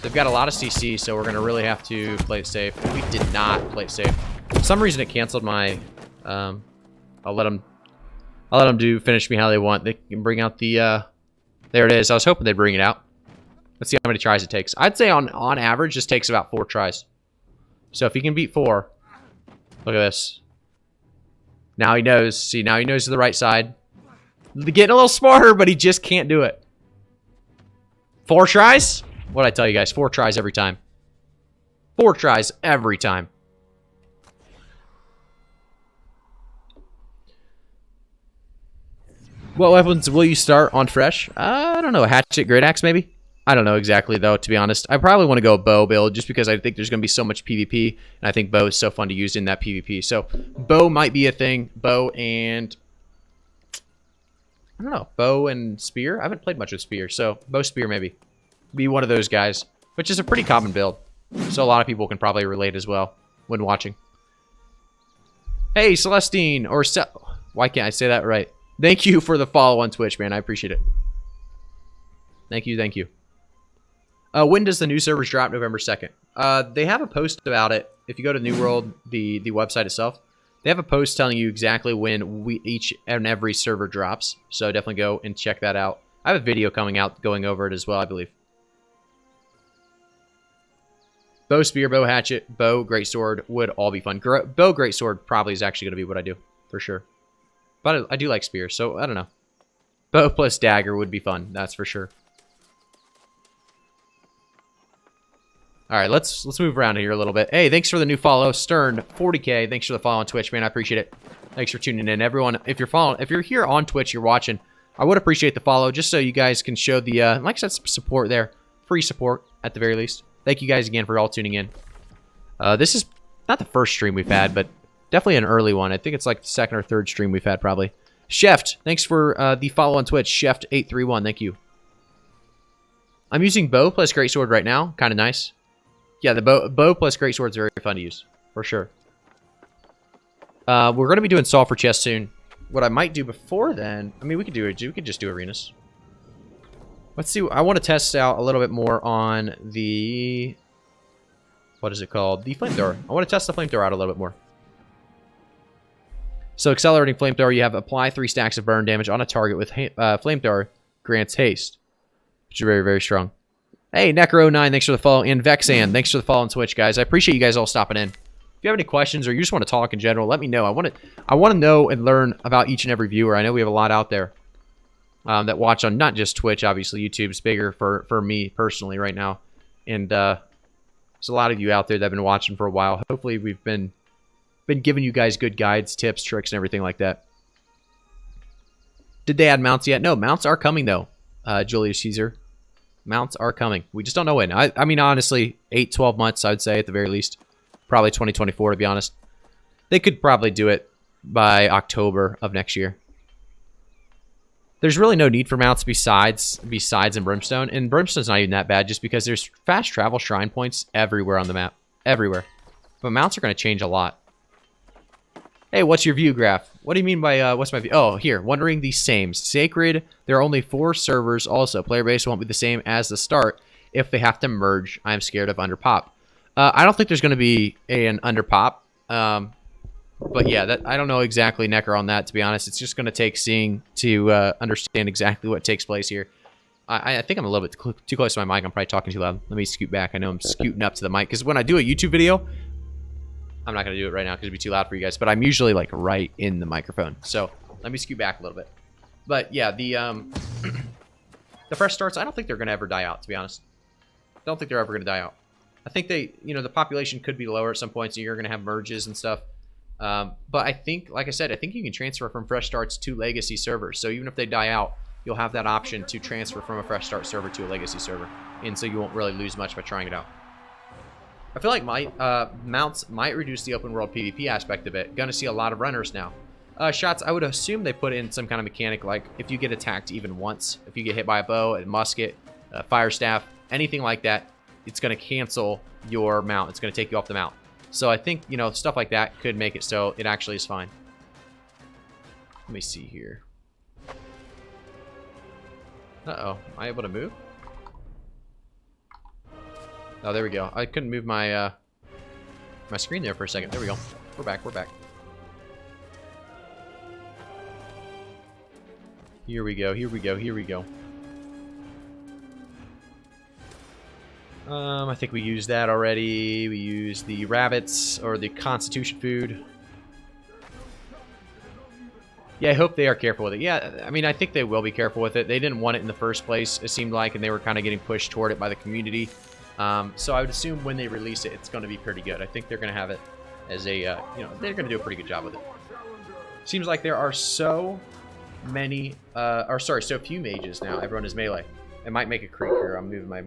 They've got a lot of CC, so we're gonna really have to play it safe. We did not play it safe. For some reason, it canceled my. I'll let them finish me how they want. They can bring out the. There it is. I was hoping they'd bring it out. Let's see how many tries it takes. I'd say on average, this takes about 4 tries. So if he can beat 4, look at this. Now he knows. See, now he knows to the right side. Getting a little smarter, but he just can't do it. 4 tries? What'd I tell you guys? 4 tries every time. 4 tries every time. What weapons will you start on Fresh? I don't know. Hatchet, great axe, maybe? I don't know exactly, though, to be honest. I probably want to go bow build just because I think there's going to be so much PvP, and I think bow is so fun to use in that PvP. So, bow might be a thing. Bow and... I don't know. Bow and spear? I haven't played much with spear, so bow, spear, maybe. Be one of those guys, which is a pretty common build. So, a lot of people can probably relate as well when watching. Hey, Celestine, or... Why can't I say that right? Thank you for the follow on Twitch, man. I appreciate it. Thank you, thank you. When does the new servers drop? November 2nd. They have a post about it. If you go to New World, the website itself, they have a post telling you exactly when each and every server drops. So definitely go and check that out. I have a video coming out going over it as well, I believe. Bow, spear, bow, hatchet, bow, greatsword would all be fun. Bow, greatsword probably is actually going to be what I do, for sure. But I do like spear, so I don't know. Bow plus dagger would be fun, that's for sure. Alright, let's move around here a little bit. Hey, thanks for the new follow, Stern, 40K. Thanks for the follow on Twitch, man. I appreciate it. Thanks for tuning in. Everyone, if you're here on Twitch, you're watching, I would appreciate the follow, just so you guys can show the, like I said, some support there. Free support, at the very least. Thank you guys again for all tuning in. This is not the first stream we've had, but definitely an early one. I think it's like the second or third stream we've had, probably. Cheft, thanks for the follow on Twitch. Cheft831, thank you. I'm using bow plus greatsword right now. Kind of nice. Yeah, the bow plus greatsword is very fun to use, for sure. We're going to be doing sulfur chest soon. What I might do before then, I mean, we could just do arenas. Let's see. I want to test out a little bit more on the, what is it called? The flamethrower. I want to test the flamethrower out a little bit more. So accelerating flamethrower, you have apply 3 stacks of burn damage on a target with flamethrower, grants haste, which is very, very strong. Hey, Necro9, thanks for the follow, and Vexan, thanks for the follow on Twitch, guys. I appreciate you guys all stopping in. If you have any questions or you just want to talk in general, let me know. I want to know and learn about each and every viewer. I know we have a lot out there that watch on not just Twitch. Obviously, YouTube's bigger for me personally right now, and there's a lot of you out there that have been watching for a while. Hopefully, we've been giving you guys good guides, tips, tricks, and everything like that. Did they add mounts yet? No, mounts are coming, though, Julius Caesar. Mounts are coming. We just don't know when. I mean, honestly, 8-12 months, I would say, at the very least. Probably 2024, to be honest. They could probably do it by October of next year. There's really no need for mounts besides in Brimstone. And Brimstone's not even that bad, just because there's fast travel shrine points everywhere on the map. Everywhere. But mounts are going to change a lot. Hey, what's your view graph? What do you mean by, what's my view? Oh, here, wondering the same. Sacred, there are only 4 servers also. Player base won't be the same as the start if they have to merge. I'm scared of underpop. I don't think there's going to be an underpop. But yeah, I don't know exactly, Necker, on that, to be honest. It's just going to take seeing to understand exactly what takes place here. I think I'm a little bit too close to my mic. I'm probably talking too loud. Let me scoot back. I know I'm scooting up to the mic. Because when I do a YouTube video, I'm not going to do it right now because it'd be too loud for you guys. But I'm usually like right in the microphone. So let me scoot back a little bit. But yeah, the fresh starts, I don't think they're going to ever die out, to be honest. I don't think they're ever going to die out. I think they, the population could be lower at some point, so you're going to have merges and stuff. But I think, like I said, I think you can transfer from fresh starts to legacy servers. So even if they die out, you'll have that option to transfer from a fresh start server to a legacy server. And so you won't really lose much by trying it out. I feel like mounts might reduce the open world PvP aspect of it. Gonna see a lot of runners now. Shots, I would assume they put in some kind of mechanic, like if you get attacked even once, if you get hit by a bow, a musket, a fire staff, anything like that, it's gonna cancel your mount. It's gonna take you off the mount. So I think, stuff like that could make it so it actually is fine. Let me see here. Uh-oh. Am I able to move? Oh, there we go. I couldn't move my my screen there for a second. There we go. We're back. We're back. Here we go. Here we go. Here we go. I think we used that already. We used the rabbits or the constitution food. Yeah, I hope they are careful with it. Yeah, I mean, I think they will be careful with it. They didn't want it in the first place, it seemed like, and they were kind of getting pushed toward it by the community. So I would assume when they release it, it's going to be pretty good. I think they're going to have it as a, they're going to do a pretty good job with it. Seems like there are so many, so few mages now. Everyone is melee. It might make a creak here. I'm moving my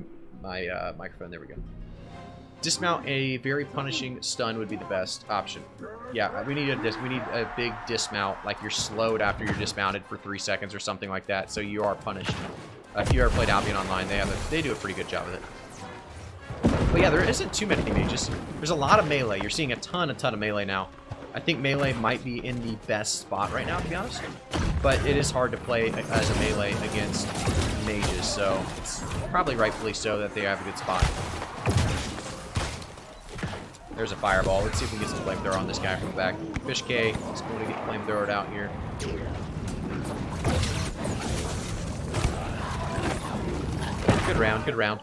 microphone. There we go. Dismount a very punishing stun would be the best option. Yeah, we need a big dismount, like you're slowed after you're dismounted for 3 seconds or something like that, so you are punished. If you ever played Albion Online, they do a pretty good job with it. But yeah, there isn't too many mages. There's a lot of melee. You're seeing a ton of melee now. I think melee might be in the best spot right now, to be honest. But it is hard to play as a melee against mages, so it's probably rightfully so that they have a good spot. There's a fireball. Let's see if we can get some flamethrower on this guy from the back. Fish K is going to get flamethrowered out here. Good round, good round.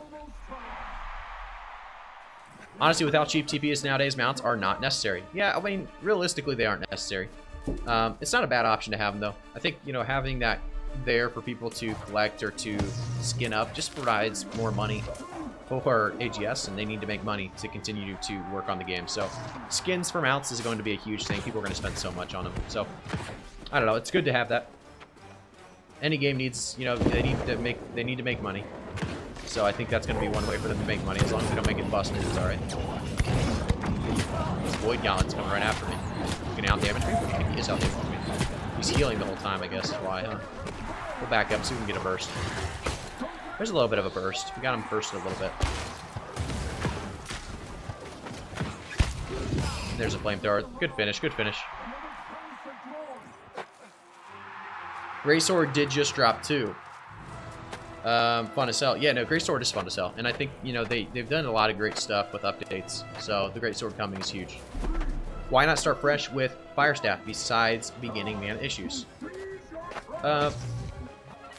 Honestly, without cheap TPs nowadays, mounts are not necessary. Yeah, I mean, realistically, they aren't necessary. It's not a bad option to have them, though. I think, you know, having that there for people to collect or to skin up just provides more money for AGS, and they need to make money to continue to work on the game. So skins for mounts is going to be a huge thing. People are going to spend so much on them. So I don't know. It's good to have that. Any game needs, you know, they need to make money. So I think that's going to be one way for them to make money. As long as they don't make it busted, it's all right. This Void Gallant's coming right after me. He's going to out damage me? I think he is out damaging me. He's healing the whole time, I guess is why, huh? We'll back up so we can get a burst. There's a little bit of a burst. We got him bursted a little bit. There's a flamethrower. Good finish, good finish. Greatsword did just drop too. Fun to sell. Yeah, no, Greatsword is fun to sell. And I think, you know, they've done a lot of great stuff with updates. So the Greatsword coming is huge. Why not start fresh with Fire Staff besides beginning mana issues?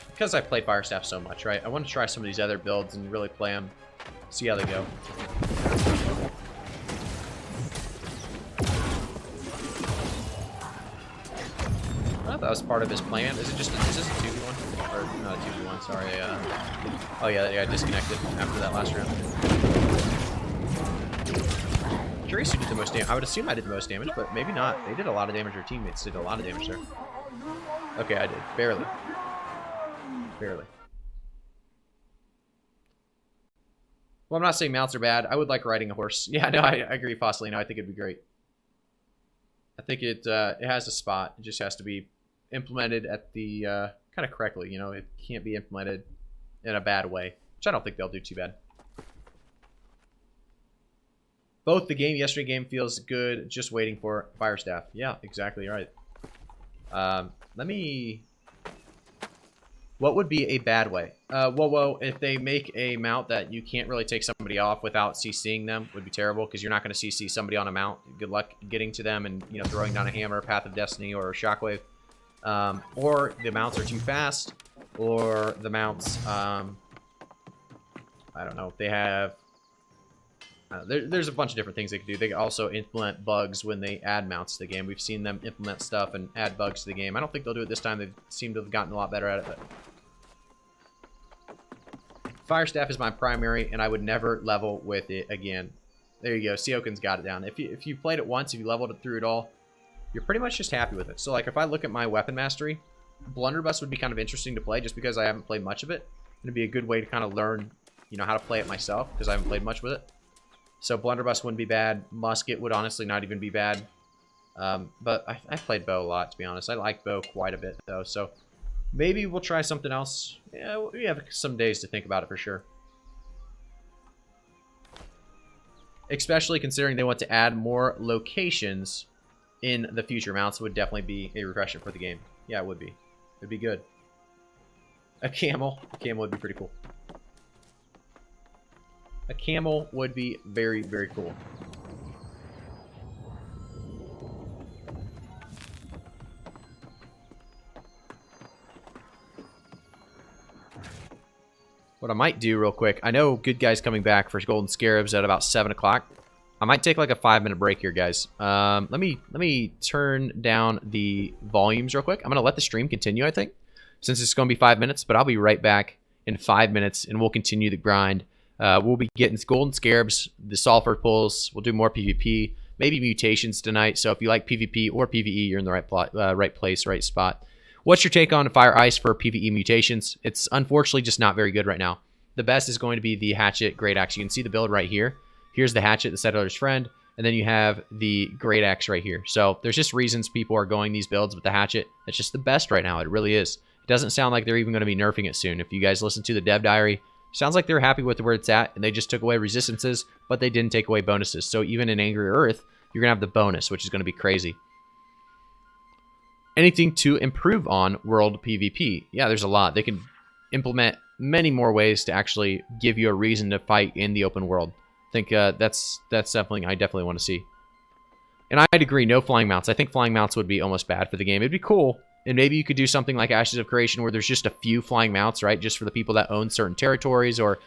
Because I played Fire Staff so much, right? I want to try some of these other builds and really play them. See how they go. I thought that was part of his plan. Is this a 2v1? Or not a 2v1, sorry. Oh yeah, I disconnected after that last round. Curious who did the most damage. I would assume I did the most damage, but maybe not. They did a lot of damage. Our teammates did a lot of damage there. Okay, I did. Barely. Barely. Well, I'm not saying mounts are bad. I would like riding a horse. Yeah, no, I agree, Fossilino. I think it'd be great. I think it has a spot. It just has to be implemented at the kind of correctly. You know, it can't be implemented in a bad way, which I don't think they'll do too bad. Both the yesterday game feels good. Just waiting for Fire Staff. Yeah, exactly right. Let me. What would be a bad way? Well, if they make a mount that you can't really take somebody off without CCing them, would be terrible, because you're not going to CC somebody on a mount. Good luck getting to them and, you know, throwing down a hammer, Path of Destiny, or a Shockwave. Or the mounts are too fast, or the mounts, I don't know, they have... there's a bunch of different things they can do. They can also implement bugs when they add mounts to the game. We've seen them implement stuff and add bugs to the game. I don't think they'll do it this time. They seem to have gotten a lot better at it. But Fire Staff is my primary, and I would never level with it again. There you go. Siokin's got it down. If you played it once, if you leveled it through it all, you're pretty much just happy with it. So, like, if I look at my weapon mastery, Blunderbuss would be kind of interesting to play just because I haven't played much of it. It'd be a good way to kind of learn, you know, how to play it myself because I haven't played much with it. So Blunderbuss wouldn't be bad. Musket would honestly not even be bad. But I played bow a lot, to be honest. I like bow quite a bit, though. So maybe we'll try something else. Yeah, we have some days to think about it for sure. Especially considering they want to add more locations in the future. Mounts would definitely be a refreshment for the game. Yeah, it would be. It'd be good. A camel. A camel would be pretty cool. A camel would be very, very cool. What I might do real quick, I know Good Guy's coming back for Golden Scarabs at about 7 o'clock. I might take like a 5-minute break here, guys. Let me turn down the volumes real quick. I'm gonna let the stream continue, I think, since it's gonna be 5 minutes. But I'll be right back in 5 minutes, and we'll continue the grind. We'll be getting Golden Scarabs, the Sulfur pulls. We'll do more PvP, maybe mutations tonight. So if you like PvP or PvE, you're in the right place, right spot. What's your take on fire ice for PvE mutations? It's unfortunately just not very good right now. The best is going to be the hatchet great axe. You can see the build right here. Here's the hatchet, the settler's friend, and then you have the great axe right here. So there's just reasons people are going these builds with the hatchet. It's just the best right now. It really is. It doesn't sound like they're even going to be nerfing it soon. If you guys listen to the dev diary, sounds like they're happy with where it's at, and they just took away resistances, but they didn't take away bonuses. So even in Angry Earth, you're going to have the bonus, which is going to be crazy. Anything to improve on world PvP? Yeah, there's a lot. They can implement many more ways to actually give you a reason to fight in the open world. I think that's something I definitely want to see. And I'd agree, no flying mounts. I think flying mounts would be almost bad for the game. It'd be cool, and maybe you could do something like Ashes of Creation where there's just a few flying mounts, right? Just for the people that own certain territories or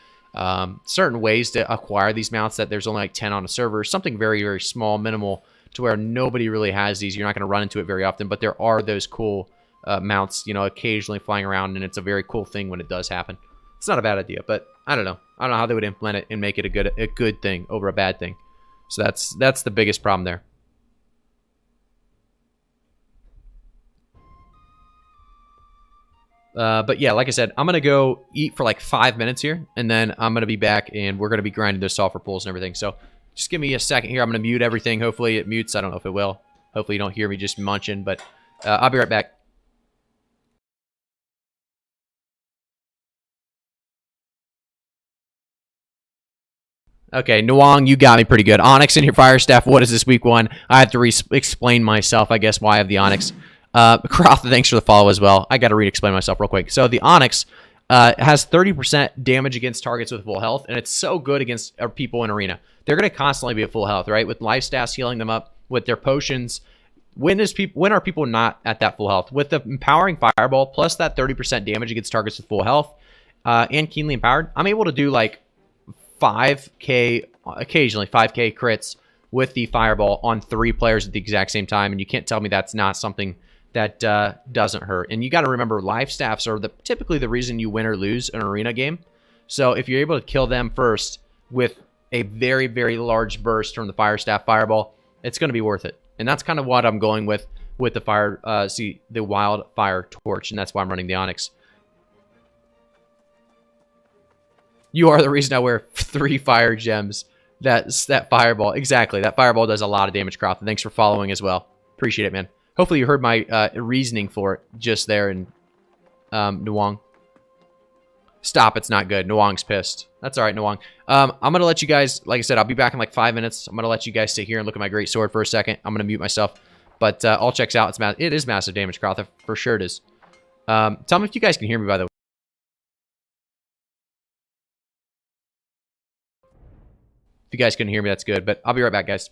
certain ways to acquire these mounts that there's only like 10 on a server. Something very, very small, minimal, to where nobody really has these. You're not going to run into it very often, but there are those cool mounts, you know, occasionally flying around, and it's a very cool thing when it does happen. It's not a bad idea, but I don't know. I don't know how they would implement it and make it a good thing over a bad thing. So that's the biggest problem there. But yeah, like I said, I'm going to go eat for like 5 minutes here, and then I'm going to be back, and we're going to be grinding those sulfur pools and everything. So just give me a second here. I'm going to mute everything. Hopefully it mutes. I don't know if it will. Hopefully you don't hear me just munching, but I'll be right back. Okay, Nwang, you got me pretty good. Onyx in your fire staff. What is this week one? I have to explain myself, I guess, why I have the Onyx. Croft, thanks for the follow as well. I got to re-explain myself real quick. So the Onyx has 30% damage against targets with full health, and it's so good against people in arena. They're going to constantly be at full health, right? With life stats healing them up, with their potions. When are people not at that full health? With the empowering fireball plus that 30% damage against targets with full health, and keenly empowered, I'm able to do like 5k, occasionally 5k crits with the fireball on 3 players at the exact same time, and you can't tell me that's not something that doesn't hurt. And you got to remember, life staffs are typically the reason you win or lose an arena game. So if you're able to kill them first with a very, very large burst from the fire staff fireball, it's going to be worth it. And that's kind of what I'm going with the fire, the wildfire torch, and that's why I'm running the Onyx. You are the reason I wear 3 fire gems. That fireball. Exactly. That fireball does a lot of damage, Croft. Thanks for following as well. Appreciate it, man. Hopefully you heard my reasoning for it just there. And Nwang. Stop. It's not good. Nwang's pissed. That's all right, Nwang. I'm going to let you guys, like I said, I'll be back in like 5 minutes. I'm going to let you guys sit here and look at my great sword for a second. I'm going to mute myself. But all checks out. It is massive damage, Croft. For sure it is. Tell me if you guys can hear me, by the way. If you guys couldn't hear me, that's good. But I'll be right back, guys.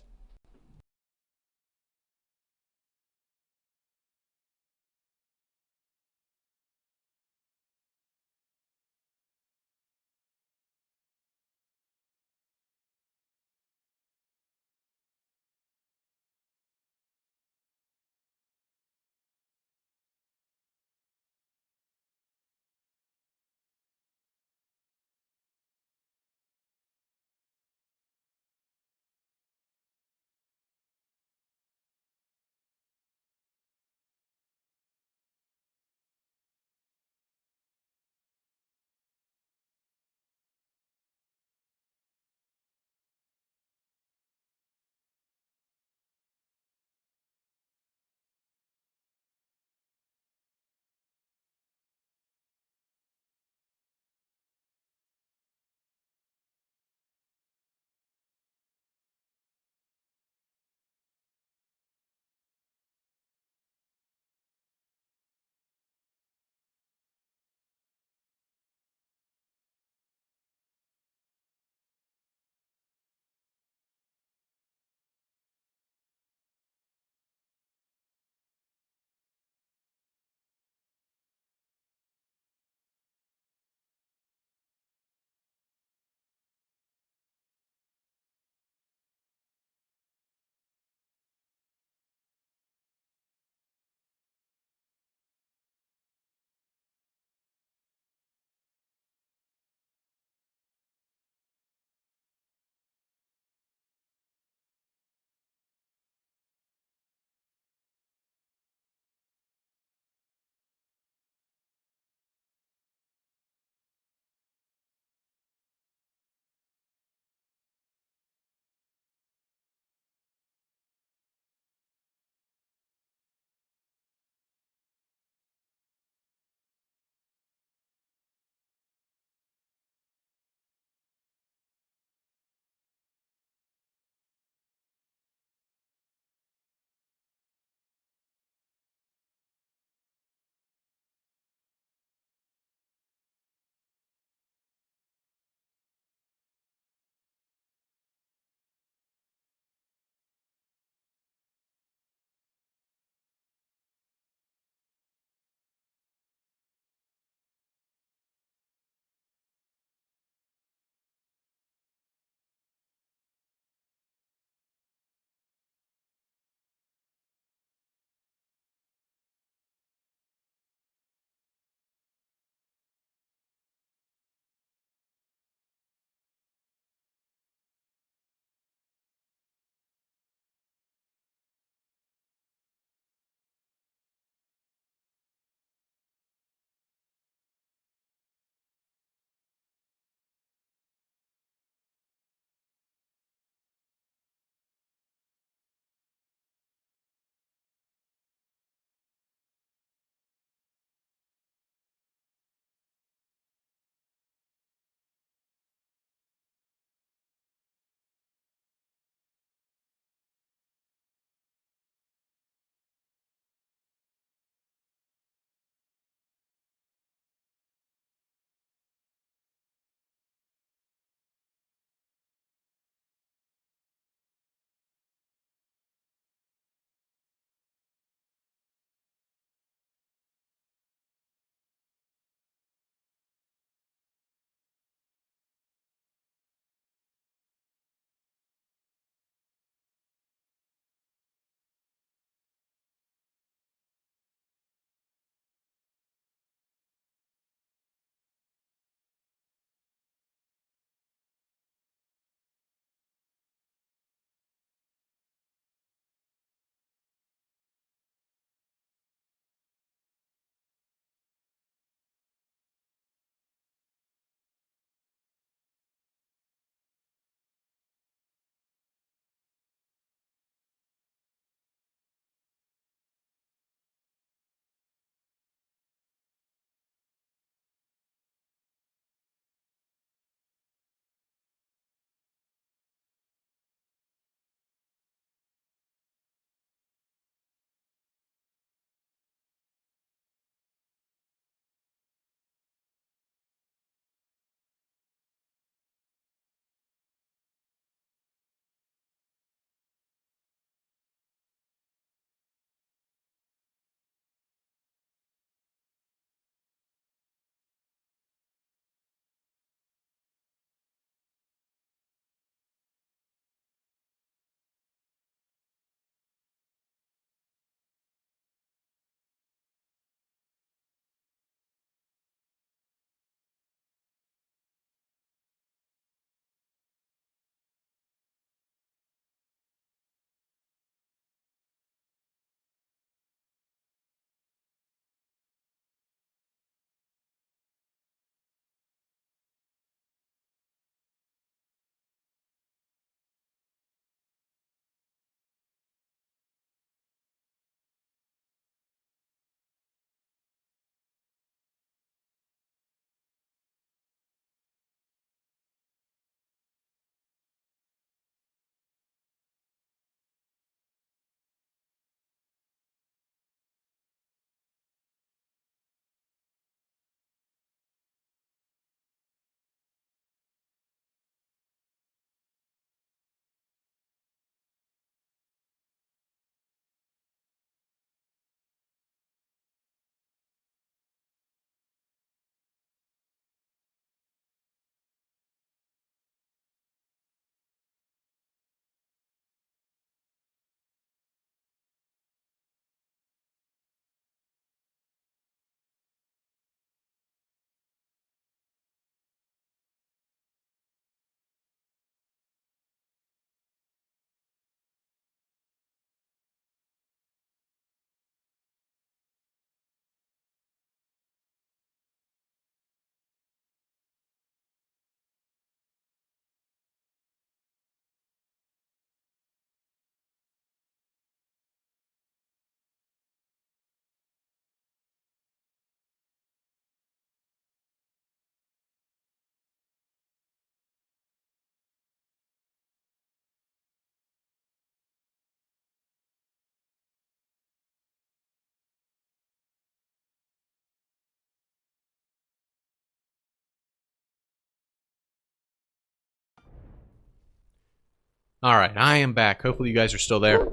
Alright, I am back. Hopefully you guys are still there.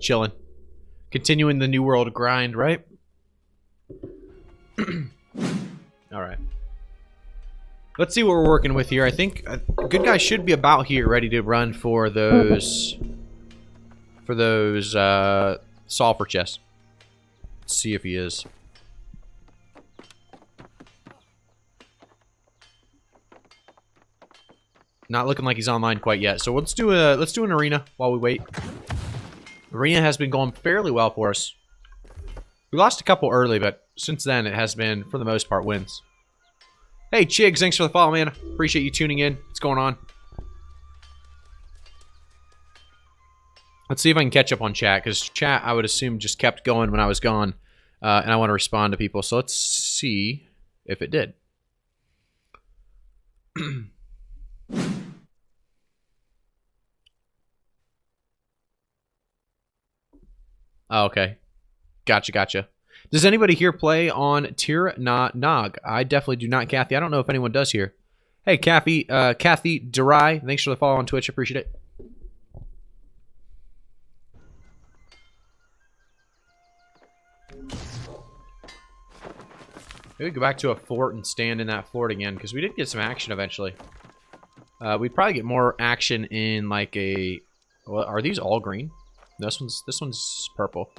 Chilling. Continuing the New World grind, right? Alright. Let's see what we're working with here. I think a good guy should be about here, ready to run for those... sulfur chests. Let's see if he is. Not looking like he's online quite yet. So let's do an arena while we wait. Arena has been going fairly well for us. We lost a couple early, but since then it has been, for the most part, wins. Hey, Chigs, thanks for the follow, man. Appreciate you tuning in. What's going on? Let's see if I can catch up on chat, because chat, I would assume, just kept going when I was gone. And I want to respond to people, so let's see if it did. Oh, okay. Gotcha. Does anybody here play on Tir Na Nog? I definitely do not, Kathy. I don't know if anyone does here. Hey, Kathy Durai, thanks for the follow on Twitch. Appreciate it. Maybe go back to a fort and stand in that fort again, because we did get some action eventually. We'd probably get more action in like a... Well, are these all green? This one's purple.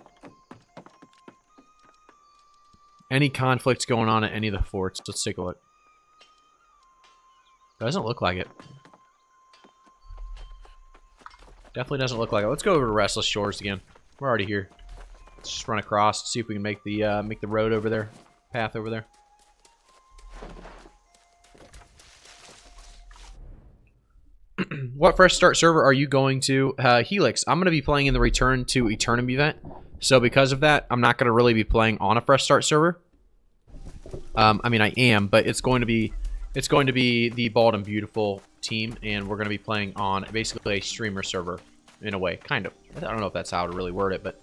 Any conflicts going on at any of the forts? Let's take a look. Doesn't look like it. Definitely doesn't look like it. Let's go over to Restless Shores again. We're already here. Let's just run across, see if we can make the road over there, path over there. What fresh start server are you going to? Helix. I'm going to be playing in the Return to Eternum event. So because of that, I'm not going to really be playing on a fresh start server. I mean, I am, but it's going to be the Bald and Beautiful team, and we're going to be playing on basically a streamer server in a way, kind of. I don't know if that's how to really word it, but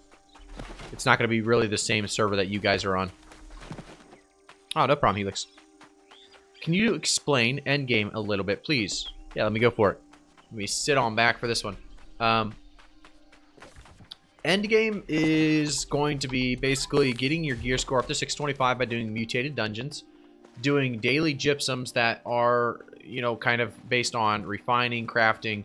it's not going to be really the same server that you guys are on. Oh, no problem, Helix. Can you explain Endgame a little bit, please? Yeah, let me go for it. Let me sit on back for this one. Endgame is going to be basically getting your gear score up to 625 by doing mutated dungeons, doing daily gypsums that are, you know, kind of based on refining, crafting,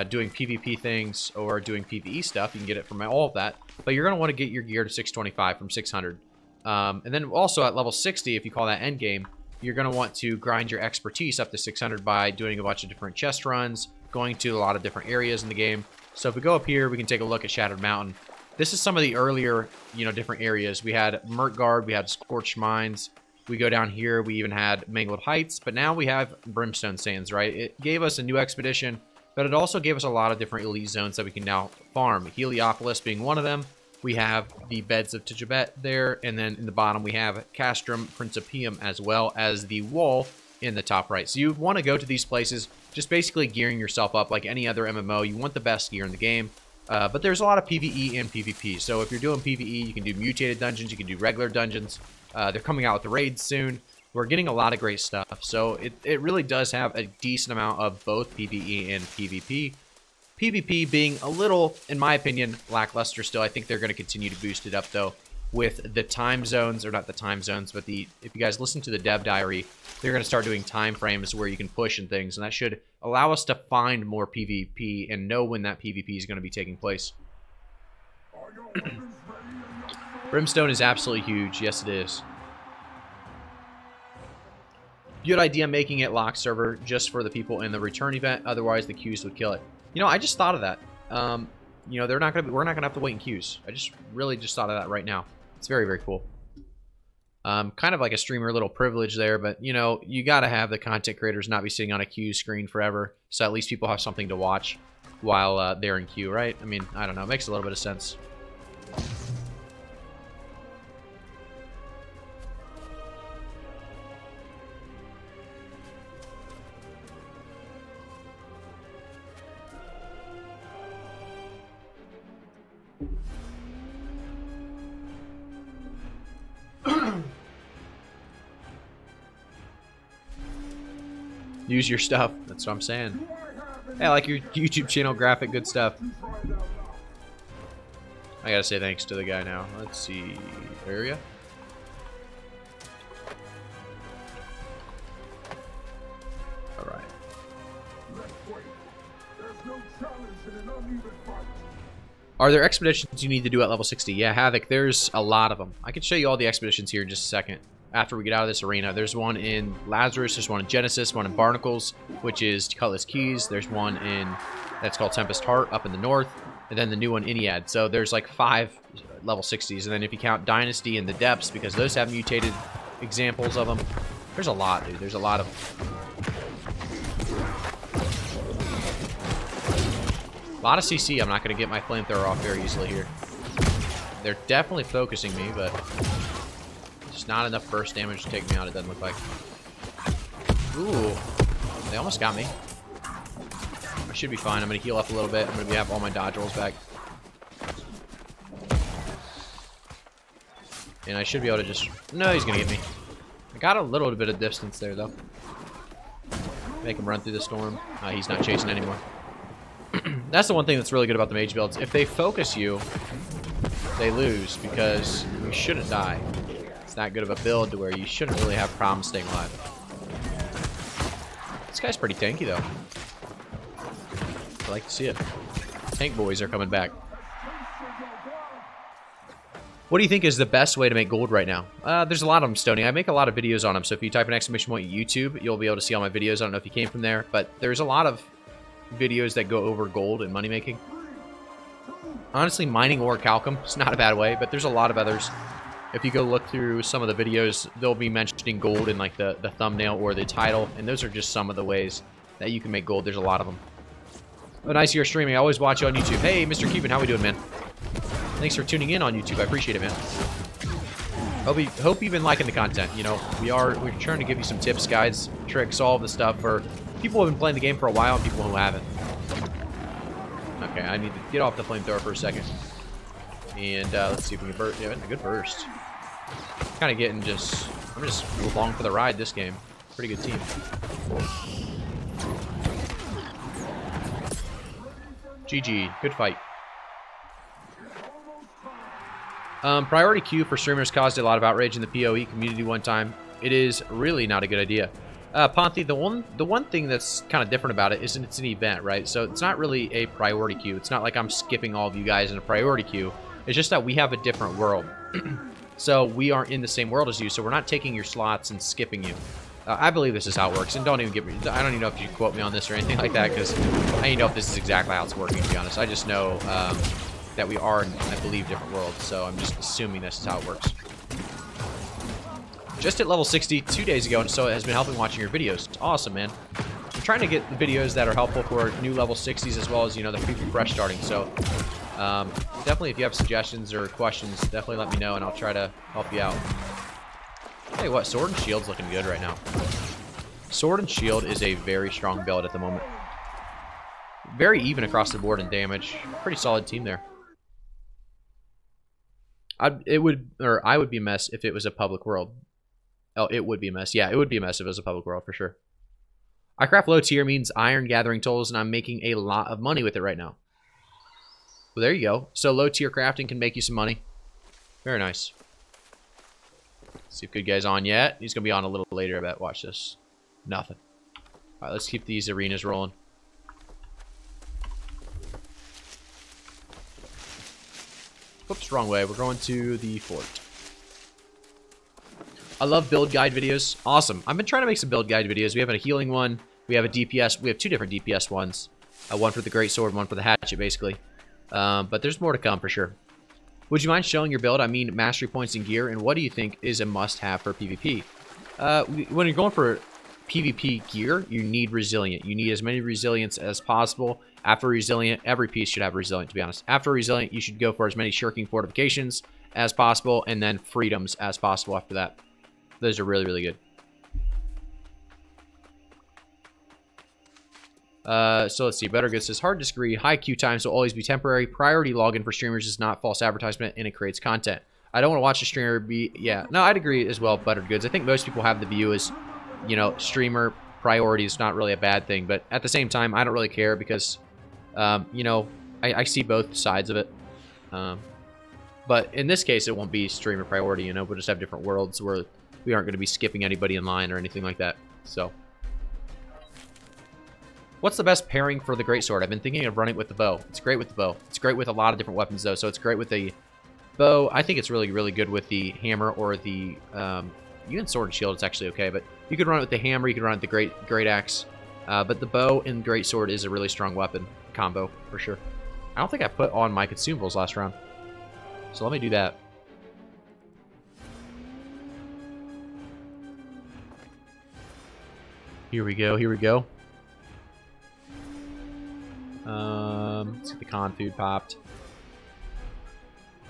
doing PvP things, or doing PvE stuff. You can get it from all of that, but you're going to want to get your gear to 625 from 600. And then also at level 60, if you call that endgame, you're going to want to grind your expertise up to 600 by doing a bunch of different chest runs, going to a lot of different areas in the game. So if we go up here, we can take a look at Shattered Mountain. This is some of the earlier, you know, different areas. We had Murtgard, we had Scorched Mines. We go down here, we even had Mangled Heights, but now we have Brimstone Sands, right? It gave us a new expedition, but it also gave us a lot of different elite zones that we can now farm. Heliopolis being one of them. We have the Beds of Tibet there, and then in the bottom we have Castrum Principium, as well as the wall in the top right. So you want to go to these places, just basically gearing yourself up like any other MMO. You want the best gear in the game, but there's a lot of PvE and PvP. So if you're doing PvE, you can do mutated dungeons, you can do regular dungeons. They're coming out with the raids soon. We're getting a lot of great stuff. So it really does have a decent amount of both PvE and PvP. PvP being a little, in my opinion, lackluster still. I think they're going to continue to boost it up, though, with the time zones, or not the time zones, but if you guys listen to the dev diary, they're going to start doing time frames where you can push and things, and that should allow us to find more PvP and know when that PvP is going to be taking place. Brimstone is absolutely huge. Yes, it is. Good idea making it locked server just for the people in the return event. Otherwise, the queues would kill it. You know, I just thought of that. You know, we're not gonna have to wait in queues. I really just thought of that right now. It's very, very cool. Kind of like a streamer little privilege there, but you know, you gotta have the content creators not be sitting on a queue screen forever, so at least people have something to watch while they're in queue, right? I mean, I don't know, it makes a little bit of sense. Use your stuff. That's what I'm saying. Hey, I like your YouTube channel graphic. Good stuff. I gotta say thanks to the guy now. Let's see. Area. Alright. Are there expeditions you need to do at level 60? Yeah, Havoc, there's a lot of them. I can show you all the expeditions here in just a second. After we get out of this arena, there's one in Lazarus, there's one in Genesis, one in Barnacles, which is Cutlass Keys. There's one in, that's called Tempest Heart, up in the north. And then the new one, Iniad. So there's like 5 level 60s. And then if you count Dynasty and the Depths, because those have mutated examples of them, there's a lot, dude. There's a lot of them. A lot of CC. I'm not going to get my flamethrower off very easily here. They're definitely focusing me, but just not enough burst damage to take me out, it doesn't look like. Ooh. They almost got me. I should be fine. I'm going to heal up a little bit. I'm going to have all my dodge rolls back. And I should be able to just... No, he's going to get me. I got a little bit of distance there, though. Make him run through the storm. He's not chasing anymore. That's the one thing that's really good about the mage builds. If they focus you, they lose because you shouldn't die. It's that good of a build to where you shouldn't really have problems staying alive. This guy's pretty tanky, though. I like to see it. Tank boys are coming back. What do you think is the best way to make gold right now? There's a lot of them, Stony. I make a lot of videos on them, so if you type an exclamation point YouTube, you'll be able to see all my videos. I don't know if you came from there, but there's a lot of videos that go over gold and money making. Honestly, mining or calcum is not a bad way, but there's a lot of others. If you go look through some of the videos, they'll be mentioning gold in like the thumbnail or the title, and those are just some of the ways that you can make gold. There's a lot of them. Oh, nice you're streaming. I always watch you on YouTube. Hey, Mr. Cuban, how we doing, man? Thanks for tuning in on YouTube. I appreciate it, man. Hope you've been liking the content. You know, we're trying to give you some tips, guides, tricks, all of the stuff for people who have been playing the game for a while and people who haven't. Okay, I need to get off the flamethrower for a second. And let's see if we can burst. Yeah, a good burst. Kind of getting just... I'm just along for the ride this game. Pretty good team. GG. Good fight. Priority queue for streamers caused a lot of outrage in the PoE community one time. It is really not a good idea. Ponthi, the one thing that's kind of different about it is it's an event, right? So it's not really a priority queue. It's not like I'm skipping all of you guys in a priority queue. It's just that we have a different world. So we aren't in the same world as you, so we're not taking your slots and skipping you. I believe this is how it works, and don't even get me... I don't even know if you can quote me on this or anything like that, because I don't even know if this is exactly how it's working, to be honest. I just know that we are in, I believe, different worlds, so I'm just assuming this is how it works. Just at level 60 2 days ago, and so it has been helping watching your videos. It's awesome, man. I'm trying to get the videos that are helpful for new level 60s as well as, you know, the people fresh starting, so... definitely, if you have suggestions or questions, definitely let me know, and I'll try to help you out. Tell you what, Sword and Shield's looking good right now. Sword and Shield is a very strong build at the moment. Very even across the board in damage. Pretty solid team there. I would be a mess if it was a public world. Oh, it would be a mess. Yeah, it would be a mess if it was a public world, for sure. I craft low tier means iron gathering tools, and I'm making a lot of money with it right now. Well, there you go. So low tier crafting can make you some money. Very nice. See if good guy's on yet. He's going to be on a little later, I bet. Watch this. Nothing. Alright, let's keep these arenas rolling. Whoops, wrong way. We're going to the fort. I love build guide videos. Awesome. I've been trying to make some build guide videos. We have a healing one. We have a DPS. We have 2 different DPS ones. One for the Greatsword, one for the hatchet, basically. But there's more to come for sure. Would you mind showing your build? I mean, mastery points and gear, and what do you think is a must-have for PvP? When you're going for PvP gear, you need resilient. You need as many resilience as possible. After resilient, every piece should have resilient, to be honest. After resilient, you should go for as many shirking fortifications as possible, and then freedoms as possible after that. Those are really, really good. So let's see. Better Good says, hard disagree. High queue times will always be temporary. Priority login for streamers is not false advertisement, and it creates content. I don't want to watch a streamer be... Yeah, no, I'd agree as well, Better Goods. I think most people have the view as, you know, streamer priority is not really a bad thing, but at the same time, I don't really care because, you know, I see both sides of it. But in this case, it won't be streamer priority, you know, we'll just have different worlds where we aren't going to be skipping anybody in line or anything like that, so. What's the best pairing for the Greatsword? I've been thinking of running with the bow. It's great with the bow. It's great with a lot of different weapons, though, so it's great with the bow. I think it's really, really good with the hammer or the, even sword and shield, it's actually okay, but you could run it with the hammer, you could run it with the great axe, but the bow and Greatsword is a really strong weapon combo, for sure. I don't think I put on my consumables last round, so let me do that. Here we go, here we go. Let's get the con food popped.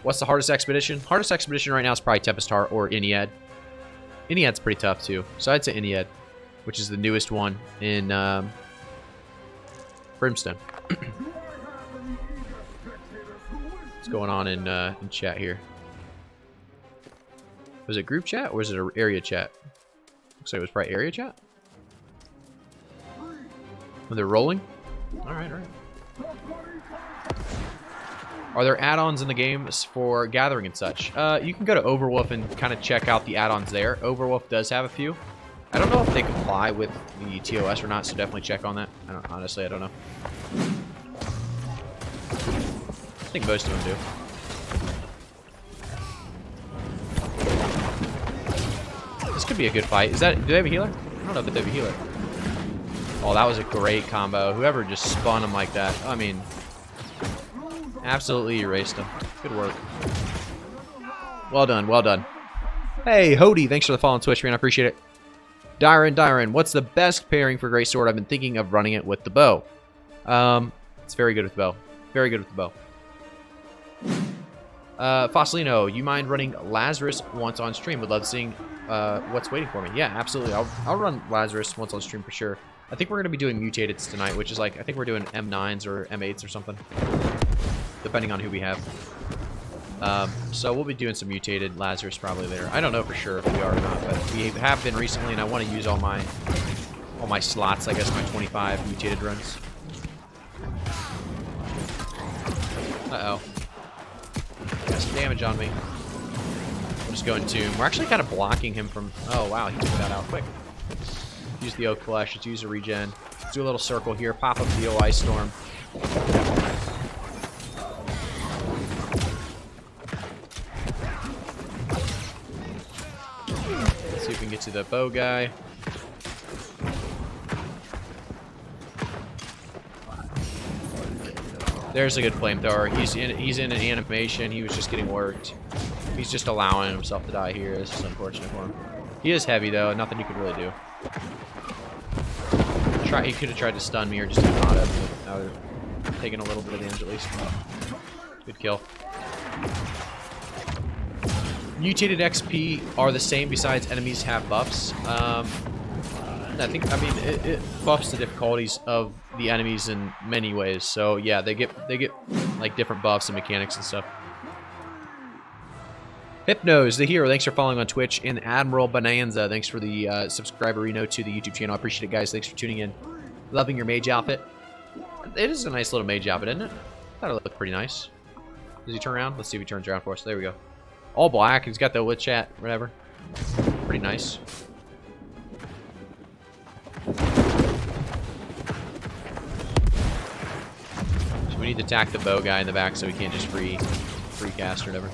What's the hardest expedition? Hardest expedition right now is probably Tempest Heart or Iniad. Iniad's pretty tough too, so I'd say Iniad, which is the newest one in Brimstone. What's going on in chat here? Was it group chat or was it an area chat? Looks like it was probably area chat. When they're rolling? Alright, alright. Are there add-ons in the games for gathering and such? You can go to Overwolf and kind of check out the add-ons there. Overwolf does have a few. I don't know if they comply with the TOS or not, so definitely check on that. Honestly, I don't know. I think most of them do. This could be a good fight. Do they have a healer? I don't know if they have a healer. Oh, that was a great combo. Whoever just spun him like that. I mean, absolutely erased him. Good work. Well done, well done. Hey, Hody, thanks for the follow on Twitch, man. I appreciate it. Dyron, what's the best pairing for Greatsword? I've been thinking of running it with the bow. It's very good with the bow. Very good with the bow. Fossilino, you mind running Lazarus once on stream? Would love seeing what's waiting for me. Yeah, absolutely. I'll run Lazarus once on stream for sure. I think we're going to be doing Mutateds tonight, which is like, I think we're doing M9s or M8s or something, depending on who we have. So we'll be doing some Mutated Lazarus probably later. I don't know for sure if we are or not, but we have been recently, and I want to use all my slots, I guess, my 25 Mutated runs. Uh-oh. Got some damage on me. We'll just go in Tomb. We're actually kind of blocking him from... Oh, wow, he took that out quick. Use the Oak Flesh. Let's use a regen. Let's do a little circle here. Pop up the OI Storm. Let's see if we can get to the bow guy. There's a good flamethrower. He's in an animation. He was just getting worked. He's just allowing himself to die here. It's just unfortunate for him. He is heavy though. Nothing you could really do. He could have tried to stun me or just get caught up. I would have taken a little bit of damage at least. Good kill. Mutated XP are the same besides enemies have buffs. I mean it buffs the difficulties of the enemies in many ways. So yeah, they get like different buffs and mechanics and stuff. Hypnos, the hero, thanks for following on Twitch. And Admiral Bonanza, thanks for the subscriber reno to the YouTube channel. I appreciate it, guys. Thanks for tuning in. Loving your mage outfit. It is a nice little mage outfit, isn't it? I thought it looked pretty nice. Does he turn around? Let's see if he turns around for us. There we go. All black. He's got the lit chat, whatever. Pretty nice. So we need to attack the bow guy in the back so we can't just free cast or whatever.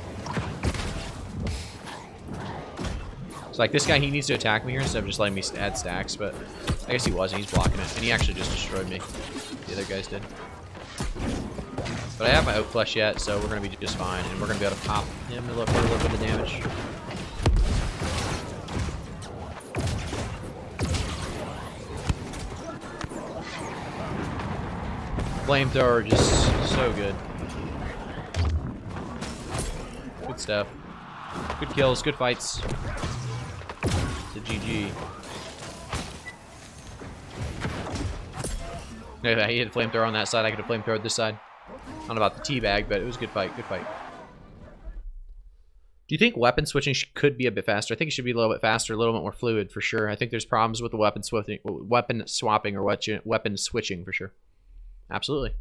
So like this guy, he needs to attack me here instead of just letting me add stacks, but I guess he wasn't. He's blocking it, and he actually just destroyed me. The other guys did. But I have my Oak Flesh yet, so we're going to be just fine, and we're going to be able to pop him for a little bit of damage. Flamethrower, just so good. Good stuff. Good kills, good fights. It's a GG. Yeah, he had a flamethrower on that side. I could have flamethrowed this side. I don't know about the teabag, but it was a good fight. Good fight. Do you think weapon switching could be a bit faster? I think it should be a little bit faster, a little bit more fluid for sure. I think there's problems with the weapon swapping or weapon switching for sure. Absolutely.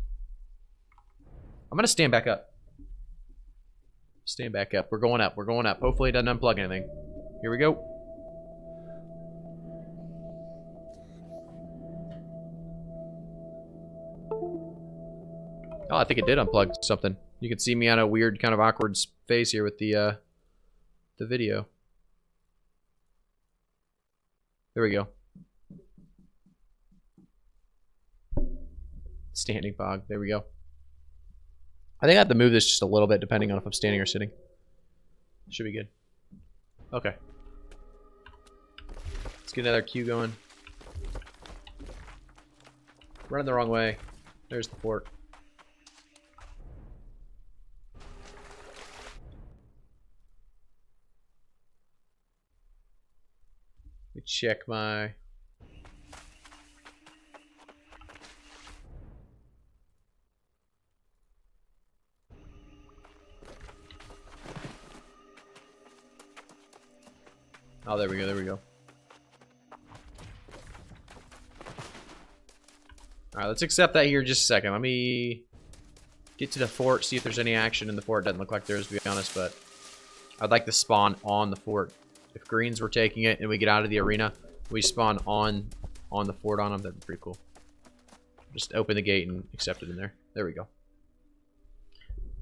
I'm gonna stand back up. Stand back up. We're going up. We're going up. Hopefully it doesn't unplug anything. Here we go. Oh, I think it did unplug something. You can see me on a weird kind of awkward phase here with the video. There we go. Standing fog. There we go. I think I have to move this just a little bit depending on if I'm standing or sitting. Should be good. Okay. Let's get another queue going. Running the wrong way. There's the fort. Let me check my... Oh, there we go, there we go. Alright, let's accept that here just a second. Let me get to the fort, see if there's any action in the fort. Doesn't look like there is, to be honest, but I'd like to spawn on the fort. If greens were taking it and we get out of the arena, we spawn on the fort on them. That'd be pretty cool. Just open the gate and accept it in there. There we go.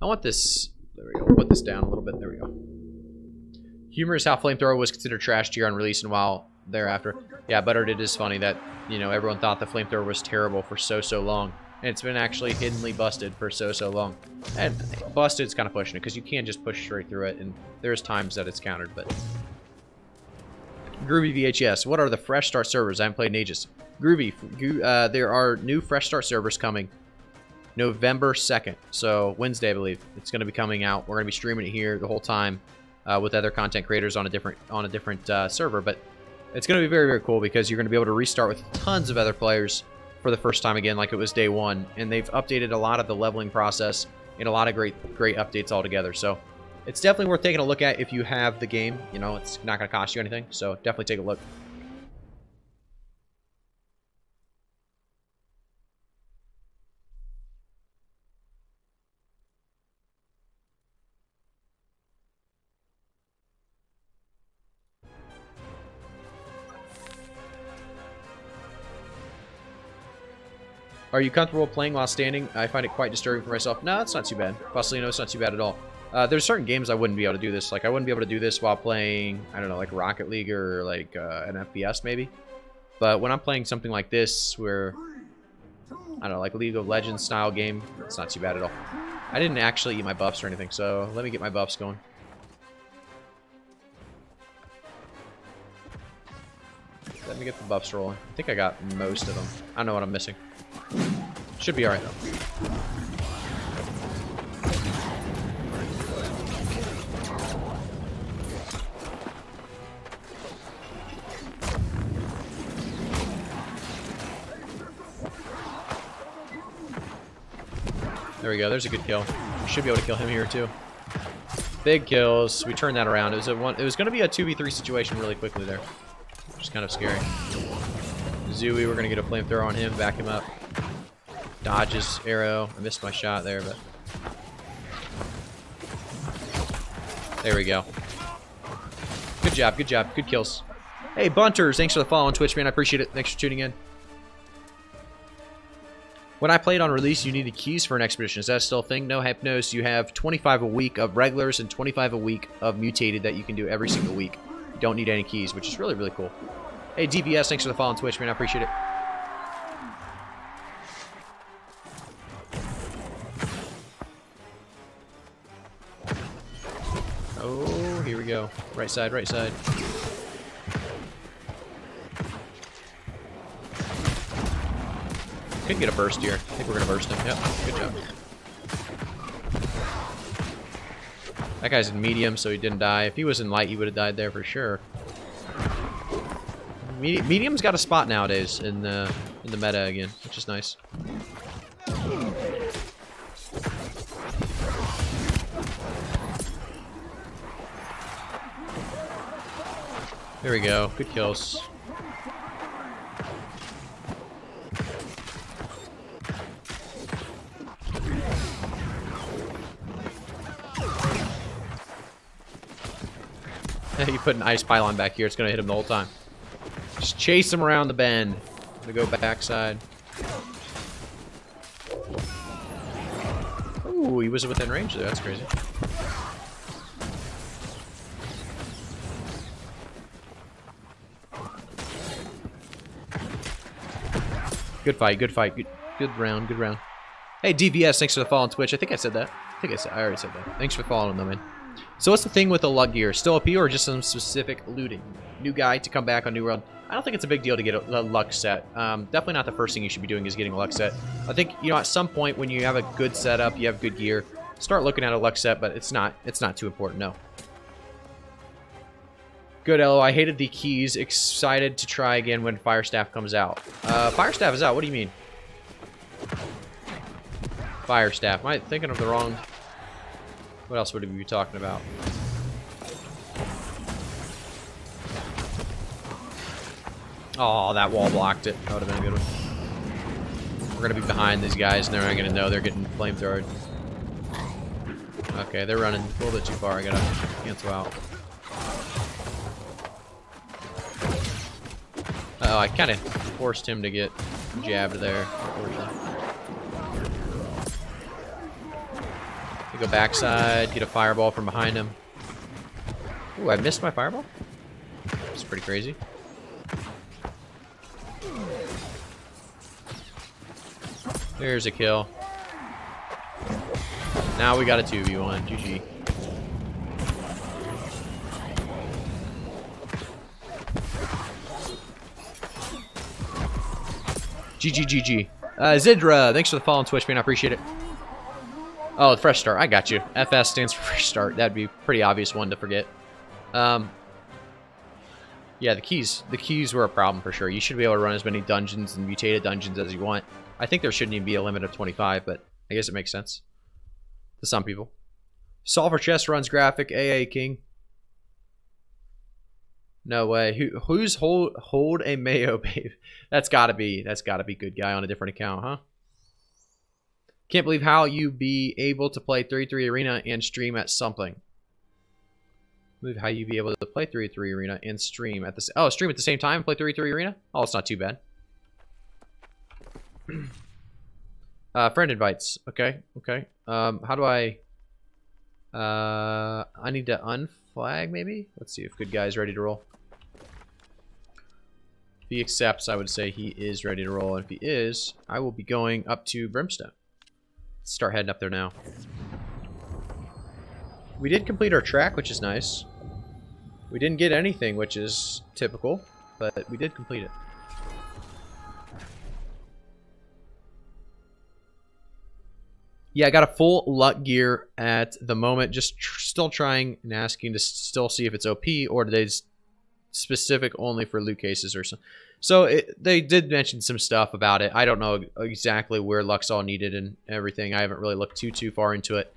I want this... There we go. We'll put this down a little bit. There we go. Humorous how flamethrower was considered trash tier on release and while thereafter. Yeah, but it is funny that, you know, everyone thought the flamethrower was terrible for so long. And it's been actually hiddenly busted for so long. And busted's kind of pushing it, because you can't just push straight through it, and there's times that it's countered, but... Groovy VHS. What are the fresh start servers? I haven't played in ages. Groovy. There are new fresh start servers coming November 2nd. So Wednesday, I believe. It's going to be coming out. We're going to be streaming it here the whole time with other content creators on a different server. But it's going to be very, very cool because you're going to be able to restart with tons of other players for the first time again, like it was day one. And they've updated a lot of the leveling process and a lot of great updates altogether. So it's definitely worth taking a look at if you have the game. You know, it's not going to cost you anything, so definitely take a look. Are you comfortable playing while standing? I find it quite disturbing for myself. No, it's not too bad. Possibly, no, it's not too bad at all. There's certain games I wouldn't be able to do this. Like, I wouldn't be able to do this while playing, I don't know, like Rocket League or like an FPS maybe. But when I'm playing something like this, where, I don't know, like League of Legends style game, it's not too bad at all. I didn't actually eat my buffs or anything, so let me get my buffs going. Let me get the buffs rolling. I think I got most of them. I don't know what I'm missing. Should be alright though. There we go. There's a good kill. We should be able to kill him here too. Big kills. We turned that around. It was going to be a 2v3 situation really quickly there, which is kind of scary. Zooey, we're going to get a flamethrower on him, back him up. Dodges arrow. I missed my shot there, but there we go. Good job. Good job. Good kills. Hey, Bunters, thanks for the follow on Twitch, man. I appreciate it. Thanks for tuning in. When I played on release, you needed keys for an expedition. Is that still a thing? No, heck no. So you have 25 a week of regulars and 25 a week of mutated that you can do every single week. You don't need any keys, which is really, really cool. Hey, DBS, thanks for the follow on Twitch, man. I appreciate it. Oh, here we go. Right side, right side. Couldn't get a burst here. I think we're going to burst him. Yep, good job. That guy's in medium, so he didn't die. If he was in light, he would have died there for sure. Medium's got a spot nowadays in the meta again, which is nice. There we go. Good kills. You put an ice pylon back here, it's gonna hit him the whole time. Just chase him around the bend. I'm gonna go backside. Ooh, he was within range there. That's crazy. Good fight, good fight. Good round, good round. Hey, DVS, thanks for the follow on Twitch. I think I said that. I already said that. Thanks for following them, man. So what's the thing with the luck gear? Still OP or just some specific looting? New guy to come back on New World. I don't think it's a big deal to get a luck set. Definitely not the first thing you should be doing is getting a luck set. I think, you know, at some point when you have a good setup, you have good gear, start looking at a luck set, but it's not too important, no. Good, Elo. I hated the keys. Excited to try again when Firestaff comes out. Firestaff is out. What do you mean? Firestaff. Am I thinking of the wrong... What else would we be talking about? Oh, that wall blocked it. That would have been a good one. We're going to be behind these guys, and they're not going to know they're getting flamethrowed. Okay, they're running a little bit too far. I got to cancel out. Oh, I kind of forced him to get jabbed there, unfortunately. Go backside, get a fireball from behind him. Ooh, I missed my fireball? That's pretty crazy. There's a kill. Now we got a 2v1. GG. GG. Zidra, thanks for the follow on Twitch, man. I appreciate it. Oh, fresh start. I got you. FS stands for fresh start. That'd be a pretty obvious one to forget. Yeah, the keys. The keys were a problem for sure. You should be able to run as many dungeons and mutated dungeons as you want. I think there shouldn't even be a limit of 25, but I guess it makes sense to some people. Solver chest runs graphic. AA King. No way. Who's hold a Mayo babe? That's gotta be good guy on a different account, huh? Can't believe how you be able to play 3-3 Arena and stream at something. Believe how you be able to play 3-3 Arena and stream at the stream at the same time and play 3-3 Arena? Oh, it's not too bad. Friend invites. Okay. How do I need to unflag maybe? Let's see if good guy's ready to roll. If he accepts, I would say he is ready to roll. And if he is, I will be going up to Brimstone. Let's start heading up there now. We did complete our track, which is nice. We didn't get anything, which is typical, but we did complete it. Yeah, I got a full luck gear at the moment. Just still trying and asking to still see if it's OP or do they specific only for loot cases or something. So they did mention some stuff about it. I don't know exactly where luck's all needed and everything. I haven't really looked too far into it.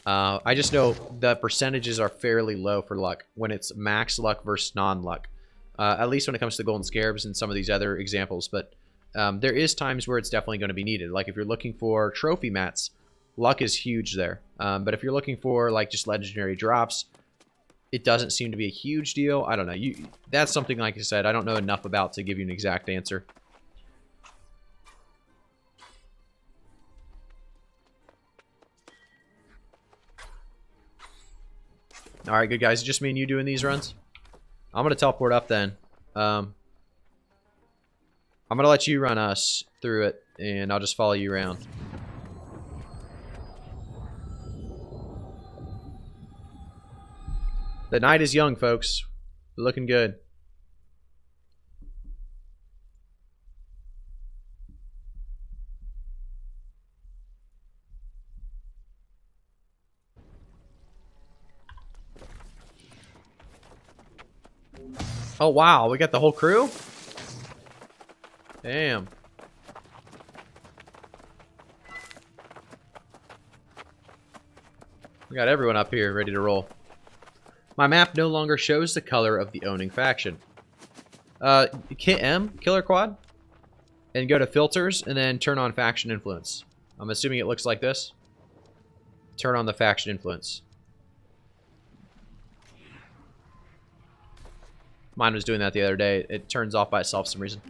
I just know the percentages are fairly low for luck when it's max luck versus non-luck. At least when it comes to golden scarabs and some of these other examples. But there is times where it's definitely going to be needed. Like if you're looking for trophy mats, luck is huge there. But if you're looking for like just legendary drops, it doesn't seem to be a huge deal. I don't know. That's something, like I said, I don't know enough about to give you an exact answer. All right, good guys. Just me and you doing these runs? I'm going to teleport up then. I'm going to let you run us through it, and I'll just follow you around. The night is young, folks. We're looking good. Oh, wow. We got the whole crew? Damn. We got everyone up here ready to roll. My map no longer shows the color of the owning faction. Hit M, killer quad, and go to filters, and then turn on faction influence. I'm assuming it looks like this. Turn on the faction influence. Mine was doing that the other day. It turns off by itself for some reason.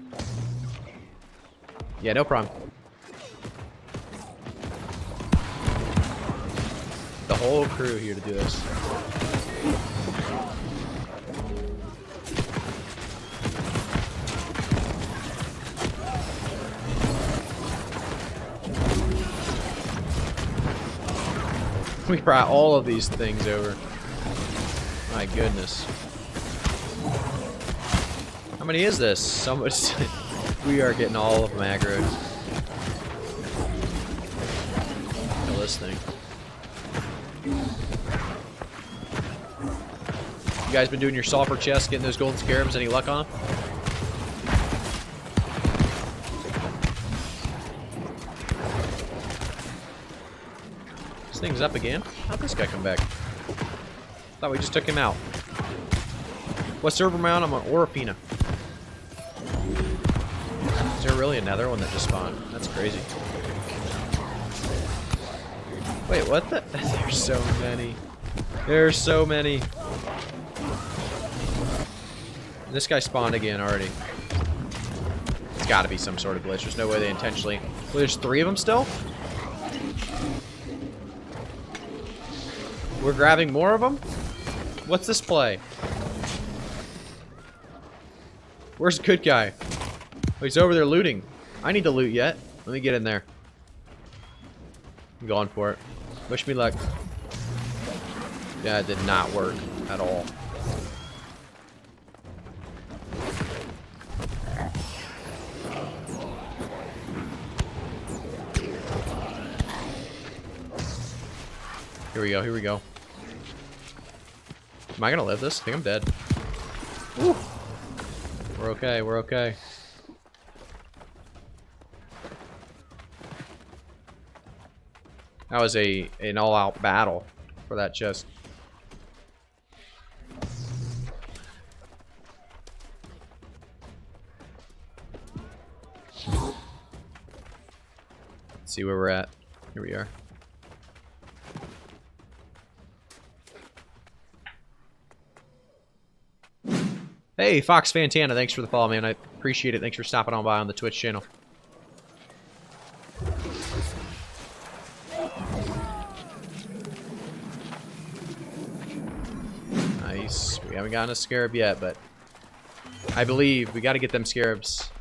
Yeah, no problem. The whole crew here to do this. We brought all of these things over. My goodness. How many is this? So much. We are getting all of them aggroed. Kill this thing. You guys been doing your sulfur chest, getting those golden scarabs? Any luck on them? This thing's up again. How'd this guy come back? Thought we just took him out. What server am I on? I'm on Orifina. Is there really another one that just spawned? That's crazy. Wait, what the? There's so many. There's so many. This guy spawned again already. It's got to be some sort of glitch. There's no way they intentionally... Well, there's 3 of them still? We're grabbing more of them? What's this play? Where's the good guy? Oh, he's over there looting. I need to loot yet. Let me get in there. I'm going for it. Wish me luck. Yeah, it did not work at all. Here we go, here we go. Am I gonna live this? I think I'm dead. Woo. We're okay, we're okay. That was an all-out battle for that chest. Let's see where we're at. Here we are. Hey, Fox Fantana, thanks for the follow, man. I appreciate it. Thanks for stopping on by on the Twitch channel. Nice. We haven't gotten a scarab yet, but I believe we got to get them scarabs.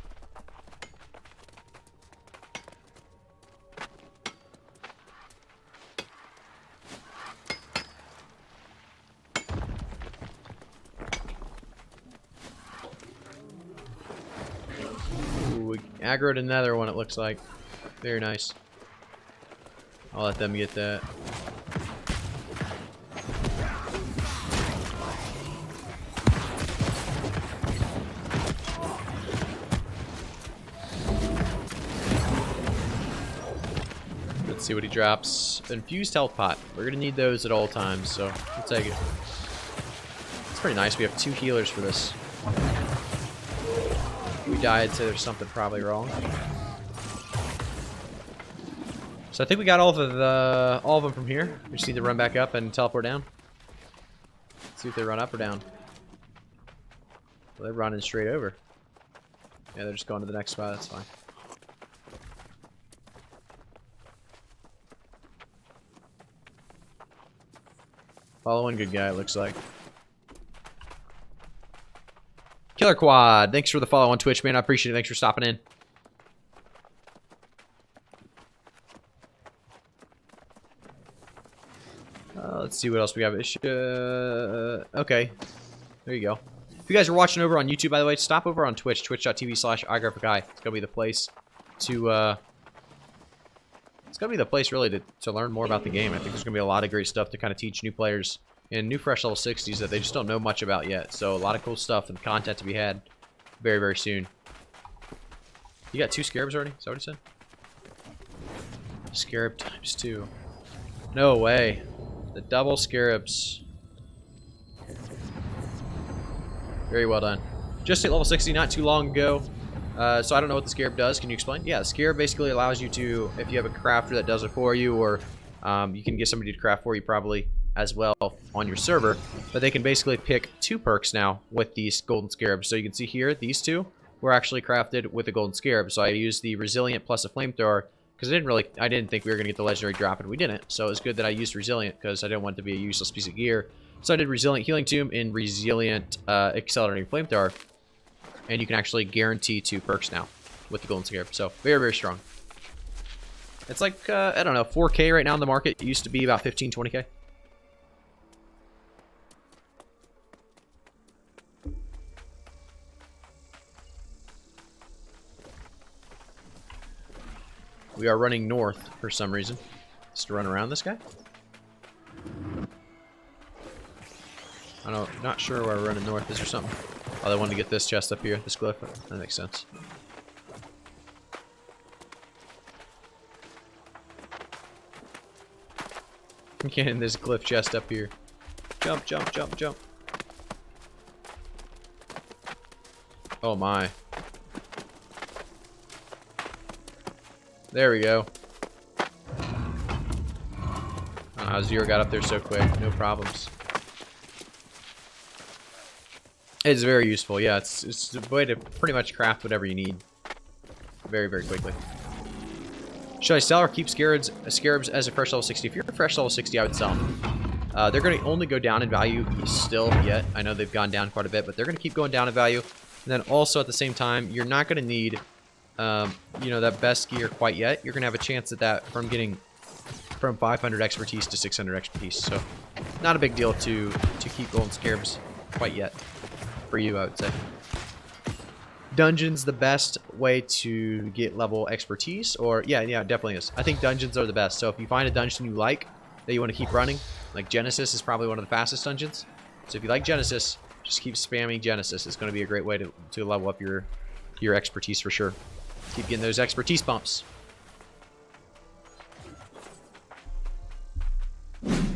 Aggroed another one, it looks like. Very nice. I'll let them get that. Let's see what he drops. Infused health pot. We're gonna need those at all times, so we'll take it. It's pretty nice. We have 2 healers for this. We died, so there's something probably wrong. So I think we got all of them from here. We just need to run back up and teleport down. Let's see if they run up or down. Well, they're running straight over. Yeah, they're just going to the next spot. That's fine. Following good guy, it looks like. Killer Quad, thanks for the follow on Twitch, man. I appreciate it. Thanks for stopping in. Let's see what else we have. Okay. There you go. If you guys are watching over on YouTube, by the way, stop over on Twitch, twitch.tv/igraphici. It's gonna be the place to it's gonna be the place really to learn more about the game. I think there's gonna be a lot of great stuff to kind of teach new players in new fresh level 60s that they just don't know much about yet. So a lot of cool stuff and content to be had very, very soon. You got 2 scarabs already? Is that what he said? Scarab times 2. No way. The double scarabs. Very well done. Just hit level 60 not too long ago. So I don't know what the scarab does. Can you explain? Yeah, the scarab basically allows you to, if you have a crafter that does it for you, or you can get somebody to craft for you probably as well on your server. But they can basically pick 2 perks now with these golden scarabs. So you can see here, these 2 were actually crafted with a golden scarab. So I used the resilient plus a flamethrower because I didn't think we were going to get the legendary drop, and we didn't. So it was good that I used resilient because I didn't want it to be a useless piece of gear. So I did resilient healing tomb and resilient accelerating flamethrower. And you can actually guarantee 2 perks now with the golden scarab. So very, very strong. It's like, I don't know, 4K right now in the market. It used to be about 15, 20K. We are running north for some reason. Just to run around this guy. I don't know, not sure why we're running north. Is there something? Oh, they wanted to get this chest up here, this glyph. That makes sense. I'm getting this glyph chest up here. Jump, jump, jump, jump. Oh my. There we go. Zero got up there so quick. No problems. It's very useful. Yeah, it's a way to pretty much craft whatever you need. Very, very quickly. Should I sell or keep scarabs as a fresh level 60? If you're a fresh level 60, I would sell them. They're going to only go down in value still yet. I know they've gone down quite a bit, but they're going to keep going down in value. And then also at the same time, you're not going to need, you know, that best gear quite yet. You're going to have a chance at that from getting from 500 expertise to 600 expertise. So not a big deal to keep golden scarabs quite yet. For you, I would say. Dungeons the best way to get level expertise, or yeah, definitely is. I think dungeons are the best. So if you find a dungeon you like that you want to keep running, like Genesis is probably one of the fastest dungeons. So if you like Genesis, just keep spamming Genesis. It's going to be a great way to level up your expertise for sure. Keep getting those expertise bumps.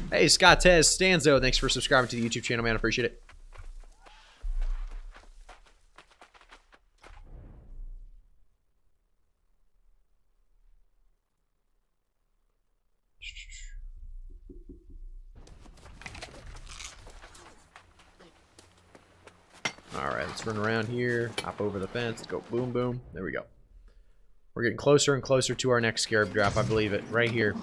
Hey, Scottez Stanzo, thanks for subscribing to the YouTube channel, man. I appreciate it. Alright, let's run around here, hop over the fence, go boom boom. There we go. We're getting closer and closer to our next scarab drop, I believe it. Right here.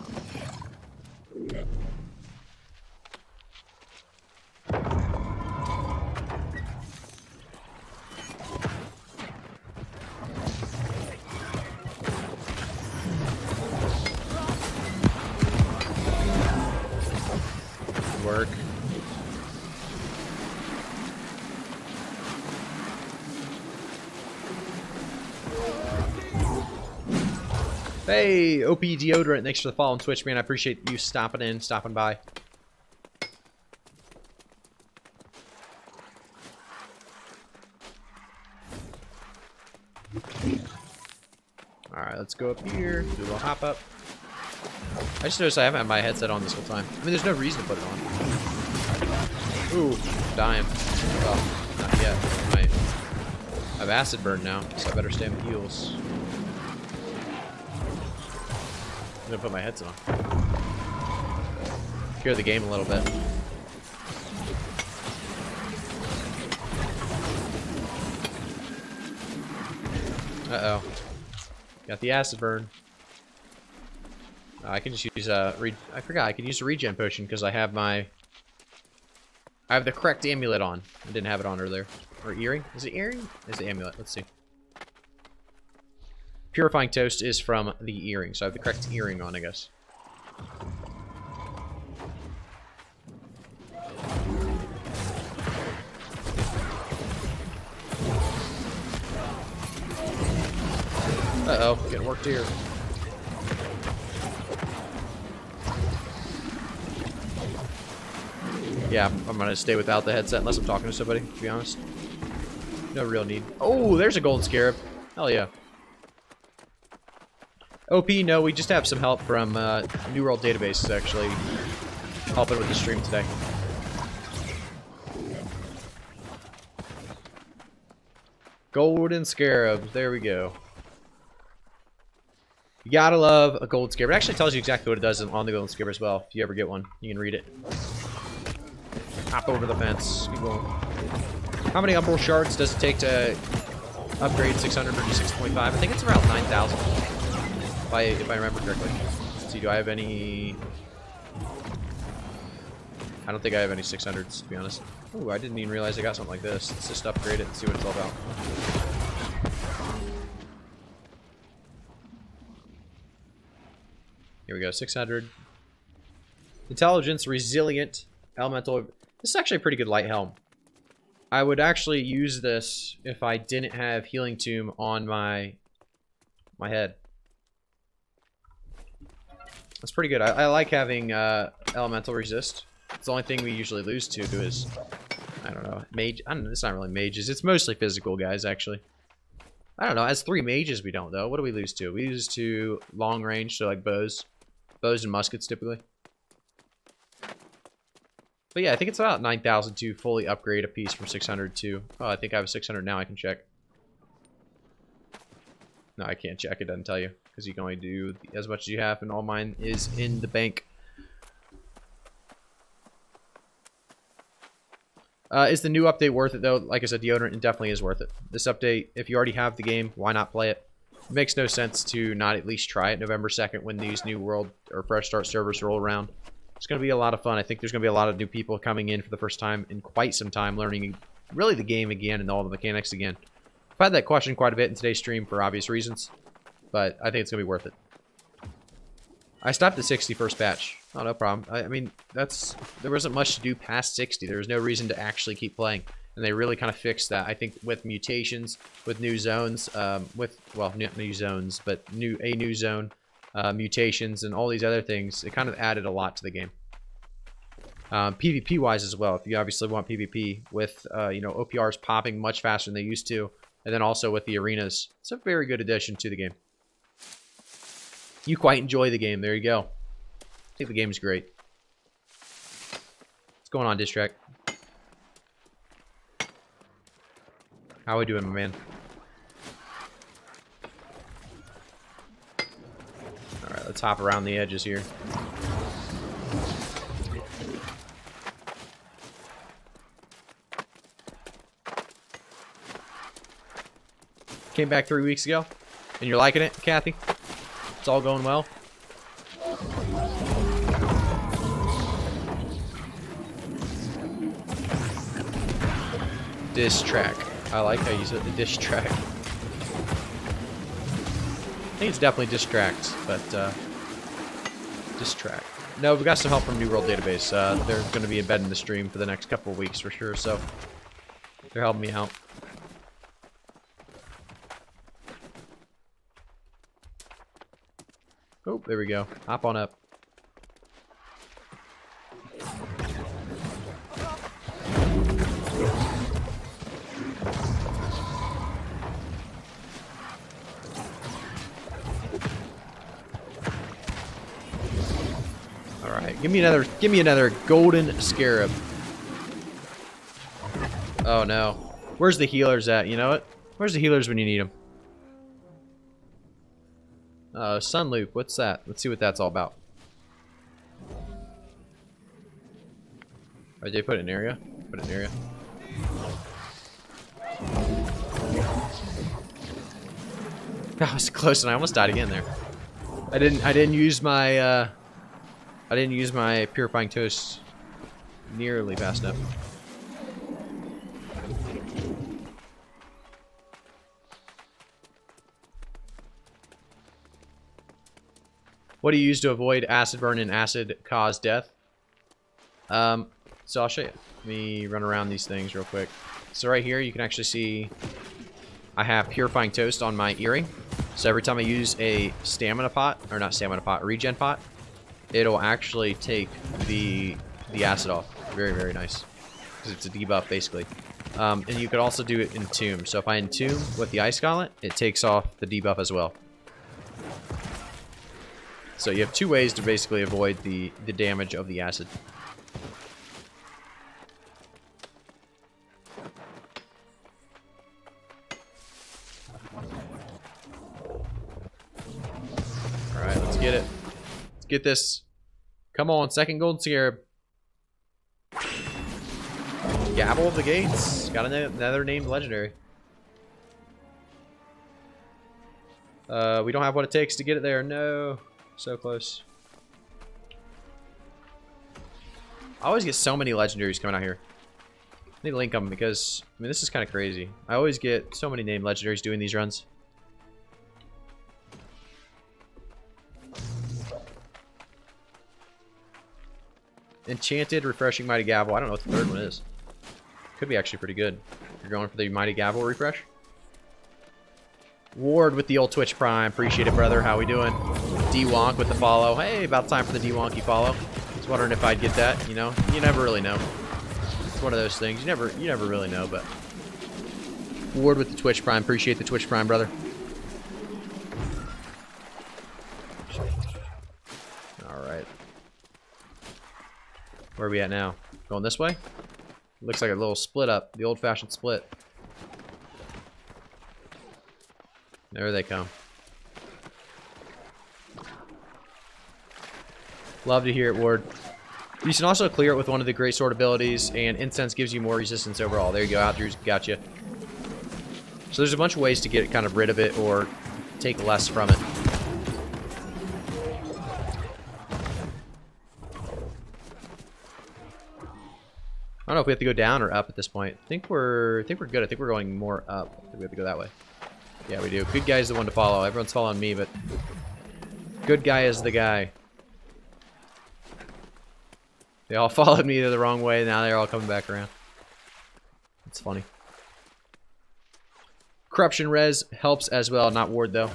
Work. Hey, OP Deodorant, thanks for the follow on Twitch, man. I appreciate you stopping by. Alright, let's go up here, do a little hop up. I just noticed I haven't had my headset on this whole time. I mean, there's no reason to put it on. Ooh, I'm dying. Well, not yet. I have acid burn now, so I better stay on the heels. I'm gonna put my headset on. Hear the game a little bit. Uh-oh. Got the acid burn. I can just use I forgot I could use a regen potion because I have the correct amulet on. I didn't have it on earlier. Or earring? Is it earring? Is it amulet? Let's see. Purifying Toast is from the earring, so I have the correct earring on, I guess. Uh-oh, getting worked here. Yeah, I'm gonna stay without the headset unless I'm talking to somebody, to be honest. No real need. Oh, there's a golden scarab. Hell yeah. OP, no, we just have some help from New World Database actually helping with the stream today. Golden scarab. There we go. You gotta love a gold scarab. It actually tells you exactly what it does on the golden scarab as well. If you ever get one, you can read it. Hop over the fence. Keep going. How many umbral shards does it take to upgrade 600 to 6.5? I think it's around 9,000. If I remember correctly. Let's see, do I have any... I don't think I have any 600s, to be honest. Ooh, I didn't even realize I got something like this. Let's just upgrade it and see what it's all about. Here we go, 600. Intelligence, resilient, elemental. This is actually a pretty good light helm. I would actually use this if I didn't have healing tomb on my head. That's pretty good. I like having elemental resist. It's the only thing we usually lose to is, I don't know, mage. I don't know, it's not really mages. It's mostly physical guys, actually. I don't know. As 3 mages, we don't, though. What do we lose to? We lose to long range, so like bows. Bows and muskets, typically. But yeah, I think it's about 9,000 to fully upgrade a piece from 600 to... Oh, I think I have a 600 now. I can check. No, I can't check. It doesn't tell you. Because you can only do as much as you have, and all mine is in the bank. Is the new update worth it, though? Like I said, deodorant, it definitely is worth it. This update, if you already have the game, why not play it? It makes no sense to not at least try it November 2nd when these new world or fresh start servers roll around. It's going to be a lot of fun. I think there's going to be a lot of new people coming in for the first time in quite some time, learning really the game again and all the mechanics again. I've had that question quite a bit in today's stream for obvious reasons, but I think it's going to be worth it. I stopped at 60 first batch. Oh, no problem. I mean, there wasn't much to do past 60. There was no reason to actually keep playing. And they really kind of fixed that. I think with mutations, with new zones, well, not new zones, but a new zone, mutations, and all these other things, it kind of added a lot to the game. PvP-wise as well, if you obviously want PvP, with, you know, OPRs popping much faster than they used to, and then also with the arenas, it's a very good addition to the game. You quite enjoy the game. There you go. I think the game is great. What's going on, Distract? How are we doing, my man? Alright, let's hop around the edges here. Came back 3 weeks ago, and you're liking it, Kathy? It's all going well? Diss track. I like how you said the diss track. I think it's definitely distract, but distract. No, we got some help from New World Database. They're going to be embedding the stream for the next couple of weeks for sure, so they're helping me out. Oh, there we go. Hop on up. All right, give me another golden scarab. Oh no, where's the healers at? You know what? Where's the healers when you need them? Sun loop. What's that? Let's see what that's all about. Or did they put an area? Put an area. That was close, and I almost died again there. I didn't use my purifying toast nearly fast enough. What do you use to avoid acid burn and acid cause death? So I'll show you. Let me run around these things real quick. So right here, you can actually see I have purifying toast on my earring. So every time I use a stamina pot, or not stamina pot, a regen pot, it'll actually take the acid off. Very, very nice. Because it's a debuff, basically. And you could also do it in Tomb. So if I entomb with the Ice Gauntlet, it takes off the debuff as well. So you have 2 ways to basically avoid the damage of the acid. get this. Come on, second golden scarab. Gavel of the Gates. Got another named legendary. We don't have what it takes to get it there. No. So close. I always get so many legendaries coming out here. I need to link them because, I mean, this is kind of crazy. I always get so many named legendaries doing these runs. Enchanted, refreshing Mighty Gavel. I don't know what the third one is. Could be actually pretty good. You're going for the Mighty Gavel refresh? Ward with the old Twitch Prime. Appreciate it, brother. How we doing? D-Wonk with the follow. Hey, about time for the D-Wonky follow. Just wondering if I'd get that, you know? You never really know. It's one of those things. You never really know, but... Ward with the Twitch Prime. Appreciate the Twitch Prime, brother. Alright. Where are we at now? Going this way? Looks like a little split up. The old-fashioned split. There they come. Love to hear it, Ward. You can also clear it with one of the Greatsword abilities, and Incense gives you more resistance overall. There you go, Outdrews, gotcha. So there's a bunch of ways to get kind of rid of it or take less from it. I don't know if we have to go down or up at this point. I think we're good. I think we're going more up. I think we have to go that way. Yeah, we do. Good guy is the one to follow. Everyone's following me, but good guy is the guy. They all followed me the wrong way. Now they're all coming back around. It's funny. Corruption res helps as well. Not ward, though.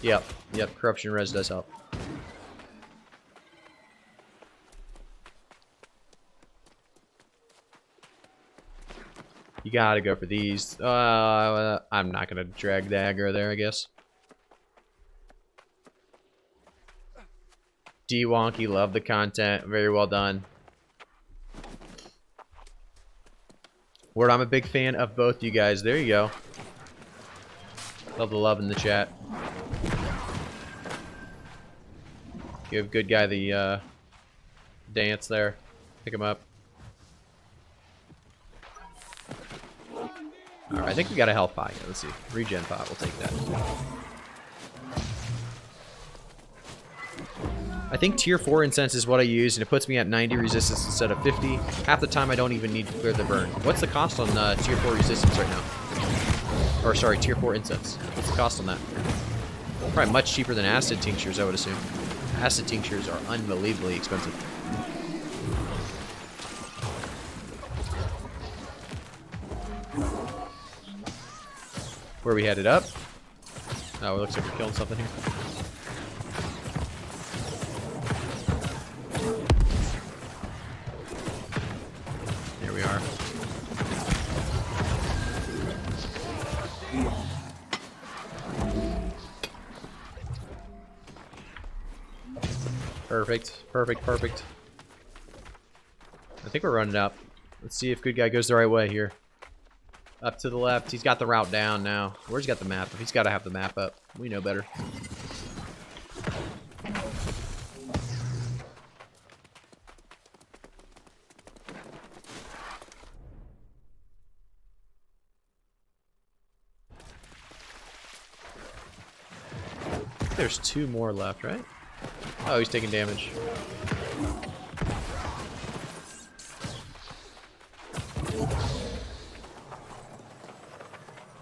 Yep. Corruption res does help. You gotta go for these. I'm not gonna drag the aggro there, I guess. D-Wonky, love the content. Very well done. Word, I'm a big fan of both you guys. There you go. Love the love in the chat. Give good guy the dance there. Pick him up. Alright, I think we got a health pot. Yeah, let's see. Regen pot, we'll take that. I think tier 4 incense is what I use, and it puts me at 90 resistance instead of 50. Half the time I don't even need to clear the burn. What's the cost on tier 4 resistance right now? Or sorry, tier 4 incense. What's the cost on that? Probably much cheaper than acid tinctures, I would assume. Acid tinctures are unbelievably expensive. Where we headed up? Oh, it looks like we're killing something here. There we are. Perfect. Perfect. I think we're running up. Let's see if good guy goes the right way here. Up to the left. He's got the route down now. Where's he got the map? He's got to have the map up. We know better. There's 2 more left, right? Oh, he's taking damage.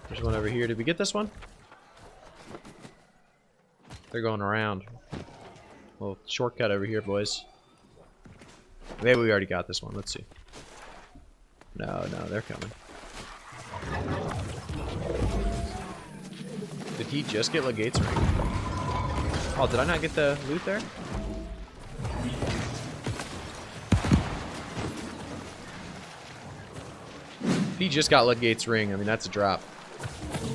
There's one over here. Did we get this one? They're going around. Little shortcut over here, boys. Maybe we already got this one. Let's see. No, they're coming. Did he just get Legate's ring? Oh, did I not get the loot there? He just got Legate's ring. I mean, that's a drop.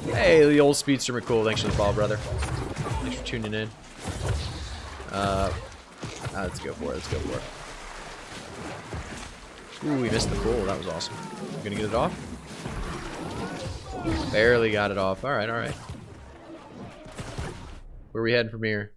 Hey, the old speedster McCool. Thanks for the follow, brother. Thanks for tuning in. Let's go for it. Ooh, we missed the pool. That was awesome. Gonna get it off? Barely got it off. Alright. Where are we heading from here?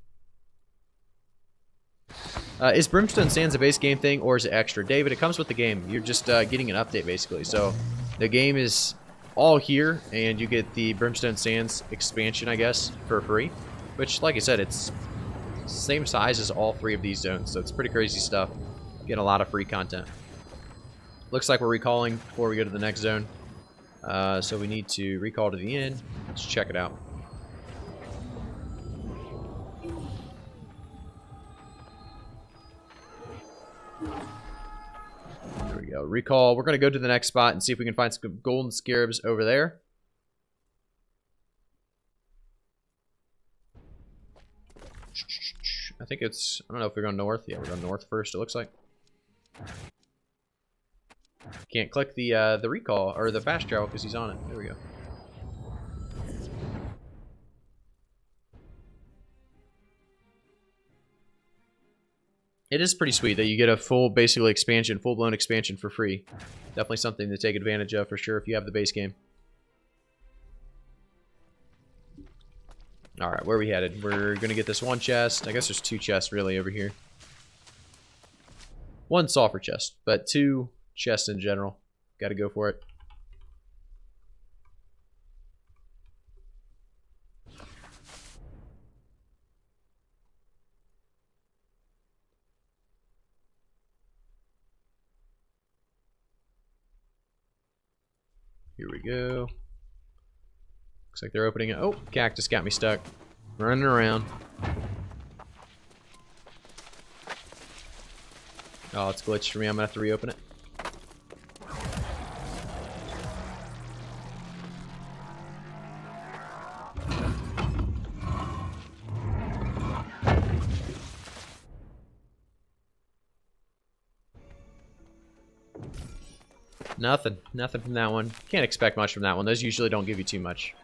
Is Brimstone Sands a base game thing, or is it extra? David, it comes with the game. You're just getting an update, basically. So the game is all here, and you get the Brimstone Sands expansion, I guess, for free. Which, like I said, it's same size as all 3 of these zones, so it's pretty crazy stuff. Getting a lot of free content. Looks like we're recalling before we go to the next zone. So we need to recall to the end. Let's check it out. There we go. Recall. We're going to go to the next spot and see if we can find some golden scarabs over there. I think it's... I don't know if we're going north. Yeah, we're going north first, it looks like. Can't click the recall, or the fast travel, because he's on it. There we go. It is pretty sweet that you get a full, basically, expansion, full-blown expansion for free. Definitely something to take advantage of, for sure, if you have the base game. Alright, where are we headed? We're going to get this one chest. I guess there's 2 chests, really, over here. 1 sulfur chest, but 2 chests in general. Got to go for it. Here we go. Looks like they're opening it. Oh, cactus got me stuck. Running around. Oh, it's glitched for me. I'm going to have to reopen it. Nothing. Nothing from that one. Can't expect much from that one. Those usually don't give you too much.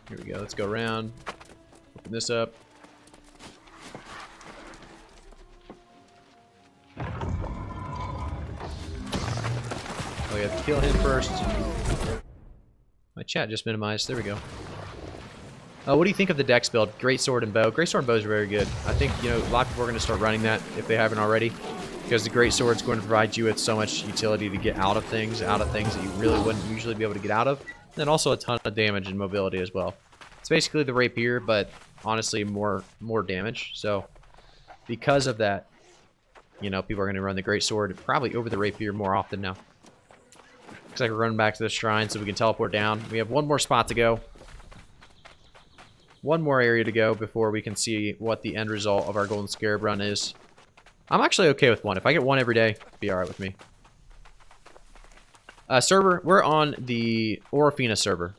Here we go. Let's go around. Open this up. Oh, we have to kill him first. My chat just minimized. There we go. What do you think of the dex build? Greatsword and bow. Greatsword and bow is very good. I think, you know, a lot of people are going to start running that if they haven't already, because the Greatsword is going to provide you with so much utility to get out of things that you really wouldn't usually be able to get out of. And then also a ton of damage and mobility as well. It's basically the rapier, but honestly more damage. So because of that, you know, people are going to run the Greatsword probably over the rapier more often now. Looks like we're running back to the shrine so we can teleport down. We have 1 more spot to go. 1 more area to go before we can see what the end result of our golden scarab run is. I'm actually okay with 1. If I get 1 every day, it'd be alright with me. Server, we're on the Orofina server.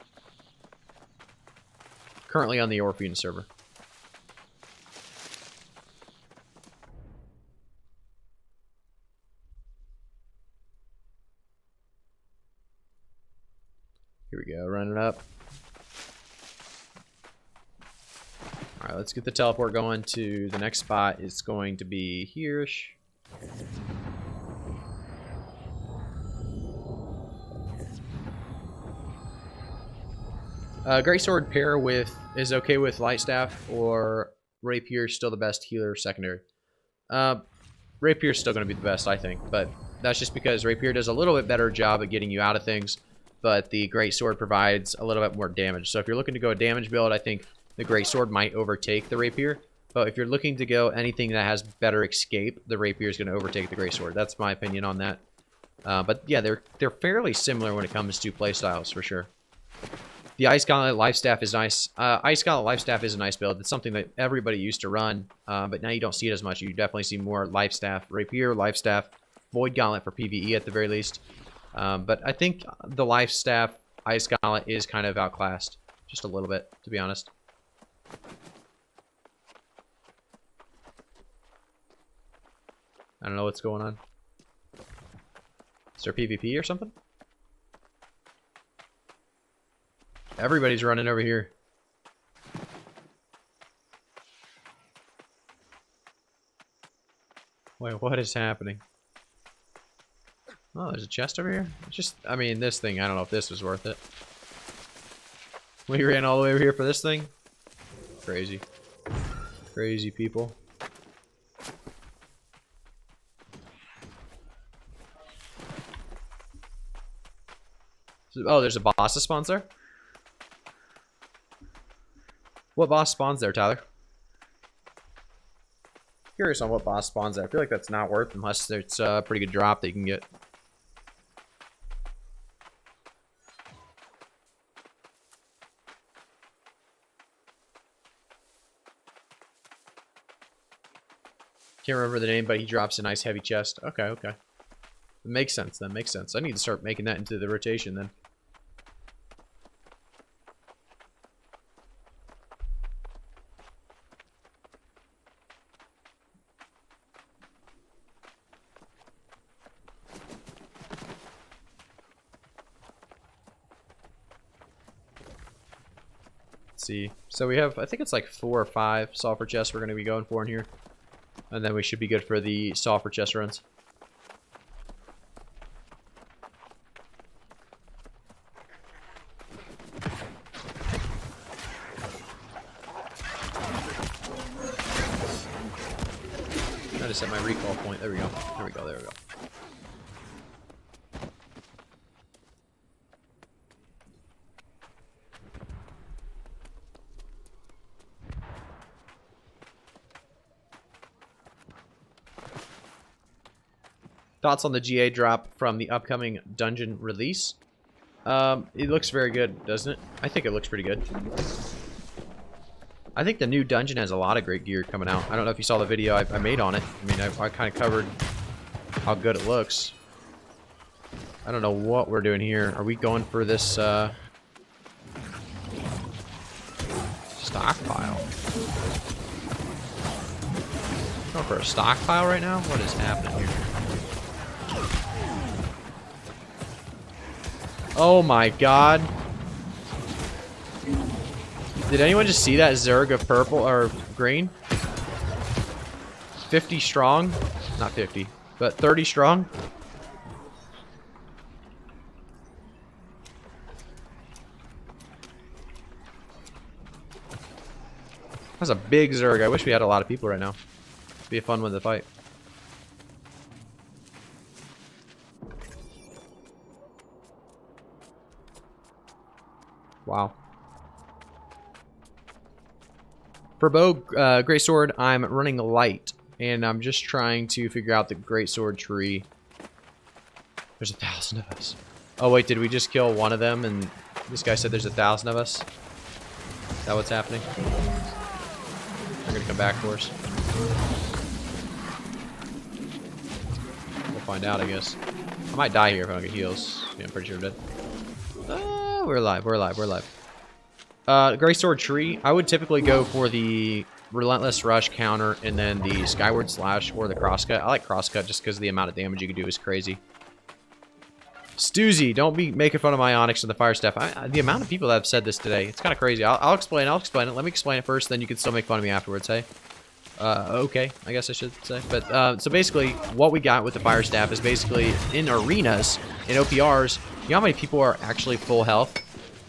Currently on the Orofina server. Here we go, running up. Alright, let's get the teleport going to the next spot. It's going to be here-ish. Greatsword pair with is okay with light staff, or rapier still the best healer secondary. Rapier is still going to be the best, I think, but that's just because rapier does a little bit better job at getting you out of things, but the Greatsword provides a little bit more damage. So if you're looking to go a damage build, I think the Greatsword might overtake the rapier. But if you're looking to go anything that has better escape, the rapier is going to overtake the Greatsword. That's my opinion on that. But yeah, they're fairly similar when it comes to playstyles for sure. The Ice Gauntlet Lifestaff is nice. Ice Gauntlet Lifestaff is a nice build. It's something that everybody used to run, but now you don't see it as much. You definitely see more Lifestaff, Rapier, Lifestaff, Void Gauntlet for PvE at the very least. But I think the Lifestaff Ice Gauntlet is kind of outclassed, just a little bit, to be honest. I don't know what's going on. Is there PvP or something? Everybody's running over here. Wait, what is happening? Oh, there's a chest over here? It's just, I mean, this thing, I don't know if this was worth it. We ran all the way over here for this thing? Crazy. Crazy people. Oh, there's a boss that spawns there? What boss spawns there, Tyler? Curious on what boss spawns there. I feel like that's not worth unless it's a pretty good drop that you can get. Can't remember the name, but he drops a nice heavy chest. Okay, okay. It makes sense then, makes sense. I need to start making that into the rotation then. Let's see. So we have, I think it's like 4 or 5 sulfur chests we're going to be going for in here. And then we should be good for the sulfur chest runs. I just set my recall point. There we go. There we go. There we go. Thoughts on the GA drop from the upcoming dungeon release? It looks very good, doesn't it? I think it looks pretty good. I think the new dungeon has a lot of great gear coming out. I don't know if you saw the video I made on it. I mean, I kind of covered how good it looks. I don't know what we're doing here. Are we going for this stockpile? Going for a stockpile right now? What is happening here? Oh my god. Did anyone just see that Zerg of purple or green? 50 strong? Not 50, but 30 strong? That's a big Zerg. I wish we had a lot of people right now. It'd be a fun one to fight. Wow. For bow, Greatsword, I'm running light, and I'm just trying to figure out the Greatsword tree. There's 1,000 of us. Oh wait, did we just kill one of them, and this guy said there's 1,000 of us? Is that what's happening? They're gonna come back for us. We'll find out, I guess. I might die here if I don't get heals. Yeah, I'm pretty sure I'm dead. We're alive, we're alive, we're alive. Greatsword tree, I would typically go for the Relentless Rush counter and then the Skyward Slash or the Crosscut. I like Crosscut just because the amount of damage you can do is crazy. Stoozy, don't be making fun of my Onyx and the Fire Staff. The amount of people that have said this today, it's kind of crazy. I'll explain it. Let me explain it first, then you can still make fun of me afterwards, hey? Okay, I guess I should say. But, so basically, what we got with the Fire Staff is basically in arenas, in OPRs, you know how many people are actually full health?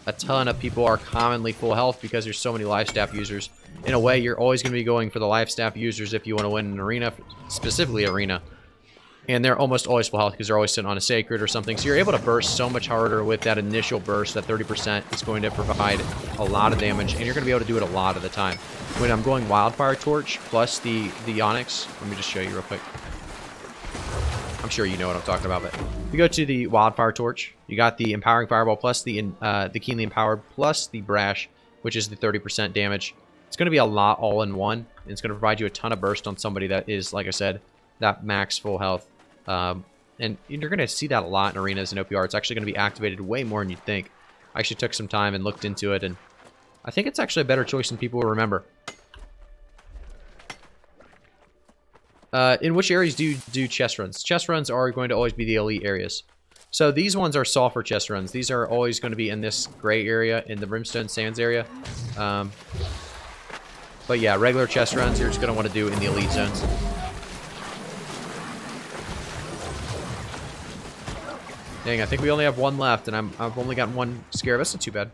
A ton of people are commonly full health because there's so many life staff users. In a way, you're always going to be going for the life staff users if you want to win an arena, specifically arena. And they're almost always full health because they're always sitting on a sacred or something. So you're able to burst so much harder with that initial burst. That 30% is going to provide a lot of damage, and you're going to be able to do it a lot of the time. When I'm going Wildfire Torch plus the Onyx, let me just show you real quick. I'm sure you know what I'm talking about, but if you go to the Wildfire Torch, you got the Empowering Fireball plus the Keenly Empowered plus the Brash, which is the 30% damage. It's going to be a lot all in one, and it's going to provide you a ton of burst on somebody that is, like I said, that max full health. And you're going to see that a lot in arenas and OPR. It's actually going to be activated way more than you'd think. I actually took some time and looked into it, and I think it's actually a better choice than people will remember. In which areas do you do chest runs? Chest runs are going to always be the elite areas. So these ones are sulfur chest runs. These are always going to be in this gray area, in the Brimstone Sands area. But yeah, regular chest runs you're just going to want to do in the elite zones. Dang, I think we only have one left, and I've only gotten one scare. That's not too bad.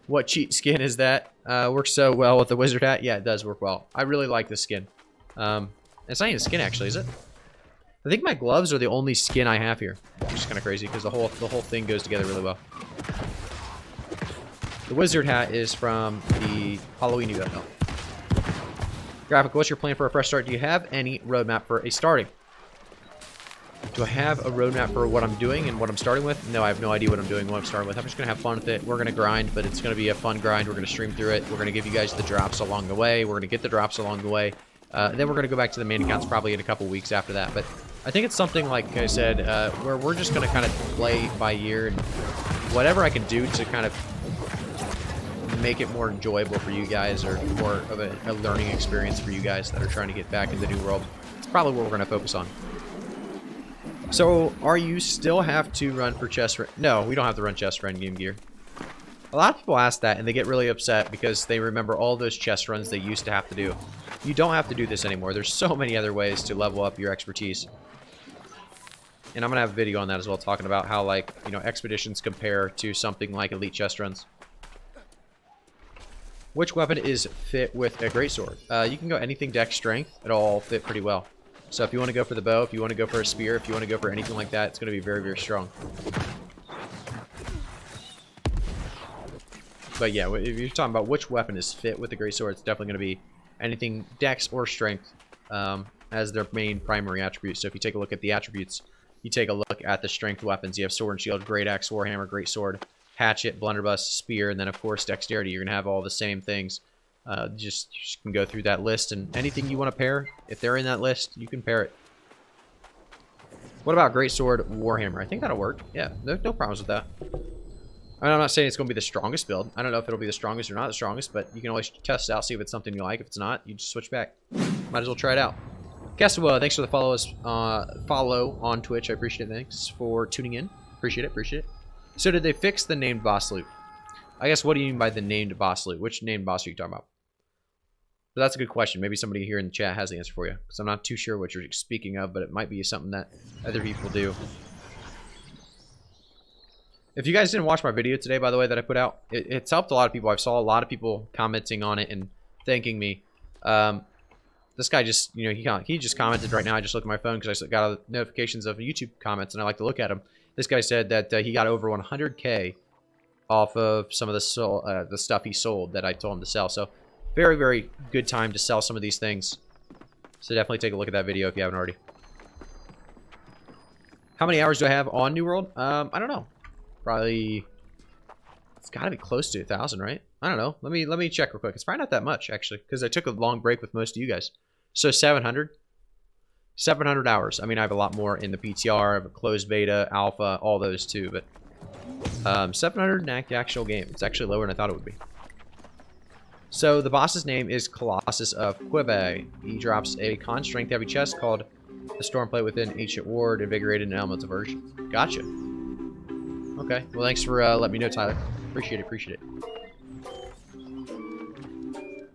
What cheat skin is that? Works so well with the wizard hat. Yeah, it does work well. I really like this skin. It's not even a skin, actually, is it? I think my gloves are the only skin I have here, which is kind of crazy because the whole thing goes together really well. The wizard hat is from the Halloween event. No. Graphic, what's your plan for a fresh start? Do you have any roadmap for a starting? Do I have a roadmap for what I'm doing and what I'm starting with? No, I have no idea what I'm doing, what I'm starting with. I'm just going to have fun with it. We're going to grind, but it's going to be a fun grind. We're going to stream through it. We're going to give you guys the drops along the way. We're going to get the drops along the way. And then we're going to go back to the main accounts probably in a couple weeks after that. But I think it's something, like I said, where we're just going to kind of play by ear and whatever I can do to kind of make it more enjoyable for you guys, or more of a learning experience for you guys that are trying to get back in the new world. It's probably what we're going to focus on. So, are you still have to run for chest run? No, we don't have to run chest run game gear. A lot of people ask that, and they get really upset because they remember all those chest runs they used to have to do. You don't have to do this anymore. There's so many other ways to level up your expertise. And I'm going to have a video on that as well, talking about how, like, you know, expeditions compare to something like elite chest runs. Which weapon is fit with a greatsword? You can go anything dex strength. It'll all fit pretty well. So if you want to go for the bow, if you want to go for a spear, if you want to go for anything like that, it's going to be very, very strong. But yeah, if you're talking about which weapon is fit with the greatsword, it's definitely going to be anything dex or strength as their main primary attributes. So if you take a look at the attributes, you take a look at the strength weapons. You have sword and shield, great axe, warhammer, greatsword, hatchet, blunderbuss, spear, and then of course dexterity. You're going to have all the same things. Just can go through that list, and anything you want to pair, if they're in that list, you can pair it. What about greatsword, warhammer? I think that'll work. Yeah, no problems with that. I'm not saying it's going to be the strongest build. I don't know if it'll be the strongest or not the strongest, but you can always test it out, see if it's something you like. If it's not, you just switch back. Might as well try it out. Castaway, thanks for the follow on Twitch. I appreciate it. Thanks for tuning in. Appreciate it. So did they fix the named boss loot? I guess, what do you mean by the named boss loot? Which named boss are you talking about? But that's a good question. Maybe somebody here in the chat has the answer for you, because I'm not too sure what you're speaking of, but it might be something that other people do. If you guys didn't watch my video today, by the way, that I put out, it's helped a lot of people. I saw a lot of people commenting on it and thanking me. This guy just, you know, he just commented right now. I just looked at my phone because I got notifications of YouTube comments, and I like to look at them. This guy said that he got over 100K off of some of the stuff he sold that I told him to sell. So very, very good time to sell some of these things. So definitely take a look at that video if you haven't already. How many hours do I have on New World? I don't know. Probably, it's got to be close to 1,000, right? I don't know. Let me check real quick. It's probably not that much, actually, because I took a long break with most of you guys. So 700 hours. I mean, I have a lot more in the PTR, I have a closed beta, alpha, all those too, but 700 in the actual game. It's actually lower than I thought it would be. So the boss's name is Colossus of Quibe. He drops a con strength heavy chest called the Stormplate within Ancient Ward, Invigorated, and Elements of Urge. Gotcha. Okay. Well, thanks for letting me know, Tyler. Appreciate it.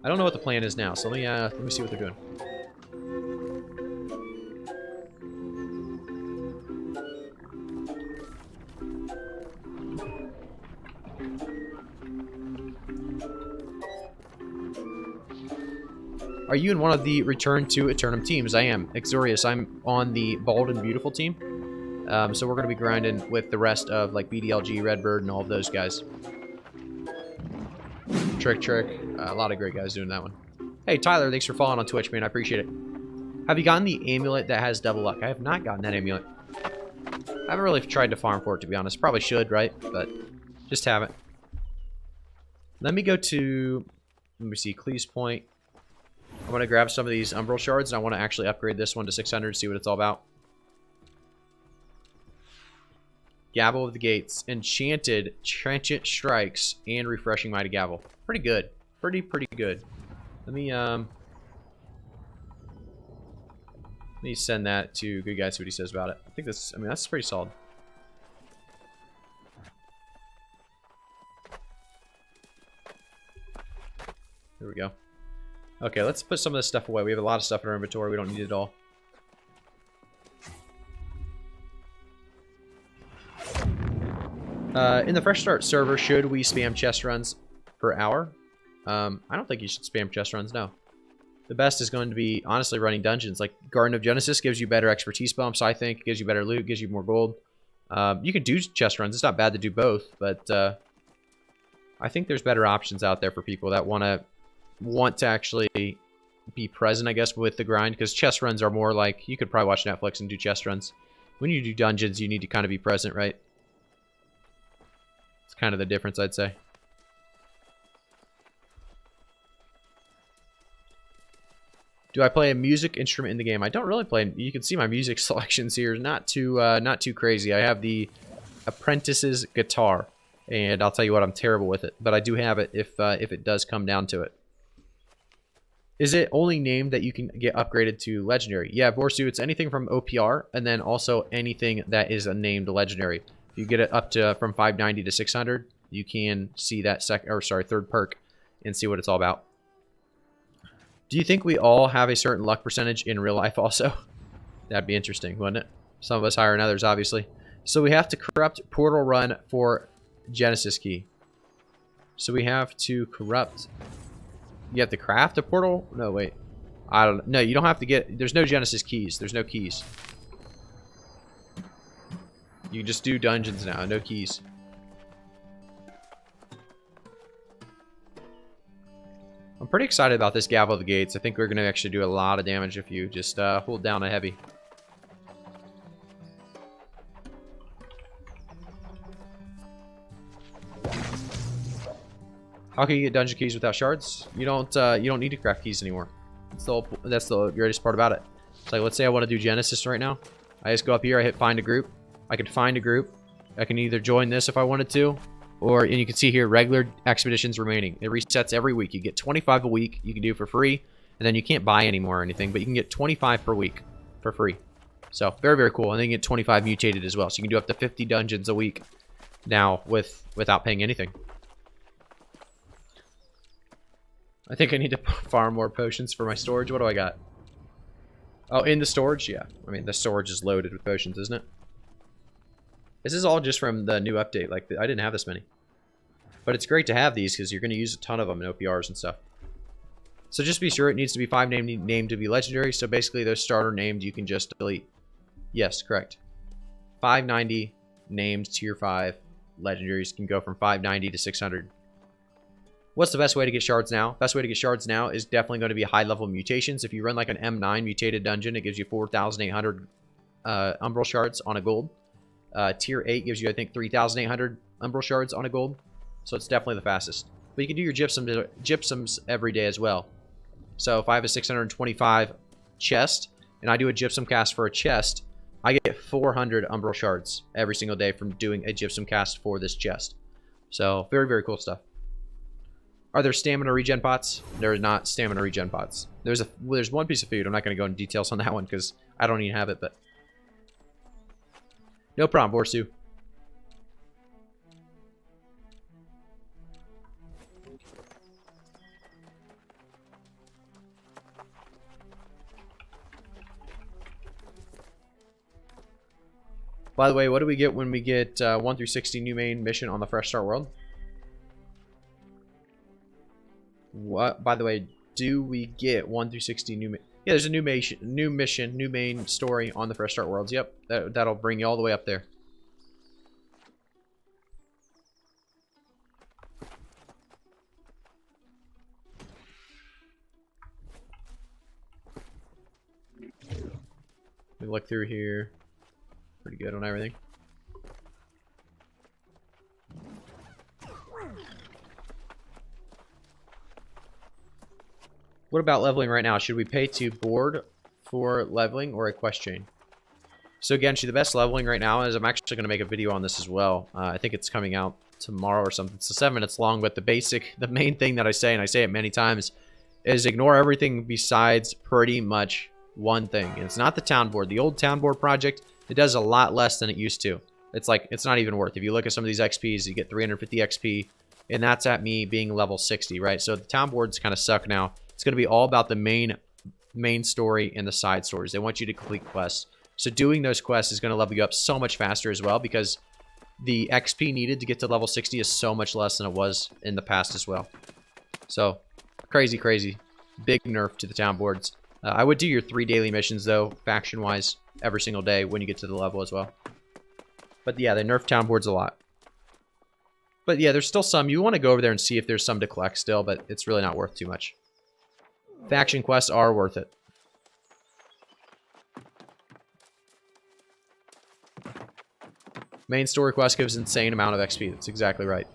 I don't know what the plan is now, so let me see what they're doing. Are you in one of the Return to Eternum teams? I am. Exorius, I'm on the Bald and Beautiful team. So we're going to be grinding with the rest of, like, BDLG, Redbird, and all of those guys. Trick. A lot of great guys doing that one. Hey, Tyler, thanks for following on Twitch, man. I appreciate it. Have you gotten the amulet that has double luck? I have not gotten that amulet. I haven't really tried to farm for it, to be honest. Probably should, right? But just haven't. Let me go to, let me see, Cleese Point. I'm going to grab some of these Umbral Shards, and I want to actually upgrade this one to 600, see what it's all about. Gavel of the Gates, Enchanted, Trenchant Strikes, and Refreshing Mighty Gavel. Pretty good. Pretty good. Let me send that to Good Guy, see what he says about it. I think that's, I mean, that's pretty solid. There we go. Okay, let's put some of this stuff away. We have a lot of stuff in our inventory. We don't need it all. In the Fresh Start server, should we spam chest runs? per hour. I don't think you should spam chest runs, no. The best is going to be, honestly, running dungeons. Like, Garden of Genesis gives you better expertise bumps, I think. Gives you better loot, gives you more gold. You can do chest runs. It's not bad to do both, but I think there's better options out there for people that want to actually be present, I guess, with the grind. Because chest runs are more like, you could probably watch Netflix and do chest runs. When you do dungeons, you need to kind of be present, right? It's kind of the difference, I'd say. Do I play a music instrument in the game? I don't really play. You can see my music selections here. Not too crazy. I have the Apprentice's guitar, and I'll tell you what, I'm terrible with it. But I do have it if it does come down to it. Is it only named that you can get upgraded to legendary? Yeah, Borsu, it's anything from OPR, and then also anything that is a named legendary. If you get it up to from 590 to 600, you can see that third perk and see what it's all about. Do you think we all have a certain luck percentage in real life also? That'd be interesting, wouldn't it? Some of us higher than others, obviously. So we have to corrupt portal run for Genesis key. So we have to corrupt. You have to craft a portal? No, wait. I don't know. No, you don't have to get. There's no Genesis keys. There's no keys. You can just do dungeons now. No keys. I'm pretty excited about this Gavel of the Gates. I think we're going to actually do a lot of damage if you just hold down a heavy. How can you get dungeon keys without shards? You don't need to craft keys anymore. That's the greatest part about it. It's like, let's say I want to do Genesis right now. I just go up here, I hit find a group. I can find a group. I can either join this if I wanted to, and you can see here, regular expeditions remaining. It resets every week. You get 25 a week you can do for free, and then you can't buy anymore or anything, but you can get 25 per week for free. So, very, very cool. And then you get 25 mutated as well. So you can do up to 50 dungeons a week now without paying anything. I think I need to farm more potions for my storage. What do I got? Oh, in the storage? Yeah. I mean, the storage is loaded with potions, isn't it? This is all just from the new update. Like, I didn't have this many. But it's great to have these because you're going to use a ton of them in OPRs and stuff. So just be sure it needs to be 5 named to be legendary. So basically those starter named you can just delete. Yes, correct. 590 named tier 5 legendaries can go from 590 to 600. What's the best way to get shards now? Best way to get shards now is definitely going to be high level mutations. If you run like an M9 mutated dungeon, it gives you 4,800 umbral shards on a gold. Tier 8 gives you, I think, 3,800 umbral shards on a gold. So it's definitely the fastest. But you can do your gypsums every day as well. So if I have a 625 chest, and I do a gypsum cast for a chest, I get 400 umbral shards every single day from doing a gypsum cast for this chest. So very, very cool stuff. Are there stamina regen pots? There are not stamina regen pots. There's one piece of food. I'm not going to go into details on that one because I don't even have it, but no problem, Borsu. By the way, what do we get when we get 1 through 60 new main mission on the Fresh Start World? What? By the way, do we get 1 through 60 new? Yeah, there's a new mission, new main story on the Fresh Start Worlds. Yep, that'll bring you all the way up there. Let me look through here. Pretty good on everything. What about leveling right now? Should we pay to board for leveling or a quest chain? So again, the best leveling right now is, I'm actually going to make a video on this as well. I think it's coming out tomorrow or something. It's 7 minutes long, but the main thing that I say, and I say it many times, is ignore everything besides pretty much one thing. And it's not the town board. The old town board project, it does a lot less than it used to. It's like, it's not even worth. If you look at some of these XPs, you get 350 XP, and that's at me being level 60, right? So the town boards kind of suck now. It's going to be all about the main story and the side stories. They want you to complete quests. So doing those quests is going to level you up so much faster as well, because the XP needed to get to level 60 is so much less than it was in the past as well. So, crazy, crazy. Big nerf to the town boards. I would do your 3 daily missions, though, faction-wise, every single day when you get to the level as well. But yeah, they nerf town boards a lot. But yeah, there's still some. You want to go over there and see if there's some to collect still, but it's really not worth too much. Faction quests are worth it. Main story quest gives insane amount of XP. That's exactly right.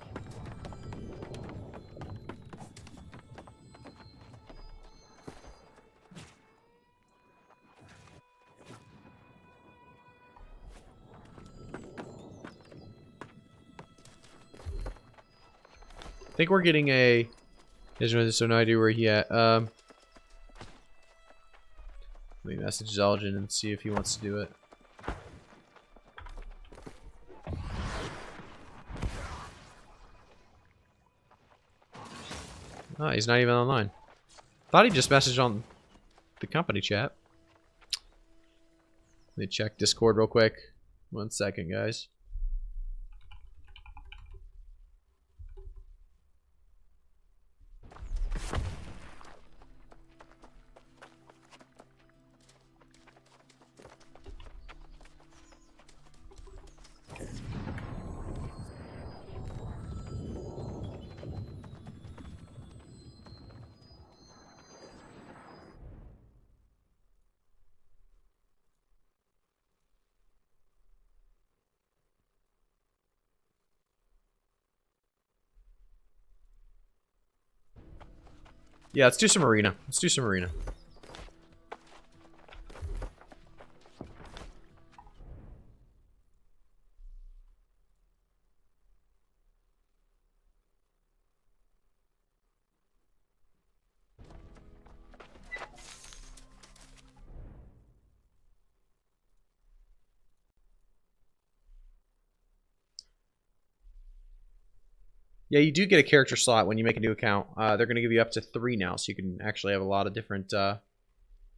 I think we're getting a... There's no idea where he at. Let me message Zelgin and see if he wants to do it. Oh, he's not even online. Thought he just messaged on the company chat. Let me check Discord real quick. 1 second, guys. Yeah, let's do some arena. Let's do some arena. Yeah, you do get a character slot when you make a new account. They're going to give you up to 3 now, so you can actually have a lot of different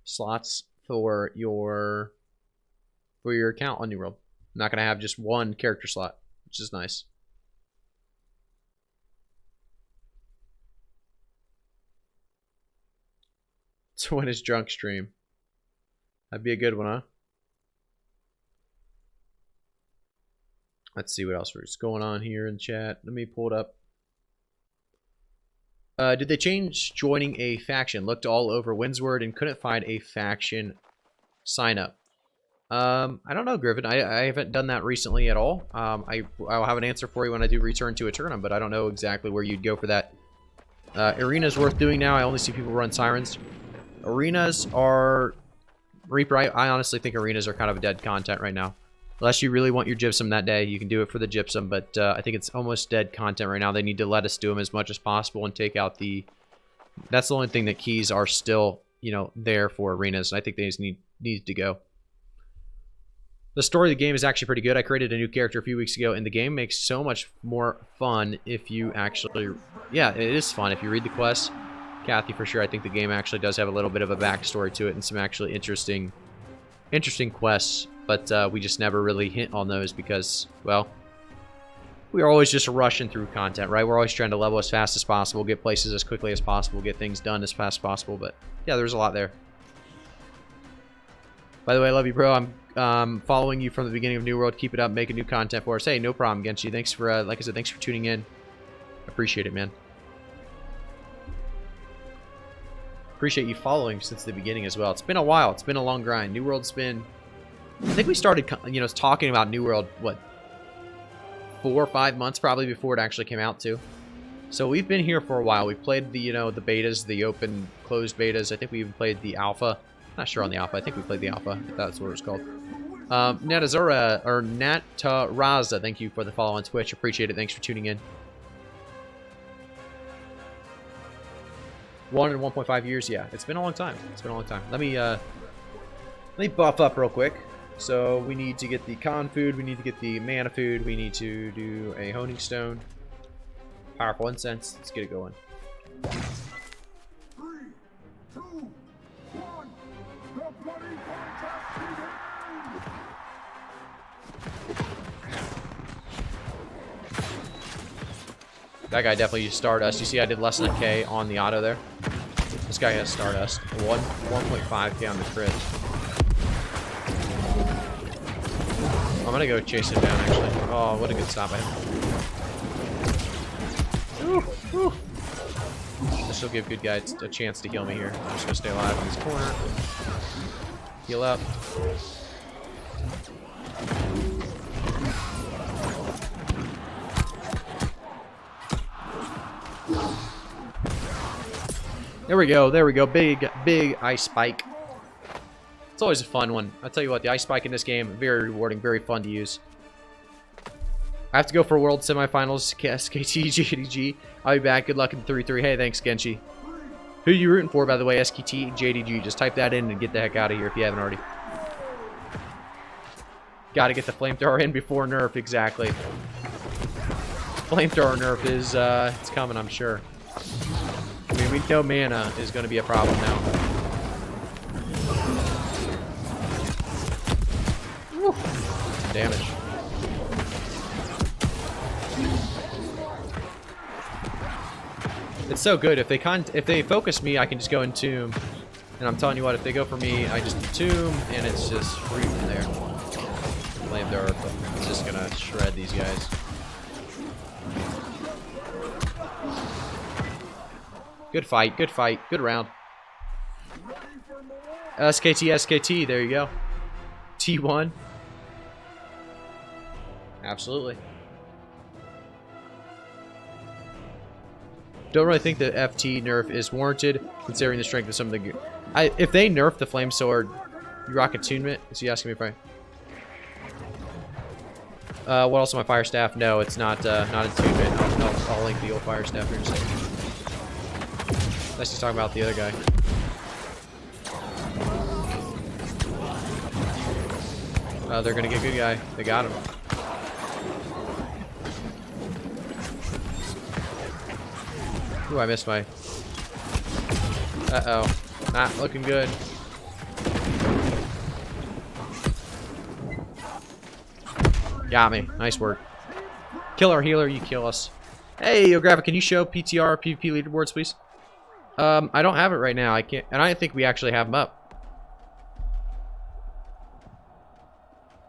slots for your account on New World. Not going to have just 1 character slot, which is nice. To win his drunk stream. That'd be a good one, huh? Let's see what else is going on here in chat. Let me pull it up. Did they change joining a faction? Looked all over Windsward and couldn't find a faction sign up. I don't know, Griffin. I haven't done that recently at all. I'll have an answer for you when I do return to Eternum, but I don't know exactly where you'd go for that. Arena's worth doing now. I only see people run Sirens. Arenas are... Reaper, I honestly think arenas are kind of dead content right now. Unless you really want your gypsum that day, you can do it for the gypsum, but I think it's almost dead content right now. They need to let us do them as much as possible and take out the... That's the only thing that keys are still, you know, there for arenas. I think they just need to go. The story of the game is actually pretty good. I created a new character a few weeks ago, and the game makes so much more fun if you actually... Yeah, it is fun if you read the quests. Kathy, for sure, I think the game actually does have a little bit of a backstory to it and some actually interesting quests. But we just never really hit on those because, well, we are always just rushing through content, right? We're always trying to level as fast as possible, get places as quickly as possible, get things done as fast as possible. But yeah, there's a lot there. By the way, I love you, bro. I'm following you from the beginning of New World. Keep it up, making new content for us. Hey, no problem, Genshi. Thanks for, like I said, thanks for tuning in. Appreciate it, man. Appreciate you following since the beginning as well. It's been a while. It's been a long grind. New World's been... I think we started, you know, talking about New World, what, 4 or 5 months probably before it actually came out too. So we've been here for a while. We've played the, you know, the betas, the open, closed betas. I think we even played the alpha. Not sure on the alpha. I think we played the alpha, if that's what it was called. Natazura, or Nataraza, thank you for the follow on Twitch. Appreciate it. Thanks for tuning in. 1 and 1.5 years, yeah. It's been a long time. It's been a long time. Let me buff up real quick. So we need to get the con food, we need to get the mana food, we need to do a honing stone. Powerful incense. Let's get it going. 3, 2, 1. The bloody contest begins! That guy definitely used Stardust. You see I did less than a K on the auto there. This guy has Stardust. 1.5K on the crit. I'm gonna go chase him down, actually. Oh, what a good stop by him. This will give good guys a chance to heal me here. I'm just gonna stay alive in this corner. Heal up. There we go, there we go. Big ice spike. It's always a fun one. I'll tell you what, the ice spike in this game, very rewarding, very fun to use. I have to go for World Semifinals, SKT, JDG. I'll be back. Good luck in 3-3. Hey, thanks, Genshi. Who are you rooting for, by the way? SKT, JDG. Just type that in and get the heck out of here if you haven't already. Got to get the flamethrower in before nerf, exactly. Flamethrower nerf is, it's coming, I'm sure. I mean, we know mana is going to be a problem now. Woo. Some damage. It's so good. If they focus me, I can just go in tomb. And I'm telling you what, if they go for me, I just tomb, and it's just free from there. Flamethrower, it's just gonna shred these guys. Good fight, good round. SKT, SKT, there you go. T1. Absolutely. Don't really think the FT nerf is warranted, considering the strength of some of the gear. If they nerf the Flame Sword, you rock attunement. Is he asking me if I... what else on my Fire Staff? No, it's not attunement. I'll link the old Fire Staff here in a second. Unless he's talking about the other guy. They're gonna get good guy. They got him. Ooh, I missed my... Uh-oh. Not looking good. Got me. Nice work. Kill our healer, you kill us. Hey, igraphici, can you show PTR PvP leaderboards, please? I don't have it right now. I can't... And I don't think we actually have them up.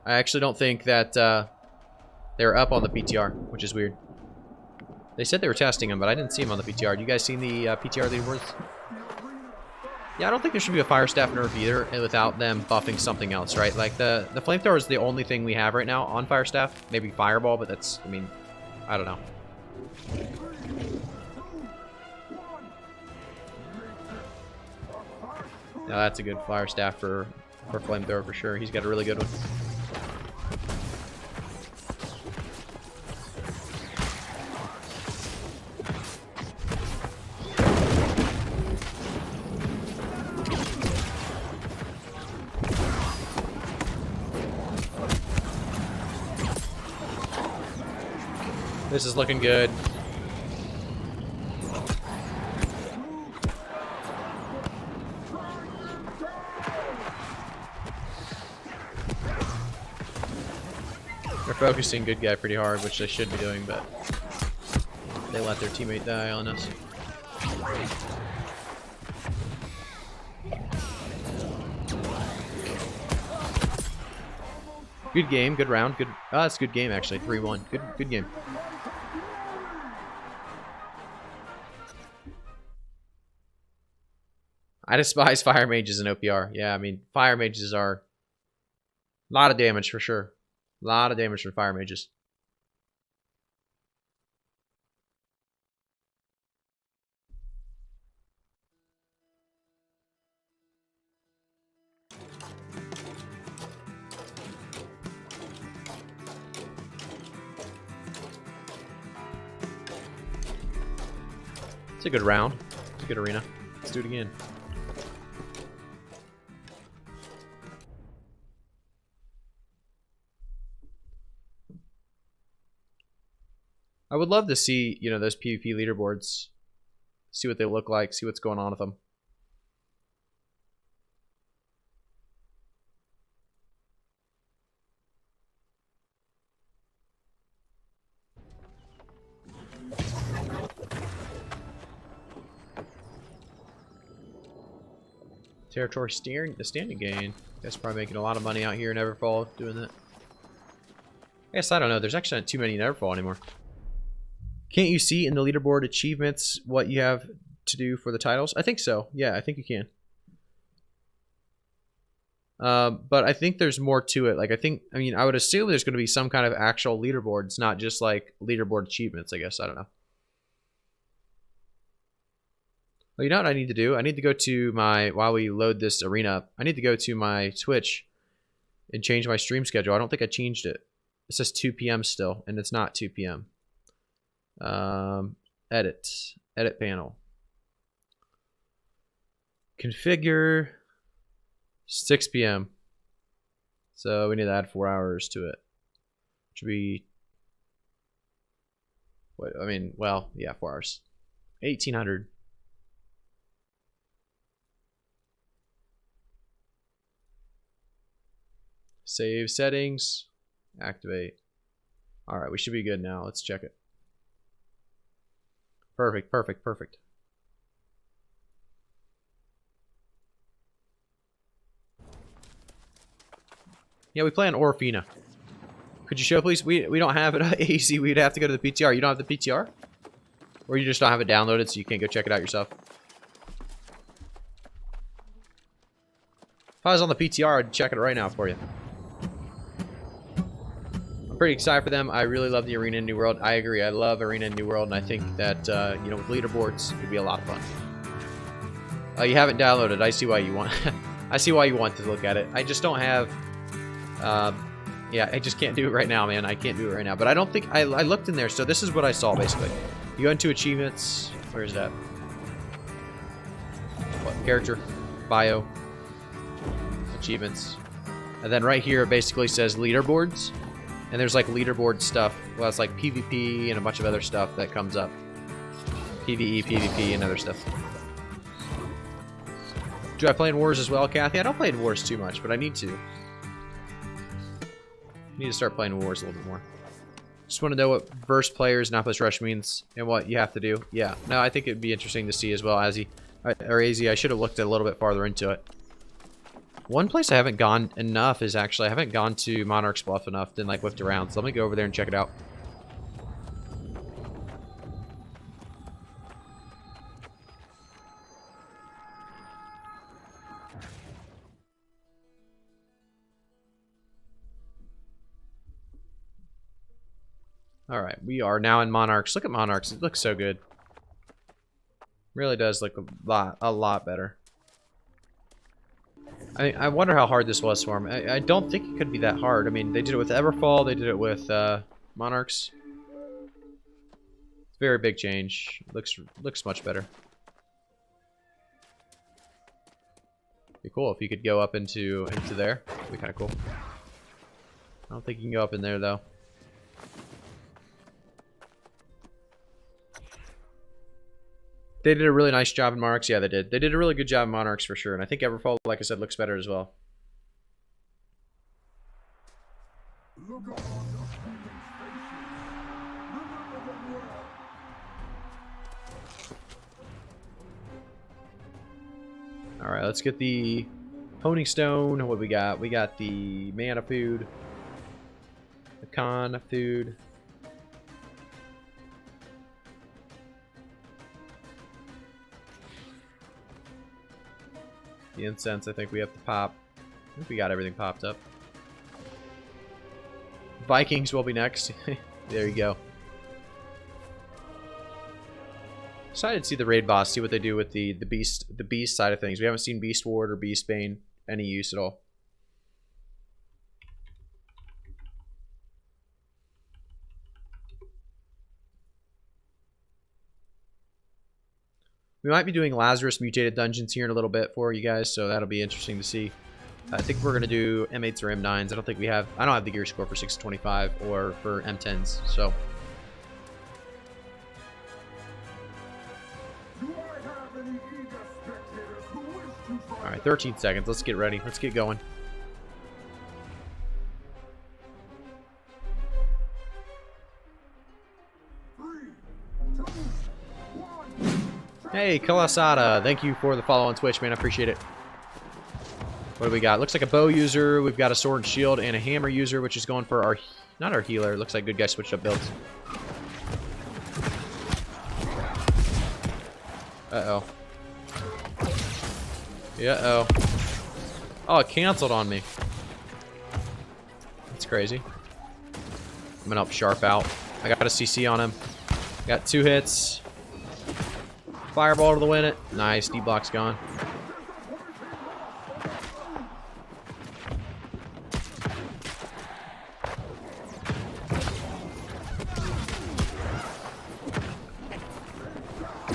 I actually don't think that they're up on the PTR, which is weird. They said they were testing them, but I didn't see them on the PTR. Do you guys seen the PTR leaderboards? Yeah, I don't think there should be a Fire Staff nerf either without them buffing something else, right? Like, the Flamethrower is the only thing we have right now on Fire Staff. Maybe Fireball, but that's, I mean, I don't know. Now that's a good Fire Staff for Flamethrower for sure. He's got a really good one. This is looking good. They're focusing good guy pretty hard, which they should be doing, but they let their teammate die on us. Good game, good round, good. Oh, that's a good game actually. 3-1. Good game. I despise fire mages in OPR. Yeah, I mean, fire mages are a lot of damage for sure. A lot of damage from fire mages. It's a good round. It's a good arena. Let's do it again. I would love to see, you know, those PvP leaderboards. See what they look like, see what's going on with them. Territory the standing gain. Guess probably making a lot of money out here in Everfall doing that. I guess I don't know. There's actually not too many in Everfall anymore. Can't you see in the leaderboard achievements what you have to do for the titles? I think so. Yeah, I think you can. But I think there's more to it. Like, I mean, I would assume there's going to be some kind of actual leaderboards, not just like leaderboard achievements, I guess. I don't know. Well, you know what I need to do? I need to go to my, while we load this arena up, I need to go to my Twitch and change my stream schedule. I don't think I changed it. It says 2 p.m. still, and it's not 2 p.m. Edit panel. Configure 6 p.m. So we need to add 4 hours to it. Should be, what, I mean, well, yeah, 4 hours. 1800. Save settings. Activate. All right, we should be good now. Let's check it. Perfect, perfect, perfect. Yeah, we play on Orfina. Could you show, please? We don't have it on AC. We'd have to go to the PTR. You don't have the PTR? Or you just don't have it downloaded so you can't go check it out yourself? If I was on the PTR, I'd check it right now for you. I'm pretty excited for them. I really love the arena in New World. I agree. I love arena in New World, and I think that, you know, with leaderboards, it could be a lot of fun. You haven't downloaded. I see why you want... I see why you want to look at it. I just don't have... yeah, I just can't do it right now, man. I can't do it right now. But I don't think... I looked in there, so this is what I saw, basically. You go into achievements. Where is that? What? Character. Bio. Achievements. And then right here, it basically says leaderboards. And there's like leaderboard stuff. Well, it's like PvP and a bunch of other stuff that comes up. PvE, PvP, and other stuff. Do I play in Wars as well, Kathy? I don't play in Wars too much, but I need to. I need to start playing Wars a little bit more. Just want to know what verse players in Outpost Rush means and what you have to do. Yeah, no, I think it'd be interesting to see as well, AZ. I should have looked a little bit farther into it. One place I haven't gone enough is actually, I haven't gone to Monarch's Bluff enough, then like whiffed around. So let me go over there and check it out. Alright, we are now in Monarchs. Look at Monarchs. It looks so good. Really does look a lot better. I wonder how hard this was for him. I don't think it could be that hard. I mean, they did it with Everfall. They did it with Monarchs. It's a very big change. Looks much better. Be cool if you could go up into there. That'd be kind of cool. I don't think you can go up in there though. They did a really nice job in Monarchs. Yeah, they did. They did a really good job in Monarchs for sure. And I think Everfall, like I said, looks better as well. Alright, let's get the honing stone. What we got? We got the mana food. The con food. The incense, I think we have to pop. I think we got everything popped up. Vikings will be next. There you go. Excited to see the raid boss, see what they do with the beast side of things. We haven't seen Beast Ward or Beast Bane any use at all. We might be doing Lazarus mutated dungeons here in a little bit for you guys, so that'll be interesting to see. I think we're gonna do M8s or M9s. I don't think we have. I don't have the gear score for 625 or for M10s. So. All right, 13 seconds. Let's get ready. Let's get going. Hey, Kalasada, thank you for the follow on Twitch, man. I appreciate it. What do we got? Looks like a bow user. We've got a sword and shield and a hammer user, which is going for our... Not our healer. Looks like good guy switched up builds. Uh-oh. Yeah, uh-oh. Oh, it canceled on me. That's crazy. I'm gonna help Sharp out. I got a CC on him. Got 2 hits. Fireball to the win it. Nice. D-block's gone.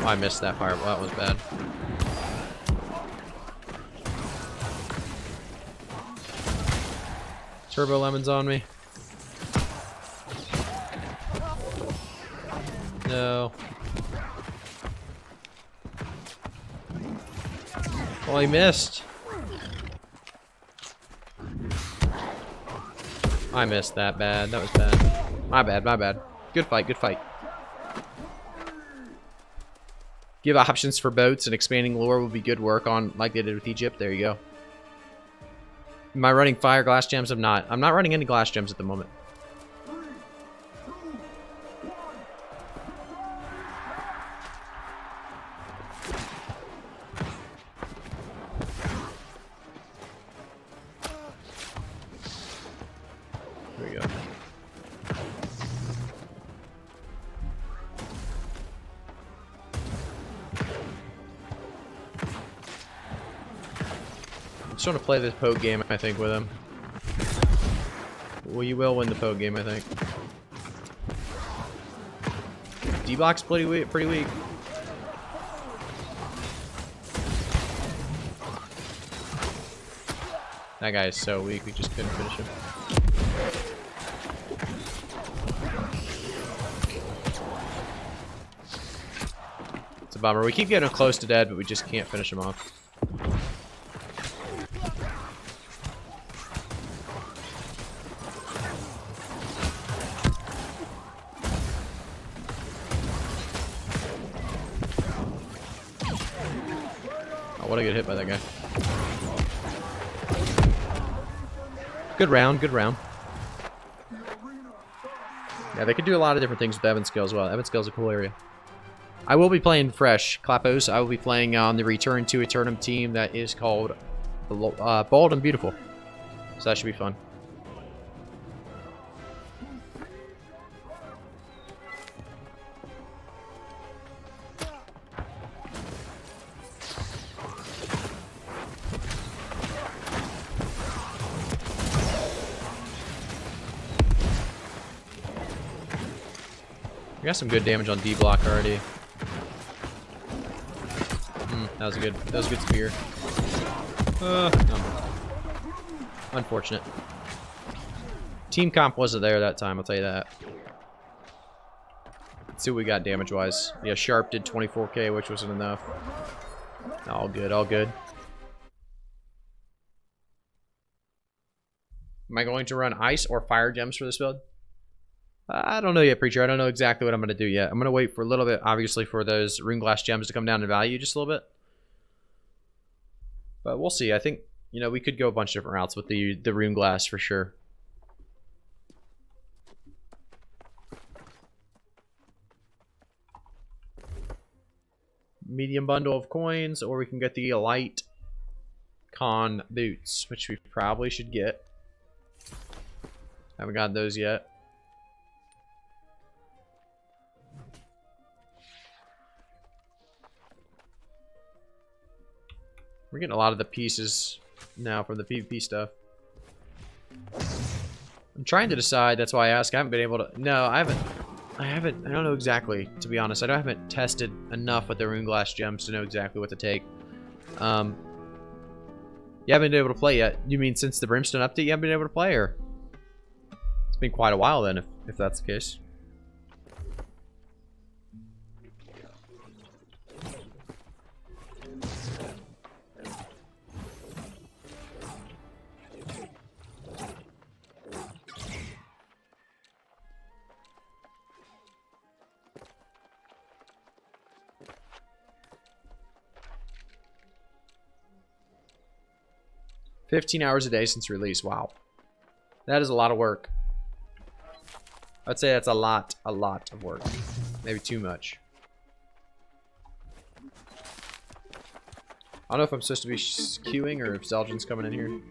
Oh, I missed that fireball. That was bad. Turbo Lemon's on me. No. Oh, he missed. I missed that bad. That was bad. My bad, my bad. Good fight, good fight. Give options for boats and expanding lore would be good work on, like they did with Egypt. There you go. Am I running fire glass gems? I'm not. I'm not running any glass gems at the moment. There we go. Just want to play this poke game, I think, with him. Well, you will win the poke game, I think. D-block's pretty weak. That guy is so weak, we just couldn't finish him. It's a bummer. We keep getting him close to dead, but we just can't finish him off. What a good hit by that guy. Good round, good round. Yeah, they could do a lot of different things with Evan skill as well. Evan skill is a cool area. I will be playing Fresh, Clapos. I will be playing on the Return to Eternum team that is called Bold and Beautiful. So that should be fun. We got some good damage on D block already. That was a good spear. No. Unfortunate. Team comp wasn't there that time, I'll tell you that. Let's see what we got damage wise. Yeah, Sharp did 24k, which wasn't enough. All good, all good. Am I going to run ice or fire gems for this build? I don't know yet, Preacher. I don't know exactly what I'm going to do yet. I'm going to wait for a little bit, obviously, for those rune glass gems to come down in value just a little bit. But we'll see. I think, you know, we could go a bunch of different routes with the rune glass for sure. Medium bundle of coins, or we can get the Elite Con boots, which we probably should get. Haven't got those yet. We're getting a lot of the pieces now from the PvP stuff. I'm trying to decide, that's why I ask. I haven't been able to... No, I don't know exactly, to be honest. I haven't tested enough with the rune glass gems to know exactly what to take. You haven't been able to play yet. You mean since the brimstone update you haven't been able to play, or? It's been quite a while then, if that's the case. 15 hours a day since release. Wow. That is a lot of work. I'd say that's a lot of work. Maybe too much. I don't know if I'm supposed to be queuing or if Zelgin's coming in here.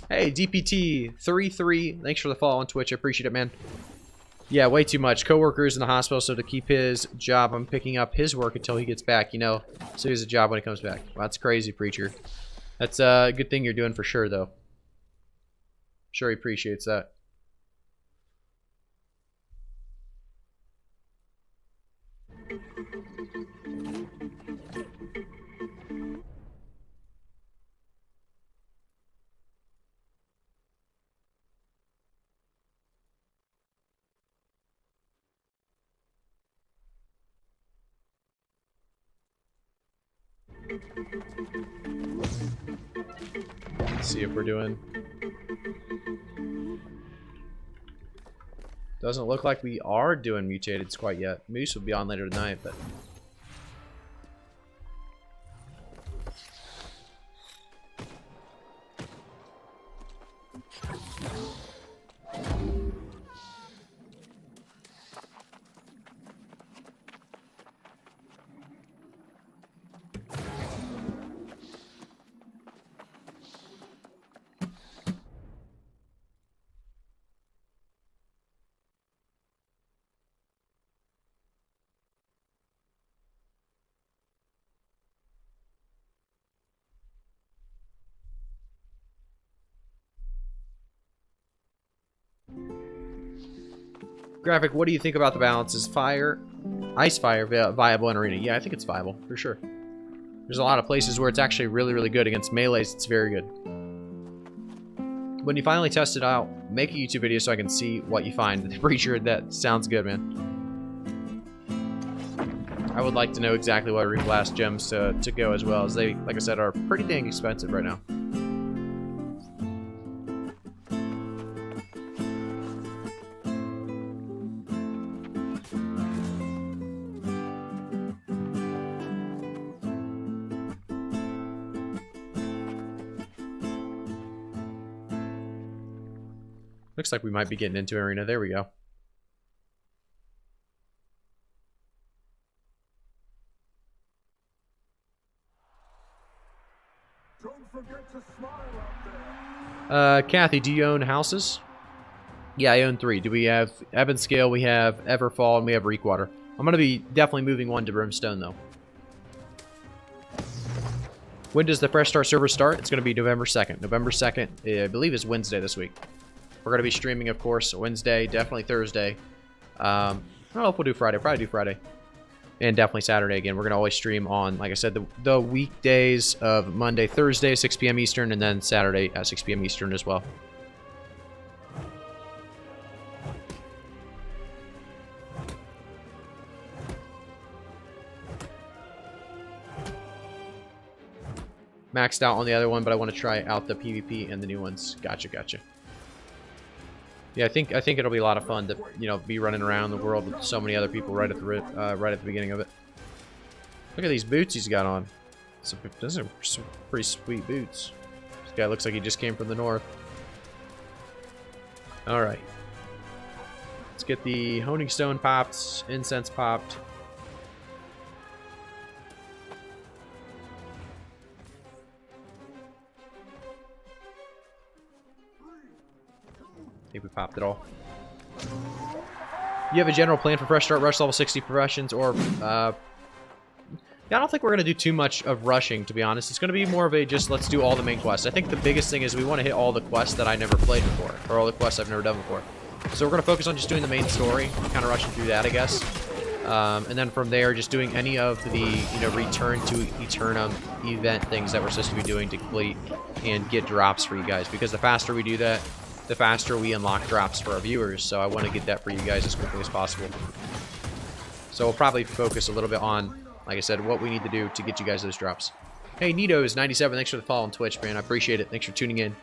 Hey, DPT33, thanks for the follow on Twitch. I appreciate it, man. Yeah, way too much. Coworkers in the hospital, so to keep his job, I'm picking up his work until he gets back, you know. So he has a job when he comes back. Well, that's crazy, Preacher. That's a good thing you're doing for sure, though. Sure he appreciates that. Let's see if we're doing. Doesn't look like we are doing mutated quite yet. Moose will be on later tonight, but. Graphic, what do you think about the balance? Is ice fire viable in arena? Yeah, I think it's viable, for sure. There's a lot of places where it's actually really good. Against melees, it's very good. When you finally test it out, make a YouTube video so I can see what you find. Pretty sure that sounds good, man. I would like to know exactly what reblast gems to go as well, as they, like I said, are pretty dang expensive right now. Looks like we might be getting into arena. There we go. Don't forget to smile out there. Kathy, do you own houses? Yeah, I own 3. Do we have Ebonscale, we have Everfall, and we have Reekwater. I'm going to be definitely moving one to Brimstone, though. When does the Fresh Start server start? It's going to be November 2nd. November 2nd, I believe, is Wednesday this week. We're going to be streaming, of course, Wednesday, definitely Thursday. I don't know if we'll do Friday. Probably do Friday. And definitely Saturday again. We're going to always stream on, like I said, the weekdays of Monday, Thursday, 6 p.m. Eastern, and then Saturday at 6 p.m. Eastern as well. Maxed out on the other one, but I want to try out the PvP and the new ones. Gotcha. Yeah, I think it'll be a lot of fun to, you know, be running around the world with so many other people right at the beginning of it. Look at these boots he's got on. Those are some pretty sweet boots. This guy looks like he just came from the north. All right, let's get the honing stone popped, incense popped. I think we popped it all. You have a general plan for Fresh Start Rush level 60 professions, or yeah, I don't think we're gonna do too much of rushing, to be honest. It's gonna be more of a just let's do all the main quests. I think the biggest thing is we want to hit all the quests that I never played before, or all the quests I've never done before. So we're gonna focus on just doing the main story, kind of rushing through that, I guess. And then from there, just doing any of the, you know, return to Eternum event things that we're supposed to be doing to complete and get drops for you guys. Because the faster we do that, the faster we unlock drops for our viewers. So I want to get that for you guys as quickly as possible. So we'll probably focus a little bit on, like I said, what we need to do to get you guys those drops. Hey, Nitos97, thanks for the follow on Twitch, man. I appreciate it. Thanks for tuning in.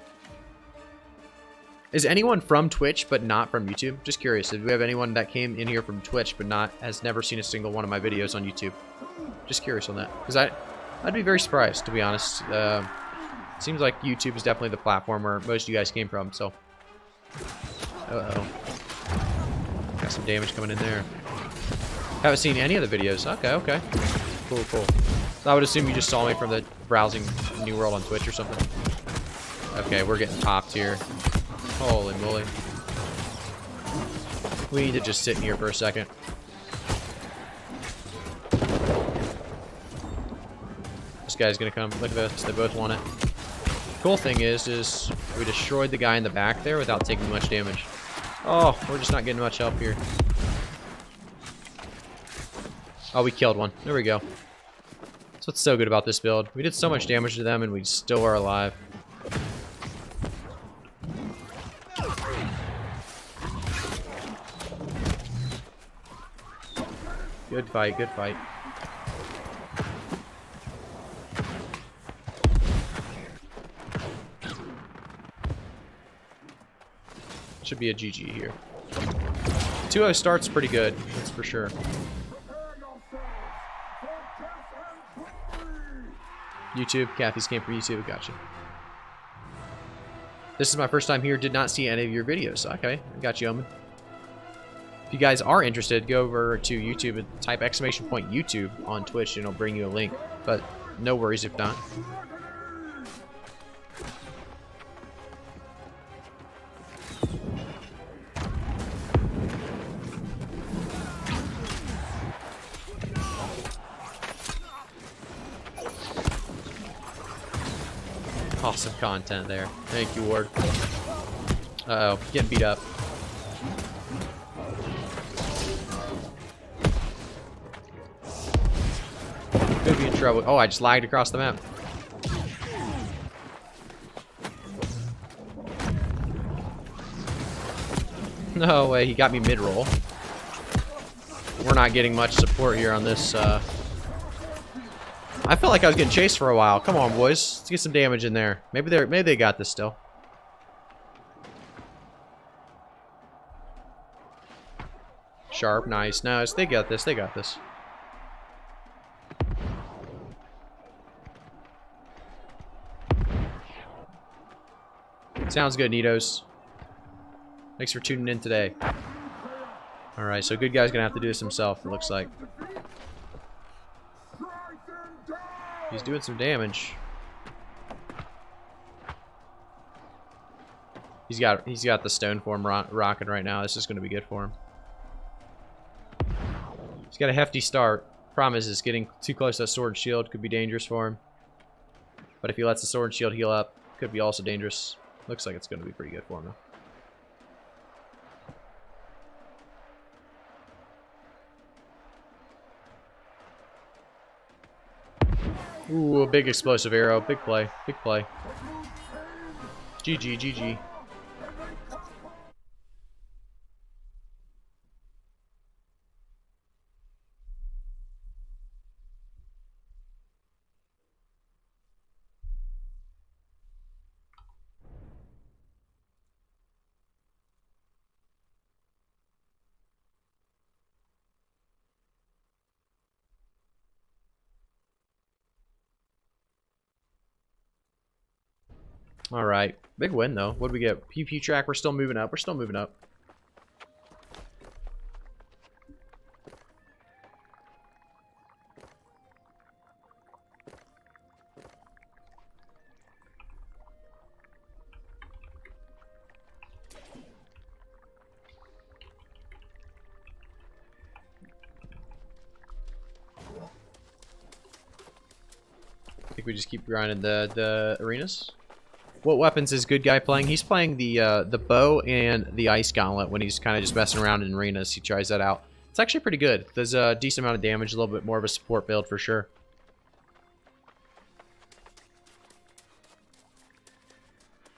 Is anyone from Twitch but not from YouTube? Just curious. If we have anyone that came in here from Twitch but has never seen a single one of my videos on YouTube. Just curious on that. Because I'd be very surprised, to be honest. Seems like YouTube is definitely the platform where most of you guys came from, so. Uh-oh. Got some damage coming in there. Haven't seen any of the videos. Okay, okay. Cool, cool. So I would assume you just saw me from the browsing New World on Twitch or something. Okay, we're getting popped here. Holy moly. We need to just sit in here for a second. This guy's gonna come. Look at this. They both want it. Cool thing is we destroyed the guy in the back there without taking much damage. Oh, we're just not getting much help here. Oh, we killed one. There we go. That's what's so good about this build. We did so much damage to them and we still are alive. Good fight, good fight. Should be a GG here. 2-0 start's pretty good, that's for sure. YouTube, Kathy's came from YouTube, gotcha. This is my first time here, did not see any of your videos. Okay, I got you, Omen. If you guys are interested, go over to YouTube and type !YouTube on Twitch and it'll bring you a link. But no worries if not. Awesome content there. Thank you, Ward. Uh-oh, getting beat up. Could be in trouble. Oh, I just lagged across the map. No way, he got me mid-roll. We're not getting much support here on this. I felt like I was getting chased for a while. Come on, boys. Let's get some damage in there. Maybe they got this still. Sharp, nice, nice. They got this. They got this. Sounds good, Nitos. Thanks for tuning in today. Alright, so good guy's gonna have to do this himself, it looks like. He's doing some damage. He's got the stone form rocking right now. This is gonna be good for him. He's got a hefty start. Problem is getting too close to that sword and shield could be dangerous for him. But if he lets the sword and shield heal up, could be also dangerous. Looks like it's going to be pretty good for him, though. Ooh, a big explosive arrow. Big play. Big play. GG, GG. All right, big win though. What do we get? PP track. We're still moving up. We're still moving up. I think we just keep grinding the arenas. What weapons is good guy playing? He's playing the bow and the ice gauntlet when he's kind of just messing around in arenas. He tries that out. It's actually pretty good. There's a decent amount of damage, a little bit more of a support build for sure.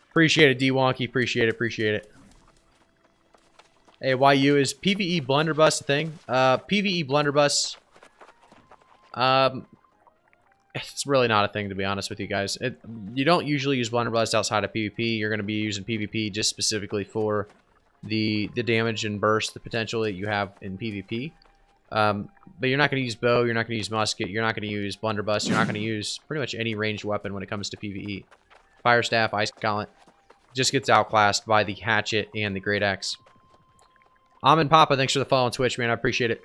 Appreciate it, D-Wonky. Appreciate it, appreciate it. Hey, YU, is PvE blunderbuss a thing? PvE blunderbuss... it's really not a thing, to be honest with you guys. You don't usually use blunderbuss outside of PvP. You're going to be using PvP just specifically for the damage and burst, the potential that you have in PvP. But you're not going to use bow, you're not going to use musket, you're not going to use blunderbuss, you're not going to use pretty much any ranged weapon when it comes to PvE. Fire staff, ice gauntlet, just gets outclassed by the hatchet and the great axe. Amin Papa, thanks for the follow on Twitch, man. I appreciate it.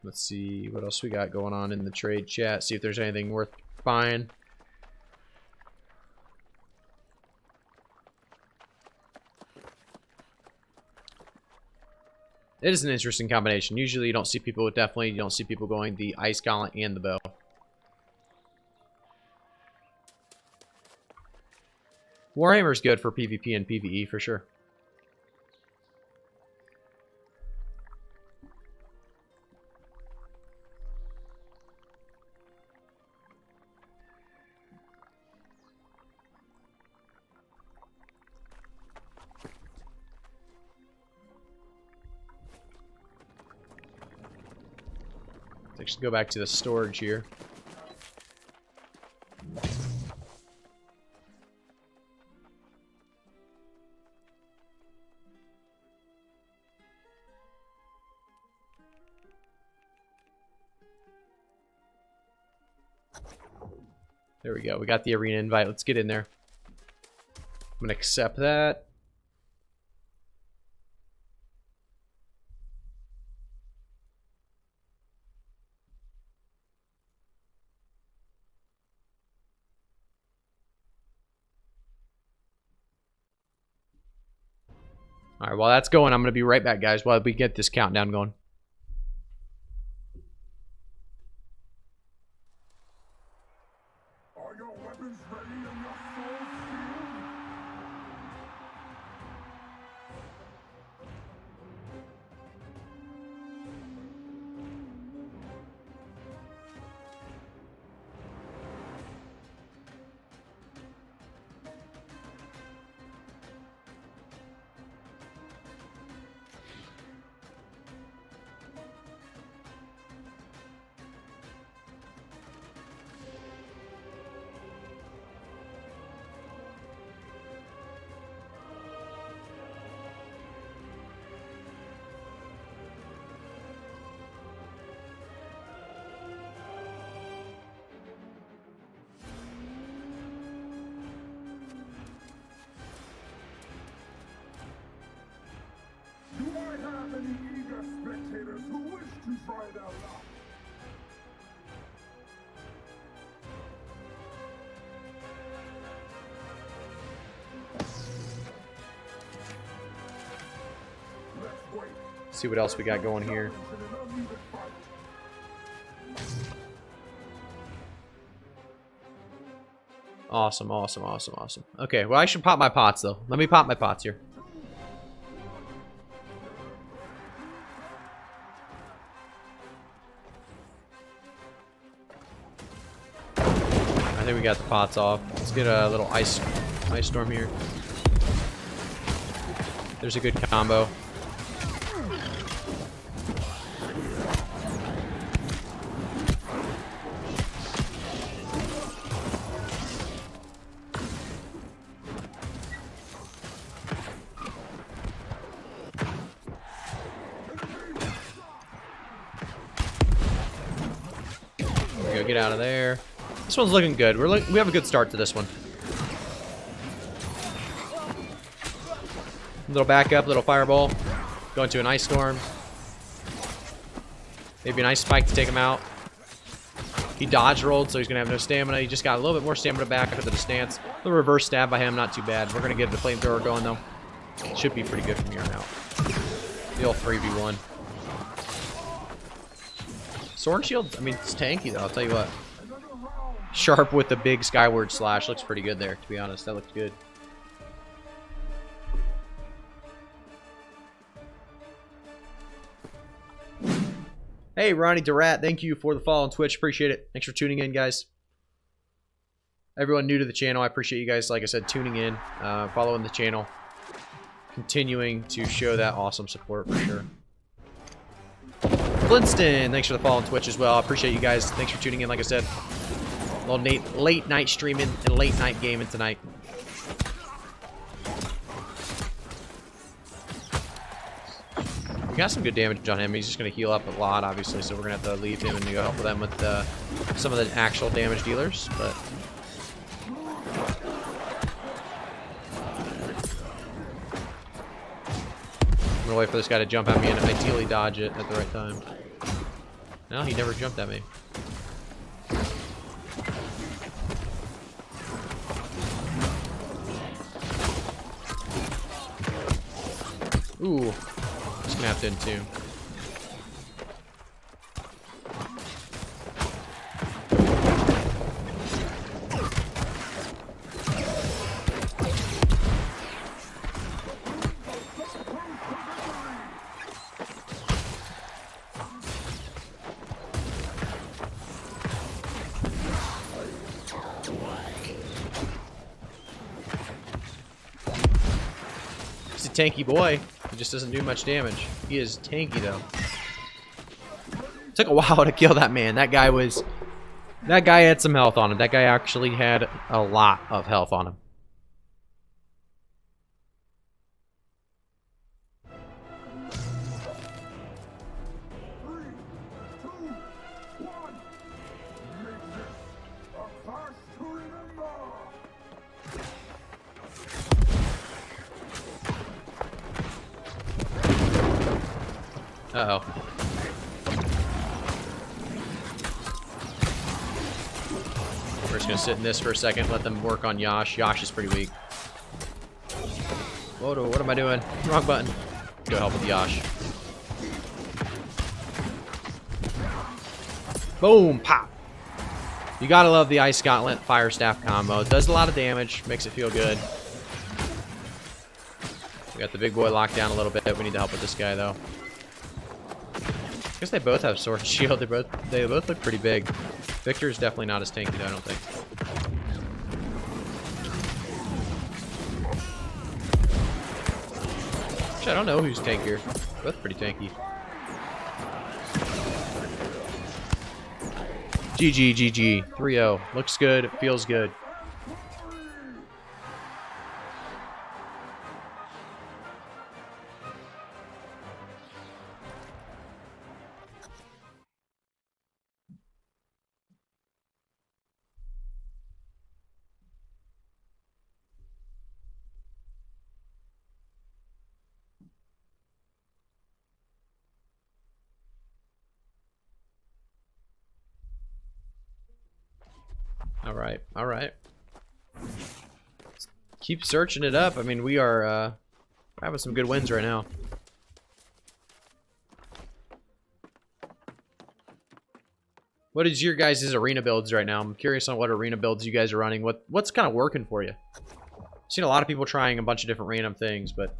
Let's see what else we got going on in the trade chat. See if there's anything worth buying. It is an interesting combination. Usually you don't see people, definitely you don't see people going the ice gauntlet and the bow. Warhammer's good for PvP and PvE for sure. Let's go back to the storage here. There we go. We got the arena invite. Let's get in there. I'm going to accept that. Alright, while that's going, I'm going to be right back, guys, while we get this countdown going. Are your weapons ready and your souls sealed? Do I have any eager spectators who wish to try their luck? Let's wait. See what else we got going here. In an uneven fight. Awesome, awesome, awesome, awesome. Okay, well, I should pop my pots, though. Let me pop my pots here. I think we got the pots off. Let's get a little ice storm here. There's a good combo. There we go, get out of there. This one's looking good. We have a good start to this one. Little backup, little fireball. Go into an ice storm. Maybe an ice spike to take him out. He dodge rolled, so he's going to have no stamina. He just got a little bit more stamina back after the stance. The reverse stab by him, not too bad. We're going to get the flamethrower going, though. Should be pretty good from here on out. The old 3v1. Sword shield, I mean, it's tanky, though. I'll tell you what. Sharp with the big skyward slash. Looks pretty good there, to be honest. That looks good. Hey, Ronnie Durat, thank you for the follow on Twitch. Appreciate it. Thanks for tuning in, guys. Everyone new to the channel, I appreciate you guys, like I said, tuning in, following the channel, continuing to show that awesome support for sure. Flintstone, thanks for the follow on Twitch as well. I appreciate you guys. Thanks for tuning in, like I said. A little late night streaming and late night gaming tonight. We got some good damage on him. He's just going to heal up a lot, obviously, so we're going to have to leave him and go help them with some of the actual damage dealers. But I'm going to wait for this guy to jump at me and ideally dodge it at the right time. No, he never jumped at me. Ooh. Snapped in too. He's a tanky boy. He just doesn't do much damage. He is tanky though. Took a while to kill that man. That guy had some health on him. That guy actually had a lot of health on him. Uh-oh. We're just gonna sit in this for a second, let them work on Yash. Yash is pretty weak. Whoa, what am I doing? Wrong button. Go help with Yash. Boom! Pop! You gotta love the Ice Gauntlet Fire Staff combo. It does a lot of damage, makes it feel good. We got the big boy locked down a little bit. We need to help with this guy, though. I guess they both have sword and shield. They both look pretty big. Victor's definitely not as tanky, though, I don't think. Actually, I don't know who's tankier. Both pretty tanky. GG, GG. 3-0. Looks good. Feels good. Alright, alright. Keep searching it up. I mean, we are having some good wins right now. What is your guys' arena builds right now? I'm curious on what arena builds you guys are running. What's kind of working for you? I've seen a lot of people trying a bunch of different random things, but...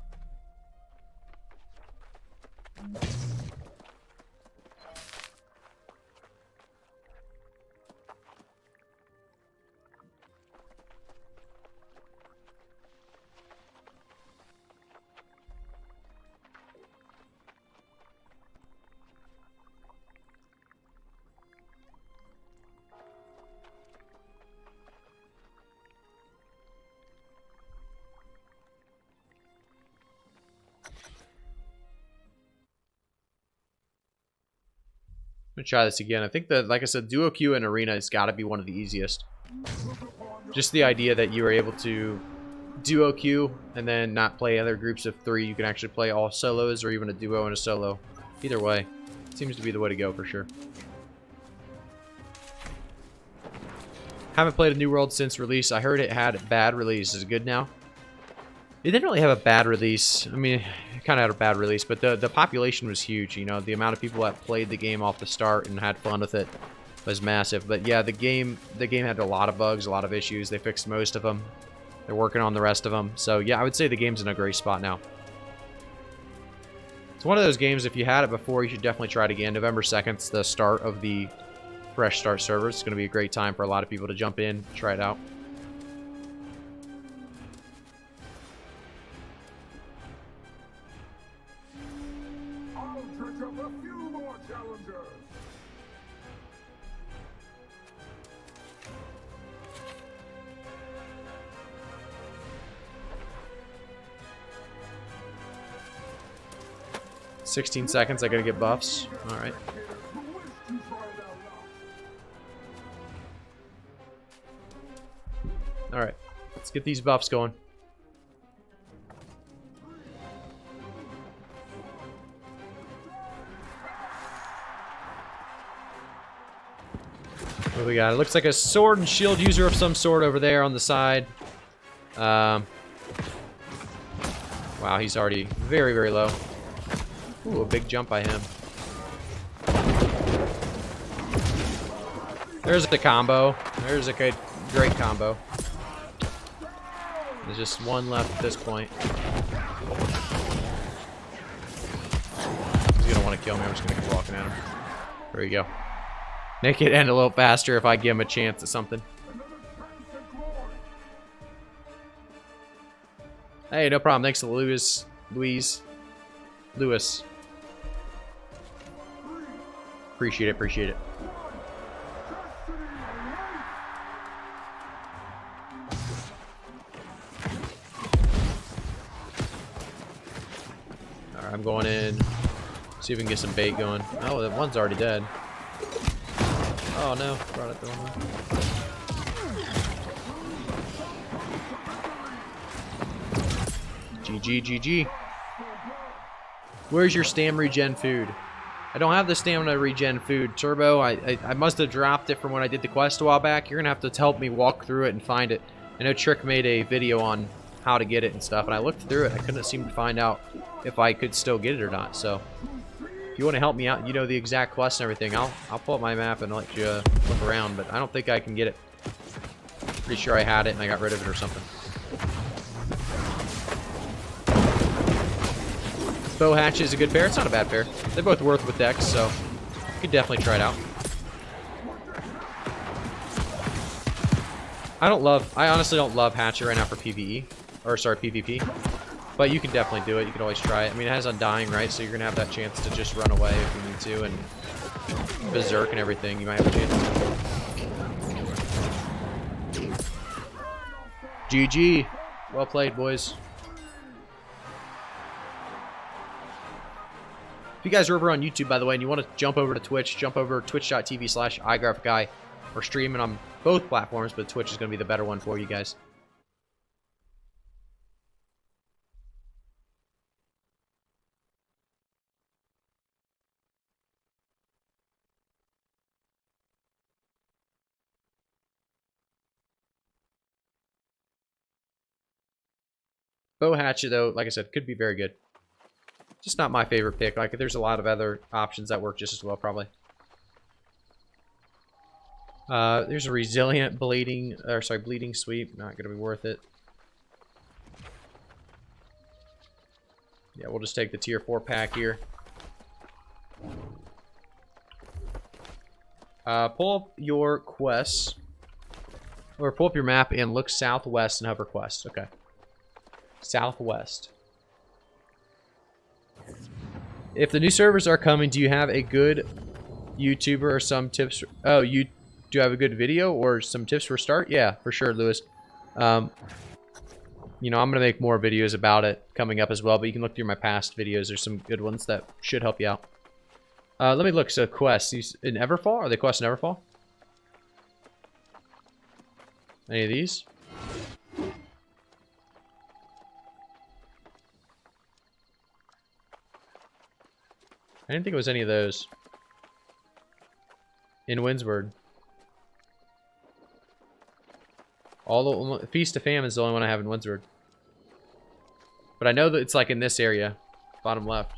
I'm gonna try this again. I think that, like I said, duo queue and arena has got to be one of the easiest. Just the idea that you are able to duo queue and then not play other groups of 3. You can actually play all solos or even a duo and a solo. Either way, seems to be the way to go for sure. Haven't played a New World since release. I heard it had a bad release. Is it good now? It didn't really have a bad release. I mean, it kind of had a bad release, but the population was huge. You know, the amount of people that played the game off the start and had fun with it was massive. But yeah, the game had a lot of bugs, a lot of issues. They fixed most of them. They're working on the rest of them. So yeah, I would say the game's in a great spot now. It's one of those games, if you had it before, you should definitely try it again. November 2nd is the start of the Fresh Start servers. It's going to be a great time for a lot of people to jump in, try it out. I'll dredge up a few more challengers. "16 seconds, I gotta get buffs." Alright. Who wish to try it out loud. Alright. Let's get these buffs going. What do we got? It looks like a sword and shield user of some sort over there on the side. Wow, he's already very, very low. Ooh, a big jump by him. There's the combo. There's a great combo. There's just one left at this point. He's gonna want to kill me. I'm just gonna keep walking at him. There you go. Make it end a little faster if I give him a chance at something. Hey, no problem. Thanks to Lewis. Appreciate it, appreciate it. Alright, I'm going in. See if we can get some bait going. Oh, that one's already dead. Oh no, brought it the wrong way. GG, GG. Where's your stam regen food? I don't have the stamina regen food. Turbo, I must have dropped it from when I did the quest a while back. You're gonna have to help me walk through it and find it. I know Trick made a video on how to get it and stuff, and I looked through it. I couldn't seem to find out if I could still get it or not. So if you want to help me out, you know the exact quest and everything, I'll pull up my map and let you look around, but I don't think I can get it. Pretty sure I had it and I got rid of it or something. Bow hatch is a good pair. It's not a bad pair. They're both worth with decks, so you could definitely try it out. I honestly don't love Hatchet right now for PvE. Or, sorry, PvP. But you can definitely do it. You can always try it. I mean, it has Undying, right? So you're going to have that chance to just run away if you need to. And Berserk and everything, you might have a chance. GG. Well played, boys. If you guys are over on YouTube, by the way, and you want to jump over to Twitch, jump over to twitch.tv/igraphici. We're streaming on both platforms, but Twitch is going to be the better one for you guys. Bow hatchet, though, like I said, could be very good. Just not my favorite pick. Like, there's a lot of other options that work just as well, probably. There's a resilient bleeding sweep. Not gonna be worth it. Yeah, we'll just take the tier 4 pack here. Pull up your quests, or pull up your map and look southwest and hover quest. Okay. Southwest. If the new servers are coming, do you have a good YouTuber or some tips? Oh, you do have a good video or some tips for start? Yeah, for sure, Lewis. You know, I'm gonna make more videos about it coming up as well, but you can look through my past videos. There's some good ones that should help you out. Let me look. So quests in Everfall? Are they quests in Everfall? Any of these? I didn't think it was any of those. In Windsward. All the Feast of Famine is the only one I have in Windsward. But I know that it's like in this area, bottom left.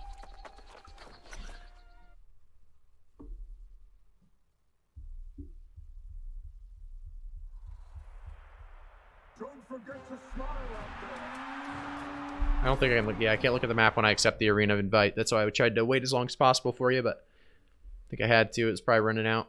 Don't forget to smile out there. I don't think I can look. Yeah, I can't look at the map when I accept the arena invite. That's why I tried to wait as long as possible for you, but I think I had to. It's probably running out.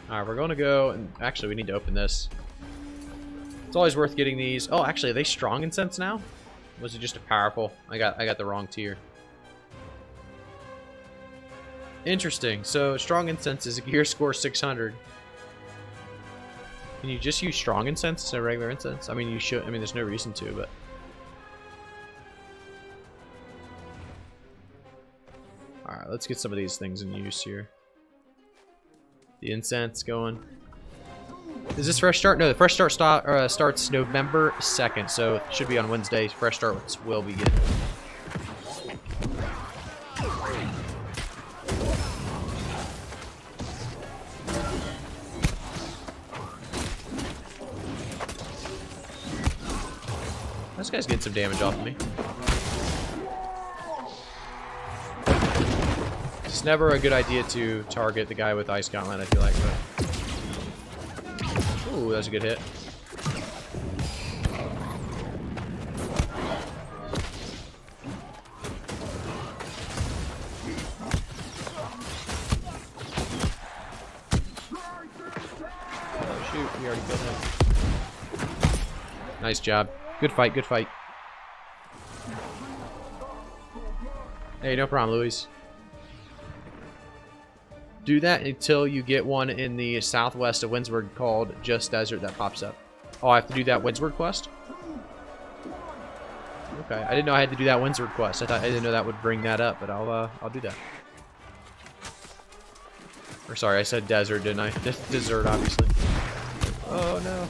Alright, we're going to go, and actually we need to open this. It's always worth getting these. Oh, actually, are they strong incense now? Or was it just a powerful? I got the wrong tier. Interesting. So, strong incense is a gear score 600. Can you just use strong incense instead of regular incense? I mean, you should. I mean, there's no reason to, but... Alright, let's get some of these things in use here. The incense going. Is this fresh start? No, the fresh start starts November 2nd, so it should be on Wednesday. Fresh starts will begin. This guy's getting some damage off of me. It's never a good idea to target the guy with Ice Gauntlet, I feel like. But... Ooh, that was a good hit. Oh, shoot, we already killed him. Nice job. Good fight, good fight. Hey, no problem, Louis. Do that until you get one in the southwest of Windsward called Just Desert that pops up. Oh, I have to do that Windsward quest? Okay, I didn't know I had to do that Windsward quest. I didn't know that would bring that up, but I'll do that. Or sorry, I said desert, didn't I? Desert, obviously. Oh no.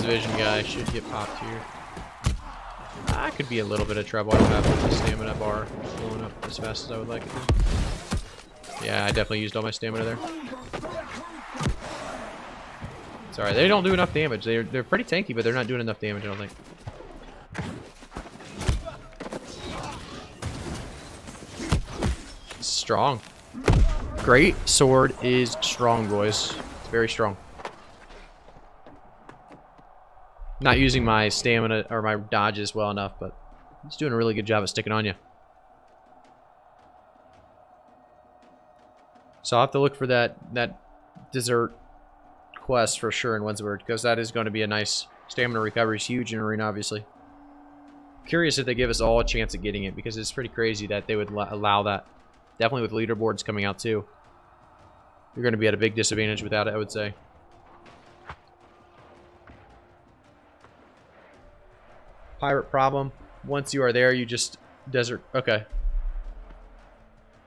Vision guy should get popped here. I could be a little bit of trouble. I don't have the stamina bar going up as fast as I would like it to. Yeah, I definitely used all my stamina there. Sorry, they don't do enough damage. They're pretty tanky, but they're not doing enough damage, I don't think. Strong. Greatsword is strong, boys. It's very strong. Not using my stamina or my dodges well enough, but it's doing a really good job of sticking on you. So I'll have to look for that dessert quest for sure in Windsward, because that is going to be a nice stamina recovery. It's huge in Arena, obviously. Curious if they give us all a chance at getting it, because it's pretty crazy that they would allow that. Definitely with leaderboards coming out too. You're going to be at a big disadvantage without it, I would say. Pirate problem. Once you are there, you just desert. Okay.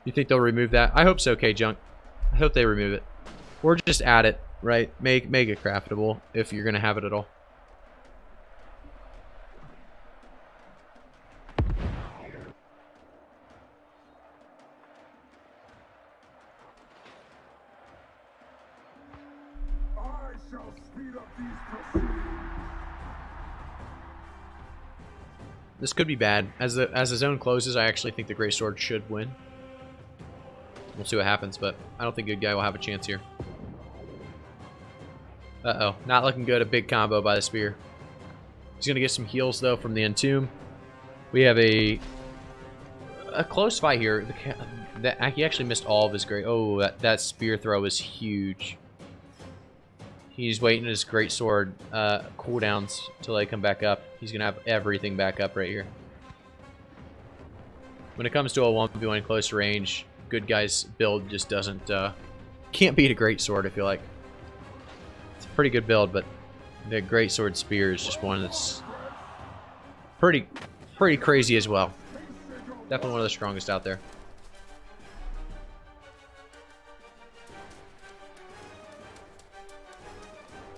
You think they'll remove that? I hope so, K-Junk. I hope they remove it. Or just add it, right? Make it craftable if you're going to have it at all. I shall speed up these proceedings. This could be bad. As the zone closes, I actually think the Greatsword should win. We'll see what happens, but I don't think good guy will have a chance here. Uh-oh. Not looking good. A big combo by the spear. He's going to get some heals, though, from the entomb. We have a close fight here. He actually missed all of his great... Oh, that spear throw is huge. He's waiting his greatsword cooldowns till they come back up. He's going to have everything back up right here. When it comes to a 1v1 close range, good guy's build just doesn't... can't beat a greatsword, I feel like. It's a pretty good build, but the greatsword spear is just one that's pretty crazy as well. Definitely one of the strongest out there.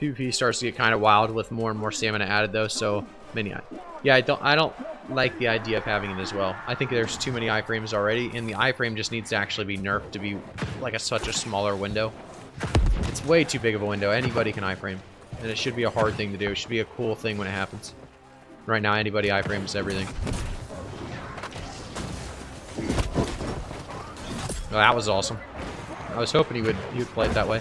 PvP starts to get kind of wild with more and more stamina added, though. So many. Yeah, I don't like the idea of having it as well. I think there's too many iframes already, and the iframe just needs to actually be nerfed to be like such a smaller window. It's way too big of a window. Anybody can iframe, and it should be a hard thing to do. It should be a cool thing when it happens. Right now, anybody iframes everything. Well, that was awesome. I was hoping he would play it that way.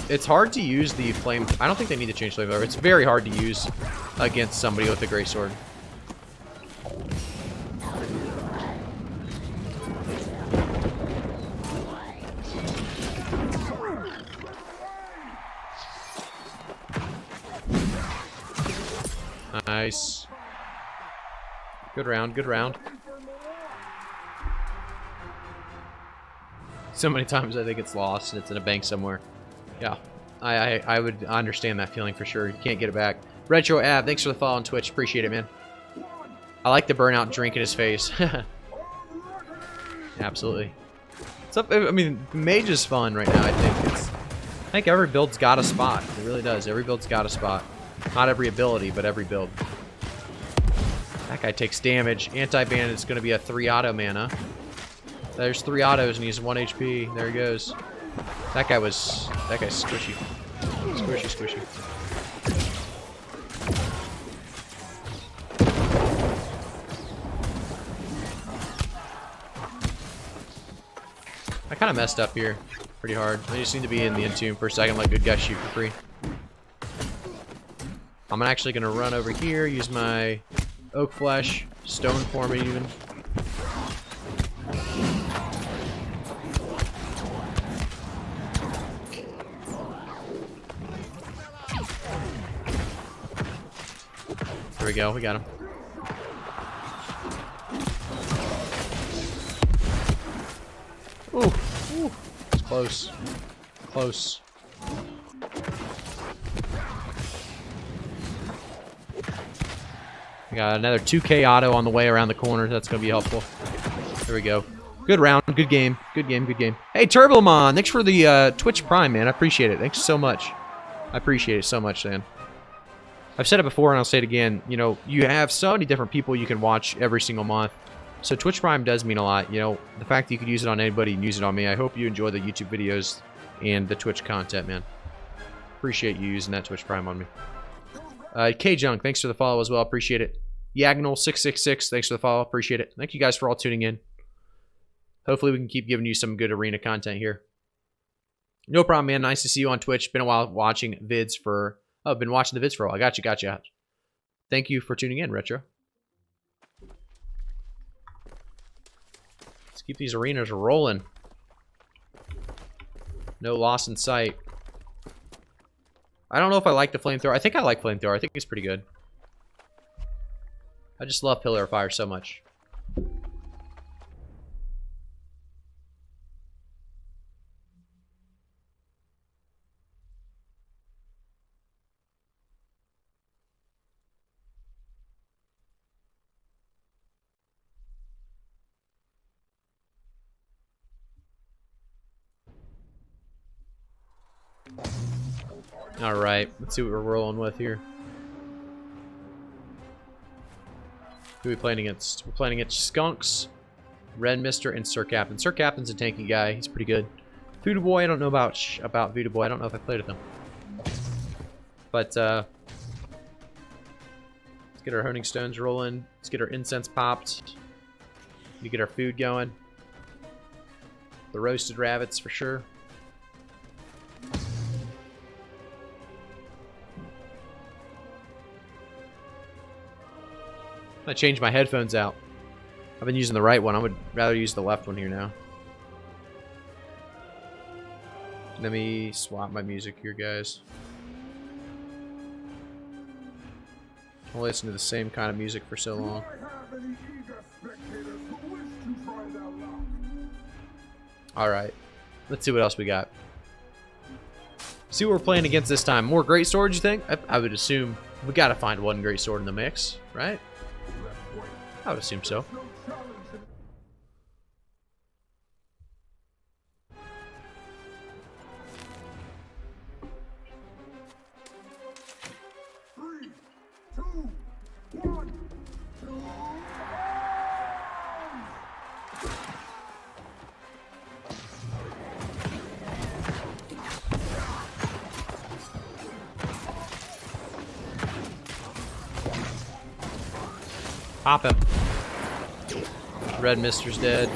It's hard to use the flame. I don't think they need to change flamethrower. It's very hard to use against somebody with a greatsword. Nice. Good round, good round. So many times I think it's lost and it's in a bank somewhere. Yeah, I would understand that feeling for sure. You can't get it back. Retro Ab, thanks for the follow on Twitch. Appreciate it, man. I like the burnout drink in his face. Absolutely. It's up, I mean, Mage is fun right now, I think. I think every build's got a spot. It really does. Every build's got a spot. Not every ability, but every build. That guy takes damage. Anti-bandit's going to be a 3 auto mana. There's 3 autos and he's 1 HP. There he goes. That guy's squishy. Squishy. I kind of messed up here pretty hard. I just need to be in the entomb for a second, let good guys shoot for free. I'm actually going to run over here, use my oak flesh, stone form even. There we go, we got him. Ooh, it's close. Close. We got another 2K auto on the way around the corner. That's going to be helpful. There we go. Good round. Good game. Good game. Good game. Hey, Turbomon, thanks for the Twitch Prime, man. I appreciate it. Thanks so much. I appreciate it so much, man. I've said it before, and I'll say it again. You know, you have so many different people you can watch every single month. So Twitch Prime does mean a lot. You know, the fact that you could use it on anybody and use it on me. I hope you enjoy the YouTube videos and the Twitch content, man. Appreciate you using that Twitch Prime on me. K-Junk, thanks for the follow as well. Appreciate it. Yagnal666, thanks for the follow. Appreciate it. Thank you guys for all tuning in. Hopefully we can keep giving you some good arena content here. No problem, man. Nice to see you on Twitch. Been a while watching vids for... Oh, I've been watching the vids for a while. Gotcha. Thank you for tuning in, Retro. Let's keep these arenas rolling. No loss in sight. I don't know if I like the flamethrower. I think I like flamethrower. I think it's pretty good. I just love Pillar of Fire so much. Alright, let's see what we're rolling with here. Who are we playing against? We're playing against Skunks, Red Mister, and Sir Captain. Sir Captain's a tanky guy. He's pretty good. Voodoo Boy, I don't know about Voodoo Boy. I don't know if I played with him. But, let's get our honing stones rolling. Let's get our incense popped. We get our food going. The roasted rabbits for sure. I changed my headphones out. I've been using the right one. I would rather use the left one here now. Let me swap my music here, guys. I'll listen to the same kind of music for so long. Alright. Let's see what else we got. See what we're playing against this time. More great swords, you think? I would assume we gotta find one great sword in the mix, right? I would assume so. Pop him. Red Mister's dead.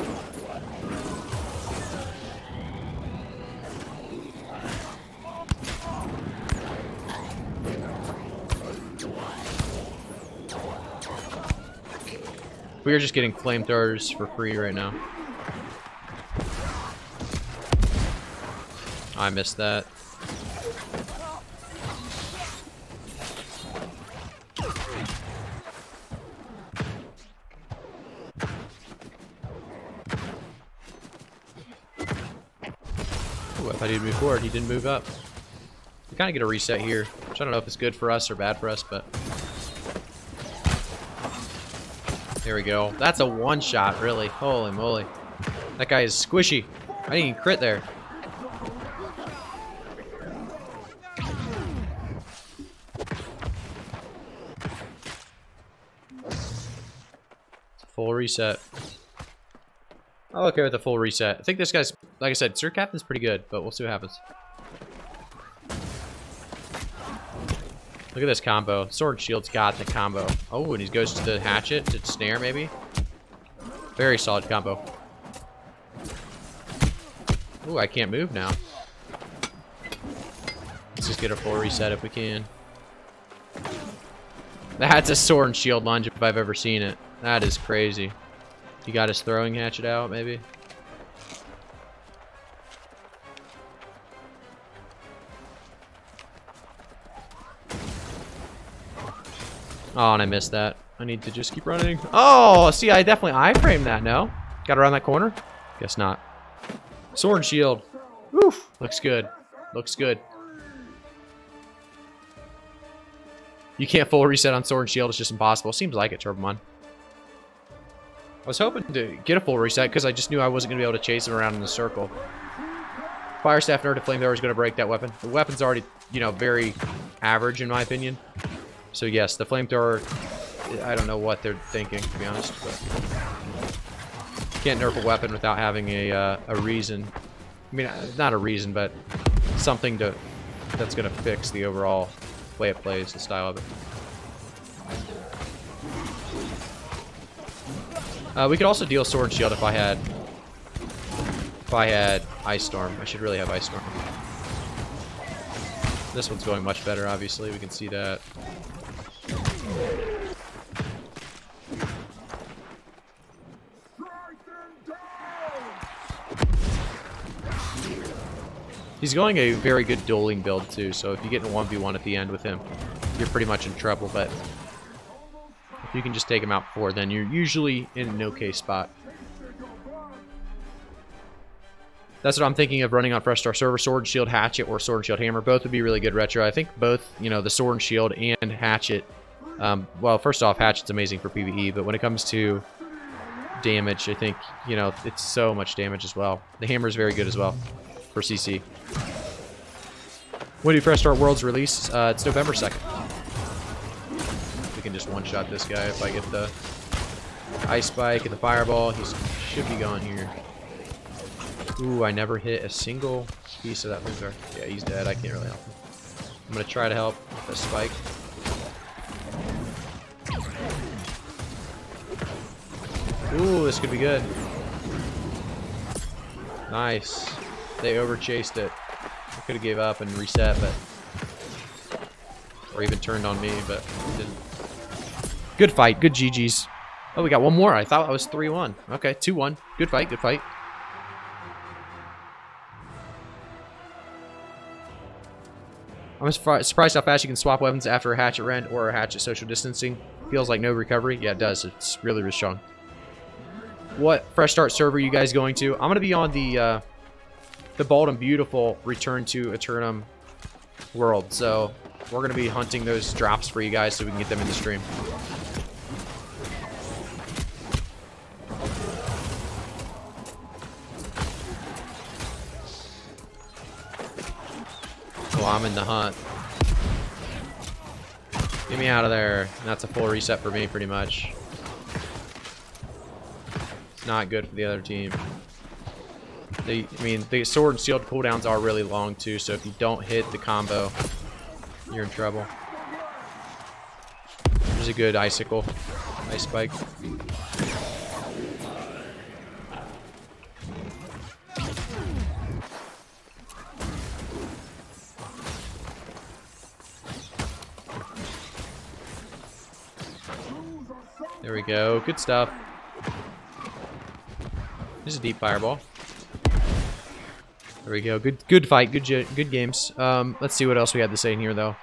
We are just getting flamethrowers for free right now. I missed that. Ooh, I thought he'd move forward. He didn't move up. We kind of get a reset here, which I don't know if it's good for us or bad for us, but there we go. That's a one-shot, really. Holy moly. That guy is squishy. I didn't even crit there. Full reset. I'm okay with the full reset. I think this guy's, like I said, Sir Captain's pretty good, but we'll see what happens. Look at this combo. Sword and Shield's got the combo. Oh, and he goes to the hatchet to snare, maybe. Very solid combo. Ooh, I can't move now. Let's just get a full reset if we can. That's a Sword and Shield lunge if I've ever seen it. That is crazy. He got his throwing hatchet out, maybe. Oh, and I missed that. I need to just keep running. Oh, see, I definitely iframed that, no? Got around that corner? Guess not. Sword and Shield. Oof. Looks good. Looks good. You can't full reset on Sword and Shield. It's just impossible. Seems like it, Turbomon. I was hoping to get a full reset because I just knew I wasn't going to be able to chase him around in a circle. Fire Staff Nerd to Flamethrower is going to break that weapon. The weapon's already, you know, very average in my opinion. So yes, the Flamethrower, I don't know what they're thinking, to be honest. But can't nerf a weapon without having a reason. I mean, not a reason, but something that's going to fix the overall way it plays, the style of it. We could also deal Sword and Shield if I had Ice Storm. I should really have Ice Storm. This one's going much better, obviously. We can see that. He's going a very good dueling build too, so if you get in a 1v1 at the end with him, you're pretty much in trouble, but if you can just take him out before, then you're usually in an okay spot. That's what I'm thinking of running on Fresh Star Server. Sword and Shield Hatchet or Sword and Shield Hammer. Both would be really good retro. I think both, you know, the Sword and Shield and Hatchet. Well, first off, Hatchet's amazing for PvE, but when it comes to damage, I think, you know, it's so much damage as well. The Hammer is very good as well for CC. When do Fresh Start Worlds release? It's November 2nd. We can just one-shot this guy if I get the Ice Spike and the Fireball. He should be gone here. Ooh, I never hit a single piece of that loser. Yeah, he's dead. I can't really help him. I'm going to try to help with the Spike. Ooh, this could be good. Nice. They overchased it. I could have gave up and reset, but... Or even turned on me, but didn't. Good fight. Good GG's. Oh, we got one more. I thought I was 3-1. Okay, 2-1. Good fight. Good fight. I'm surprised how fast you can swap weapons after a hatchet rend or a hatchet social distancing. Feels like no recovery. Yeah, it does. It's really, really strong. What fresh start server are you guys going to? I'm going to be on the bold and beautiful Return to Eternum world. So we're going to be hunting those drops for you guys so we can get them in the stream. Well, I'm in the hunt. Get me out of there. And that's a full reset for me, pretty much. It's not good for the other team. I mean, the sword and shield cooldowns are really long, too, so if you don't hit the combo, you're in trouble. There's a good icicle. Ice spike. There we go. Good stuff. There's a deep fireball. There we go. Good fight. Good games. Let's see what else we had to say in here, though.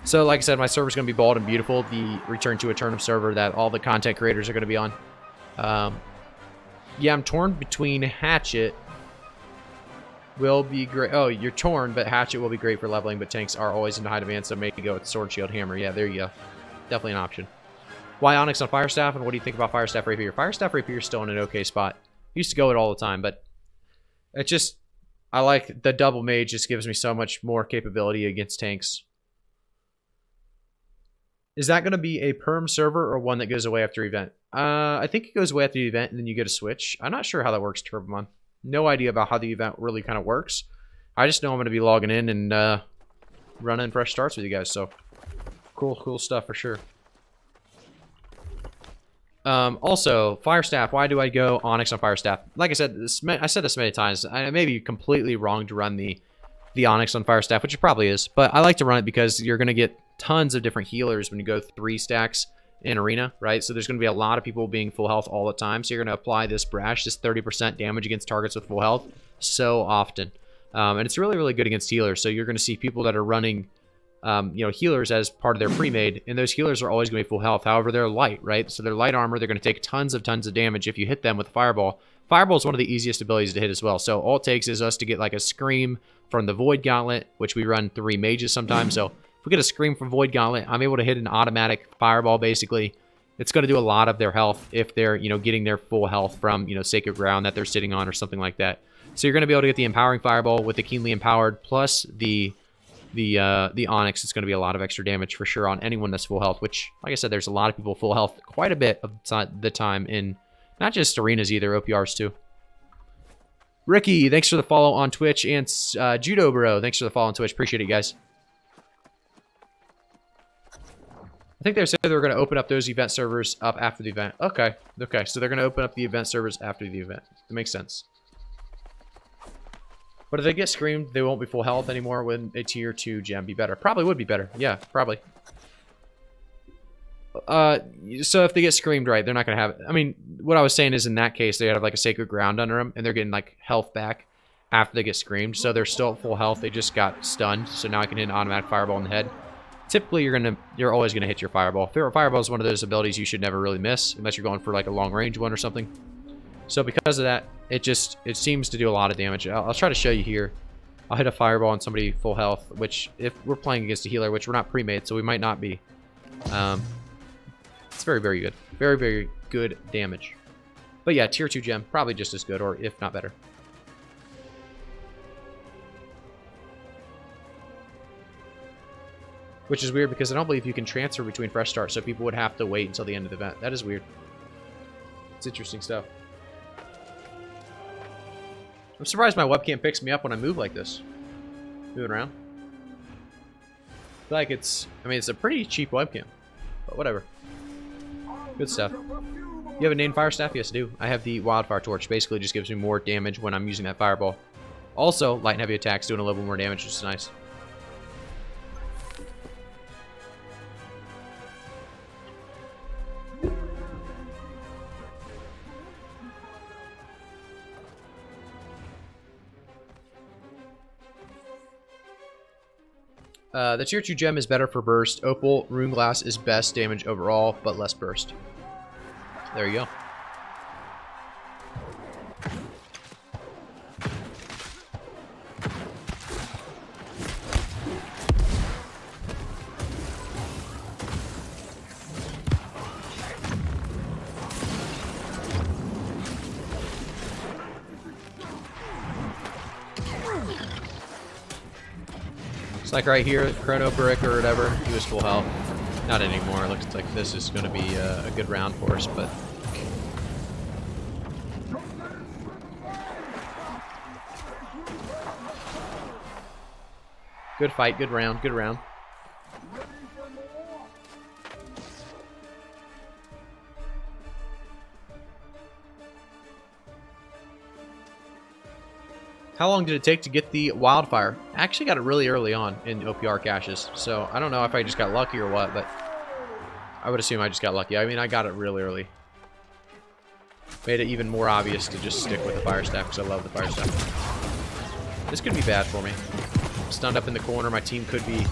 So, like I said, my server's going to be bald and beautiful. The Return to Eternum server that all the content creators are going to be on. Yeah, I'm torn between Hatchet. Will be great. Oh, you're torn, but Hatchet will be great for leveling, but tanks are always in high demand, so maybe go with Sword, Shield, Hammer. Yeah, there you go. Definitely an option. Why Onyx on Firestaff, and what do you think about Firestaff Rapier? Firestaff Rapier is still in an okay spot. Used to go it all the time, but it just... I like the double mage, just gives me so much more capability against tanks. Is that going to be a perm server or one that goes away after event? I think it goes away after the event and then you get a switch. I'm not sure how that works, Turbomon. No idea about how the event really kind of works. I just know I'm going to be logging in and running fresh starts with you guys. So cool stuff for sure. Also, Firestaff. Why do I go Onyx on Firestaff? Like I said, I said this many times. I may be completely wrong to run the Onyx on Firestaff, which it probably is. But I like to run it because you're going to get tons of different healers when you go 3 stacks in Arena, right? So there's going to be a lot of people being full health all the time. So you're going to apply this Brash, this 30% damage against targets with full health so often. And it's really, really good against healers. So you're going to see people that are running... healers as part of their pre-made, and those healers are always going to be full health. However, they're light, right? So they're light armor. They're going to take tons of damage if you hit them with Fireball. Fireball is one of the easiest abilities to hit as well. So all it takes is us to get like a Scream from the Void Gauntlet, which we run 3 mages sometimes. So if we get a Scream from Void Gauntlet, I'm able to hit an automatic Fireball, basically. It's going to do a lot of their health if they're, getting their full health from, Sacred Ground that they're sitting on or something like that. So you're going to be able to get the Empowering Fireball with the Keenly Empowered, plus the Onyx. It's going to be a lot of extra damage for sure on anyone that's full health, which, like I said, there's a lot of people full health quite a bit of the time in not just arenas either, OPRs too. Ricky, thanks for the follow on Twitch, and Judo Bro, thanks for the follow on Twitch. Appreciate it, guys. I think they said they were going to open up those event servers up after the event. Okay, so they're going to open up the event servers after the event. That makes sense. But if they get screamed, they won't be full health anymore. Wouldn't a tier 2 gem be better? Probably would be better. Yeah, probably. So if they get screamed right, they're not going to have... I mean, what I was saying is in that case, they have like a Sacred Ground under them, and they're getting like health back after they get screamed. So they're still at full health. They just got stunned. So now I can hit an automatic Fireball in the head. Typically, you're always going to hit your Fireball. Fireball is one of those abilities you should never really miss, unless you're going for like a long range one or something. So because of that, it seems to do a lot of damage. I'll try to show you here. I'll hit a Fireball on somebody full health, which if we're playing against a healer, which we're not pre-made, so we might not be. It's very, very good. Very, very good damage. But yeah, tier 2 gem, probably just as good, or if not better. Which is weird because I don't believe you can transfer between fresh starts, so people would have to wait until the end of the event. That is weird. It's interesting stuff. I'm surprised my webcam picks me up when I move like this. Moving around. I feel like it's a pretty cheap webcam. But whatever. Good stuff. You have a named fire staff? Yes, I do. I have the wildfire torch. Basically, just gives me more damage when I'm using that fireball. Also, light and heavy attacks doing a little more damage, which is nice. The tier 2 gem is better for burst. Opal rune glass is best damage overall, but less burst. There you go. It's like right here, Chrono Brick or whatever, he was full health. Not anymore. It looks like this is going to be a good round for us, but... Good fight, good round, good round. How long did it take to get the wildfire? I actually got it really early on in OPR caches, so I don't know if I just got lucky or what, but I would assume I just got lucky. I mean, I got it really early. Made it even more obvious to just stick with the fire staff because I love the fire staff. This could be bad for me. Stunned up in the corner, my team could be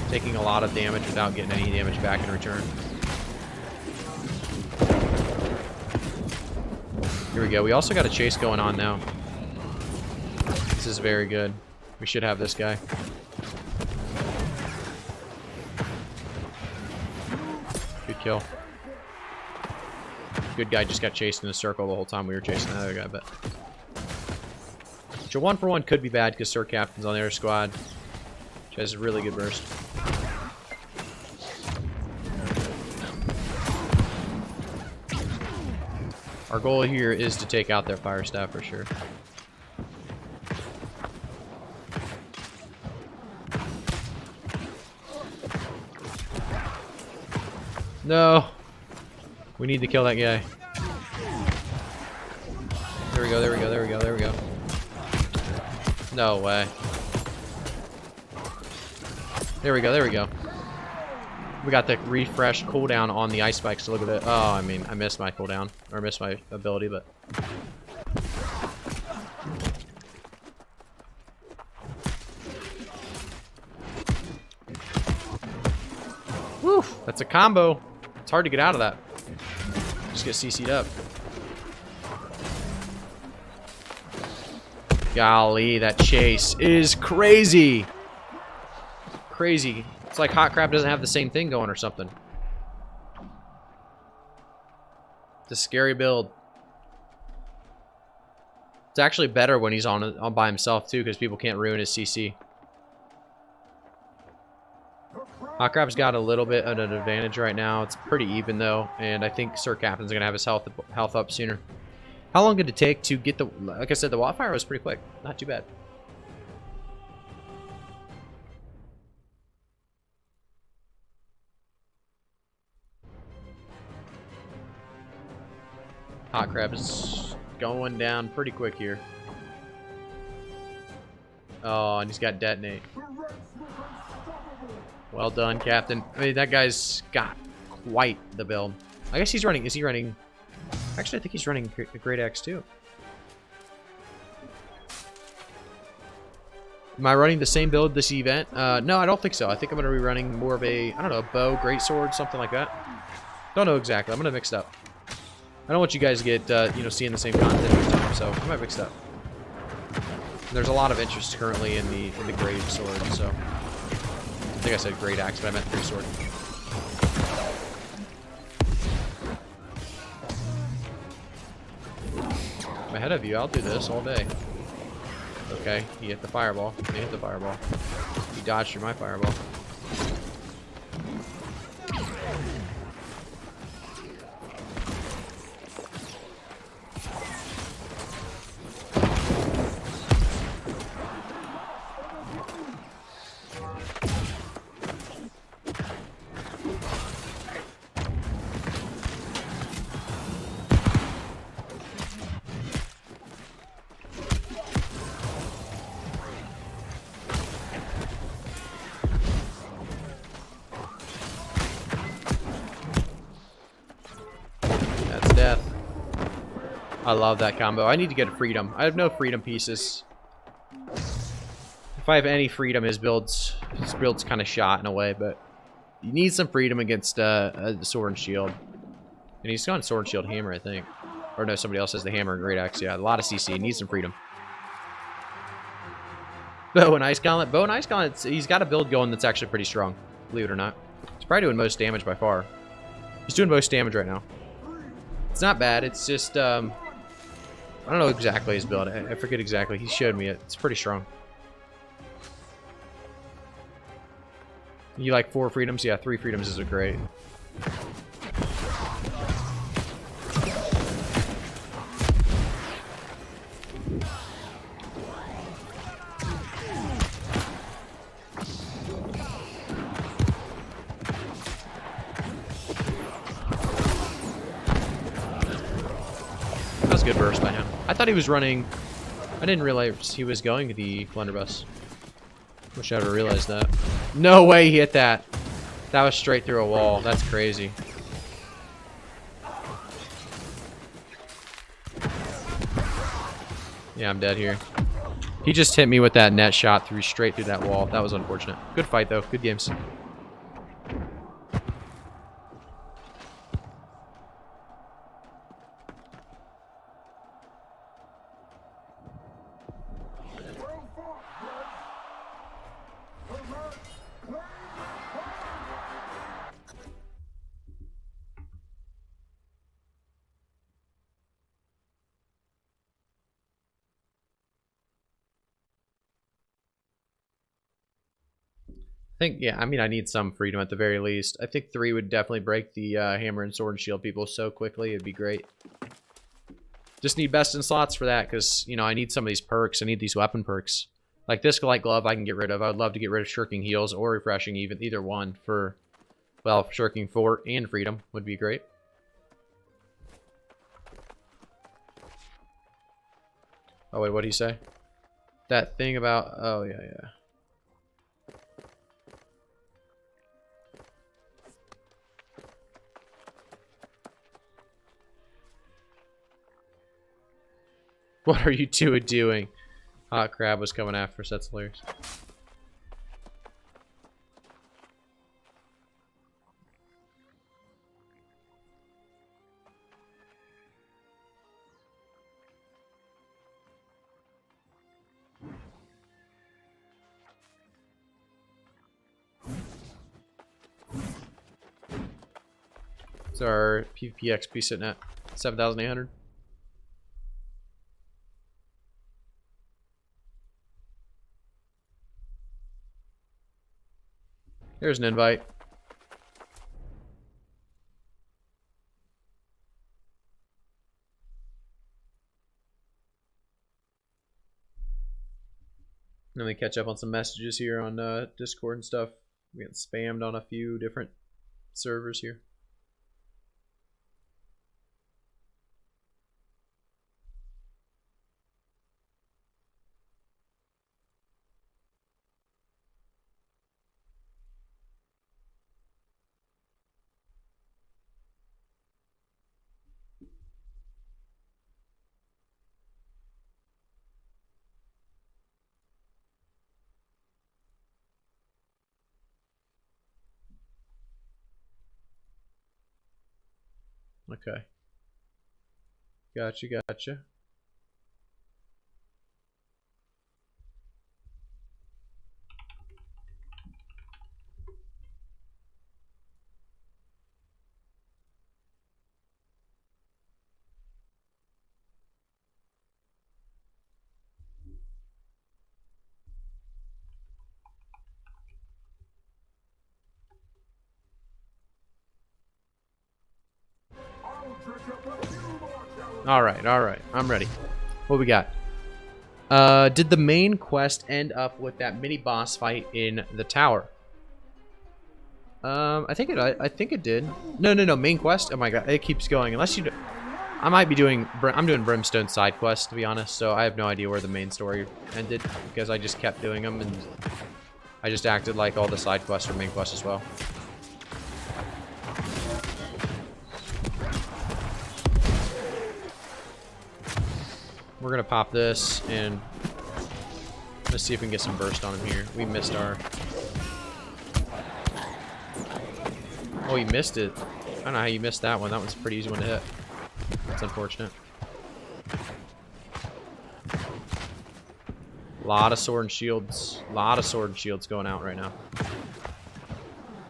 taking a lot of damage without getting any damage back in return. Here we go. We also got a chase going on now. This is very good. We should have this guy. Good kill. Good guy just got chased in a circle the whole time we were chasing the other guy, but... So 1-for-1 could be bad because Sir Captain's on their squad, which has a really good burst. Our goal here is to take out their fire staff for sure. No! We need to kill that guy. There we go, there we go, there we go, there we go. No way. There we go, there we go. We got the refresh cooldown on the ice spikes. So look at it. Oh, I mean, I missed my cooldown. Or missed my ability, but... Whew! That's a combo. It's hard to get out of that. Just get CC'd up. Golly, that chase is crazy. Crazy. It's like Hot Crab doesn't have the same thing going or something. It's a scary build. It's actually better when he's on by himself too, because people can't ruin his CC. Hot Crab's got a little bit of an advantage right now. It's pretty even though, and I think Sir Captain's gonna have his health up sooner. How long did it take to get the... Like I said, the wildfire was pretty quick. Not too bad. Hot Crab is going down pretty quick here. Oh, and he's got detonate. Well done, Captain. I mean, that guy's got quite the build. I guess he's running... Is he running... Actually, I think he's running a Great Axe too. Am I running the same build this event? No, I don't think so. I think I'm going to be running more of a, I don't know, a bow, greatsword, something like that. Don't know exactly. I'm going to mix it up. I don't want you guys to get, you know, seeing the same content every time, so I might mix it up. There's a lot of interest currently in the greatsword, so I think I said great axe, but I meant greatsword. I'm ahead of you. I'll do this all day. Okay, he hit the fireball. He hit the fireball. He dodged through my fireball. I love that combo. I need to get a freedom. I have no freedom pieces. If I have any freedom, his build's kind of shot in a way, but you need some freedom against a sword and shield. And he's gone sword, shield, hammer, I think. Or no, somebody else has the hammer and great axe. Yeah, a lot of CC. Needs some freedom. Bow and ice gauntlet. Bow and ice gauntlet, he's got a build going that's actually pretty strong, believe it or not. He's probably doing most damage by far. He's doing most damage right now. It's not bad. It's just, I don't know exactly his build. I forget exactly. He showed me it. It's pretty strong. You like 4 freedoms? Yeah, 3 freedoms is a great. That was a good burst by him. I thought he was running. I didn't realize he was going to the blunderbuss. Wish I would have realized that. No way he hit that. That was straight through a wall. That's crazy. Yeah, I'm dead here. He just hit me with that net shot straight through that wall. That was unfortunate. Good fight, though. Good games. Yeah, I mean, I need some freedom at the very least. I think 3 would definitely break the hammer and sword and shield people so quickly. It'd be great. Just need best in slots for that because, you know, I need some of these perks. I need these weapon perks. Like this light glove I can get rid of. I would love to get rid of shirking heals or refreshing, either one for, well, shirking fort and freedom would be great. Oh, wait, what did he say? That thing about, oh, yeah, yeah. What are you two doing? Hot crab was coming after us. That's hilarious. So our PvP XP sitting at 7,800. There's an invite. Let me catch up on some messages here on Discord and stuff. We get spammed on a few different servers here. Okay. Gotcha, gotcha. All right. I'm ready. What we got? Did the main quest end up with that mini boss fight in the tower? I think it did. No. Main quest. Oh my god, it keeps going. Unless you, I might be doing. I'm doing brimstone side quests to be honest. So I have no idea where the main story ended because I just kept doing them and I just acted like all the side quests are main quests as well. We're gonna pop this and let's see if we can get some burst on him here. We missed our... Oh, he missed it. I don't know how you missed that one. That one's a pretty easy one to hit. That's unfortunate. A lot of sword and shields. A lot of sword and shields going out right now.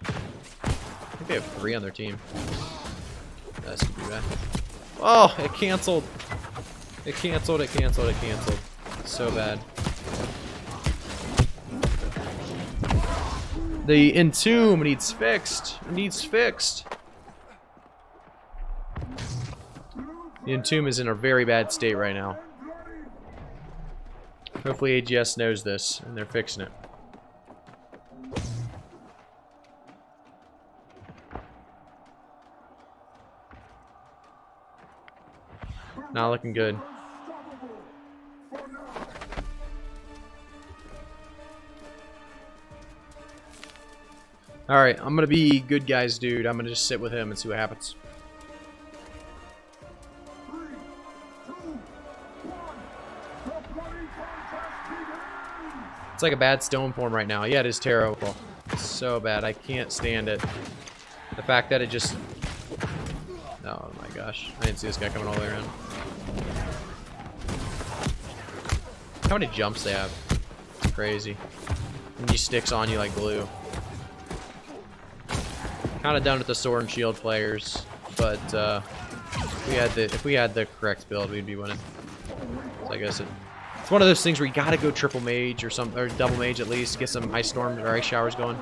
I think they have 3 on their team. That's gonna be bad. Oh, it canceled. It canceled, it canceled, it canceled. So bad. The entomb needs fixed. It needs fixed. The entomb is in a very bad state right now. Hopefully AGS knows this and they're fixing it. Not looking good. Alright, I'm gonna be good guys, dude. I'm gonna just sit with him and see what happens. 3, 2, 1. The bloody contest begins! It's like a bad stone form right now. Yeah, it is terrible. It's so bad. I can't stand it. The fact that it just... Oh my gosh. I didn't see this guy coming all the way around. How many jumps they have. It's crazy. And he sticks on you like glue. Kind of done with the sword and shield players, but if we had the correct build, we'd be winning. So I guess it's one of those things where you gotta go triple mage or double mage at least, get some ice storms or ice showers going.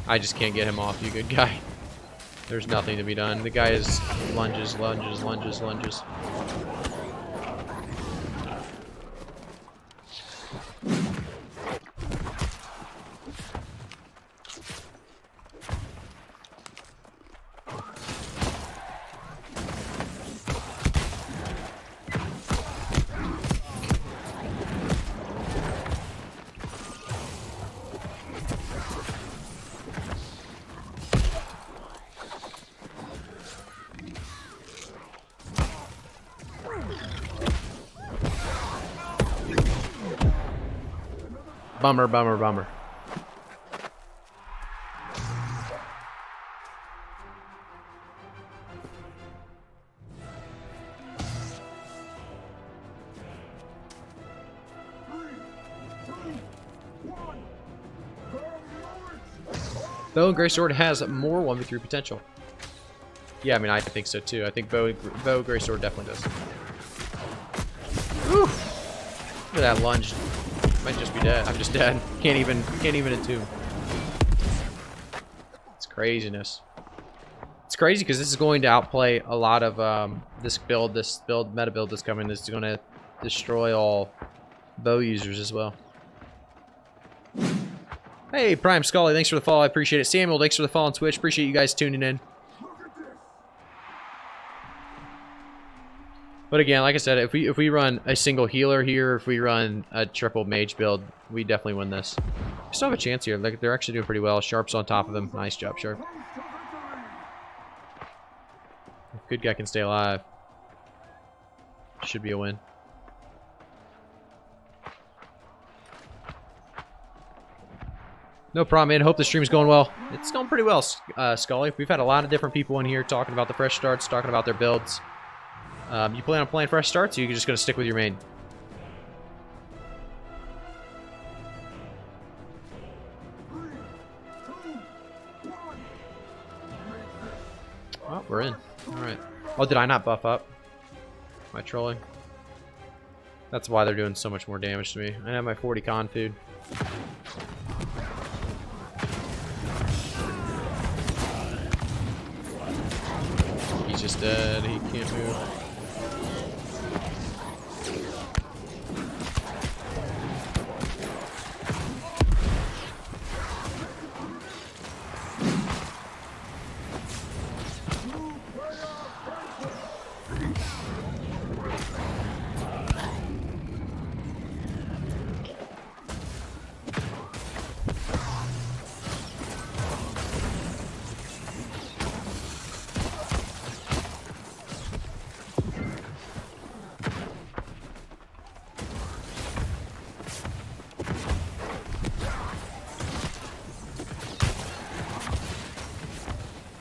I just can't get him off, you good guy. There's nothing to be done. The guy is lunges, lunges, lunges, lunges. Bummer, bummer, bummer. Bow and Greatsword has more 1v3 potential. Yeah, I mean, I think so too. I think Bow Greatsword definitely does. Whew. Look at that lunge. Might just be dead. I'm just dead. Can't even entomb. It's craziness. It's crazy because this is going to outplay a lot of this meta build that's coming. This is going to destroy all bow users as well. Hey, Prime Scully, thanks for the follow. I appreciate it. Samuel, thanks for the follow on Twitch. Appreciate you guys tuning in. But again, like I said, if we run a single healer here, if we run a triple mage build, we definitely win this. We still have a chance here. Like, they're actually doing pretty well. Sharp's on top of him. Nice job, Sharp. If good guy can stay alive, should be a win. No problem, man. Hope the stream's going well. It's going pretty well, Scully. We've had a lot of different people in here talking about the fresh starts, talking about their builds. You plan on playing fresh starts, or you're just going to stick with your main? Oh, we're in. Alright. Oh, did I not buff up? Am I trolling? That's why they're doing so much more damage to me. I have my 40 con food. He's just dead. He can't move.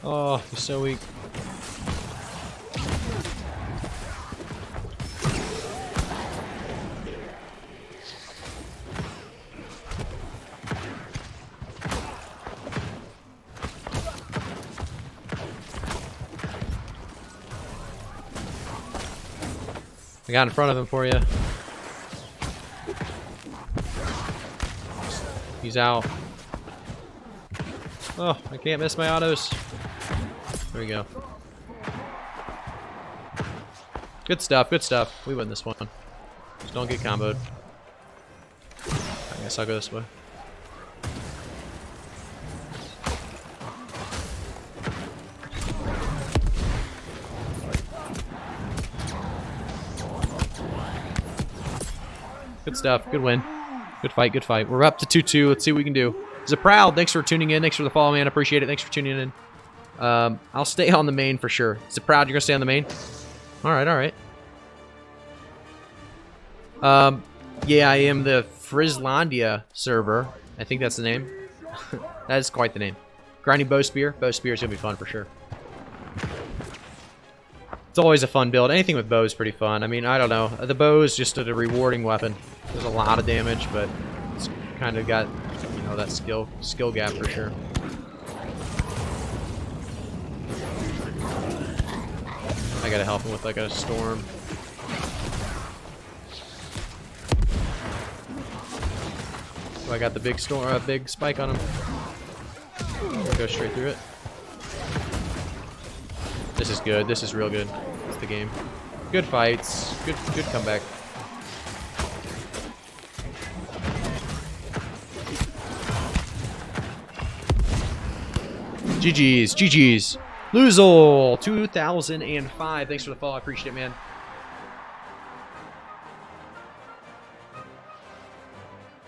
Oh, he's so weak. I got in front of him for you. He's out. Oh, I can't miss my autos. There we go. Good stuff, good stuff. We win this one. Just don't get comboed. I guess I'll go this way. Good stuff, good win. Good fight, good fight. We're up to 2-2. Let's see what we can do. Zaproud, thanks for tuning in. Thanks for the follow, man. Appreciate it. Thanks for tuning in. I'll stay on the main for sure. Zaproud, you're going to stay on the main? All right, all right. Yeah, I am the Frislandia server. I think that's the name. That is quite the name. Grinding bow spear. Bow spear is going to be fun for sure. It's always a fun build. Anything with bow is pretty fun. I mean, I don't know. The bow is just a rewarding weapon. There's a lot of damage, but it's kind of got, you know, that skill gap for sure. I gotta help him with like a storm. So I got the big storm, big spike on him. We'll go straight through it. This is good. This is real good. It's the game. Good fights. Good comeback. GG's. GG's. Luzol 2005. Thanks for the follow. I appreciate it, man.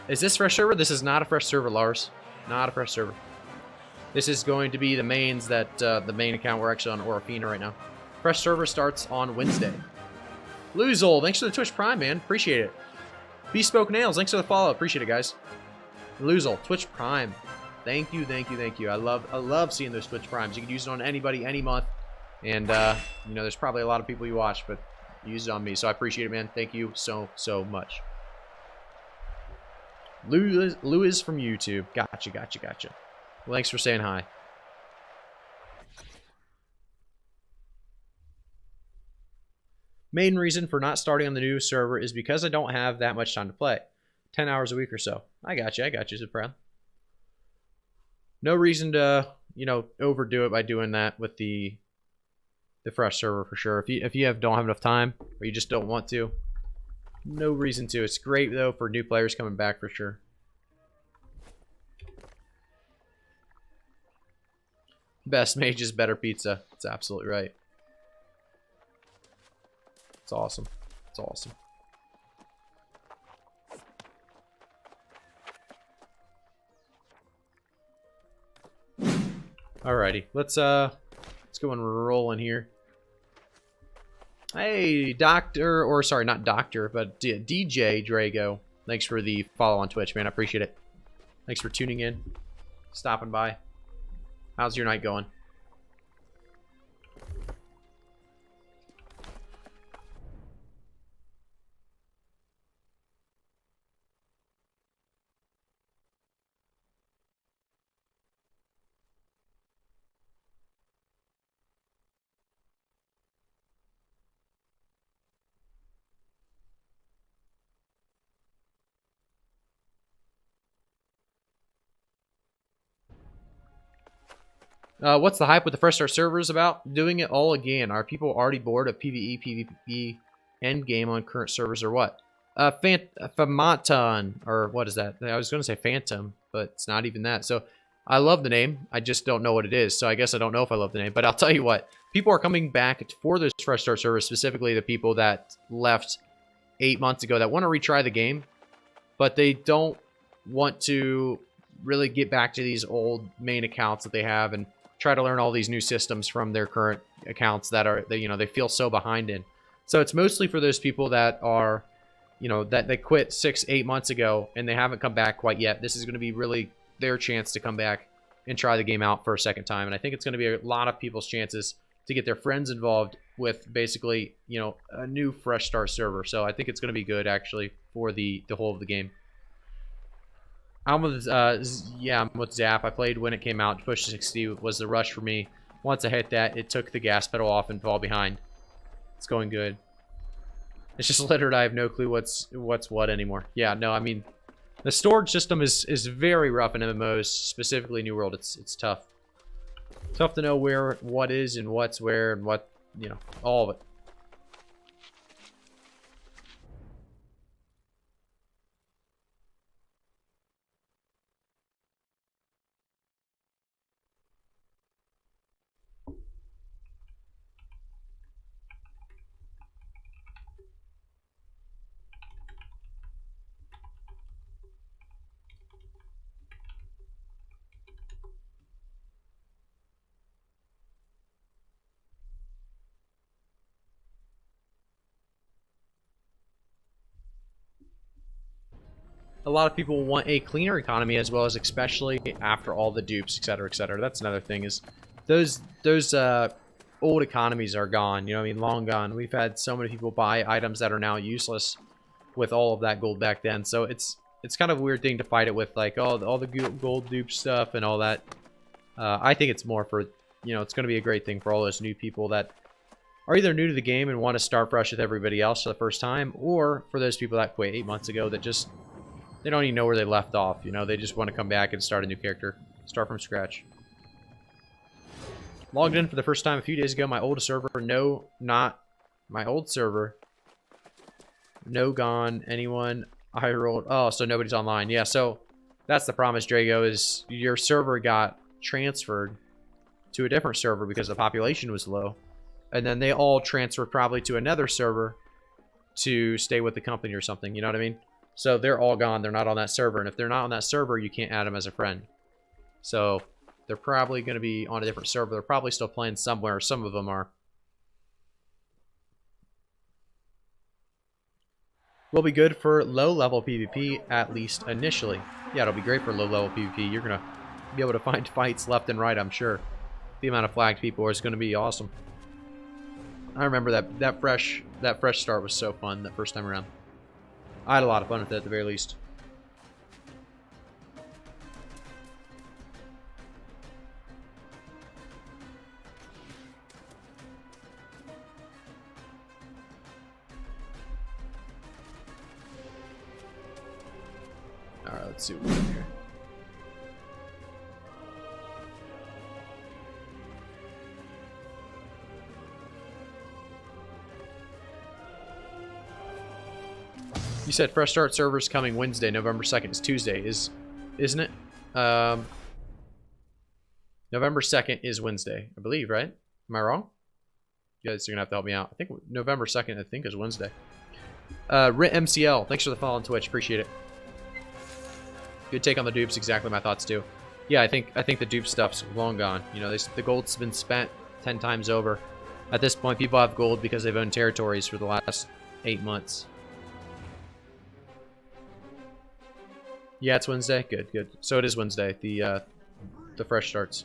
Is this fresh server? This is not a fresh server, Lars. Not a fresh server. This is going to be the mains that, the main account. We're actually on Orofina right now. Fresh server starts on Wednesday. Luzol, thanks for the Twitch Prime, man. Appreciate it. Bespoke Nails, thanks for the follow. Appreciate it, guys. Luzol, Twitch Prime. Thank you, thank you, thank you. I love seeing those Twitch Primes. You can use it on anybody, any month. And, you know, there's probably a lot of people you watch, but you use it on me. So I appreciate it, man. Thank you so much. Louis from YouTube. Gotcha, gotcha, gotcha. Well, thanks for saying hi. Main reason for not starting on the new server is because I don't have that much time to play. 10 hours a week or so. I got you, Zaproud. No reason to, you know, overdo it by doing that with the fresh server for sure. If you don't have enough time or you just don't want to, no reason to. It's great though for new players coming back for sure. Best mage is better pizza. That's absolutely right. It's awesome. It's awesome. Alrighty, let's go and roll in here. Hey, Doctor, or sorry, not Doctor, but DJ Drago. Thanks for the follow on Twitch, man. I appreciate it. Thanks for tuning in, stopping by. How's your night going? What's the hype with the fresh start servers about doing it all again? Are people already bored of PvE, PvP endgame on current servers or what? Phantom, or what is that? I was going to say Phantom, but it's not even that. So I love the name. I just don't know what it is. So I guess I don't know if I love the name. But I'll tell you what. People are coming back for those fresh start servers, specifically the people that left 8 months ago that want to retry the game, but they don't want to really get back to these old main accounts that they have and try to learn all these new systems from their current accounts that are, you know, they feel so behind in. So it's mostly for those people that are, you know, that they quit 6-8 months ago and they haven't come back quite yet. This is going to be really their chance to come back and try the game out for a second time. And I think it's going to be a lot of people's chances to get their friends involved with basically, you know, a new fresh start server. So I think it's going to be good actually for the whole of the game. I'm with I'm with Zap. I played when it came out. Push 60 was the rush for me. Once I hit that, it took the gas pedal off and fall behind. It's going good. It's just littered. I have no clue what's what anymore. Yeah, no, I mean, the storage system is very rough in MMOs, specifically New World. It's tough. Tough to know where what is and what's where and what, you know, all of it. A lot of people want a cleaner economy, as well as especially after all the dupes, etc., etc. That's another thing, is those old economies are gone. You know what I mean? Long gone. We've had so many people buy items that are now useless with all of that gold back then. So it's kind of a weird thing to fight it with, like all the gold dupe stuff and all that. I think it's more for, you know, it's going to be a great thing for all those new people that are either new to the game and want to start fresh with everybody else for the first time, or for those people that quit 8 months ago that just, they don't even know where they left off. You know, they just want to come back and start a new character. Start from scratch. Logged in for the first time a few days ago. My old server. No, not my old server. No gone. Anyone? I rolled. Oh, so nobody's online. Yeah, so that's the promise, Drago, is your server got transferred to a different server because the population was low. And then they all transferred probably to another server to stay with the company or something. You know what I mean? So they're all gone. They're not on that server. And if they're not on that server, you can't add them as a friend. So they're probably going to be on a different server. They're probably still playing somewhere. Some of them are. Will be good for low-level PvP, at least initially. Yeah, it'll be great for low-level PvP. You're going to be able to find fights left and right, I'm sure. The amount of flagged people is going to be awesome. I remember that fresh start was so fun that first time around. I had a lot of fun with it at the very least. Alright, let's see what we got here. You said fresh start servers coming Wednesday, November 2nd. It's Tuesday, isn't it? November 2nd is Wednesday, I believe, right? Am I wrong? You guys are gonna have to help me out. I think November 2nd, I think, is Wednesday. Rit MCL, thanks for the follow on Twitch, appreciate it. Good take on the dupes, exactly my thoughts too. Yeah, I think the dupe stuff's long gone. You know, the gold's been spent 10 times over. At this point, people have gold because they've owned territories for the last 8 months. Yeah, it's Wednesday. Good, good. So it is Wednesday. The fresh starts.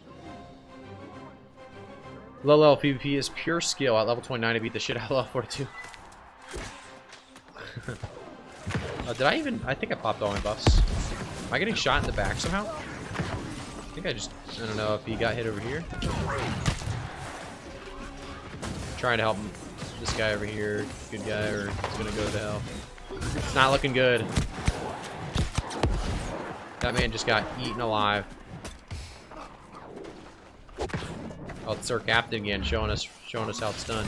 Low level PvP is pure skill. At level 29 to beat the shit out of level 42. Did I even? I think I popped all my buffs. Am I getting shot in the back somehow? I think I don't know if he got hit over here. Trying to help this guy over here. Good guy, or he's gonna go to hell. It's not looking good. That man just got eaten alive. Oh, it's our captain again, showing us how it's done.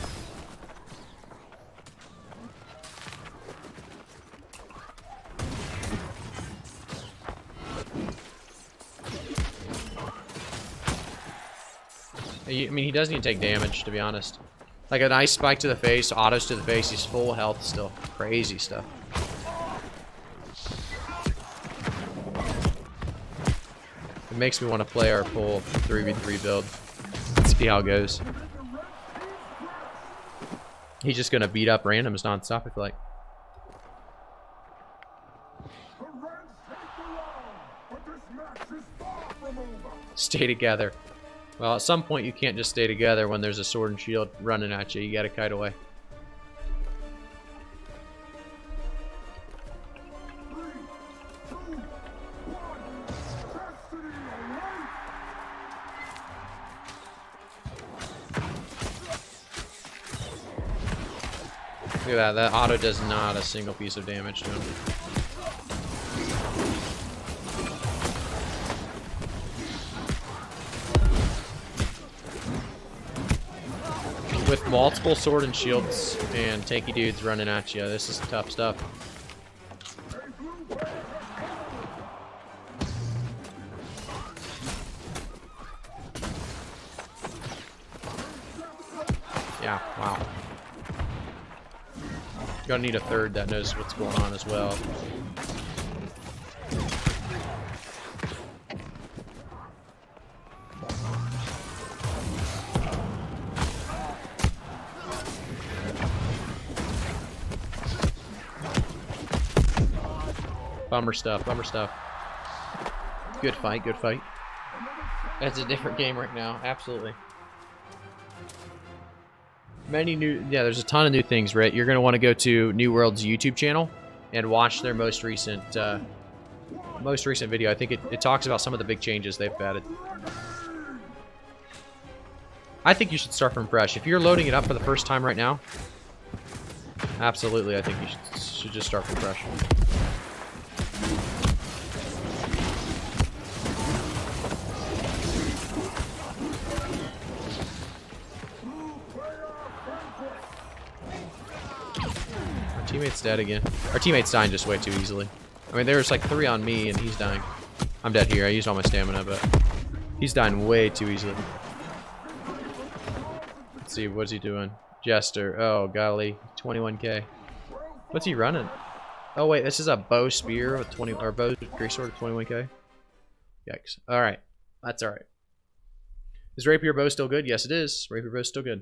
I mean, he doesn't even take damage, to be honest. Like a nice spike to the face, autos to the face. He's full health still. Crazy stuff. It makes me want to play our full 3v3 build. Let's see how it goes. He's just going to beat up randoms nonstop, I feel like. Stay together. Well, at some point you can't just stay together when there's a sword and shield running at you. You gotta kite away. Look at that. That auto does not a single piece of damage to him. With multiple sword and shields and tanky dudes running at you, this is tough stuff. Yeah, wow. Gonna need a third that knows what's going on as well. Bummer stuff, bummer stuff. Good fight, good fight. That's a different game right now, absolutely. Many new, yeah, there's a ton of new things, right? You're going to want to go to New World's YouTube channel and watch their most recent video. I think it talks about some of the big changes they've added. I think you should start from fresh. If you're loading it up for the first time right now, absolutely, I think you should just start from fresh. Teammate's dead again. Our teammate's dying just way too easily. I mean, there's like 3 on me and he's dying. I'm dead here. I used all my stamina, but he's dying way too easily. Let's see, what's he doing? Jester. Oh, golly. 21k. What's he running? Oh, wait, this is a bow spear with 20, or bow greatsword with 21k. Yikes. Alright. That's alright. Is rapier bow still good? Yes, it is. Rapier bow is still good.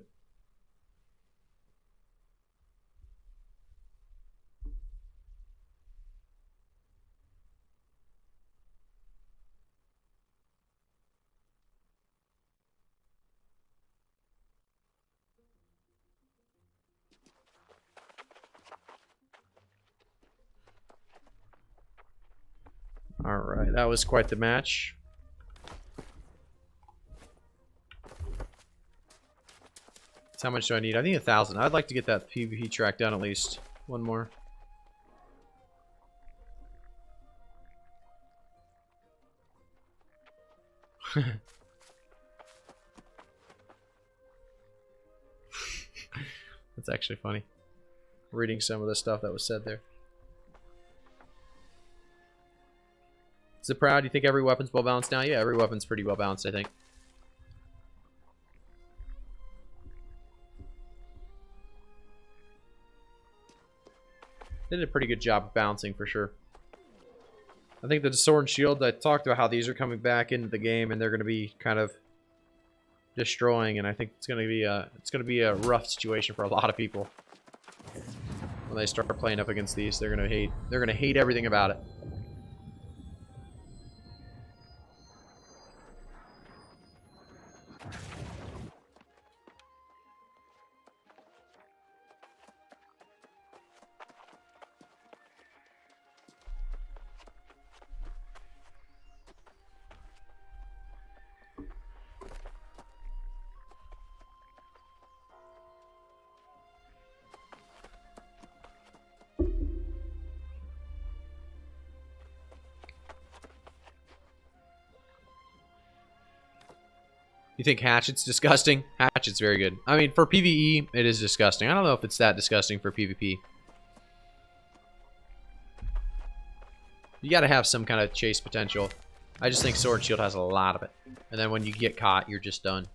Alright, that was quite the match. So how much do I need? I need 1,000. I'd like to get that PvP track done at least. One more. That's actually funny. Reading some of the stuff that was said there. Is it proud? You think every weapon's well balanced now? Yeah, every weapon's pretty well balanced, I think. They did a pretty good job of balancing for sure. I think the sword and shield, I talked about how these are coming back into the game and they're going to be kind of destroying, and I think it's going to be a rough situation for a lot of people when they start playing up against these. They're going to hate everything about it. You think Hatchet's disgusting? Hatchet's very good. I mean, for PvE, it is disgusting. I don't know if it's that disgusting for PvP. You gotta have some kind of chase potential. I just think Sword and Shield has a lot of it. And then when you get caught, you're just done.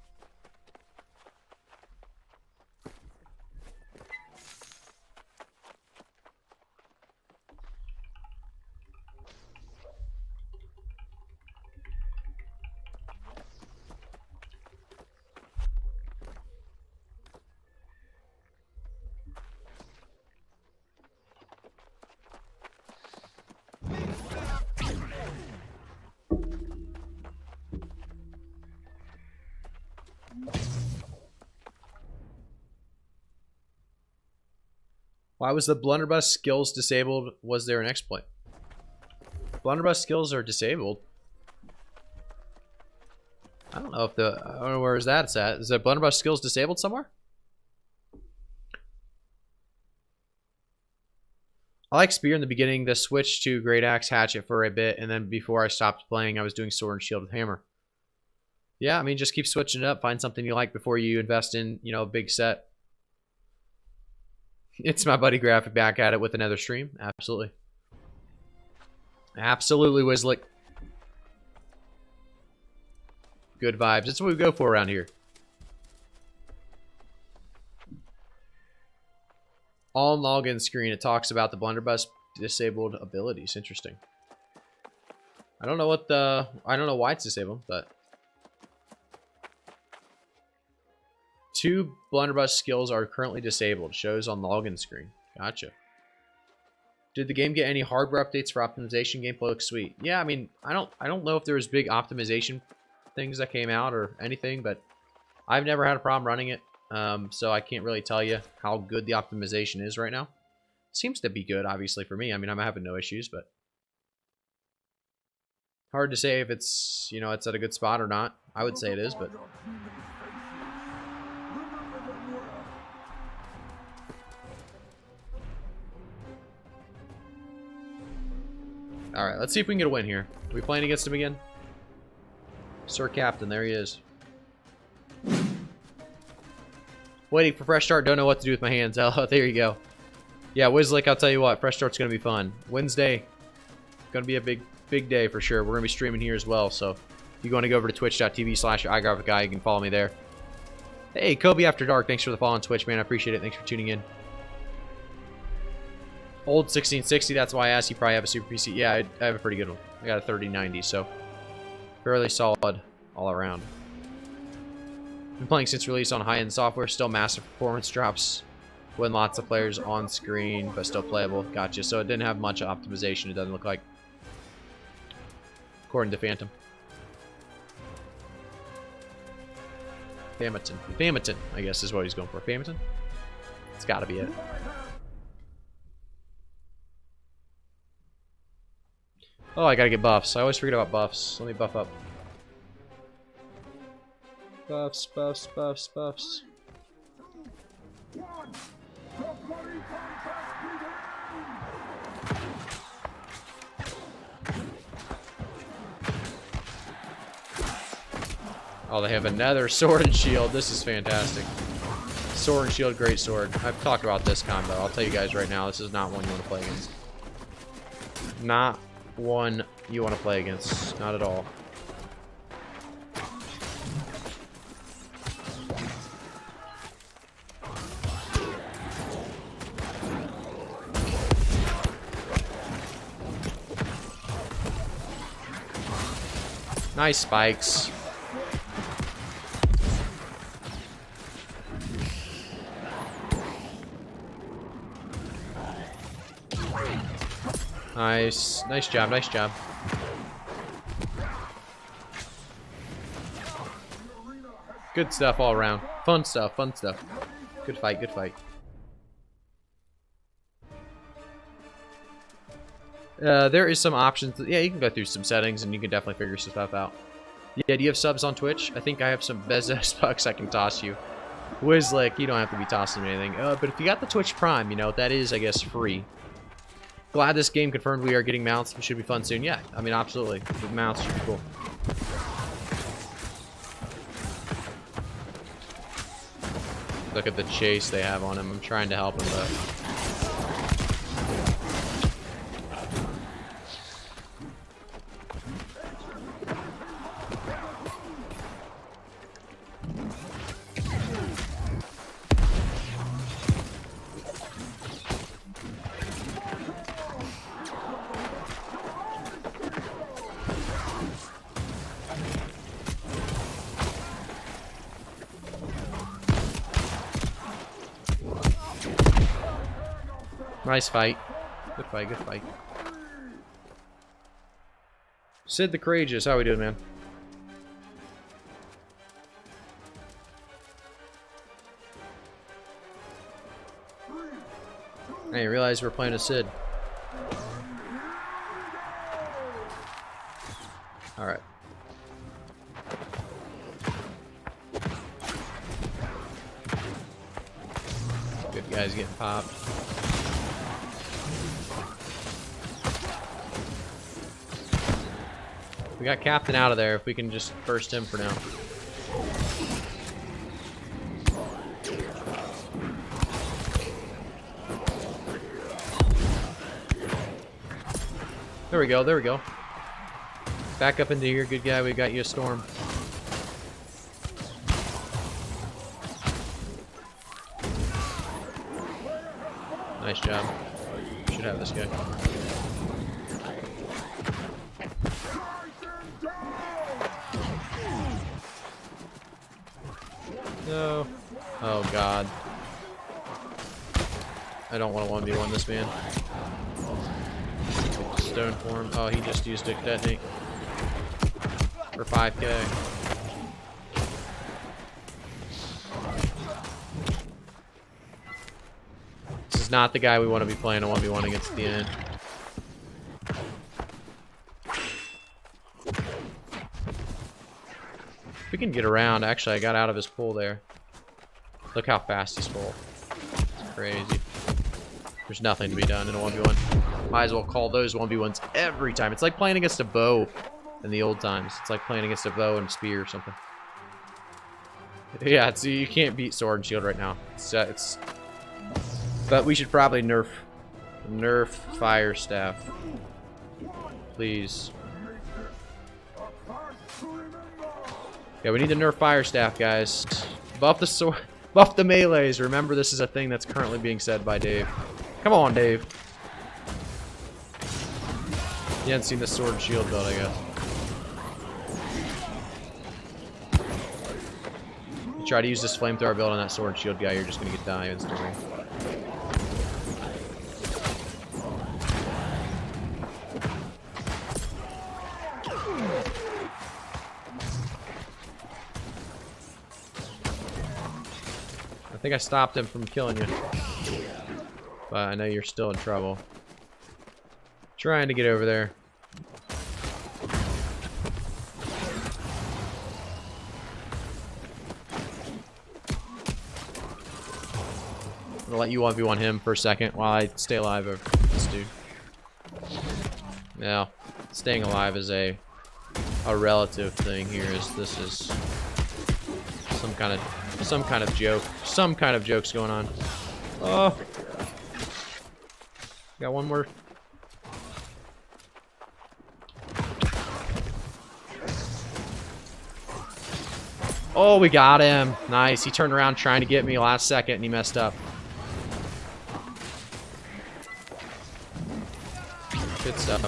Why was the blunderbuss skills disabled? Was there an exploit? Blunderbuss skills are disabled. I don't know if I don't know where is that it's at. Is the blunderbuss skills disabled somewhere? I like spear in the beginning, the switch to great axe hatchet for a bit, and then before I stopped playing, I was doing sword and shield with hammer. Yeah, I mean, just keep switching it up. Find something you like before you invest in, you know, a big set. It's my buddy Graphic back at it with another stream. Absolutely. Absolutely, Wizlick. Good vibes. That's what we go for around here. On login screen, it talks about the blunderbuss disabled abilities. Interesting. I don't know why it's disabled, but 2 blunderbuss skills are currently disabled. Shows on login screen. Gotcha. Did the game get any hardware updates for optimization? Gameplay looks sweet. Yeah, I mean, I don't know if there was big optimization things that came out or anything, but I've never had a problem running it. So I can't really tell you how good the optimization is right now. Seems to be good, obviously, for me. I mean, I'm having no issues, but hard to say if it's, you know, it's at a good spot or not. I would say it is, but all right, let's see if we can get a win here. Are we playing against him again? Sir Captain, there he is. Waiting for fresh start, don't know what to do with my hands. Oh, there you go. Yeah, Wizlick, I'll tell you what, fresh start's going to be fun. Wednesday, going to be a big day for sure. We're going to be streaming here as well, so if you want to go over to twitch.tv/igraphici, you can follow me there. Hey, Kobe After Dark, thanks for the follow on Twitch, man. I appreciate it. Thanks for tuning in. Old 1660, that's why I asked. You probably have a Super PC. Yeah, I have a pretty good one. I got a 3090, so fairly solid all around. Been playing since release on high-end software. Still massive performance drops when lots of players on screen, but still playable. Gotcha. So it didn't have much optimization, it doesn't look like, according to Phantom. Famiton, I guess is what he's going for. Famiton? It's gotta be it. Oh, I gotta get buffs. I always forget about buffs. Let me buff up. Buffs, buffs, buffs, buffs. Oh, they have another sword and shield. This is fantastic. Sword and shield, great sword. I've talked about this combo. I'll tell you guys right now, this is not one you want to play against. Not one you want to play against. Not at all. Nice spikes. Nice. Nice job, nice job. Good stuff all around. Fun stuff, fun stuff. Good fight, good fight. There is some options. Yeah, you can go through some settings and you can definitely figure some stuff out. Yeah, do you have subs on Twitch? I think I have some Bezos bucks I can toss you. Wizlick, you don't have to be tossing me anything. But if you got the Twitch Prime, you know, that is, I guess, free. Glad this game confirmed we are getting mounts. It should be fun soon. Yeah, I mean, absolutely. The mounts should be cool. Look at the chase they have on him. I'm trying to help him, but... Nice fight. Good fight, good fight. Sid the Courageous, how we doing, man? I didn't realize we were playing a Sid. Alright. Good guys getting popped. We got Captain out of there. If we can just burst him for now. There we go, there we go. Back up into here, good guy. We got you a storm. Nice job. Should have this guy. No. Oh god. I don't want to 1v1 this man. Stone form. Oh, he just used a detonate. For 5k. This is not the guy we want to be playing a 1v1 against at the end. We can get around. Actually, I got out of his pool there. Look how fast he's full. It's crazy. There's nothing to be done in a 1v1. Might as well call those 1v1s every time. It's like playing against a bow in the old times. It's like playing against a bow and spear or something. Yeah, it's, you can't beat sword and shield right now. It's but we should probably nerf fire staff. Please. Yeah, we need to nerf fire staff, guys. Buff the sword, buff the melees. Remember, this is a thing that's currently being said by Dave. Come on, Dave. You hadn't seen the sword and shield build, I guess. You try to use this flamethrower build on that sword and shield guy, you're just gonna get die instantly. I think I stopped him from killing you. But I know you're still in trouble. Trying to get over there. I'm gonna let you 1v1 him for a second while I stay alive over this dude. Now, staying alive is a relative thing here. This is some kind of joke. Some kind of joke's going on. Oh, got one more. Oh, we got him. Nice. He turned around trying to get me last second and he messed up. Good stuff.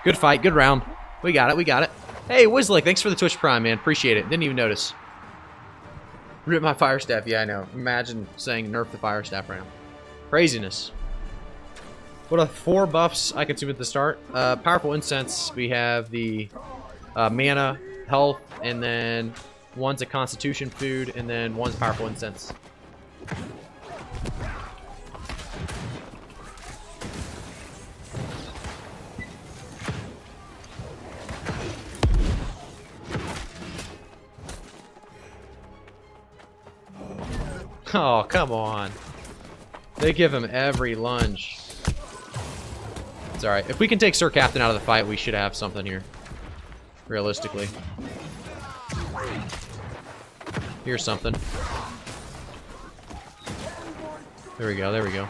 Good fight. Good round. We got it. We got it. Hey, Wizlick, thanks for the Twitch Prime, man. Appreciate it. Didn't even notice. Rip my fire staff. Yeah, I know. Imagine saying nerf the fire staff right now. Craziness. What are 4 buffs I consume at the start? Powerful incense. We have the mana, health, and then one's a constitution food, and then one's powerful incense. Oh, come on. They give him every lunge. It's alright. If we can take Sir Captain out of the fight, we should have something here. Realistically. Here's something. There we go, there we go.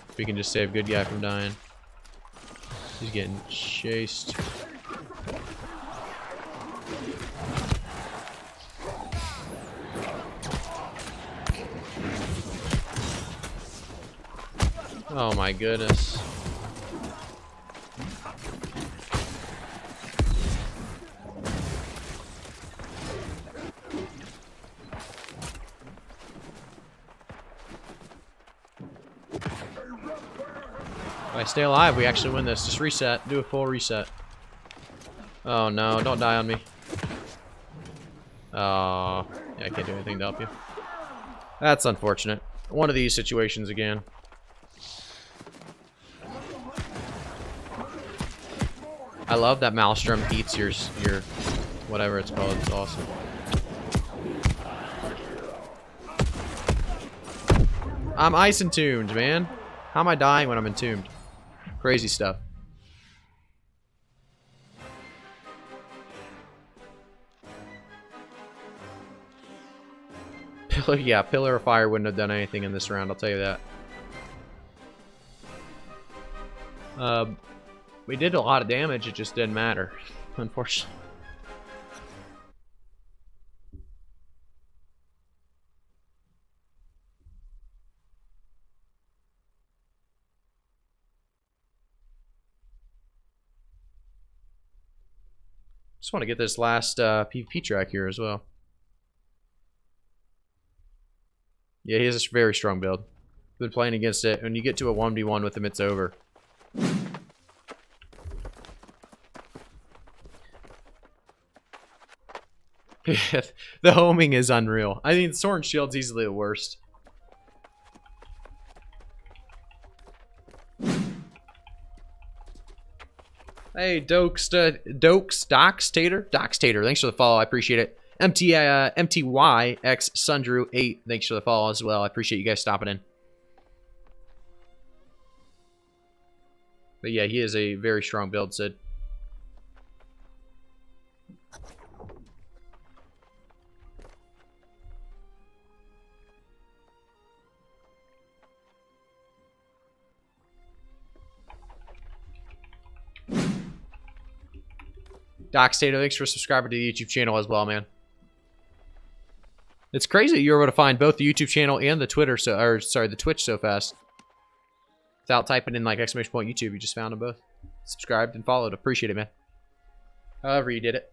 If we can just save good guy from dying. He's getting chased. Oh my goodness. If I stay alive, we actually win this. Just reset. Do a full reset. Oh no, don't die on me. Yeah, I can't do anything to help you. That's unfortunate. One of these situations again. I love that Maelstrom eats your whatever it's called. It's awesome. I'm ice entombed, man. How am I dying when I'm entombed? Crazy stuff. Yeah, Pillar of Fire wouldn't have done anything in this round, I'll tell you that. We did a lot of damage, it just didn't matter, unfortunately. Just want to get this last PvP track here as well. Yeah, he has a very strong build. Been playing against it. When you get to a 1v1 with him, it's over. The homing is unreal. I mean, Sword and Shield's easily the worst. Hey, Doxtater, thanks for the follow. I appreciate it. MTYX Sundrew 8, thanks for the follow as well. I appreciate you guys stopping in. But yeah, he is a very strong build, Sid. Doxtater, thanks for subscribing to the YouTube channel as well, man. It's crazy that you were able to find both the YouTube channel and the Twitter, the Twitch so fast. Without typing in like ! YouTube, you just found them both. Subscribed and followed. Appreciate it, man. However you did it.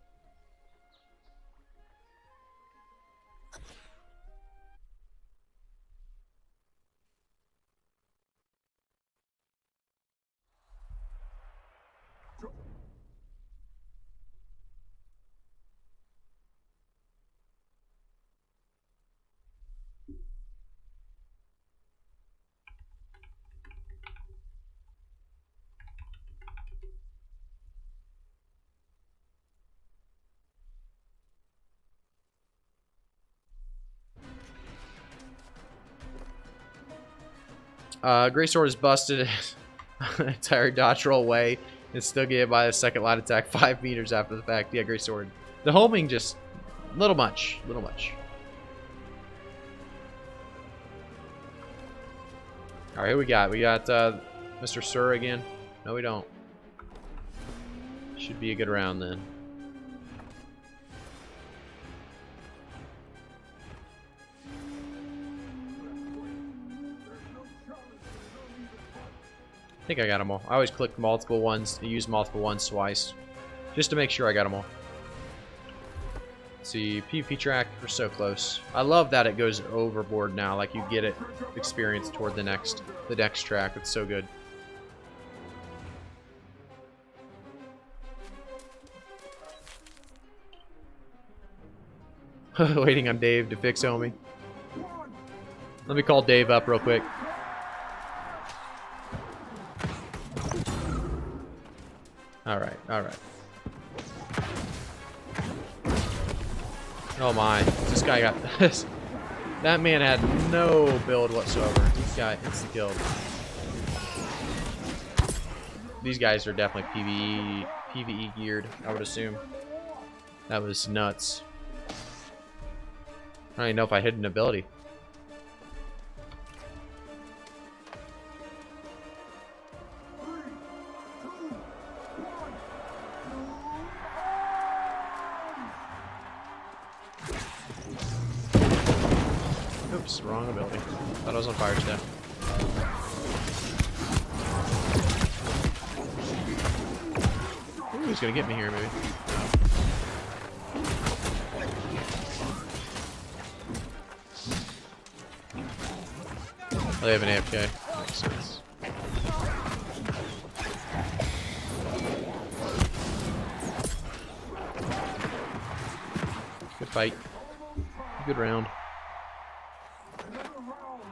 Greatsword is busted. Entire dodge roll away and still get hit by a second light attack 5 meters after the fact. Yeah, Greatsword. The homing just little much. Little much. Alright, who we got? We got Mr. Sir again. No, we don't. Should be a good round then. I think I got them all. I always click multiple ones, use multiple ones twice, just to make sure I got them all. Let's see, PvP track, we're so close. I love that it goes overboard now, like you get it experience toward the next track. It's so good. Waiting on Dave to fix Homie. Let me call Dave up real quick. Alright, alright. Oh my, this guy got this. That man had no build whatsoever. This guy instant killed. These guys are definitely PvE geared, I would assume. That was nuts. I don't even know if I hit an ability. Oops, wrong ability. Thought I was on fire step. Ooh, he's gonna get me here, maybe. Oh, they have an AFK. Makes sense. Good fight. Good round. Another round.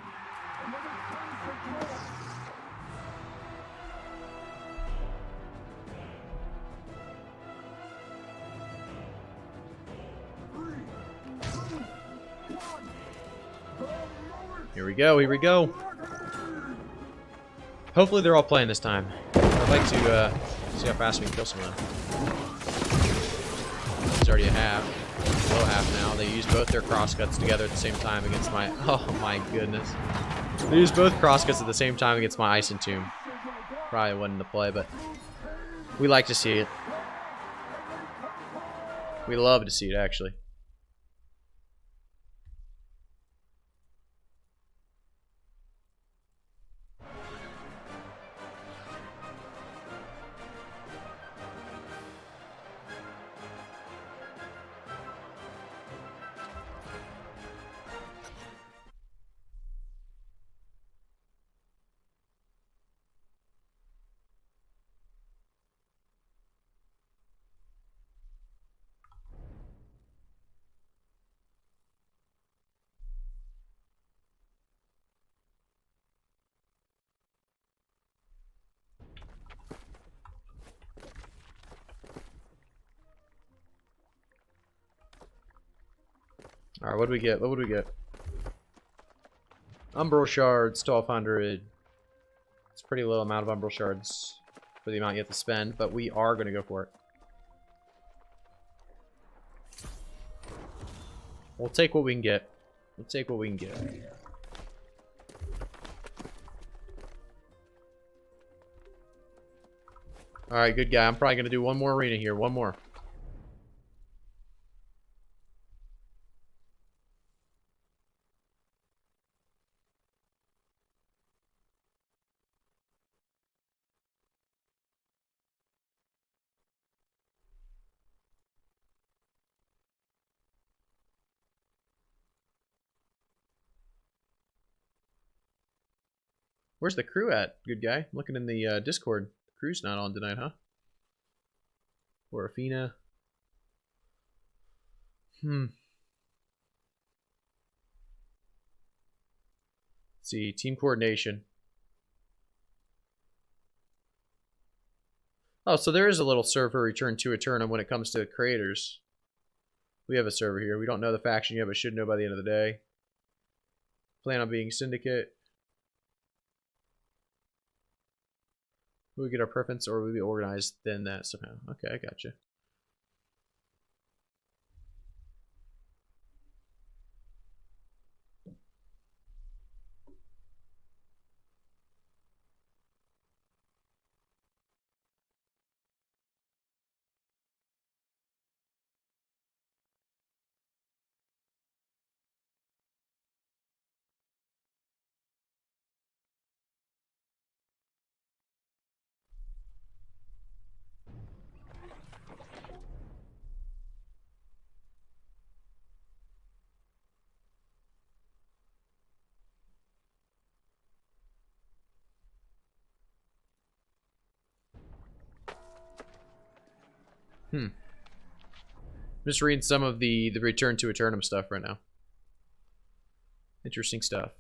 Another chance at growth. Three, two, one. The moment Here we go. Here we go. reckoning. Hopefully they're all playing this time. I'd like to see how fast we can kill someone. It's already a half. Below half now. They use both their crosscuts together at the same time against my... Oh my goodness. They use both crosscuts at the same time against my Ice Entomb. Probably wasn't the play, but we like to see it. We love to see it, actually. Alright, what do we get? What would we get? Umbral shards, 1200. It's a pretty low amount of umbral shards for the amount you have to spend, but we are going to go for it. We'll take what we can get. We'll take what we can get. Alright, good guy. I'm probably going to do one more arena here. One more. Where's the crew at, good guy? I'm looking in the Discord. The crew's not on tonight, huh? Or Afina. Let's see, team coordination. Oh, so there is a little server return to Eternum when it comes to creators. We have a server here. We don't know the faction yet, but should know by the end of the day. Plan on being Syndicate. Will we get our preference, or will we be organized then that somehow? Okay, I gotcha. Just reading some of the Return to Eternum stuff right now. Interesting stuff.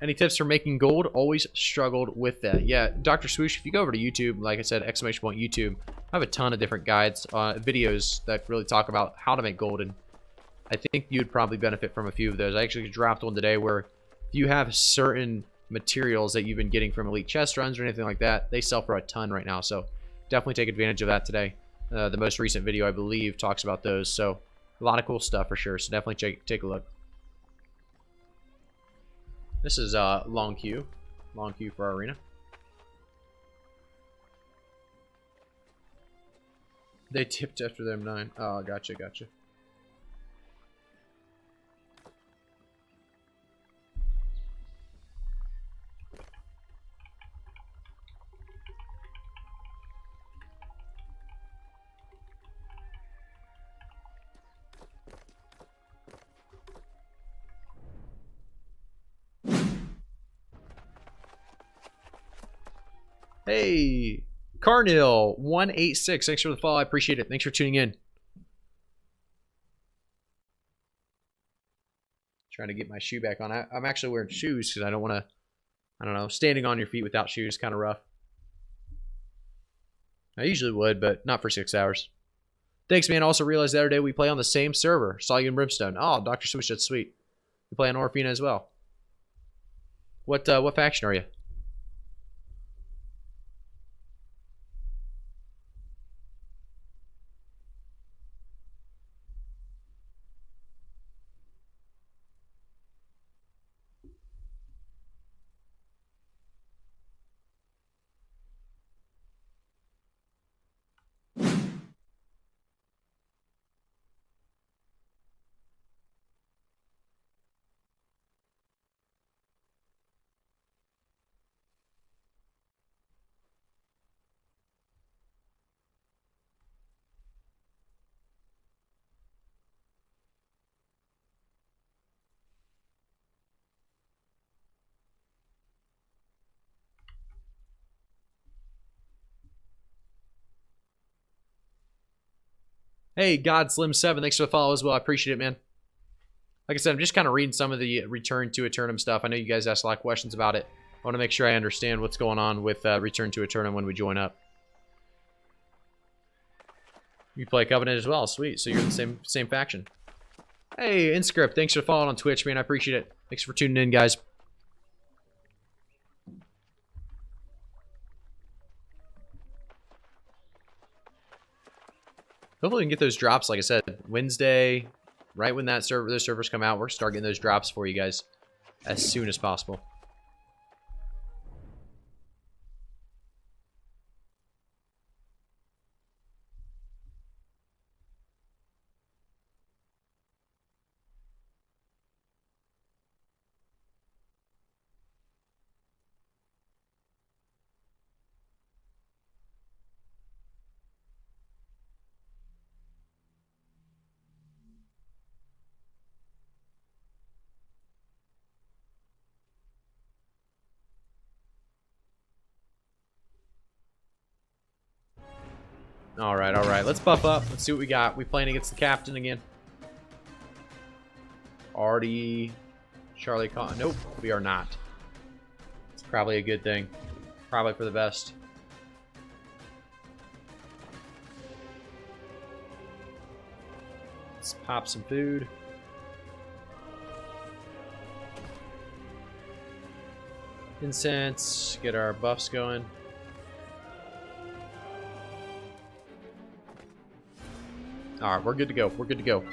Any tips for making gold? Always struggled with that. Yeah, Dr. Swoosh, if you go over to YouTube, like I said, !YouTube, I have a ton of different guides, videos that really talk about how to make gold, and I think you'd probably benefit from a few of those. I actually dropped one today where if you have certain materials that you've been getting from elite chest runs or anything like that, they sell for a ton right now, so definitely take advantage of that today. The most recent video, I believe, talks about those, so a lot of cool stuff for sure, so definitely take a look. This is long queue for our arena. They tipped after them 9. Oh, gotcha. Hey, Carnil186, thanks for the follow. I appreciate it. Thanks for tuning in. Trying to get my shoe back on. I'm actually wearing shoes because I don't want to, I don't know, standing on your feet without shoes is kind of rough. I usually would, but not for 6 hours. Thanks, man. Also realized the other day we play on the same server. Saw you in Brimstone. Oh, Dr. Swoosh, that's sweet. We play on Orphina as well. What faction are you? Hey, God Slim 7, thanks for the follow as well. I appreciate it, man. Like I said, I'm just kind of reading some of the Return to Eternum stuff. I know you guys asked a lot of questions about it. I want to make sure I understand what's going on with Return to Eternum when we join up. You play Covenant as well. Sweet. So you're in the same faction. Hey, Inscript, thanks for following on Twitch, man. I appreciate it. Thanks for tuning in, guys. Hopefully we can get those drops, like I said, Wednesday, right when those servers come out. We're start getting those drops for you guys as soon as possible. Alright, alright. Let's buff up. Let's see what we got. We playing against the captain again. Artie, Charlie Con. Nope, we are not. It's probably a good thing. Probably for the best. Let's pop some food. Incense. Get our buffs going. Alright, we're good to go. We're good to go.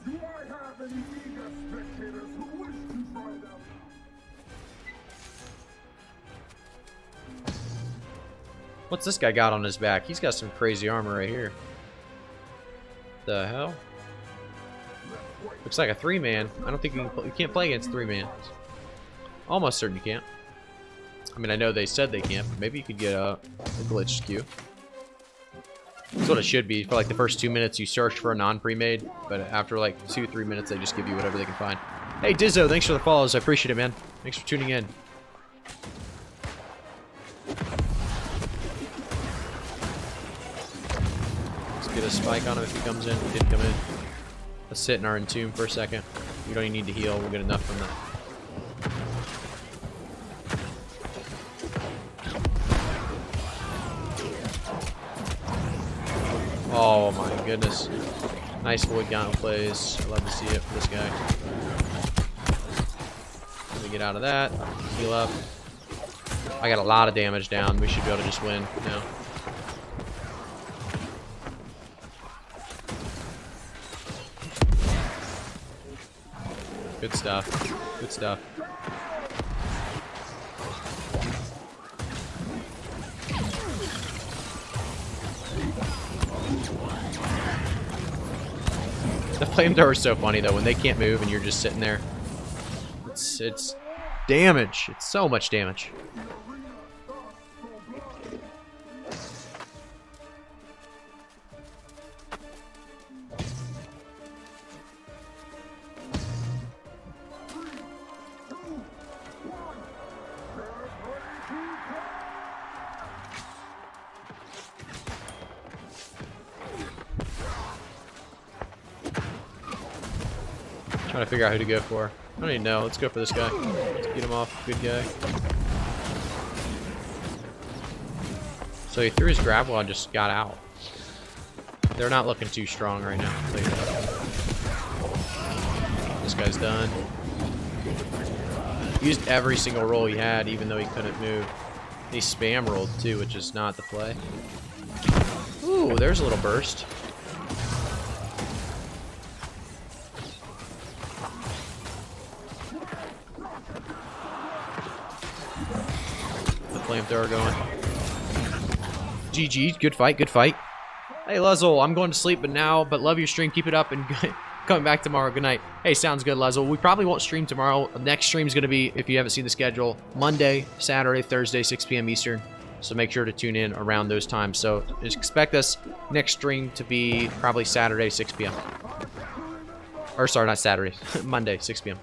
Do I have any eager spectators who wish to try them? What's this guy got on his back? He's got some crazy armor right here. The hell? Looks like a 3-man. I don't think you can't play against 3-man. Almost certain you can't. I mean, I know they said they can't, but maybe you could get a glitch skew. That's what it should be. For like the first 2 minutes, you search for a non-pre-made, but after like 2-3 minutes, they just give you whatever they can find. Hey, Dizzo, thanks for the follows. I appreciate it, man. Thanks for tuning in. Let's get a spike on him if he comes in. He did come in. Let's sit in our entomb for a second. We don't even need to heal. We'll get enough from that. Oh my goodness. Nice Void Gauntlet plays. I love to see it for this guy. Let me get out of that. Heal up. I got a lot of damage down. We should be able to just win now. Good stuff. Good stuff. The flamethrower is so funny though when they can't move and you're just sitting there. It's damage. It's so much damage. Trying to figure out who to go for. I don't even know. Let's go for this guy. Let's get him off. Good guy. So he threw his grapple and just got out. They're not looking too strong right now. This guy's done. Used every single roll he had, even though he couldn't move. He spam rolled too, which is not the play. Ooh, there's a little burst. The flamethrower going. GG, good fight, good fight. Hey, Lezzle, I'm going to sleep but love your stream. Keep it up and coming back tomorrow. Good night. Hey, sounds good, Lezzle. We probably won't stream tomorrow. Next stream's going to be, if you haven't seen the schedule, Monday, Saturday, Thursday, 6 p.m. Eastern. So make sure to tune in around those times. So just expect us next stream to be probably Saturday, 6 p.m. Or sorry, not Saturday. Monday, 6 p.m.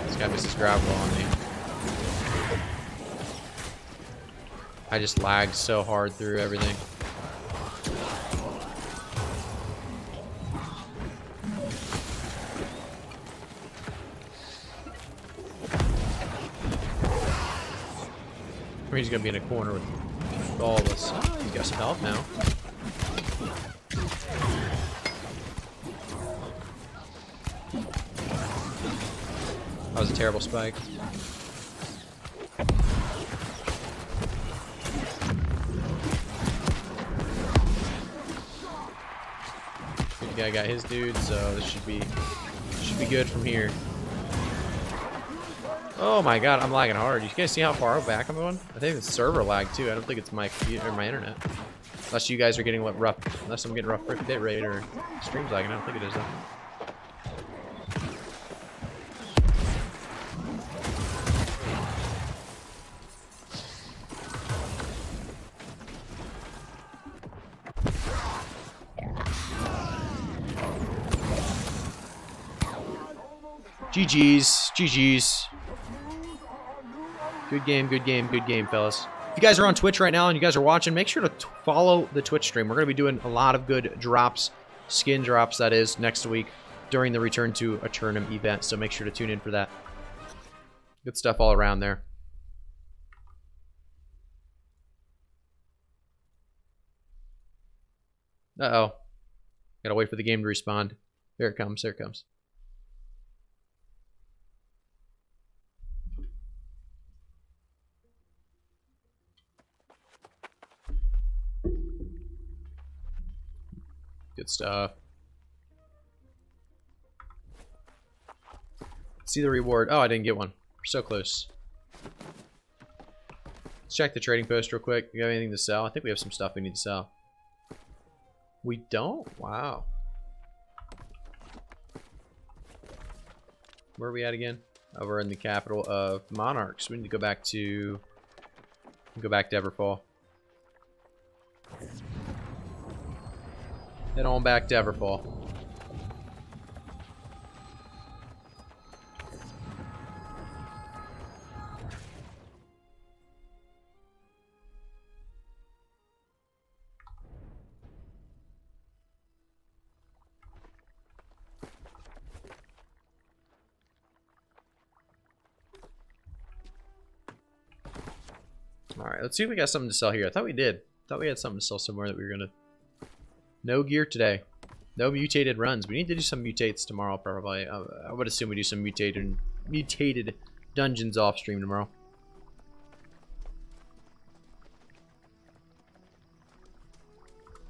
This guy misses gravel on me. I just lagged so hard through everything. Or he's gonna be in a corner with all of us. Oh, he's got some health now. That was a terrible spike. Good guy got his dude, so this should be good from here. Oh my god, I'm lagging hard. You guys see how far back I'm going? I think it's server lag too. I don't think it's my computer or my internet. Unless you guys are getting rough, unless I'm getting rough bit rate or streams lagging. I don't think it is though. GG's, GG's. Good game, good game, good game, fellas. If you guys are on Twitch right now and you guys are watching, make sure to follow the Twitch stream. We're going to be doing a lot of good drops, skin drops, that is, next week during the Return to Eternum event. So make sure to tune in for that. Good stuff all around there. Uh-oh. Gotta wait for the game to respond. There it comes, there it comes. Good stuff. See the reward. Oh, I didn't get one. We're so close. Let's check the trading post real quick. You got anything to sell? I think we have some stuff we need to sell. We don't? Wow. Where are we at again? Over in the capital of Monarchs. We need to go back to Everfall. Head on back to Everfall. Alright, let's see if we got something to sell here. I thought we did. I thought we had something to sell somewhere that we were gonna... No gear today. No mutated runs. We need to do some mutates tomorrow, probably. I would assume we do some mutated dungeons off stream tomorrow.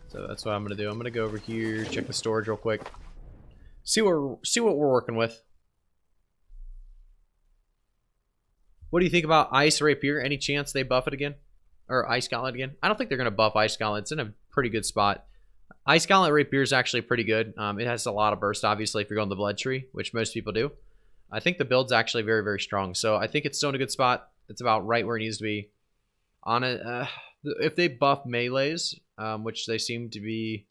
So that's what I'm gonna do. I'm gonna go over here, check the storage real quick, see what we're working with. What do you think about Ice Rapier? Any chance they buff it again, or Ice Gauntlet again? I don't think they're gonna buff Ice Gauntlet. It's in a pretty good spot. Ice Gauntlet Rapier is actually pretty good. It has a lot of burst, obviously, if you're going the Blood Tree, which most people do. I think the build's actually very, very strong. So I think it's still in a good spot. It's about right where it needs to be. On it, if they buff melees, which they seem to be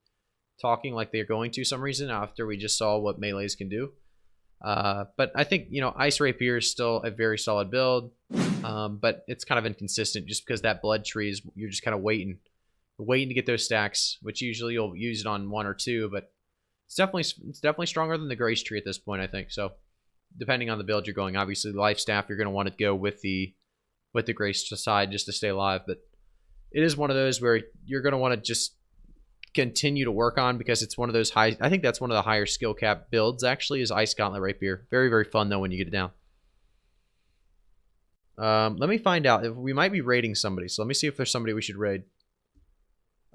talking like they're going to some reason after we just saw what melees can do. But I think, you know, Ice Rapier is still a very solid build. But it's kind of inconsistent just because that Blood Tree is, you're just kind of waiting to get those stacks, which usually you'll use it on one or two, but It's definitely stronger than the Grace tree at this point, I think. So, depending on the build you're going, obviously the life staff you're going to want to go with the Grace side just to stay alive. But it is one of those where you're going to want to just continue to work on because it's one of those high. I think that's one of the higher skill cap builds. Actually, is Ice Gauntlet Rapier. Very, very fun though when you get it down. Let me find out if we might be raiding somebody. So let me see if there's somebody we should raid.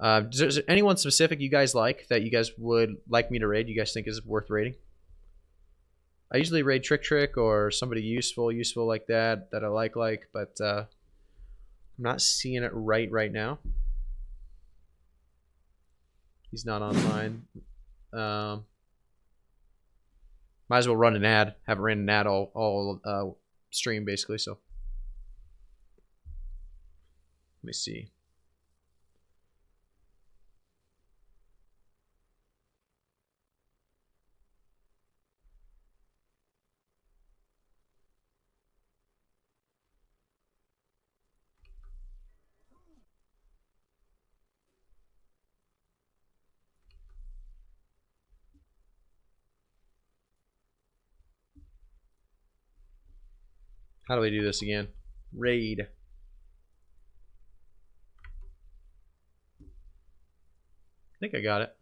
Is there anyone specific you guys like that you guys would like me to raid? You guys think is worth raiding? I usually raid Trick or somebody useful like that I like, but I'm not seeing it right now. He's not online. Might as well run an ad. Haven't ran an ad all stream basically, so. Let me see. How do we do this again? Raid. I think I got it.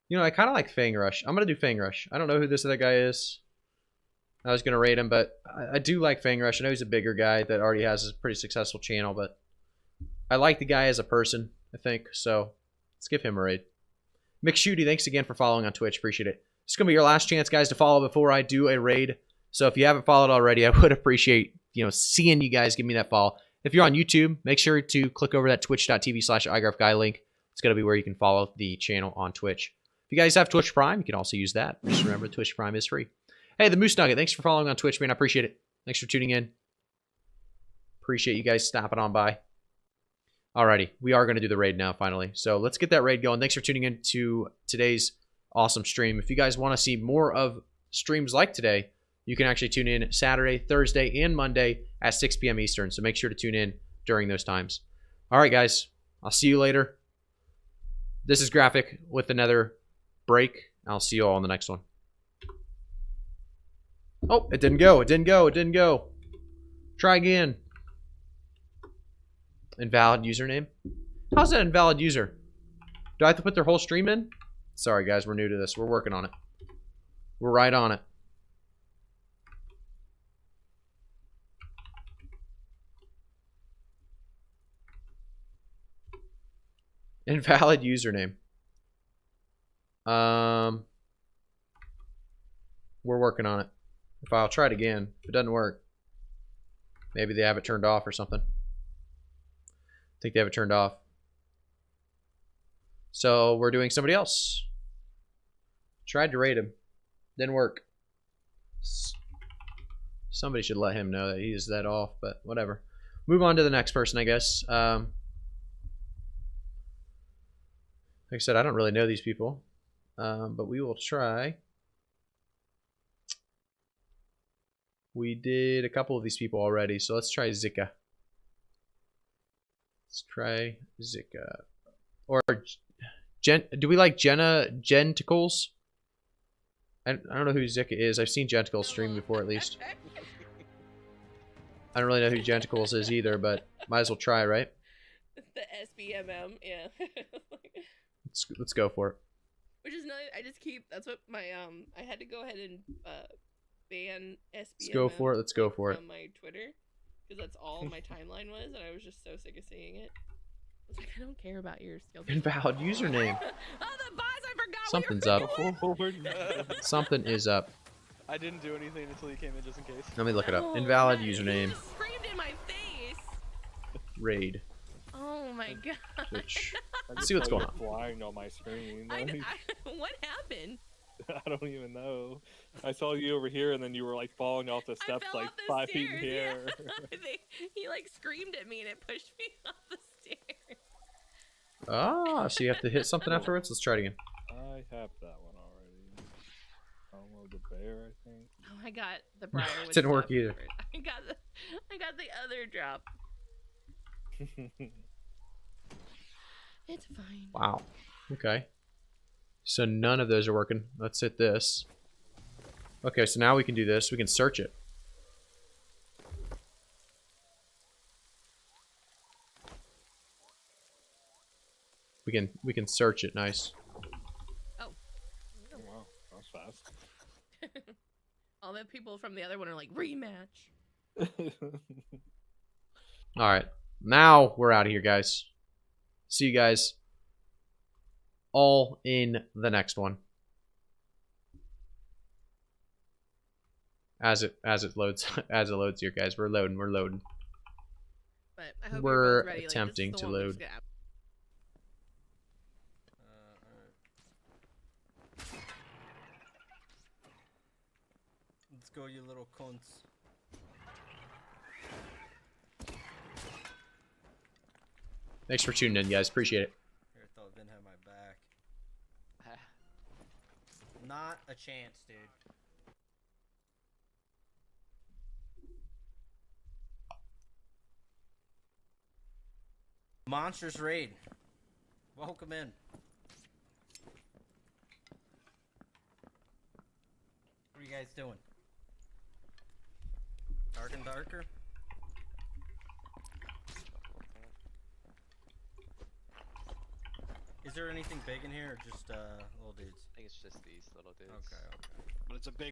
You know, I kind of like Fang Rush. I'm going to do Fang Rush. I don't know who this other guy is. I was going to raid him, but I do like Fang Rush. I know he's a bigger guy that already has a pretty successful channel, but I like the guy as a person, I think. So let's give him a raid. McShooty, thanks again for following on Twitch. Appreciate it. It's going to be your last chance, guys, to follow before I do a raid. So if you haven't followed already, I would appreciate, seeing you guys give me that follow. If you're on YouTube, make sure to click over that twitch.tv/igraphici link. It's going to be where you can follow the channel on Twitch. If you guys have Twitch Prime, you can also use that. Just remember, Twitch Prime is free. Hey, the Moose Nugget, thanks for following on Twitch, man. I appreciate it. Thanks for tuning in. Appreciate you guys stopping on by. Alrighty, we are going to do the raid now, finally. So let's get that raid going. Thanks for tuning in to today's awesome stream. If you guys want to see more of streams like today, you can actually tune in Saturday, Thursday, and Monday at 6 p.m. Eastern. So make sure to tune in during those times. All right, guys. I'll see you later. This is Graphic with another break. I'll see you all in the next one. Oh, it didn't go. It didn't go. It didn't go. Try again. Invalid username? How's that invalid user? Do I have to put their whole stream in? Sorry, guys. We're new to this. We're working on it. We're right on it. Invalid username. We're working on it. If I'll try it again, if it doesn't work, maybe they have it turned off or something. I think they have it turned off. So we're doing somebody else. Tried to raid him. Didn't work. Somebody should let him know that he's that off, but whatever. Move on to the next person, I guess. Like I said, I don't really know these people. But we will try. We did a couple of these people already, so let's try Zika. Let's try Zika. Or do we like Genticles? I don't know who Zika is. I've seen Genticles stream before at least. I don't really know who Genticles is either, but might as well try, right? The SBMM, yeah. Let's go for it. Which is not, I just keep, that's what my, I had to go ahead and, ban SBMM. Let's go for it, let's go for it. On my Twitter, because that's all my timeline was, and I was just so sick of seeing it. I was like, I don't care about your skill. Invalid username. Oh, the boss, I forgot. Something's up. Something is up. I didn't do anything until you came in just in case. Let me look it up. Invalid man, username. You just screamed in my face. Raid. Oh my god. Twitch. Let's see what's going on. Flying on my screen. What happened? I don't even know. I saw you over here, and then you were like falling off the steps like 5 feet in the air. Yeah. He like screamed at me, and it pushed me off the stairs. Ah, so you have to hit something afterwards? Let's try it again. I have that one already. Download the bear, I think. Oh, I got the briar. It didn't work stuff. either. I got the other drop. It's fine. Wow. Okay. So none of those are working. Let's hit this. Okay, so now we can do this. We can search it. We can search it. Nice. Oh. Oh, wow, that was fast. All the people from the other one are like, rematch. All right. Now we're out of here, guys. See you guys all in the next one. As it loads here, guys. We're loading. But I hope We're you're both ready. attempting like, this is to the one we're load. just gonna have- Let's go, you little cunts. Thanks for tuning in, guys. Appreciate it. Here, I thought Vin had my back. Not a chance, dude. Monsters Raid. Welcome in. What are you guys doing? Dark and darker? Is there anything big in here or just little dudes? I think it's just these little dudes. Okay. But it's a big